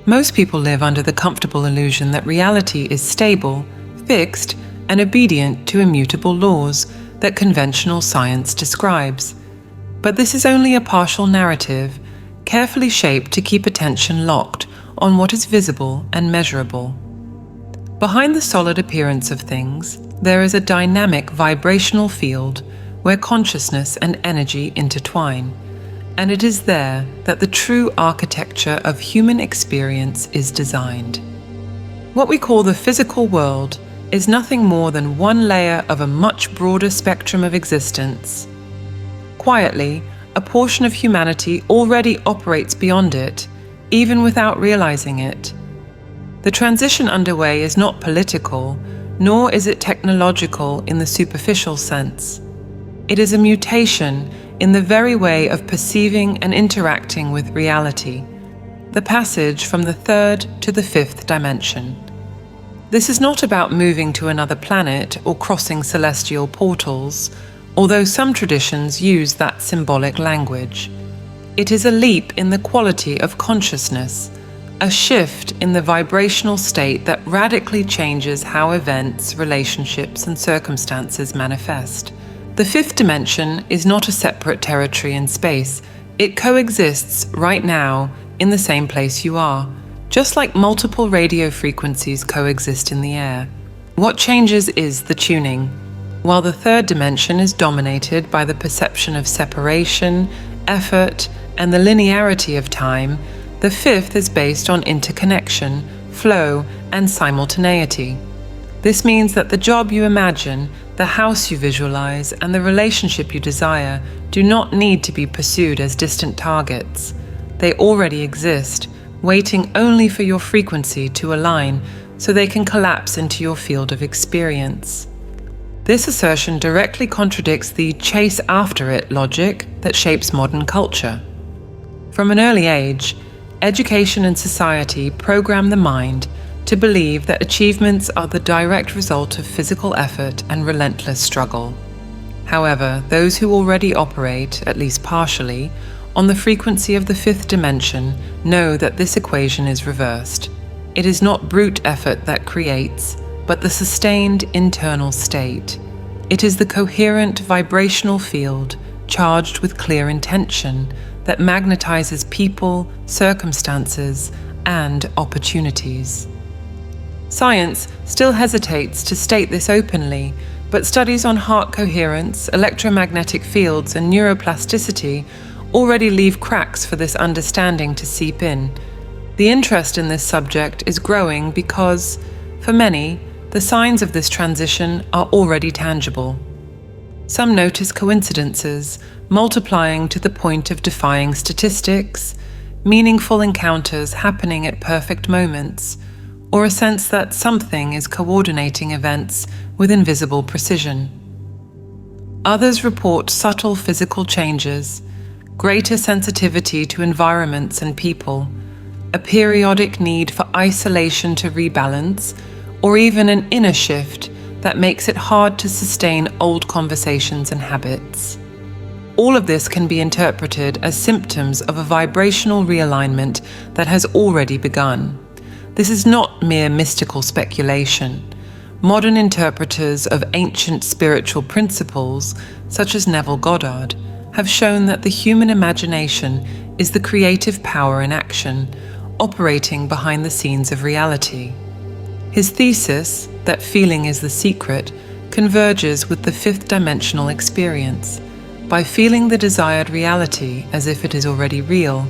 Speaker 2: Most people live under the comfortable illusion that reality is stable, fixed, and obedient to immutable laws that conventional science describes. But this is only a partial narrative, carefully shaped to keep attention locked on what is visible and measurable. Behind the solid appearance of things, there is a dynamic vibrational field where consciousness and energy intertwine, and it is there that the true architecture of human experience is designed. What we call the physical world is nothing more than one layer of a much broader spectrum of existence. Quietly, a portion of humanity already operates beyond it, even without realizing it. The transition underway is not political, nor is it technological in the superficial sense. It is a mutation in the very way of perceiving and interacting with reality, the passage from the third to the fifth dimension. This is not about moving to another planet or crossing celestial portals, although some traditions use that symbolic language. It is a leap in the quality of consciousness, a shift in the vibrational state that radically changes how events, relationships, and circumstances manifest. The fifth dimension is not a separate territory in space. It coexists right now in the same place you are, just like multiple radio frequencies coexist in the air. What changes is the tuning. While the third dimension is dominated by the perception of separation, effort, and the linearity of time, the fifth is based on interconnection, flow, and simultaneity. This means that the job you imagine, the house you visualize, and the relationship you desire do not need to be pursued as distant targets. They already exist, waiting only for your frequency to align so they can collapse into your field of experience. This assertion directly contradicts the chase after it logic that shapes modern culture. From an early age, education and society program the mind to believe that achievements are the direct result of physical effort and relentless struggle. However, those who already operate, at least partially, on the frequency of the fifth dimension know that this equation is reversed. It is not brute effort that creates, but the sustained internal state. It is the coherent vibrational field, charged with clear intention, that magnetizes people, circumstances, and opportunities. Science still hesitates to state this openly, but studies on heart coherence, electromagnetic fields, and neuroplasticity already leave cracks for this understanding to seep in. The interest in this subject is growing because, for many, the signs of this transition are already tangible. Some notice coincidences, multiplying to the point of defying statistics, meaningful encounters happening at perfect moments, or a sense that something is coordinating events with invisible precision. Others report subtle physical changes, greater sensitivity to environments and people, a periodic need for isolation to rebalance, or even an inner shift that makes it hard to sustain old conversations and habits. All of this can be interpreted as symptoms of a vibrational realignment that has already begun. This is not mere mystical speculation. Modern interpreters of ancient spiritual principles, such as Neville Goddard, have shown that the human imagination is the creative power in action, operating behind the scenes of reality. His thesis, that feeling is the secret, converges with the fifth dimensional experience. By feeling the desired reality as if it is already real,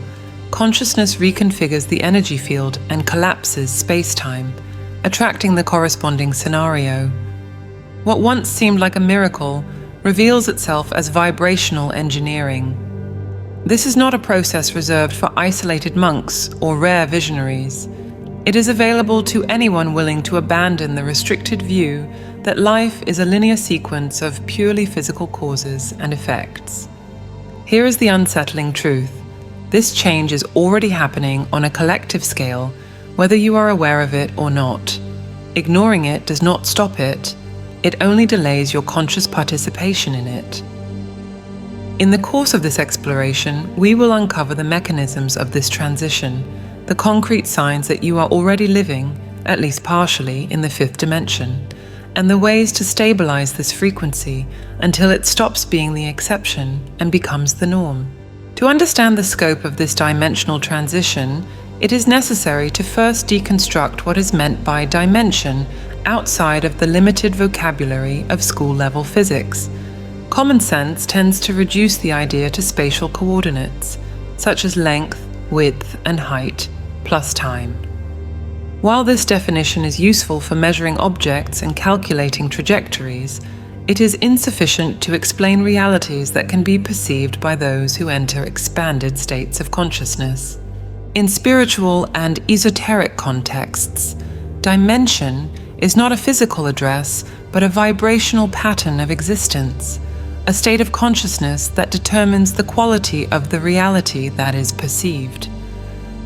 Speaker 2: consciousness reconfigures the energy field and collapses space-time, attracting the corresponding scenario. What once seemed like a miracle reveals itself as vibrational engineering. This is not a process reserved for isolated monks or rare visionaries. It is available to anyone willing to abandon the restricted view that life is a linear sequence of purely physical causes and effects. Here is the unsettling truth. This change is already happening on a collective scale, whether you are aware of it or not. Ignoring it does not stop it. It only delays your conscious participation in it. In the course of this exploration, we will uncover the mechanisms of this transition, the concrete signs that you are already living, at least partially, in the fifth dimension, and the ways to stabilize this frequency until it stops being the exception and becomes the norm. To understand the scope of this dimensional transition, it is necessary to first deconstruct what is meant by dimension outside of the limited vocabulary of school-level physics. Common sense tends to reduce the idea to spatial coordinates, such as length, width, and height, plus time. While this definition is useful for measuring objects and calculating trajectories, it is insufficient to explain realities that can be perceived by those who enter expanded states of consciousness. In spiritual and esoteric contexts, dimension is not a physical address, but a vibrational pattern of existence, a state of consciousness that determines the quality of the reality that is perceived.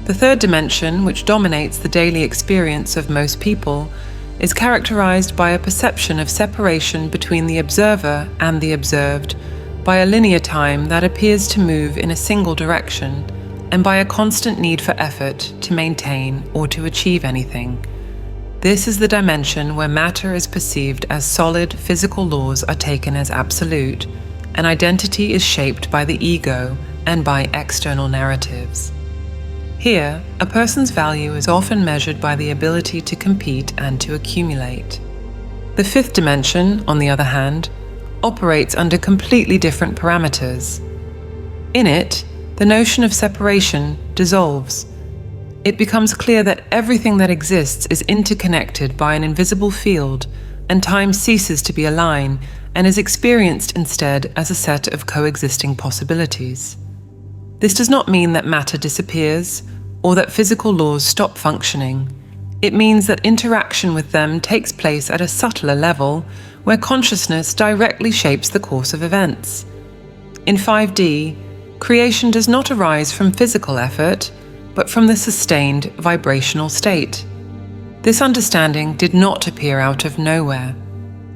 Speaker 2: The third dimension, which dominates the daily experience of most people, is characterized by a perception of separation between the observer and the observed, by a linear time that appears to move in a single direction, and by a constant need for effort to maintain or to achieve anything. This is the dimension where matter is perceived as solid, physical laws are taken as absolute, and identity is shaped by the ego and by external narratives. Here, a person's value is often measured by the ability to compete and to accumulate. The fifth dimension, on the other hand, operates under completely different parameters. In it, the notion of separation dissolves. It becomes clear that everything that exists is interconnected by an invisible field, and time ceases to be a line and is experienced instead as a set of coexisting possibilities. This does not mean that matter disappears or that physical laws stop functioning. It means that interaction with them takes place at a subtler level where consciousness directly shapes the course of events. In 5D, creation does not arise from physical effort, but from the sustained vibrational state. This understanding did not appear out of nowhere.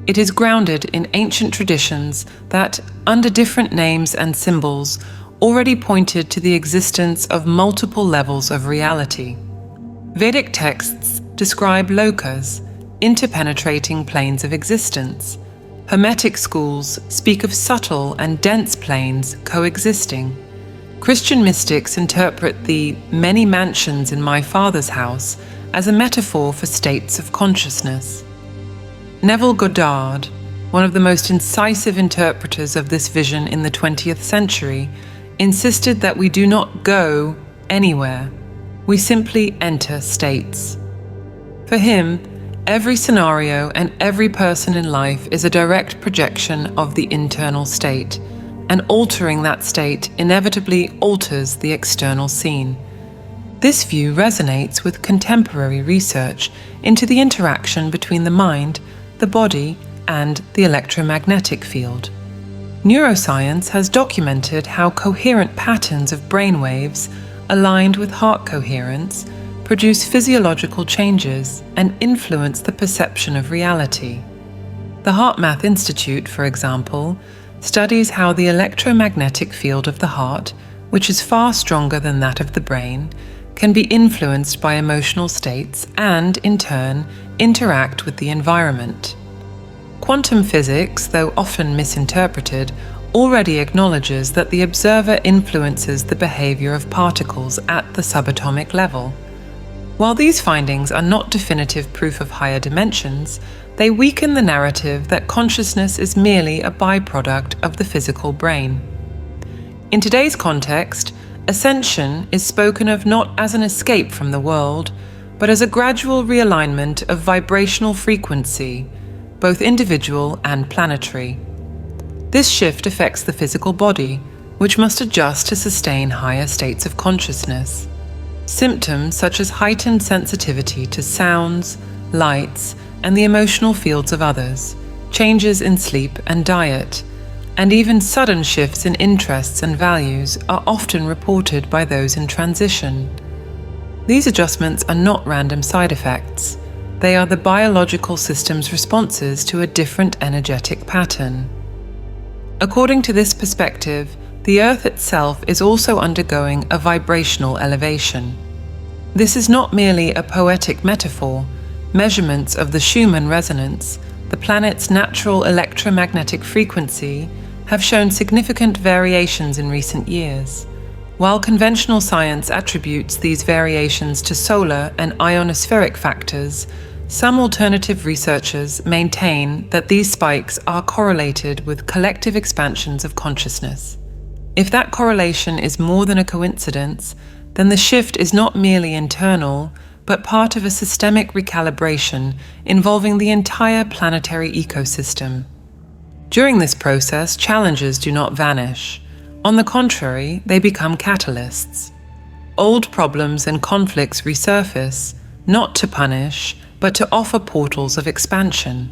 Speaker 2: It is grounded in ancient traditions that, under different names and symbols, already pointed to the existence of multiple levels of reality. Vedic texts describe lokas, interpenetrating planes of existence. Hermetic schools speak of subtle and dense planes coexisting. Christian mystics interpret the many mansions in my Father's house as a metaphor for states of consciousness. Neville Goddard, one of the most incisive interpreters of this vision in the 20th century, insisted that we do not go anywhere, we simply enter states. For him, every scenario and every person in life is a direct projection of the internal state, and altering that state inevitably alters the external scene. This view resonates with contemporary research into the interaction between the mind, the body, and the electromagnetic field. Neuroscience has documented how coherent patterns of brainwaves, aligned with heart coherence, produce physiological changes and influence the perception of reality. The HeartMath Institute, for example, studies how the electromagnetic field of the heart, which is far stronger than that of the brain, can be influenced by emotional states and, in turn, interact with the environment. Quantum physics, though often misinterpreted, already acknowledges that the observer influences the behavior of particles at the subatomic level. While these findings are not definitive proof of higher dimensions, they weaken the narrative that consciousness is merely a byproduct of the physical brain. In today's context, ascension is spoken of not as an escape from the world, but as a gradual realignment of vibrational frequency, both individual and planetary. This shift affects the physical body, which must adjust to sustain higher states of consciousness. Symptoms such as heightened sensitivity to sounds, lights, and the emotional fields of others, changes in sleep and diet, and even sudden shifts in interests and values are often reported by those in transition. These adjustments are not random side effects. They are the biological system's responses to a different energetic pattern. According to this perspective, the Earth itself is also undergoing a vibrational elevation. This is not merely a poetic metaphor. Measurements of the Schumann resonance, the planet's natural electromagnetic frequency, have shown significant variations in recent years. While conventional science attributes these variations to solar and ionospheric factors, some alternative researchers maintain that these spikes are correlated with collective expansions of consciousness. If that correlation is more than a coincidence, then the shift is not merely internal, but part of a systemic recalibration involving the entire planetary ecosystem. During this process, challenges do not vanish. On the contrary, they become catalysts. Old problems and conflicts resurface, not to punish, but to offer portals of expansion.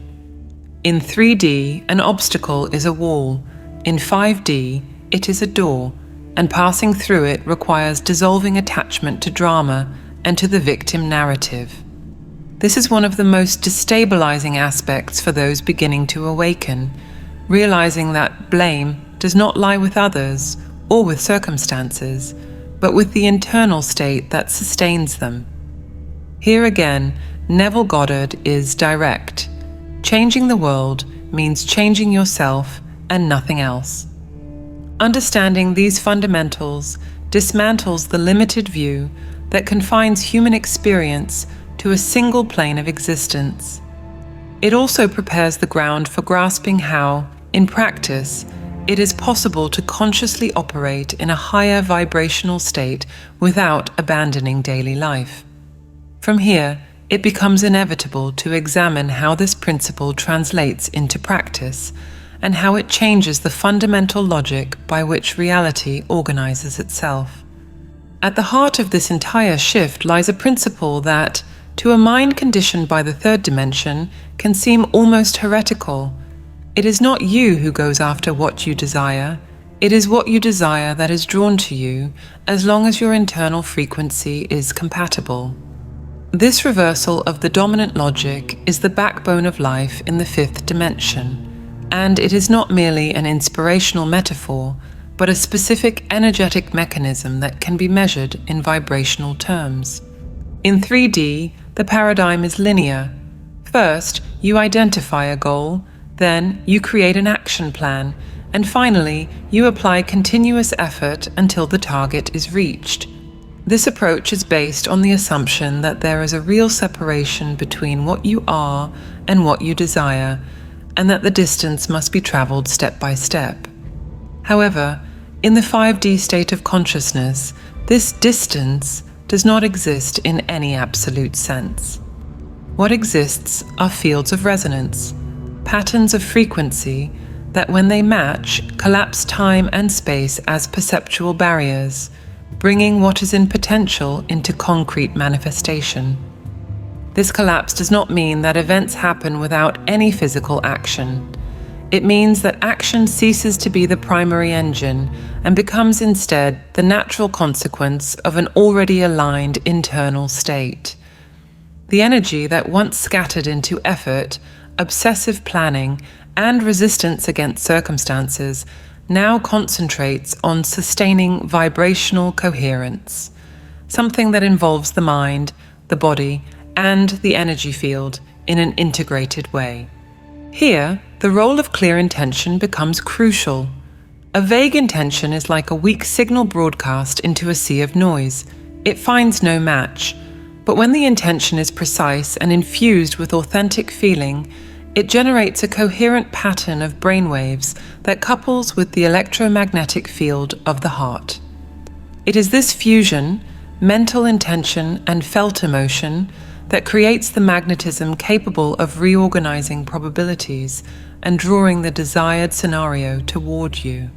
Speaker 2: In 3D, an obstacle is a wall. In 5D, it is a door, and passing through it requires dissolving attachment to drama and to the victim narrative. This is one of the most destabilizing aspects for those beginning to awaken, realizing that blame does not lie with others or with circumstances, but with the internal state that sustains them. Here again, Neville Goddard is direct. Changing the world means changing yourself and nothing else. Understanding these fundamentals dismantles the limited view that confines human experience to a single plane of existence. It also prepares the ground for grasping how, in practice, it is possible to consciously operate in a higher vibrational state without abandoning daily life. From here, it becomes inevitable to examine how this principle translates into practice and how it changes the fundamental logic by which reality organizes itself. At the heart of this entire shift lies a principle that, to a mind conditioned by the third dimension, can seem almost heretical. It is not you who goes after what you desire. It is what you desire that is drawn to you, as long as your internal frequency is compatible. This reversal of the dominant logic is the backbone of life in the fifth dimension, and it is not merely an inspirational metaphor, but a specific energetic mechanism that can be measured in vibrational terms. In 3D, the paradigm is linear. First, you identify a goal, then you create an action plan, and finally, you apply continuous effort until the target is reached. This approach is based on the assumption that there is a real separation between what you are and what you desire, and that the distance must be traveled step by step. However, in the 5D state of consciousness, this distance does not exist in any absolute sense. What exists are fields of resonance, patterns of frequency that, when they match, collapse time and space as perceptual barriers, bringing what is in potential into concrete manifestation. This collapse does not mean that events happen without any physical action. It means that action ceases to be the primary engine and becomes instead the natural consequence of an already aligned internal state. The energy that once scattered into effort, obsessive planning, and resistance against circumstances now concentrates on sustaining vibrational coherence, something that involves the mind, the body, and the energy field in an integrated way. Here, the role of clear intention becomes crucial. A vague intention is like a weak signal broadcast into a sea of noise. It finds no match. But when the intention is precise and infused with authentic feeling, it generates a coherent pattern of brainwaves that couples with the electromagnetic field of the heart. It is this fusion, mental intention and felt emotion, that creates the magnetism capable of reorganizing probabilities and drawing the desired scenario toward you.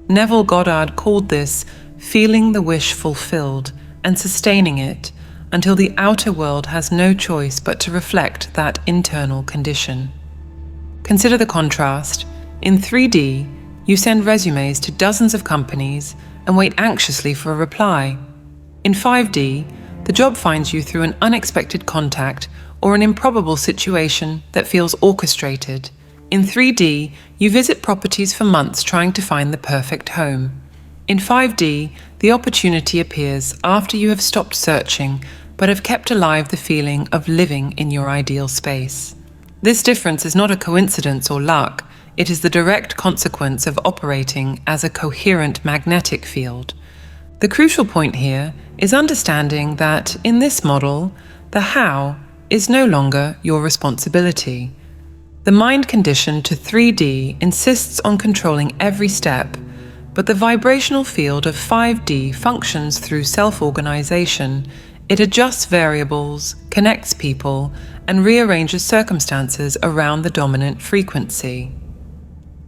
Speaker 2: Neville Goddard called this feeling the wish fulfilled and sustaining it until the outer world has no choice but to reflect that internal condition. Consider the contrast. In 3D, you send resumes to dozens of companies and wait anxiously for a reply. In 5D, the job finds you through an unexpected contact or an improbable situation that feels orchestrated. In 3D, you visit properties for months trying to find the perfect home. In 5D, the opportunity appears after you have stopped searching but have kept alive the feeling of living in your ideal space. This difference is not a coincidence or luck. It is the direct consequence of operating as a coherent magnetic field. The crucial point here is understanding that in this model, the how is no longer your responsibility. The mind conditioned to 3D insists on controlling every step, but the vibrational field of 5D functions through self-organization. It adjusts variables, connects people, and rearranges circumstances around the dominant frequency.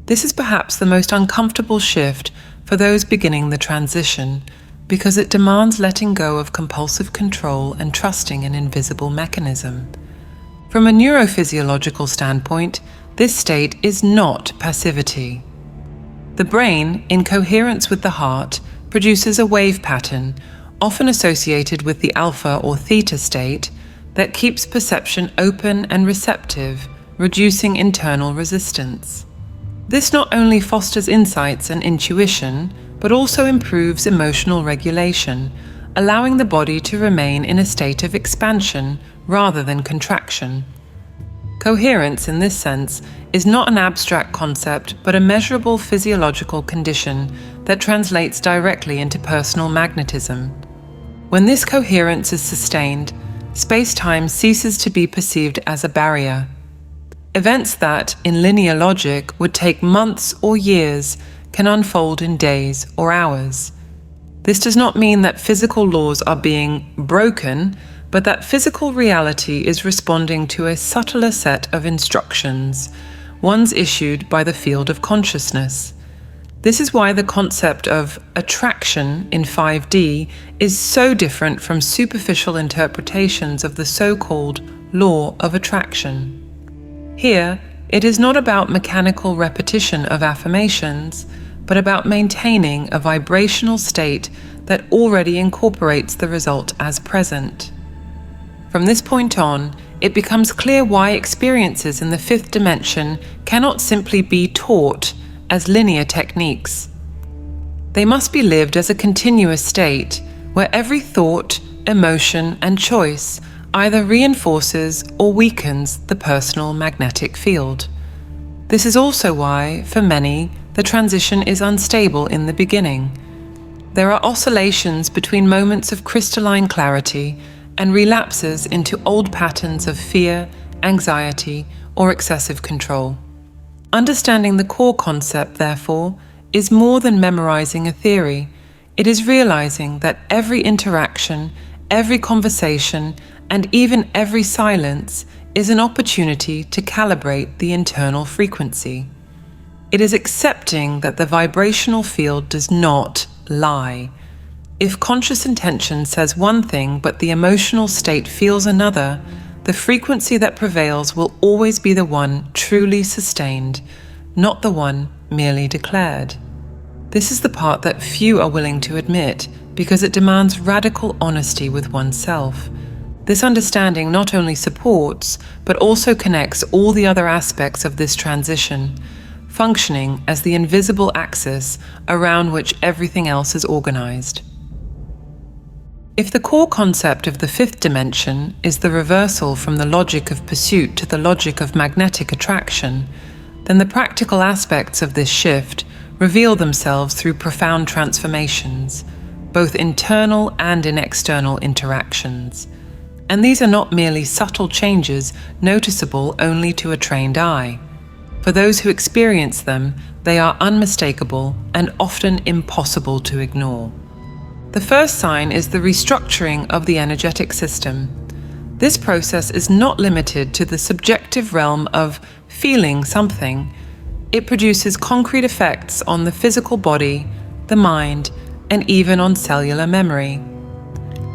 Speaker 2: This is perhaps the most uncomfortable shift for those beginning the transition, because it demands letting go of compulsive control and trusting an invisible mechanism. From a neurophysiological standpoint, this state is not passivity. The brain, in coherence with the heart, produces a wave pattern, often associated with the alpha or theta state, that keeps perception open and receptive, reducing internal resistance. This not only fosters insights and intuition, but also improves emotional regulation, allowing the body to remain in a state of expansion rather than contraction. Coherence, in this sense, is not an abstract concept, but a measurable physiological condition that translates directly into personal magnetism. When this coherence is sustained, space-time ceases to be perceived as a barrier. Events that, in linear logic, would take months or years can unfold in days or hours. This does not mean that physical laws are being broken, but that physical reality is responding to a subtler set of instructions, ones issued by the field of consciousness. This is why the concept of attraction in 5D is so different from superficial interpretations of the so-called law of attraction. Here, it is not about mechanical repetition of affirmations, but about maintaining a vibrational state that already incorporates the result as present. From this point on, it becomes clear why experiences in the fifth dimension cannot simply be taught as linear techniques. They must be lived as a continuous state where every thought, emotion, and choice either reinforces or weakens the personal magnetic field. This is also why, for many, the transition is unstable in the beginning. There are oscillations between moments of crystalline clarity and relapses into old patterns of fear, anxiety, or excessive control. Understanding the core concept, therefore, is more than memorizing a theory. It is realizing that every interaction, every conversation, and even every silence is an opportunity to calibrate the internal frequency. It is accepting that the vibrational field does not lie. If conscious intention says one thing but the emotional state feels another, the frequency that prevails will always be the one truly sustained, not the one merely declared. This is the part that few are willing to admit because it demands radical honesty with oneself. This understanding not only supports, but also connects all the other aspects of this transition, functioning as the invisible axis around which everything else is organized. If the core concept of the fifth dimension is the reversal from the logic of pursuit to the logic of magnetic attraction, then the practical aspects of this shift reveal themselves through profound transformations, both internal and in external interactions. And these are not merely subtle changes noticeable only to a trained eye. For those who experience them, they are unmistakable and often impossible to ignore. The first sign is the restructuring of the energetic system. This process is not limited to the subjective realm of feeling something. It produces concrete effects on the physical body, the mind, and even on cellular memory.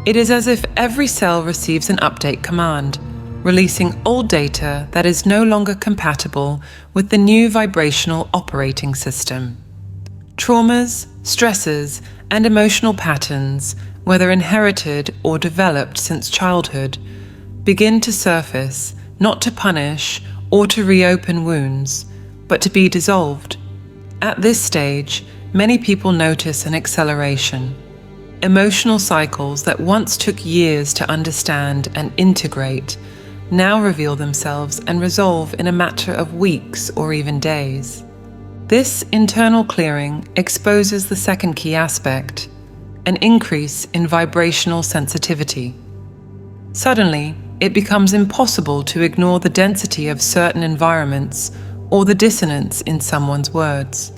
Speaker 2: It is as if every cell receives an update command, releasing old data that is no longer compatible with the new vibrational operating system. Traumas, stresses, and emotional patterns, whether inherited or developed since childhood, begin to surface, not to punish or to reopen wounds, but to be dissolved. At this stage, many people notice an acceleration. Emotional cycles that once took years to understand and integrate now reveal themselves and resolve in a matter of weeks or even days. This internal clearing exposes the second key aspect. an increase in vibrational sensitivity. Suddenly, it becomes impossible to ignore the density of certain environments or the dissonance in someone's words.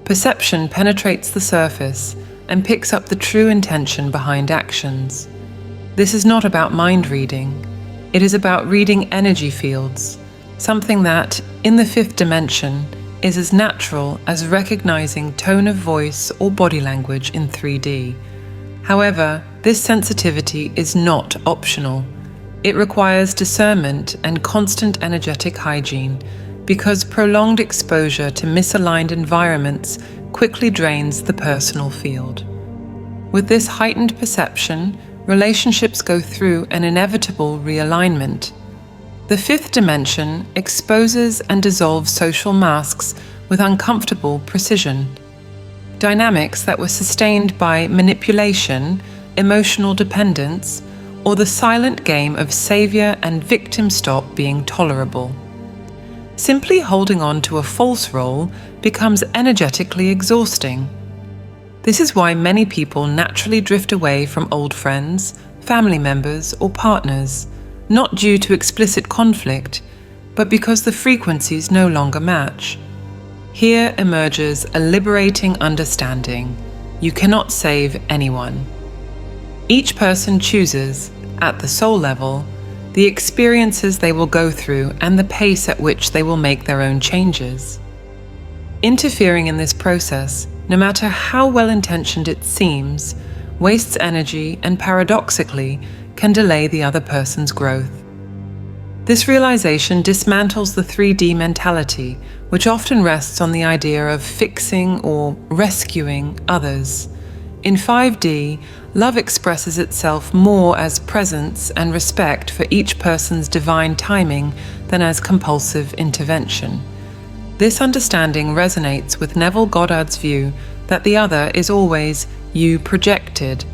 Speaker 2: Perception penetrates the surface and picks up the true intention behind actions. This is not about mind reading. It is about reading energy fields, something that, in the fifth dimension, is as natural as recognizing tone of voice or body language in 3D. However, this sensitivity is not optional. It requires discernment and constant energetic hygiene, because prolonged exposure to misaligned environments quickly drains the personal field. With this heightened perception, relationships go through an inevitable realignment. The fifth dimension exposes and dissolves social masks with uncomfortable precision. Dynamics that were sustained by manipulation, emotional dependence, or the silent game of savior and victim stop being tolerable. Simply holding on to a false role becomes energetically exhausting. This is why many people naturally drift away from old friends, family members, or partners, not due to explicit conflict, but because the frequencies no longer match. Here emerges a liberating understanding: you cannot save anyone. Each person chooses, at the soul level, the experiences they will go through and the pace at which they will make their own changes. Interfering in this process, no matter how well-intentioned it seems, wastes energy and paradoxically can delay the other person's growth. This realization dismantles the 3D mentality, which often rests on the idea of fixing or rescuing others. In 5D, love expresses itself more as presence and respect for each person's divine timing than as compulsive intervention. This understanding resonates with Neville Goddard's view that the other is always you projected.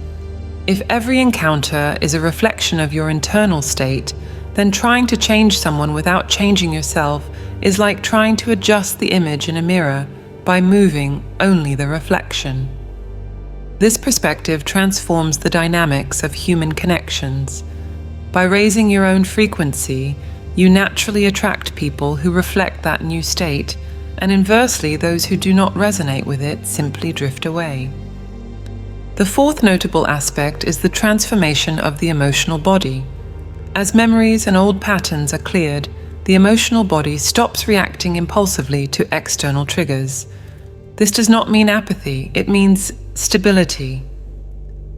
Speaker 2: If every encounter is a reflection of your internal state, then trying to change someone without changing yourself is like trying to adjust the image in a mirror by moving only the reflection. This perspective transforms the dynamics of human connections. By raising your own frequency, you naturally attract people who reflect that new state, and inversely, those who do not resonate with it simply drift away. The fourth notable aspect is the transformation of the emotional body. As memories and old patterns are cleared, the emotional body stops reacting impulsively to external triggers. This does not mean apathy, it means stability.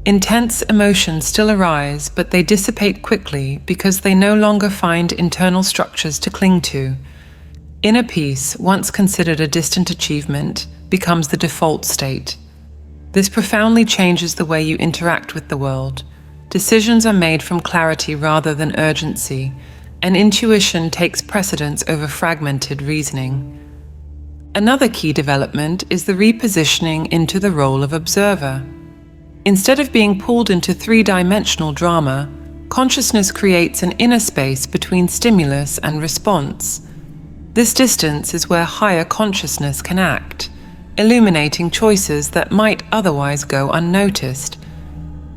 Speaker 2: Intense emotions still arise, but they dissipate quickly because they no longer find internal structures to cling to. Inner peace, once considered a distant achievement, becomes the default state. This profoundly changes the way you interact with the world. Decisions are made from clarity rather than urgency, and intuition takes precedence over fragmented reasoning. Another key development is the repositioning into the role of observer. Instead of being pulled into three-dimensional drama, consciousness creates an inner space between stimulus and response. This distance is where higher consciousness can act, illuminating choices that might otherwise go unnoticed.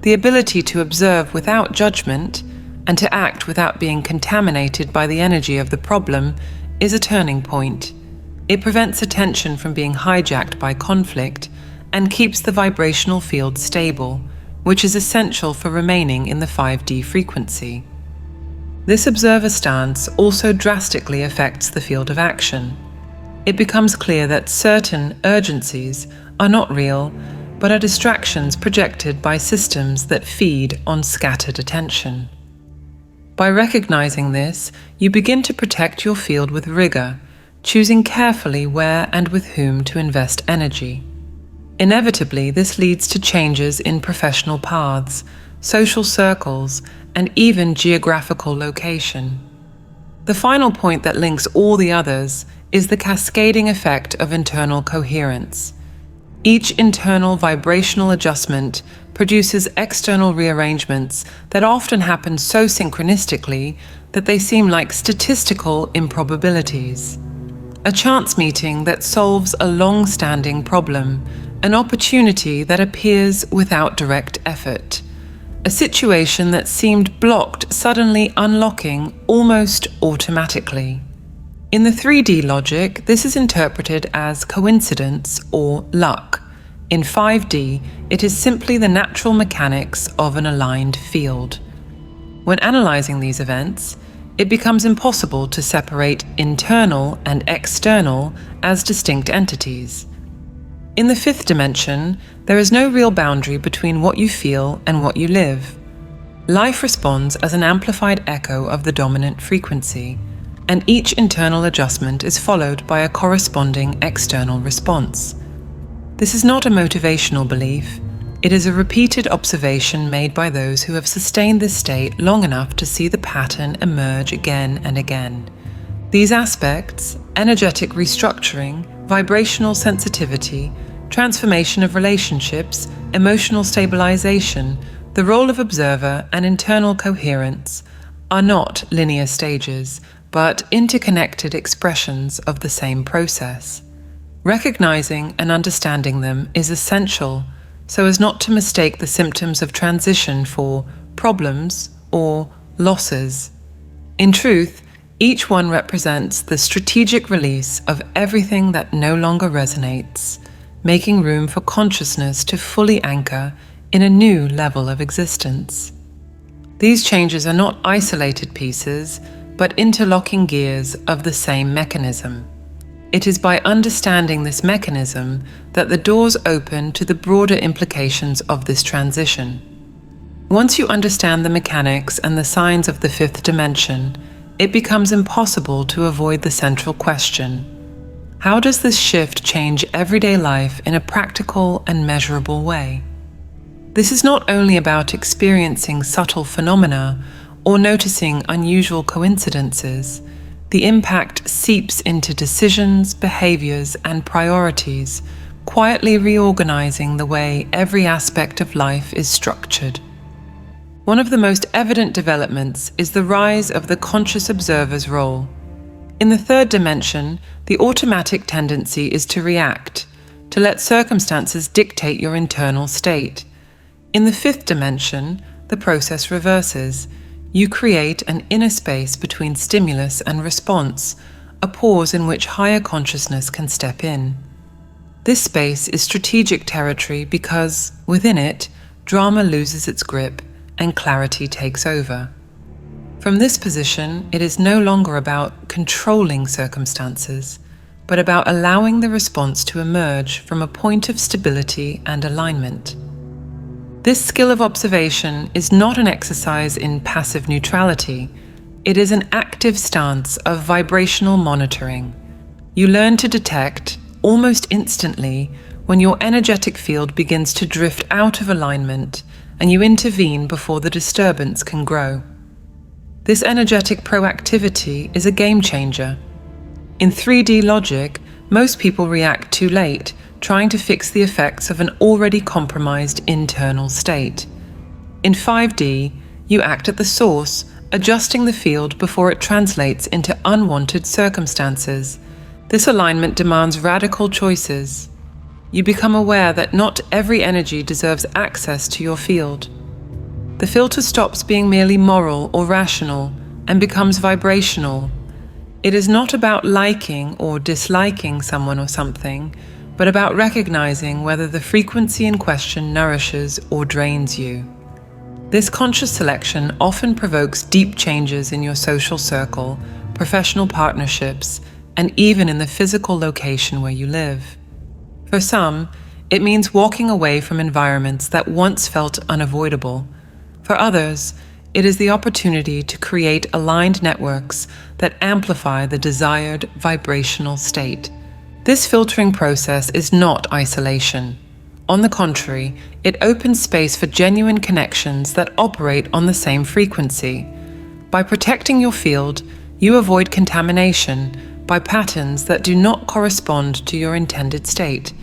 Speaker 2: The ability to observe without judgment and to act without being contaminated by the energy of the problem is a turning point. It prevents attention from being hijacked by conflict and keeps the vibrational field stable, which is essential for remaining in the 5D frequency. This observer stance also drastically affects the field of action. It becomes clear that certain urgencies are not real, but are distractions projected by systems that feed on scattered attention. By recognizing this, you begin to protect your field with rigor, choosing carefully where and with whom to invest energy. Inevitably, this leads to changes in professional paths, social circles, and even geographical location. The final point that links all the others is the cascading effect of internal coherence. Each internal vibrational adjustment produces external rearrangements that often happen so synchronistically that they seem like statistical improbabilities. A chance meeting that solves a long-standing problem an opportunity that appears without direct effort, a situation that seemed blocked suddenly unlocking almost automatically. In the 3D logic, this is interpreted as coincidence or luck. In 5D, it is simply the natural mechanics of an aligned field. When analyzing these events, it becomes impossible to separate internal and external as distinct entities. In the 5th dimension, there is no real boundary between what you feel and what you live. Life responds as an amplified echo of the dominant frequency, and each internal adjustment is followed by a corresponding external response. This is not a motivational belief. It is a repeated observation made by those who have sustained this state long enough to see the pattern emerge again and again. These aspects, energetic restructuring, vibrational sensitivity, transformation of relationships, emotional stabilization, the role of observer, and internal coherence, are not linear stages, but interconnected expressions of the same process. Recognizing and understanding them is essential so as not to mistake the symptoms of transition for problems or losses. In truth, each one represents the strategic release of everything that no longer resonates, making room for consciousness to fully anchor in a new level of existence. These changes are not isolated pieces, but interlocking gears of the same mechanism. It is by understanding this mechanism that the doors open to the broader implications of this transition. Once you understand the mechanics and the signs of the 5th dimension, it becomes impossible to avoid the central question: how does this shift change everyday life in a practical and measurable way? This is not only about experiencing subtle phenomena or noticing unusual coincidences. The impact seeps into decisions, behaviors, and priorities, quietly reorganizing the way every aspect of life is structured. One of the most evident developments is the rise of the conscious observer's role. In the 3rd dimension, the automatic tendency is to react, to let circumstances dictate your internal state. In the 5th dimension, the process reverses. You create an inner space between stimulus and response, a pause in which higher consciousness can step in. This space is strategic territory because, within it, drama loses its grip and clarity takes over. From this position, it is no longer about controlling circumstances, but about allowing the response to emerge from a point of stability and alignment. This skill of observation is not an exercise in passive neutrality. It is an active stance of vibrational monitoring. You learn to detect, almost instantly, when your energetic field begins to drift out of alignment, and you intervene before the disturbance can grow. This energetic proactivity is a game changer. In 3D logic, most people react too late, trying to fix the effects of an already compromised internal state. In 5D, you act at the source, adjusting the field before it translates into unwanted circumstances. This alignment demands radical choices. You become aware that not every energy deserves access to your field. The filter stops being merely moral or rational and becomes vibrational. It is not about liking or disliking someone or something, but about recognizing whether the frequency in question nourishes or drains you. This conscious selection often provokes deep changes in your social circle, professional partnerships, and even in the physical location where you live. For some, it means walking away from environments that once felt unavoidable. For others, it is the opportunity to create aligned networks that amplify the desired vibrational state. This filtering process is not isolation. On the contrary, it opens space for genuine connections that operate on the same frequency. By protecting your field, you avoid contamination by patterns that do not correspond to your intended state,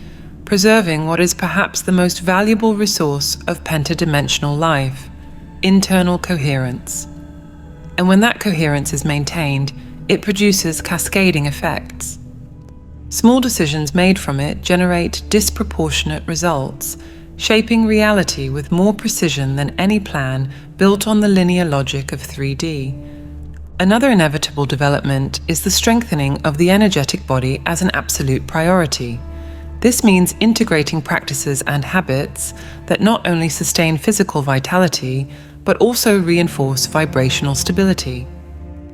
Speaker 2: preserving what is perhaps the most valuable resource of pentadimensional life: internal coherence. And when that coherence is maintained, it produces cascading effects. Small decisions made from it generate disproportionate results, shaping reality with more precision than any plan built on the linear logic of 3D. Another inevitable development is the strengthening of the energetic body as an absolute priority. This means integrating practices and habits that not only sustain physical vitality, but also reinforce vibrational stability.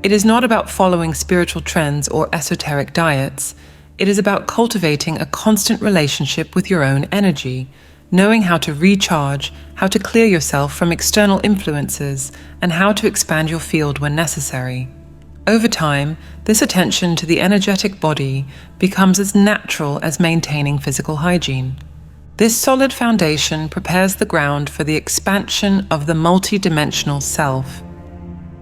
Speaker 2: It is not about following spiritual trends or esoteric diets. It is about cultivating a constant relationship with your own energy, knowing how to recharge, how to clear yourself from external influences, and how to expand your field when necessary. Over time, this attention to the energetic body becomes as natural as maintaining physical hygiene. This solid foundation prepares the ground for the expansion of the multidimensional self.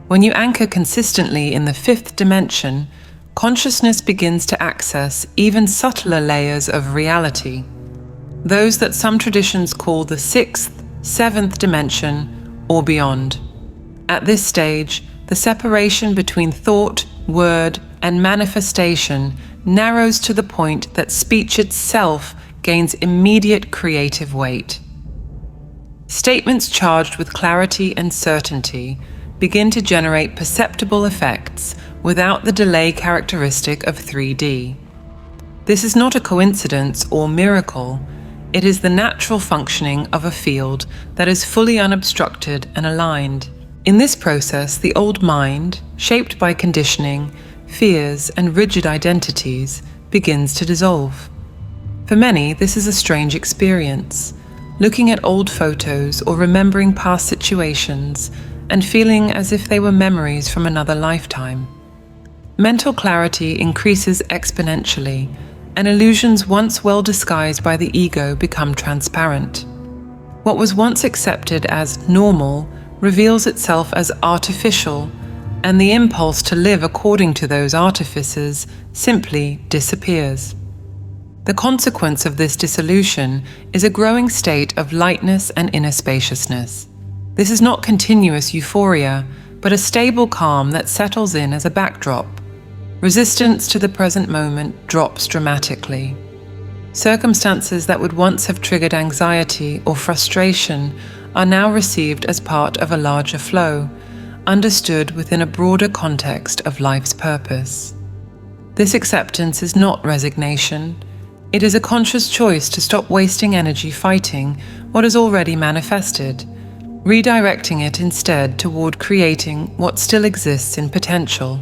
Speaker 2: When you anchor consistently in the fifth dimension, consciousness begins to access even subtler layers of reality, those that some traditions call the sixth, seventh dimension, or beyond. At this stage, the separation between thought, word, and manifestation narrows to the point that speech itself gains immediate creative weight. Statements charged with clarity and certainty begin to generate perceptible effects without the delay characteristic of 3D. This is not a coincidence or miracle. It is the natural functioning of a field that is fully unobstructed and aligned. In this process, the old mind, shaped by conditioning, fears, and rigid identities, begins to dissolve. For many, this is a strange experience, looking at old photos or remembering past situations and feeling as if they were memories from another lifetime. Mental clarity increases exponentially, and illusions once well disguised by the ego become transparent. What was once accepted as normal reveals itself as artificial, and the impulse to live according to those artifices simply disappears. The consequence of this dissolution is a growing state of lightness and inner spaciousness. This is not continuous euphoria, but a stable calm that settles in as a backdrop. Resistance to the present moment drops dramatically. Circumstances that would once have triggered anxiety or frustration are now received as part of a larger flow, understood within a broader context of life's purpose. This acceptance is not resignation. It is a conscious choice to stop wasting energy fighting what is already manifested, redirecting it instead toward creating what still exists in potential.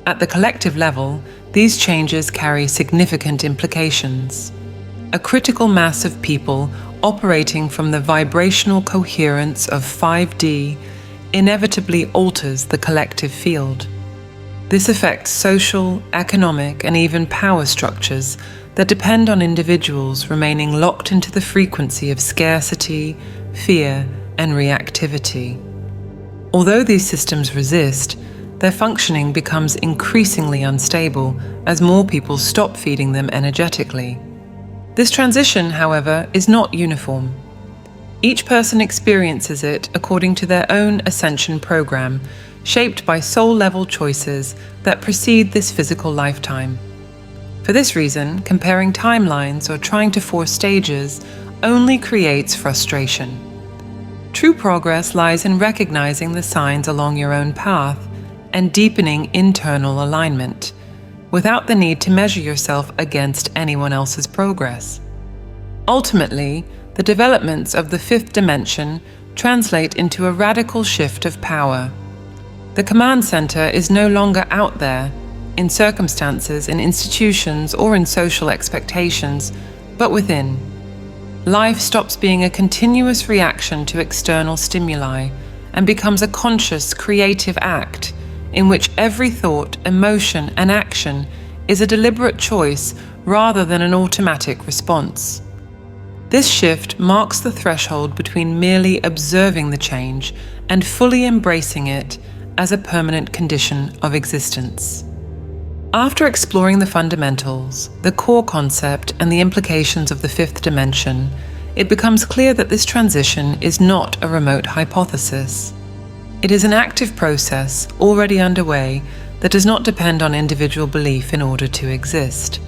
Speaker 2: At the collective level, these changes carry significant implications. A critical mass of people operating from the vibrational coherence of 5D inevitably alters the collective field. This affects social, economic, and even power structures that depend on individuals remaining locked into the frequency of scarcity, fear, and reactivity. Although these systems resist, their functioning becomes increasingly unstable as more people stop feeding them energetically. This transition, however, is not uniform. Each person experiences it according to their own ascension program, shaped by soul-level choices that precede this physical lifetime. For this reason, comparing timelines or trying to force stages only creates frustration. True progress lies in recognizing the signs along your own path and deepening internal alignment, without the need to measure yourself against anyone else's progress. Ultimately, the developments of the fifth dimension translate into a radical shift of power. The command center is no longer out there, in circumstances, in institutions, or in social expectations, but within. Life stops being a continuous reaction to external stimuli and becomes a conscious, creative act in which every thought, emotion, and action is a deliberate choice rather than an automatic response. This shift marks the threshold between merely observing the change and fully embracing it as a permanent condition of existence. After exploring the fundamentals, the core concept, and the implications of the fifth dimension, it becomes clear that this transition is not a remote hypothesis. It is an active process already underway that does not depend on individual belief in order to exist.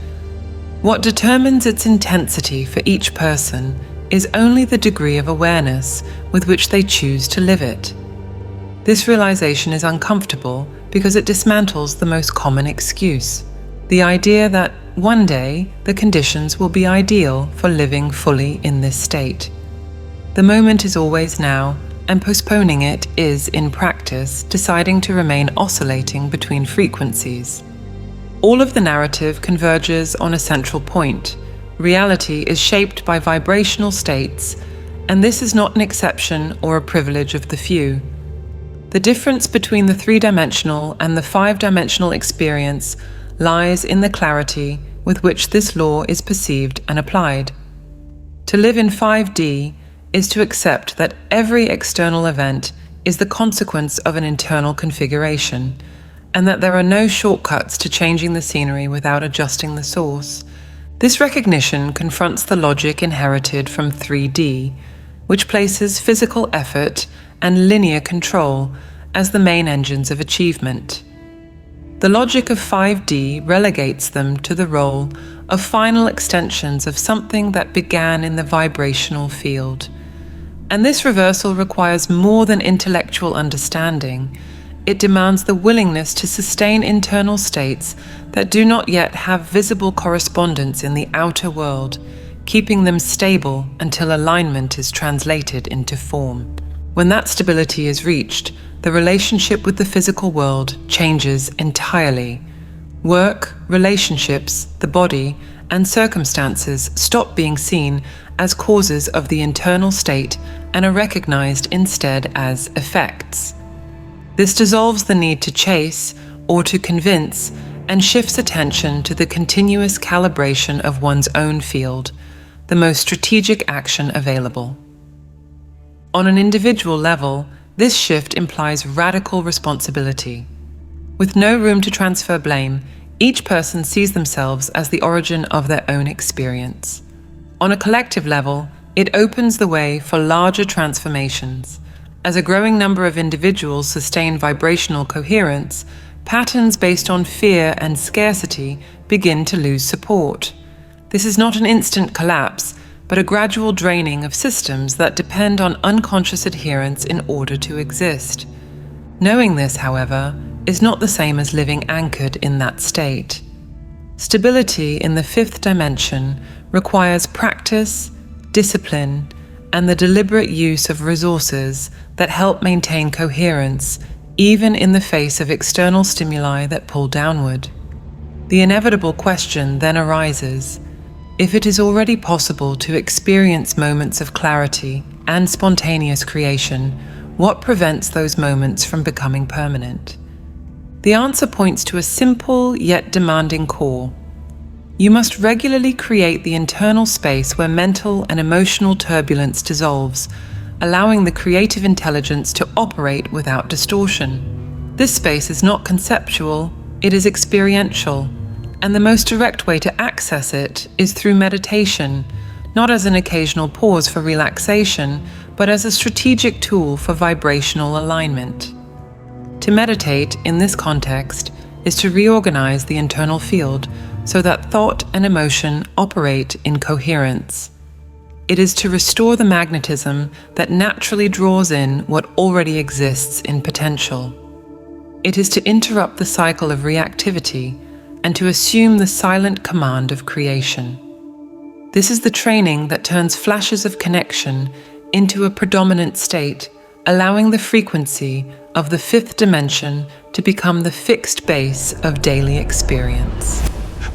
Speaker 2: What determines its intensity for each person is only the degree of awareness with which they choose to live it. This realization is uncomfortable because it dismantles the most common excuse, the idea that one day the conditions will be ideal for living fully in this state. The moment is always now, and postponing it is, in practice, deciding to remain oscillating between frequencies. All of the narrative converges on a central point. Reality is shaped by vibrational states, and this is not an exception or a privilege of the few. The difference between the three-dimensional and the five-dimensional experience lies in the clarity with which this law is perceived and applied. To live in 5D is to accept that every external event is the consequence of an internal configuration, and that there are no shortcuts to changing the scenery without adjusting the source. This recognition confronts the logic inherited from 3D, which places physical effort and linear control as the main engines of achievement. The logic of 5D relegates them to the role of final extensions of something that began in the vibrational field. And this reversal requires more than intellectual understanding. It demands the willingness to sustain internal states that do not yet have visible correspondence in the outer world, keeping them stable until alignment is translated into form. When that stability is reached, the relationship with the physical world changes entirely. Work, relationships, the body, and circumstances stop being seen as causes of the internal state and are recognized instead as effects. This dissolves the need to chase or to convince and shifts attention to the continuous calibration of one's own field, the most strategic action available. On an individual level, this shift implies radical responsibility. With no room to transfer blame, each person sees themselves as the origin of their own experience. On a collective level, it opens the way for larger transformations. As a growing number of individuals sustain vibrational coherence, patterns based on fear and scarcity begin to lose support. This is not an instant collapse, but a gradual draining of systems that depend on unconscious adherence in order to exist. Knowing this, however, is not the same as living anchored in that state. Stability in the fifth dimension requires practice, discipline, and the deliberate use of resources that help maintain coherence, even in the face of external stimuli that pull downward. The inevitable question then arises: if it is already possible to experience moments of clarity and spontaneous creation, what prevents those moments from becoming permanent? The answer points to a simple yet demanding core. You must regularly create the internal space where mental and emotional turbulence dissolves, allowing the creative intelligence to operate without distortion. This space is not conceptual, it is experiential, and the most direct way to access it is through meditation, not as an occasional pause for relaxation, but as a strategic tool for vibrational alignment. To meditate in this context is to reorganize the internal field so that thought and emotion operate in coherence. It is to restore the magnetism that naturally draws in what already exists in potential. It is to interrupt the cycle of reactivity and to assume the silent command of creation. This is the training that turns flashes of connection into a predominant state, allowing the frequency of the fifth dimension to become the fixed base of daily experience.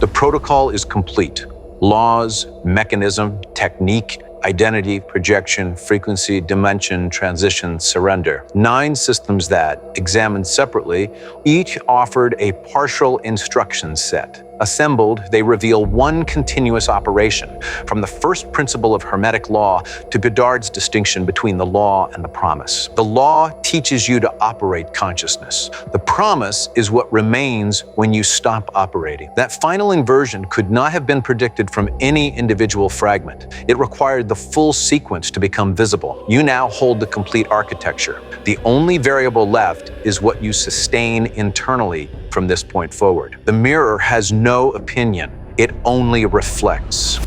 Speaker 1: The protocol is complete. Laws, mechanism, technique, identity, projection, frequency, dimension, transition, surrender. 9 systems that, examined separately, each offered a partial instruction set. Assembled, they reveal one continuous operation, from the first principle of Hermetic law to Goddard's distinction between the law and the promise. The law teaches you to operate consciousness. The promise is what remains when you stop operating. That final inversion could not have been predicted from any individual fragment. It required the full sequence to become visible. You now hold the complete architecture. The only variable left is what you sustain internally from this point forward. The mirror has no opinion. it only reflects.